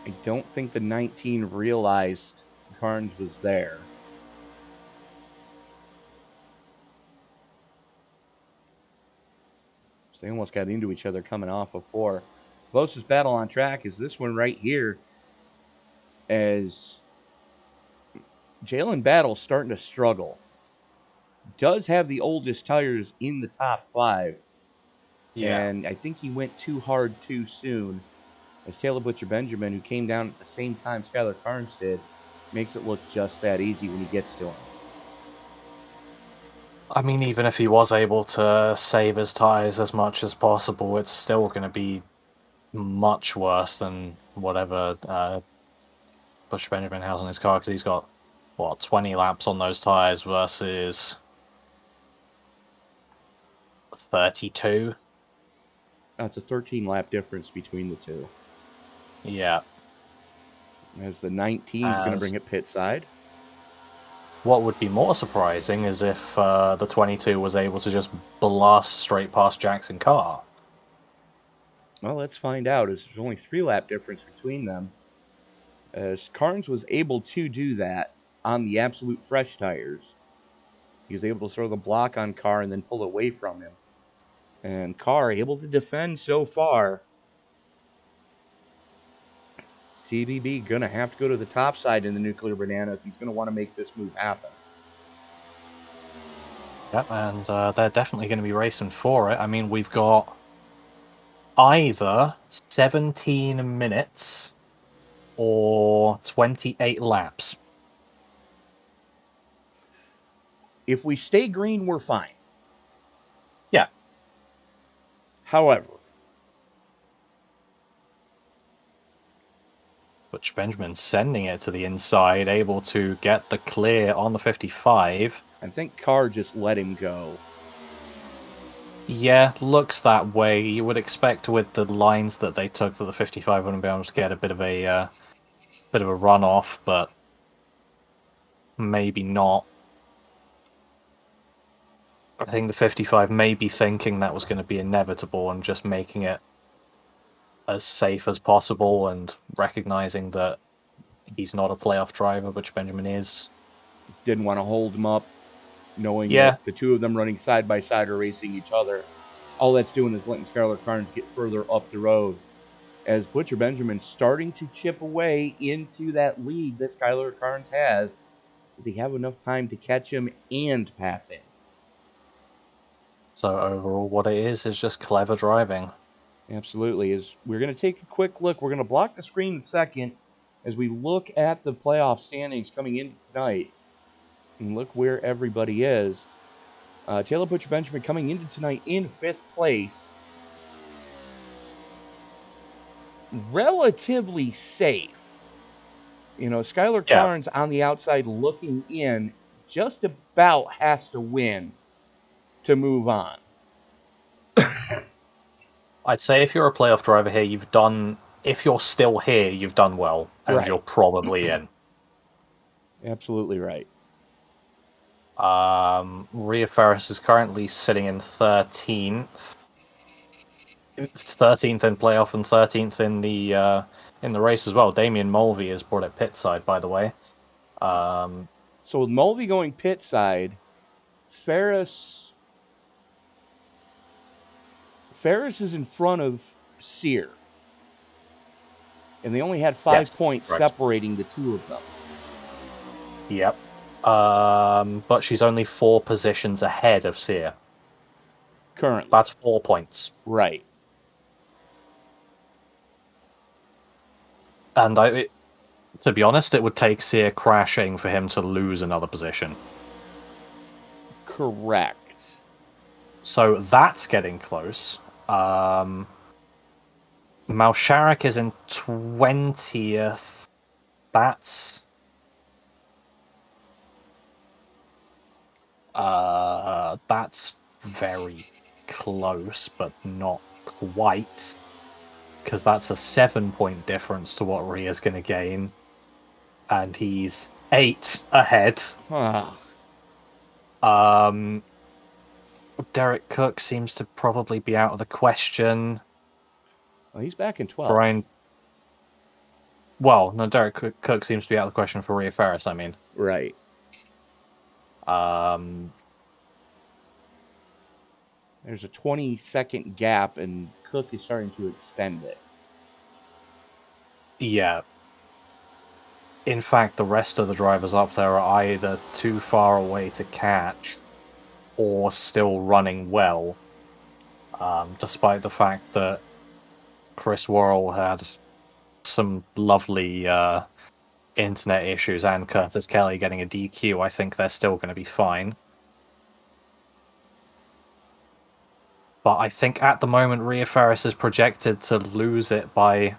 I don't think the 19 realized Carnes was there. So they almost got into each other coming off of 4. Closest battle on track is this one right here, as Jalen Battle starting to struggle. Does have the oldest tires in the top 5. Yeah. And I think he went too hard too soon. As Taylor Butcher Benjamin, who came down at the same time Skylar Carnes did, makes it look just that easy when he gets to him. I mean, even if he was able to save his tires as much as possible, it's still going to be much worse than whatever Butcher Benjamin has on his car, because he's got, 20 laps on those tires versus 32. That's a 13-lap difference between the two. Yeah. As the 19 is going to bring it pit side. What would be more surprising is if the 22 was able to just blast straight past Jackson Carr. Well, let's find out, as there's only 3-lap difference between them. As Carnes was able to do that on the absolute fresh tires. He was able to throw the block on Carr and then pull away from him. And Carr able to defend so far. CBB going to have to go to the top side in the Nuclear Banana if he's going to want to make this move happen. Yep, and they're definitely going to be racing for it. I mean, we've got either 17 minutes or 28 laps. If we stay green, we're fine. Yeah. However, Butch Benjamin sending it to the inside, able to get the clear on the 55. I think Carr just let him go. Yeah, looks that way. You would expect with the lines that they took that the 55 wouldn't be able to get a bit of a runoff, but maybe not. I think the 55 may be thinking that was going to be inevitable and just making it as safe as possible and recognizing that he's not a playoff driver, which Benjamin is. Didn't want to hold him up, knowing Yeah. that the two of them running side by side are racing each other. All that's doing is letting Skylar Carnes get further up the road. As Butcher Benjamin starting to chip away into that lead that Skylar Carnes has. Does he have enough time to catch him and pass him? So overall, what it is just clever driving. Absolutely. As we're going to take a quick look. We're going to block the screen in a second as we look at the playoff standings coming into tonight. And look where everybody is. Taylor Butcher Benjamin coming into tonight in 5th place. Relatively safe. You know, Skylar Carnes on the outside looking in just about has to win to move on. I'd say if you're a playoff driver here, if you're still here, you've done well, and Right. you're probably in. Absolutely right. Rhea Ferris is currently sitting in 13th. 13th in playoff and 13th in the race as well. Damian Mulvey is brought at pit side, by the way. So with Mulvey going pit side, Ferris is in front of Sear. And they only had 5 points separating the two of them. Yep. But she's only 4 positions ahead of Sear. Currently. That's 4 points. Right. And to be honest, it would take Sear crashing for him to lose another position. Correct. So that's getting close. Malsharak is in 20th. That's very close, but not quite. Because that's a 7-point difference to what Rhea's going to gain. And he's 8 ahead. Derek Cook seems to probably be out of the question. Well, he's back in 12th. Brian. Well, no, Derek Cook seems to be out of the question for Rhea Ferris, I mean. Right. There's a 20-second gap, and Cook is starting to extend it. Yeah. In fact, the rest of the drivers up there are either too far away to catch or still running well, despite the fact that Chris Worrell had some lovely internet issues and Curtis Kelly getting a DQ. I think they're still going to be fine. But I think at the moment, Rhea Ferris is projected to lose it by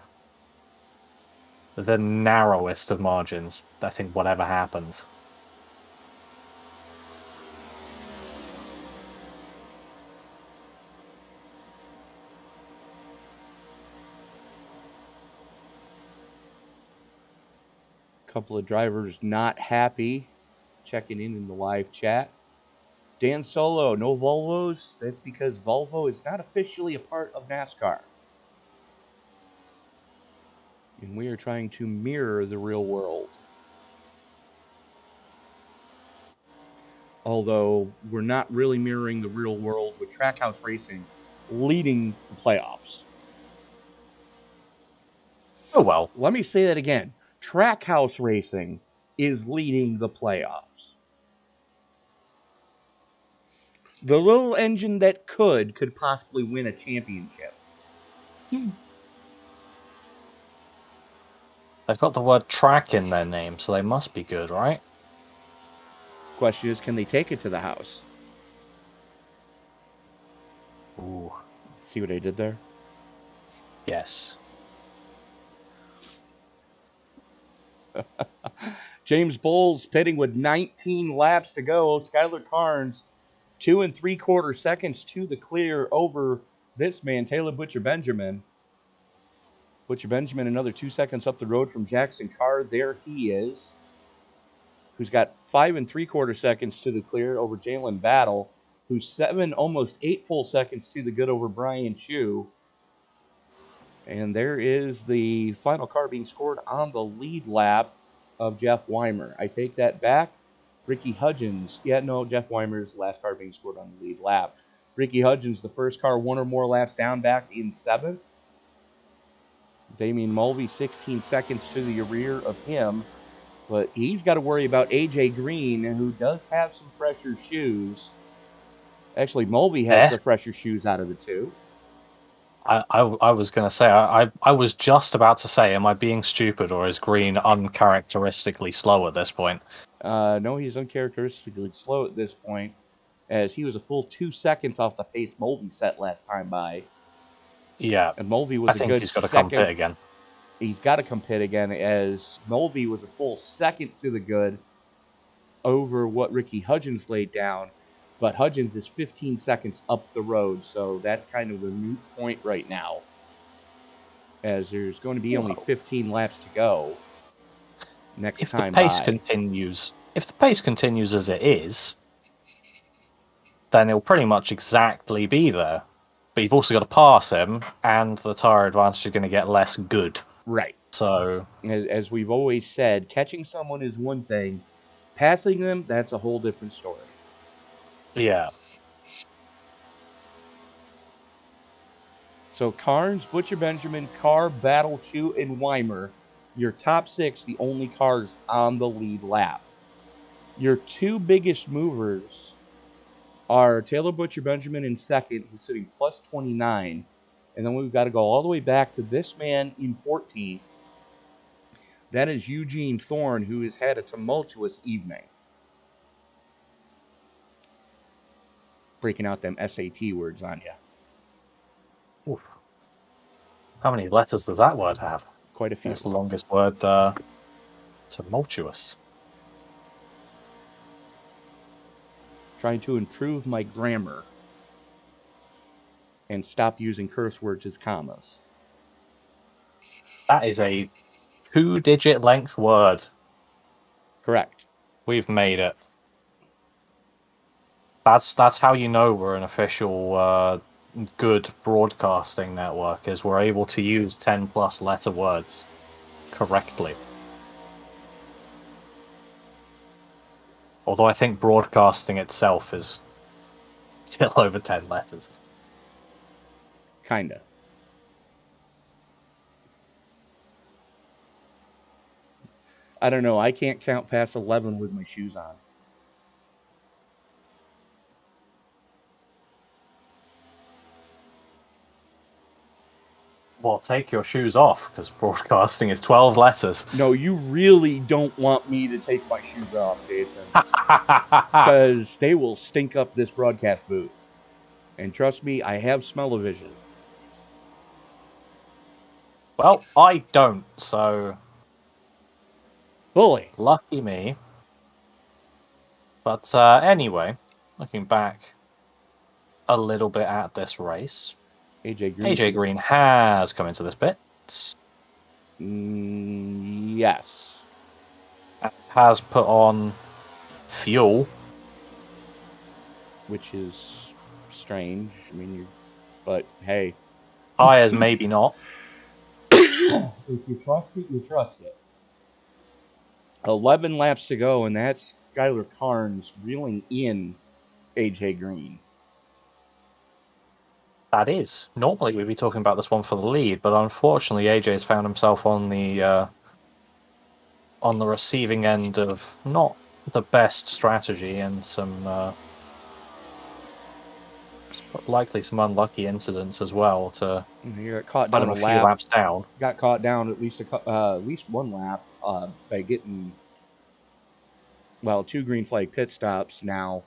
the narrowest of margins. I think whatever happens. Couple of drivers not happy checking in the live chat. Dan Solo, no Volvos. That's because Volvo is not officially a part of NASCAR. And we are trying to mirror the real world. Although we're not really mirroring the real world with Trackhouse Racing leading the playoffs. Oh, well. Let me say that again. Trackhouse Racing is leading the playoffs. The little engine that could possibly win a championship. They've got the word track in their name, so they must be good, right? Question is, can they take it to the house? Ooh. See what I did there? Yes. James Bowles pitting with 19 laps to go. Skylar Carnes, 2 3/4 seconds to the clear over this man, Taylor Butcher Benjamin. Butcher Benjamin another 2 seconds up the road from Jackson Carr. There he is, who's got 5 3/4 seconds to the clear over Jalen Battle, who's 7, almost 8 full seconds to the good over Brian Chu. And there is the final car being scored on the lead lap of Jeff Weimer. I take that back. Ricky Hudgens. Yeah, no, Jeff Weimer's last car being scored on the lead lap. Ricky Hudgens, the first car, 1 or more laps down, back in 7th. Damian Mulvey, 16 seconds to the rear of him. But he's got to worry about AJ Green, who does have some fresher shoes. Actually, Mulvey has the fresher shoes out of the two. I was going to say, I was just about to say, am I being stupid, or is Green uncharacteristically slow at this point? No, he's uncharacteristically slow at this point, as he was a full 2 seconds off the pace Mulvey set last time by. Yeah, and Mulvey was I think he's got to second. come pit again. He's got to come pit again, as Mulvey was a full second to the good over what Ricky Hudgens laid down. But Hudgens is 15 seconds up the road, so that's kind of the moot point right now, as there's going to be only 15 laps to go next time. If the pace continues as it is, then it'll pretty much exactly be there. But you've also got to pass him, and the tire advantage is going to get less good. Right. So, as we've always said, catching someone is one thing. Passing them, that's a whole different story. Yeah. So Carnes, Butcher Benjamin, Carr, Battle, Chu, and Weimer, your top 6, the only cars on the lead lap. Your 2 biggest movers are Taylor Butcher Benjamin in second, who's sitting plus 29. And then we've got to go all the way back to this man in 14th. That is Eugene Thorne, who has had a tumultuous evening. Breaking out them SAT words on you. Oof. How many letters does that word have? Quite a few. It's the longest word. Tumultuous. Trying to improve my grammar and stop using curse words as commas. That is a 2-digit length word. Correct. We've made it. That's how you know we're an official good broadcasting network, is we're able to use 10+ letter words correctly. Although I think broadcasting itself is still over 10 letters. Kinda. I don't know. I can't count past 11 with my shoes on. Well, take your shoes off, because broadcasting is 12 letters. No, you really don't want me to take my shoes off, Jason. Because they will stink up this broadcast booth. And trust me, I have smell-o-vision. Well, I don't, so... Bully. Lucky me. But anyway, looking back a little bit at this race... AJ Green has come into this bit. Yes. Has put on fuel. which is strange. I mean, but hey. Tires, maybe not. If you trust it, you trust it. 11 laps to go, and that's Skylar Carnes reeling in AJ Green. That is. Normally we'd be talking about this one for the lead, but unfortunately AJ's found himself on the receiving end of not the best strategy and some likely some unlucky incidents as well to He got caught put down him a a few lap. laps down. Got caught down at least one lap by getting, well, 2 green flag pit stops now.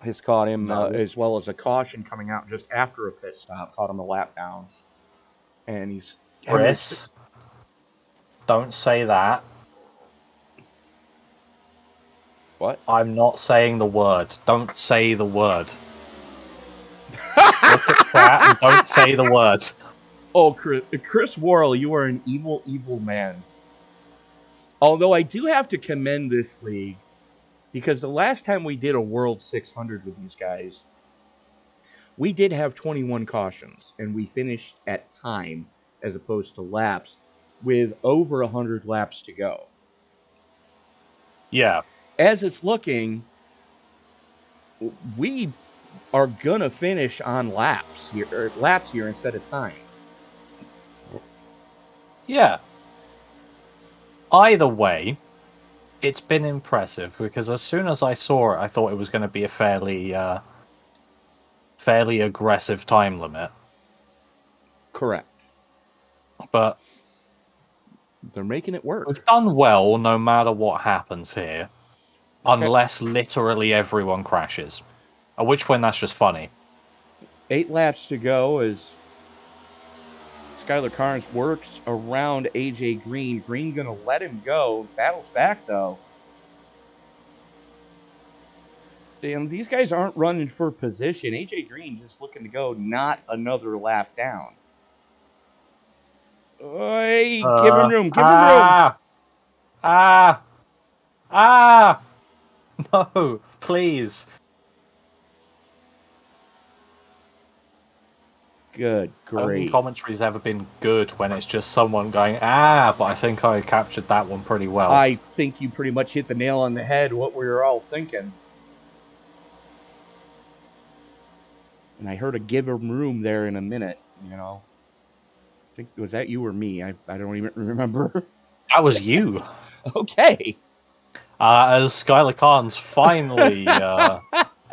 Has caught him, as well as a caution coming out just after a pit stop, caught him a lap down. And he's... Chris, don't say that. What? I'm not saying the word. Don't say the word. Look at that and don't say the word. Oh, Chris Worrell, you are an evil, evil man. Although I do have to commend this league, because the last time we did a World 600 with these guys, we did have 21 cautions, and we finished at time as opposed to laps, with over 100 laps to go. Yeah. As it's looking, we are gonna finish on laps here instead of time. Yeah. Either way, it's been impressive because as soon as I saw it, I thought it was going to be a fairly aggressive time limit. Correct. But they're making it work. We've done well no matter what happens here, unless literally everyone crashes. At which point that's just funny. 8 laps to go as Skylar Carnes works around AJ Green. Green gonna let him go. Battles back though. Damn, these guys aren't running for position. AJ Green just looking to go not another lap down. Hey, give him room. Give him room. No, please. Good grief. Only commentary's ever been good when it's just someone going, but I think I captured that one pretty well. I think you pretty much hit the nail on the head what we were all thinking. And I heard a give him room there in a minute, you know. I think, was that you or me? I don't even remember. That was you. Okay. As Skylar Carnes finally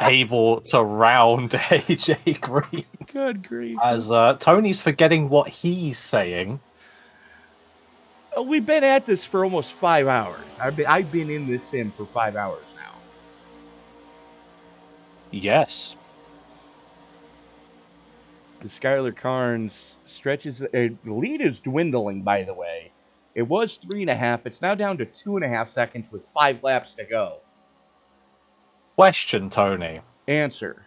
able to round AJ Green. Good grief. As Tony's forgetting what he's saying. We've been at this for almost 5 hours. I've been in this sim for 5 hours now. Yes. The Skylar Carnes stretches. The lead is dwindling, by the way. It was 3.5. It's now down to 2.5 seconds with 5 laps to go. Question, Tony. Answer.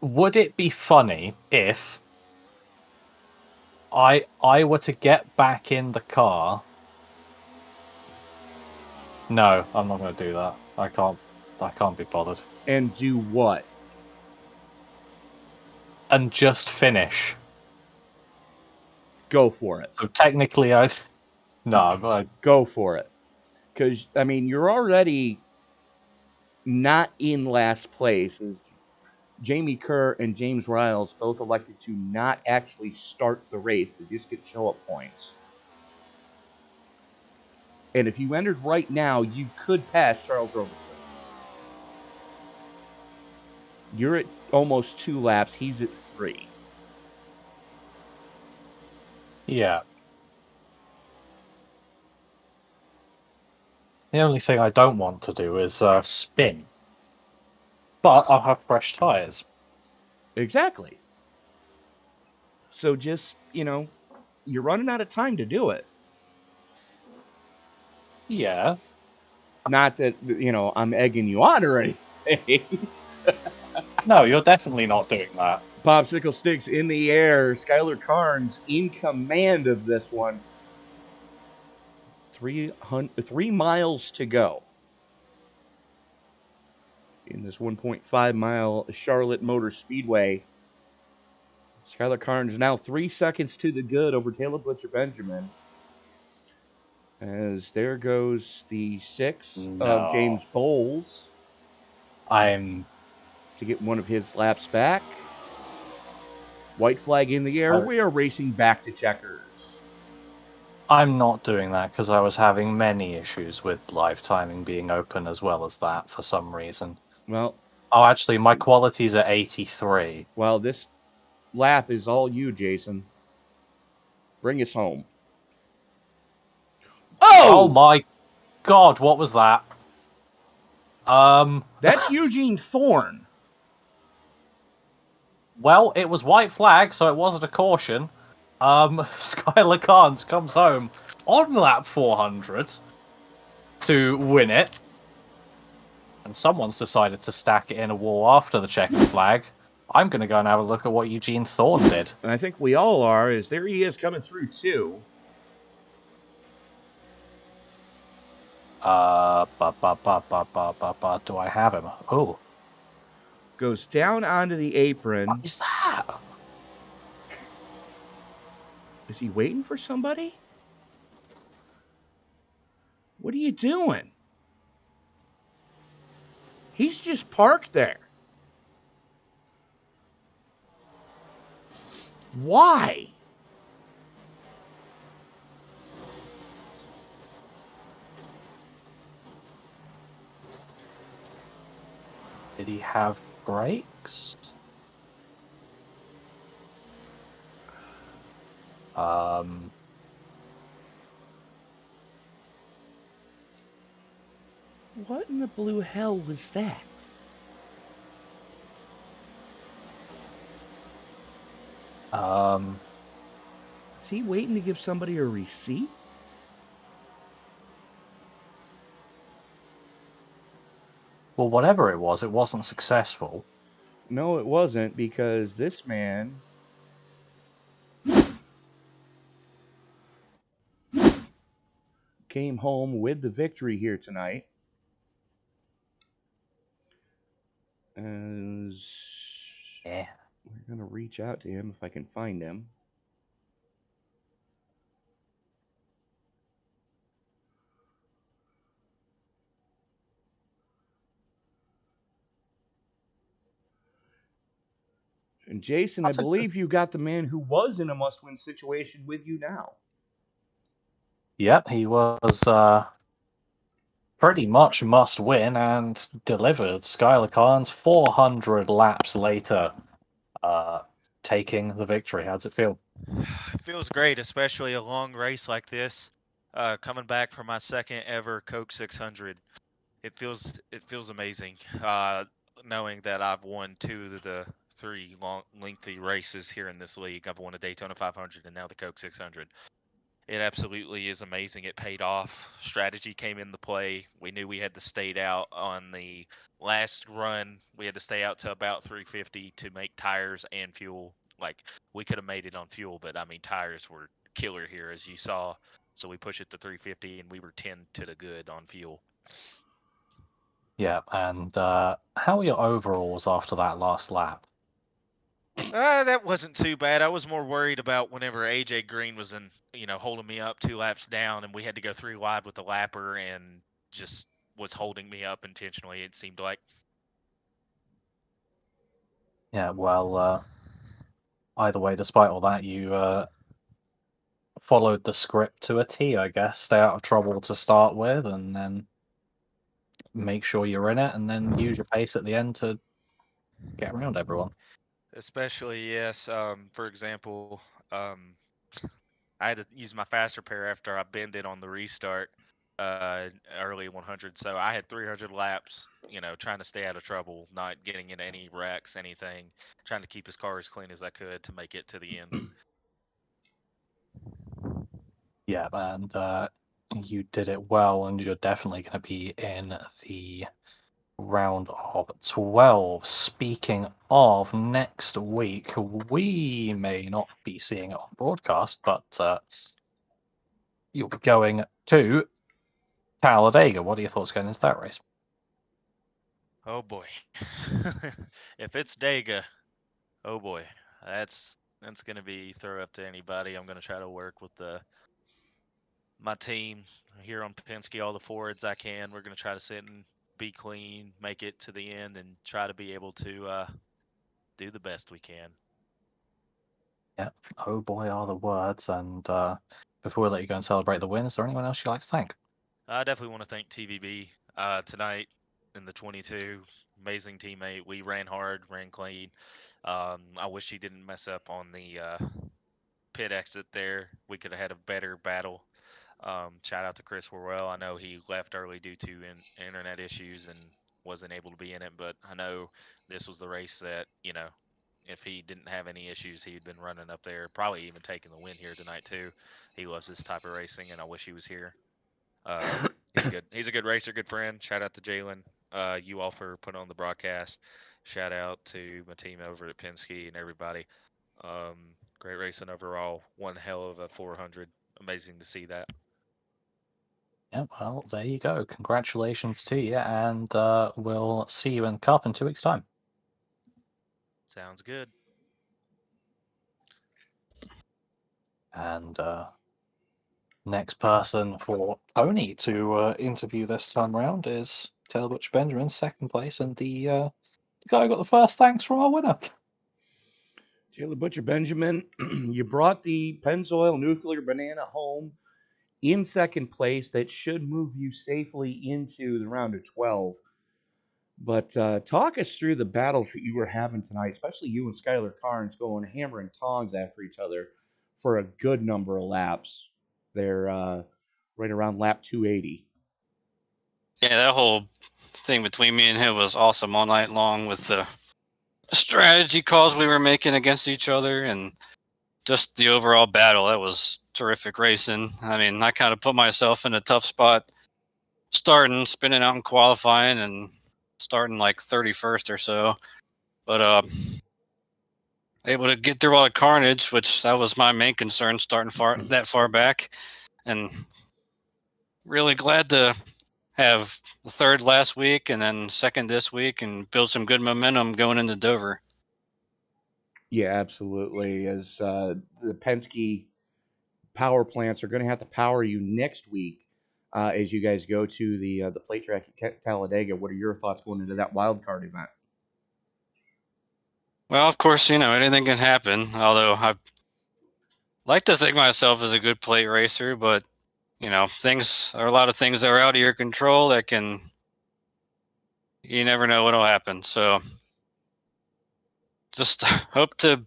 Would it be funny if I were to get back in the car? No, I'm not going to do that. I can't be bothered. And do what? And just finish. Go for it. So technically, Go for it. Because, I mean, you're already not in last place. As Jamie Kerr and James Riles both elected to not actually start the race. They just get show-up points. And if you entered right now, you could pass Charles Robertson. You're at almost 2 laps. He's at 3. Yeah. The only thing I don't want to do is spin. But I'll have fresh tires. Exactly. So just, you're running out of time to do it. Yeah. Not that, I'm egging you on or anything. No, you're definitely not doing that. Popsicle sticks in the air. Skylar Carnes in command of this one. 3 miles to go in this 1.5 mile Charlotte Motor Speedway. Skylar Carnes now 3 seconds to the good over Taylor Butcher Benjamin. As there goes the 6 of James Bowles. I'm to get one of his laps back. White flag in the air. We are racing back to checkers. I'm not doing that because I was having many issues with live timing being open as well as that for some reason. Well, oh, actually, my quality's at 83. Well, this lap is all you, Jason. Bring us home. Oh my God! What was that? That's Eugene Thorne. Well, it was white flag, so it wasn't a caution. Skylar Carnes comes home on lap 400 to win it. And someone's decided to stack it in a wall after the checkered flag. I'm going to go and have a look at what Eugene Thorne did. And I think we all are, as there he is coming through too. Do I have him? Oh. Goes down onto the apron. What is that? Is he waiting for somebody? What are you doing? He's just parked there. Why? Did he have brakes? What in the blue hell was that? Is he waiting to give somebody a receipt? Well, whatever it wasn't successful. No, it wasn't, because this man came home with the victory here tonight. As yeah, we're going to reach out to him if I can find him. And Jason, I believe you got the man who was in a must-win situation with you now. Yep, he was pretty much must-win and delivered. Skylar Carnes, 400 laps later, taking the victory. How's it feel? It feels great, especially a long race like this. Coming back from my second ever Coke 600, it feels amazing. Knowing that I've won 2 of the 3 lengthy races here in this league. I've won a Daytona 500 and now the Coke 600. It absolutely is amazing. It paid off. Strategy came into play. We knew we had to stay out on the last run. We had to stay out to about 350 to make tires and fuel. Like, we could have made it on fuel, but I mean, tires were killer here, as you saw. So we pushed it to 350 and we were 10 to the good on fuel. Yeah, and how are your overalls after that last lap? That wasn't too bad. I was more worried about whenever AJ Green was holding me up 2 laps down, and we had to go 3 wide with the lapper, and just was holding me up intentionally. It seemed like. Yeah, well, either way, despite all that, you followed the script to a T, I guess. Stay out of trouble to start with, and then make sure you're in it, and then use your pace at the end to get around everyone. Especially, yes. For example, I had to use my faster pair after I bended on the restart early 100. So I had 300 laps, trying to stay out of trouble, not getting into any wrecks, anything, trying to keep his car as clean as I could to make it to the end. Yeah, and you did it well, and you're definitely going to be in the round of 12. Speaking of next week, we may not be seeing it on broadcast, but you'll be going to Talladega. What are your thoughts going into that race? Oh boy. If it's Dega, oh boy. That's gonna be throw up to anybody. I'm gonna try to work with my team here on Penske, all the forwards I can. We're gonna try to sit and be clean, make it to the end, and try to be able to do the best we can. Yeah. Oh boy, are the words. And before we let you go and celebrate the win, is there anyone else you'd like to thank? I definitely want to thank TVB tonight in the 22. Amazing teammate. We ran hard, ran clean. I wish he didn't mess up on the pit exit there. We could have had a better battle. Shout out to Chris Worwell. I know he left early due to internet issues and wasn't able to be in it, but I know this was the race that, if he didn't have any issues, he'd been running up there, probably even taking the win here tonight too. He loves this type of racing, and I wish he was here. He's a good racer, good friend. Shout out to Jalen. You all for putting on the broadcast. Shout out to my team over at Penske and everybody. Great racing overall. One hell of a 400. Amazing to see that. Yeah, well, there you go. Congratulations to you, and we'll see you in the Cup in 2 weeks' time. Sounds good. And next person for Tony to interview this time around is Taylor Butcher Benjamin, second place, and the guy who got the first thanks from our winner. Taylor Butcher Benjamin, you brought the Pennzoil Nuclear Banana home in second place. That should move you safely into the round of 12. But talk us through the battles that you were having tonight, especially you and Skylar Carnes going hammer and tongs after each other for a good number of laps. They're right around lap 280. Yeah, that whole thing between me and him was awesome all night long with the strategy calls we were making against each other and just the overall battle. That was terrific racing. I mean, I kind of put myself in a tough spot starting, spinning out and qualifying and starting like 31st or so. But able to get through all the carnage, which that was my main concern starting that far back. And really glad to have the third last week and then second this week and build some good momentum going into Dover. Yeah, absolutely. As the Penske power plants are going to have to power you next week as you guys go to the plate track at Talladega. What are your thoughts going into that wild card event? Well, of course, anything can happen. Although I like to think myself as a good plate racer, but things are a lot of things that are out of your control that you never know what'll happen. So just hope to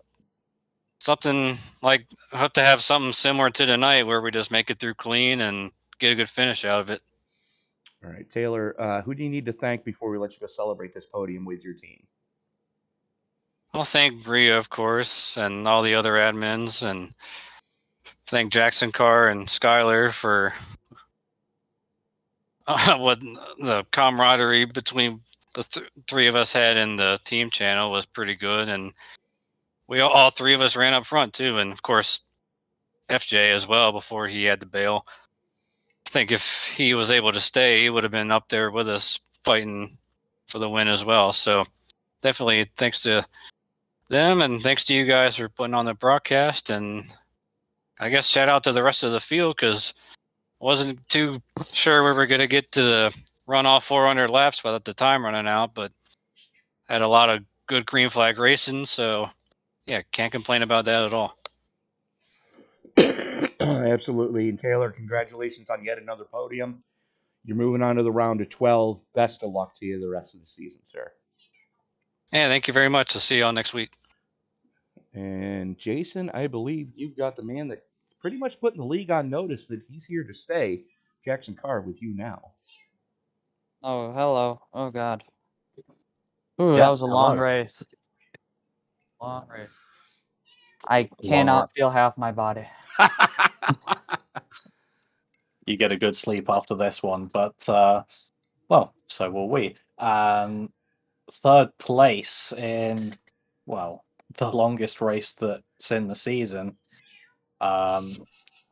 have something similar to tonight where we just make it through clean and get a good finish out of it. All right, Taylor, who do you need to thank before we let you go celebrate this podium with your team? I'll thank Bria, of course, and all the other admins, and thank Jackson Carr and Skyler for what the camaraderie between the three of us had in the team channel was pretty good, and we all three of us ran up front too, and of course FJ as well before he had to bail. I think if he was able to stay, he would have been up there with us fighting for the win as well. So definitely thanks to them, and thanks to you guys for putting on the broadcast, and I guess shout out to the rest of the field because I wasn't too sure we were going to get to the run all 400 laps without the time running out, but had a lot of good green flag racing, so yeah, can't complain about that at all. Absolutely. And Taylor, congratulations on yet another podium. You're moving on to the round of 12. Best of luck to you the rest of the season, sir. Yeah, thank you very much. I'll see you all next week. And Jason, I believe you've got the man that's pretty much putting the league on notice that he's here to stay. Jackson Carr with you now. Oh, hello. Oh, God. Ooh, Yeah, that was a long race. Long race. I cannot feel half my body. You get a good sleep after this one, but well, so will we. Third place in the longest race that's in the season.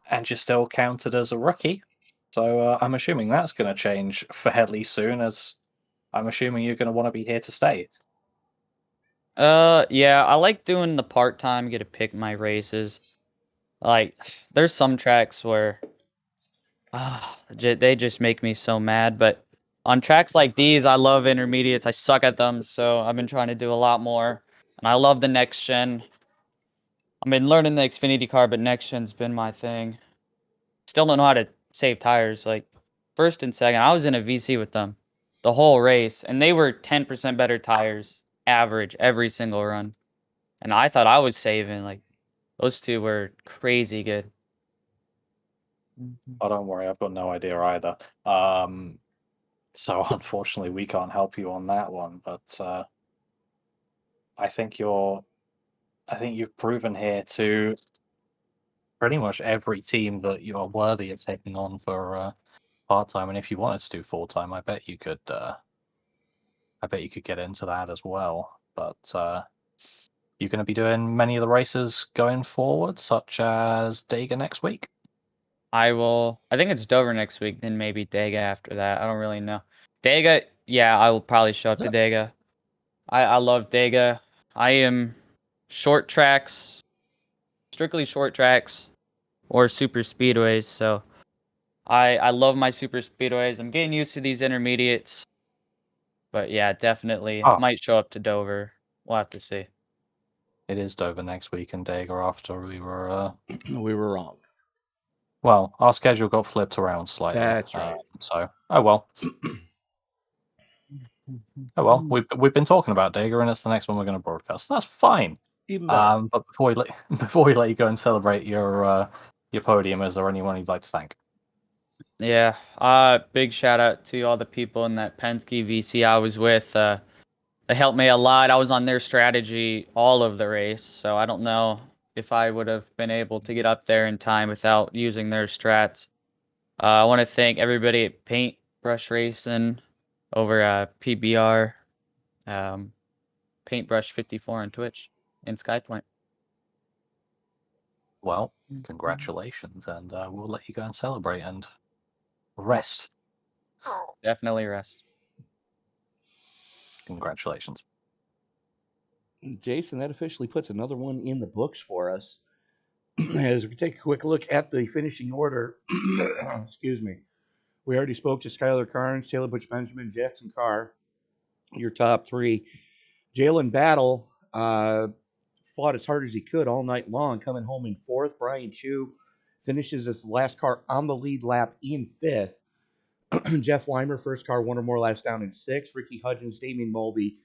and you're still counted as a rookie. So I'm assuming that's going to change fairly soon, as I'm assuming you're going to want to be here to stay. Yeah, I like doing the part-time, get to pick my races. Like, there's some tracks where they just make me so mad, but on tracks like these, I love intermediates. I suck at them, so I've been trying to do a lot more. And I love the next gen. I've been learning the Xfinity car, but next gen's been my thing. Still don't know how to save tires. Like, first and second, I was in a VC with them the whole race, and they were 10% better tires, average, every single run. And I thought I was saving. Like, those two were crazy good. Oh, don't worry, I've got no idea either. So unfortunately, we can't help you on that one. But I think you've proven here to pretty much every team that you are worthy of taking on for part-time. And if you wanted to do full-time, I bet you could. I bet you could get into that as well. But you're going to be doing many of the races going forward, such as Dega next week. I think it's Dover next week, then maybe Dega after that. I don't really know. Dega, yeah, I will probably show up to Dega. I love Dega. I am short tracks, strictly short tracks, or super speedways. So I love my super speedways. I'm getting used to these intermediates. But yeah, definitely might show up to Dover. We'll have to see. It is Dover next week and Dega after we were we were wrong. Well, our schedule got flipped around slightly. That's right. So, oh well. Oh well, we've been talking about Dega, and it's the next one we're going to broadcast. That's fine. Even better. But before we let you go and celebrate your podium, is there anyone you'd like to thank? Yeah. Big shout out to all the people in that Penske VC I was with. They helped me a lot. I was on their strategy all of the race, so I don't know if I would have been able to get up there in time without using their strats. I want to thank everybody at Paintbrush Racing over PBR, Paintbrush 54 on Twitch, and Skypoint. Well, congratulations, and we'll let you go and celebrate and rest. Definitely rest. Congratulations. Jason, that officially puts another one in the books for us. As we take a quick look at the finishing order, excuse me, we already spoke to Skylar Carnes, Taylor Butch Benjamin, Jackson Carr, your top three. Jalen Battle fought as hard as he could all night long, coming home in fourth. Brian Chu finishes as the last car on the lead lap in fifth. Jeff Weimer, first car, one or more laps down in sixth. Ricky Hudgens, Damian Mulvey,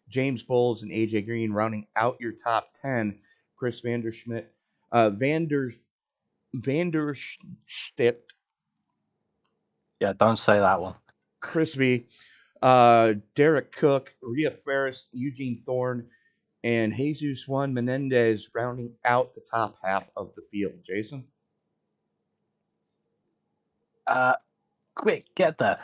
James Bowles, and AJ Green rounding out your top 10. Chris Vanderschmidt, Vanderstipt. Yeah, don't say that one. Crispy, Derek Cook, Rhea Ferris, Eugene Thorne, and Jesus Juan Menendez rounding out the top half of the field. Jason? Quick, get there.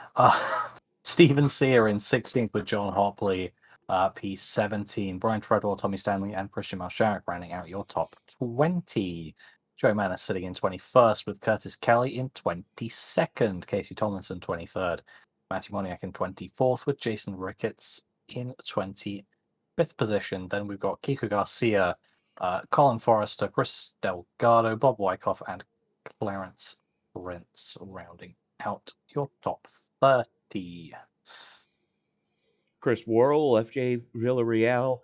Stephen Sear in 16th with John Hopley, P17. Brian Treadwell, Tommy Stanley, and Christian Malsharek rounding out your top 20. Joe Maness sitting in 21st with Curtis Kelly in 22nd. Casey Tomlinson 23rd. Matty Moniak in 24th with Jason Ricketts in 25th position. Then we've got Kiko Garcia, Colin Forrester, Chris Delgado, Bob Wyckoff, and Clarence Prince rounding out your top 30. Chris Worrell, FJ Villarreal,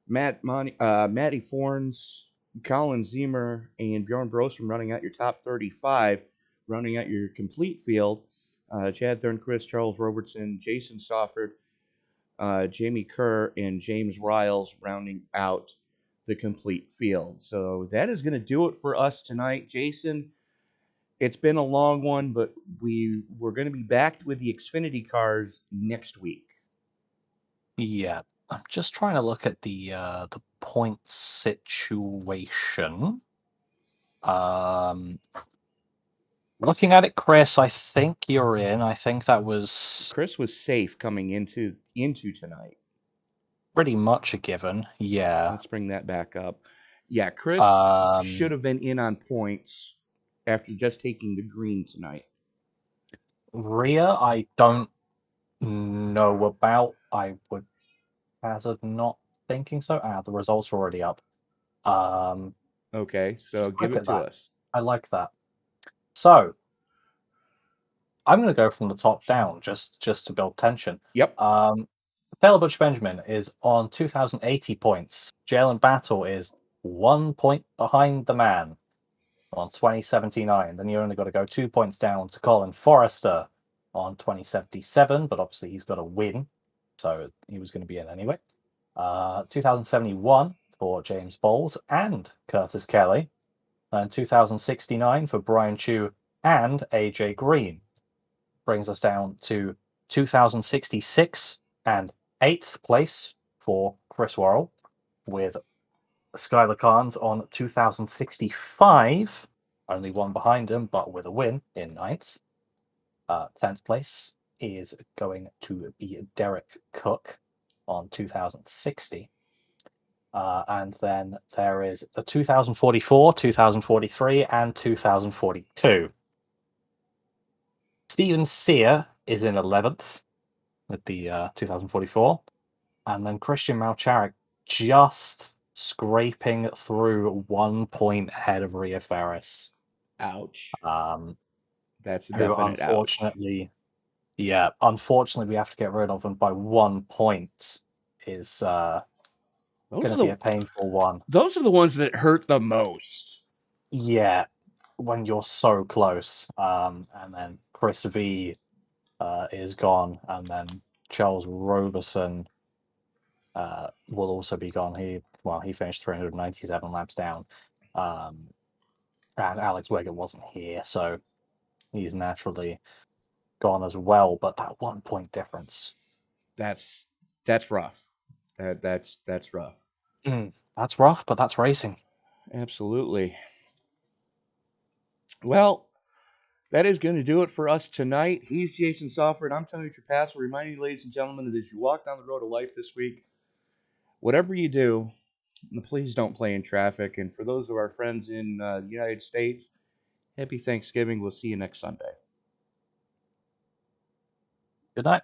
Matty Forns, Colin Ziemer, and Bjorn Brostrom running out your top 35. Running out your complete field, Chad Thornquist, Charles Robertson, Jason Stofford, Jamie Kerr, and James Riles rounding out the complete field. So that is going to do it for us tonight. Jason, it's been a long one, but we're going to be back with the Xfinity cars next week. Yeah, I'm just trying to look at the point situation. Looking at it, Chris, I think you're in. I think that was Chris was safe coming into tonight. Pretty much a given. Yeah. Let's bring that back up. Yeah, Chris should have been in on points. after just taking the green tonight? Rear, I don't know about. I would hazard not thinking so. The results are already up. Okay, so Just give look it at to that. us. I like that. So I'm going to go from the top down, just to build tension. Yep. Taylor Butch Benjamin is on 2,080 points. Jalen Battle is 1 point behind the man on 2079. Then you only got to go 2 points down to Colin Forrester on 2077, but obviously he's got to win, so he was going to be in anyway. 2071 for James Bowles and Curtis Kelly, and 2069 for Brian Chu and AJ Green. Brings us down to 2066 and 8th place for Chris Worrell, with Skylar Carnes on 2065, only one behind him, but with a win in 9th. 10th place is going to be Derek Cook on 2060. And then there is the 2044, 2043, and 2042. Steven Sear is in 11th with the 2044. And then Christian Malcharik just scraping through 1 point ahead of Rhea Ferris. Ouch. That's a Who definite unfortunately, unfortunately we have to get rid of him by 1 point. Is going to be a painful one. Those are the ones that hurt the most. Yeah, when you're so close. And then Chris V is gone, and then Charles Roberson will also be gone. He finished 397 laps down. And Alex Wegger wasn't here, so he's naturally gone as well. But that 1 point difference. That's rough. That's rough. That's rough, but that's racing. Absolutely. Well, that is going to do it for us tonight. He's Jason Sofford. I'm Tony Trapasso, reminding you, ladies and gentlemen, that as you walk down the road of life this week, whatever you do, please don't play in traffic. And for those of our friends in the United States, happy Thanksgiving. We'll see you next Sunday. Good night.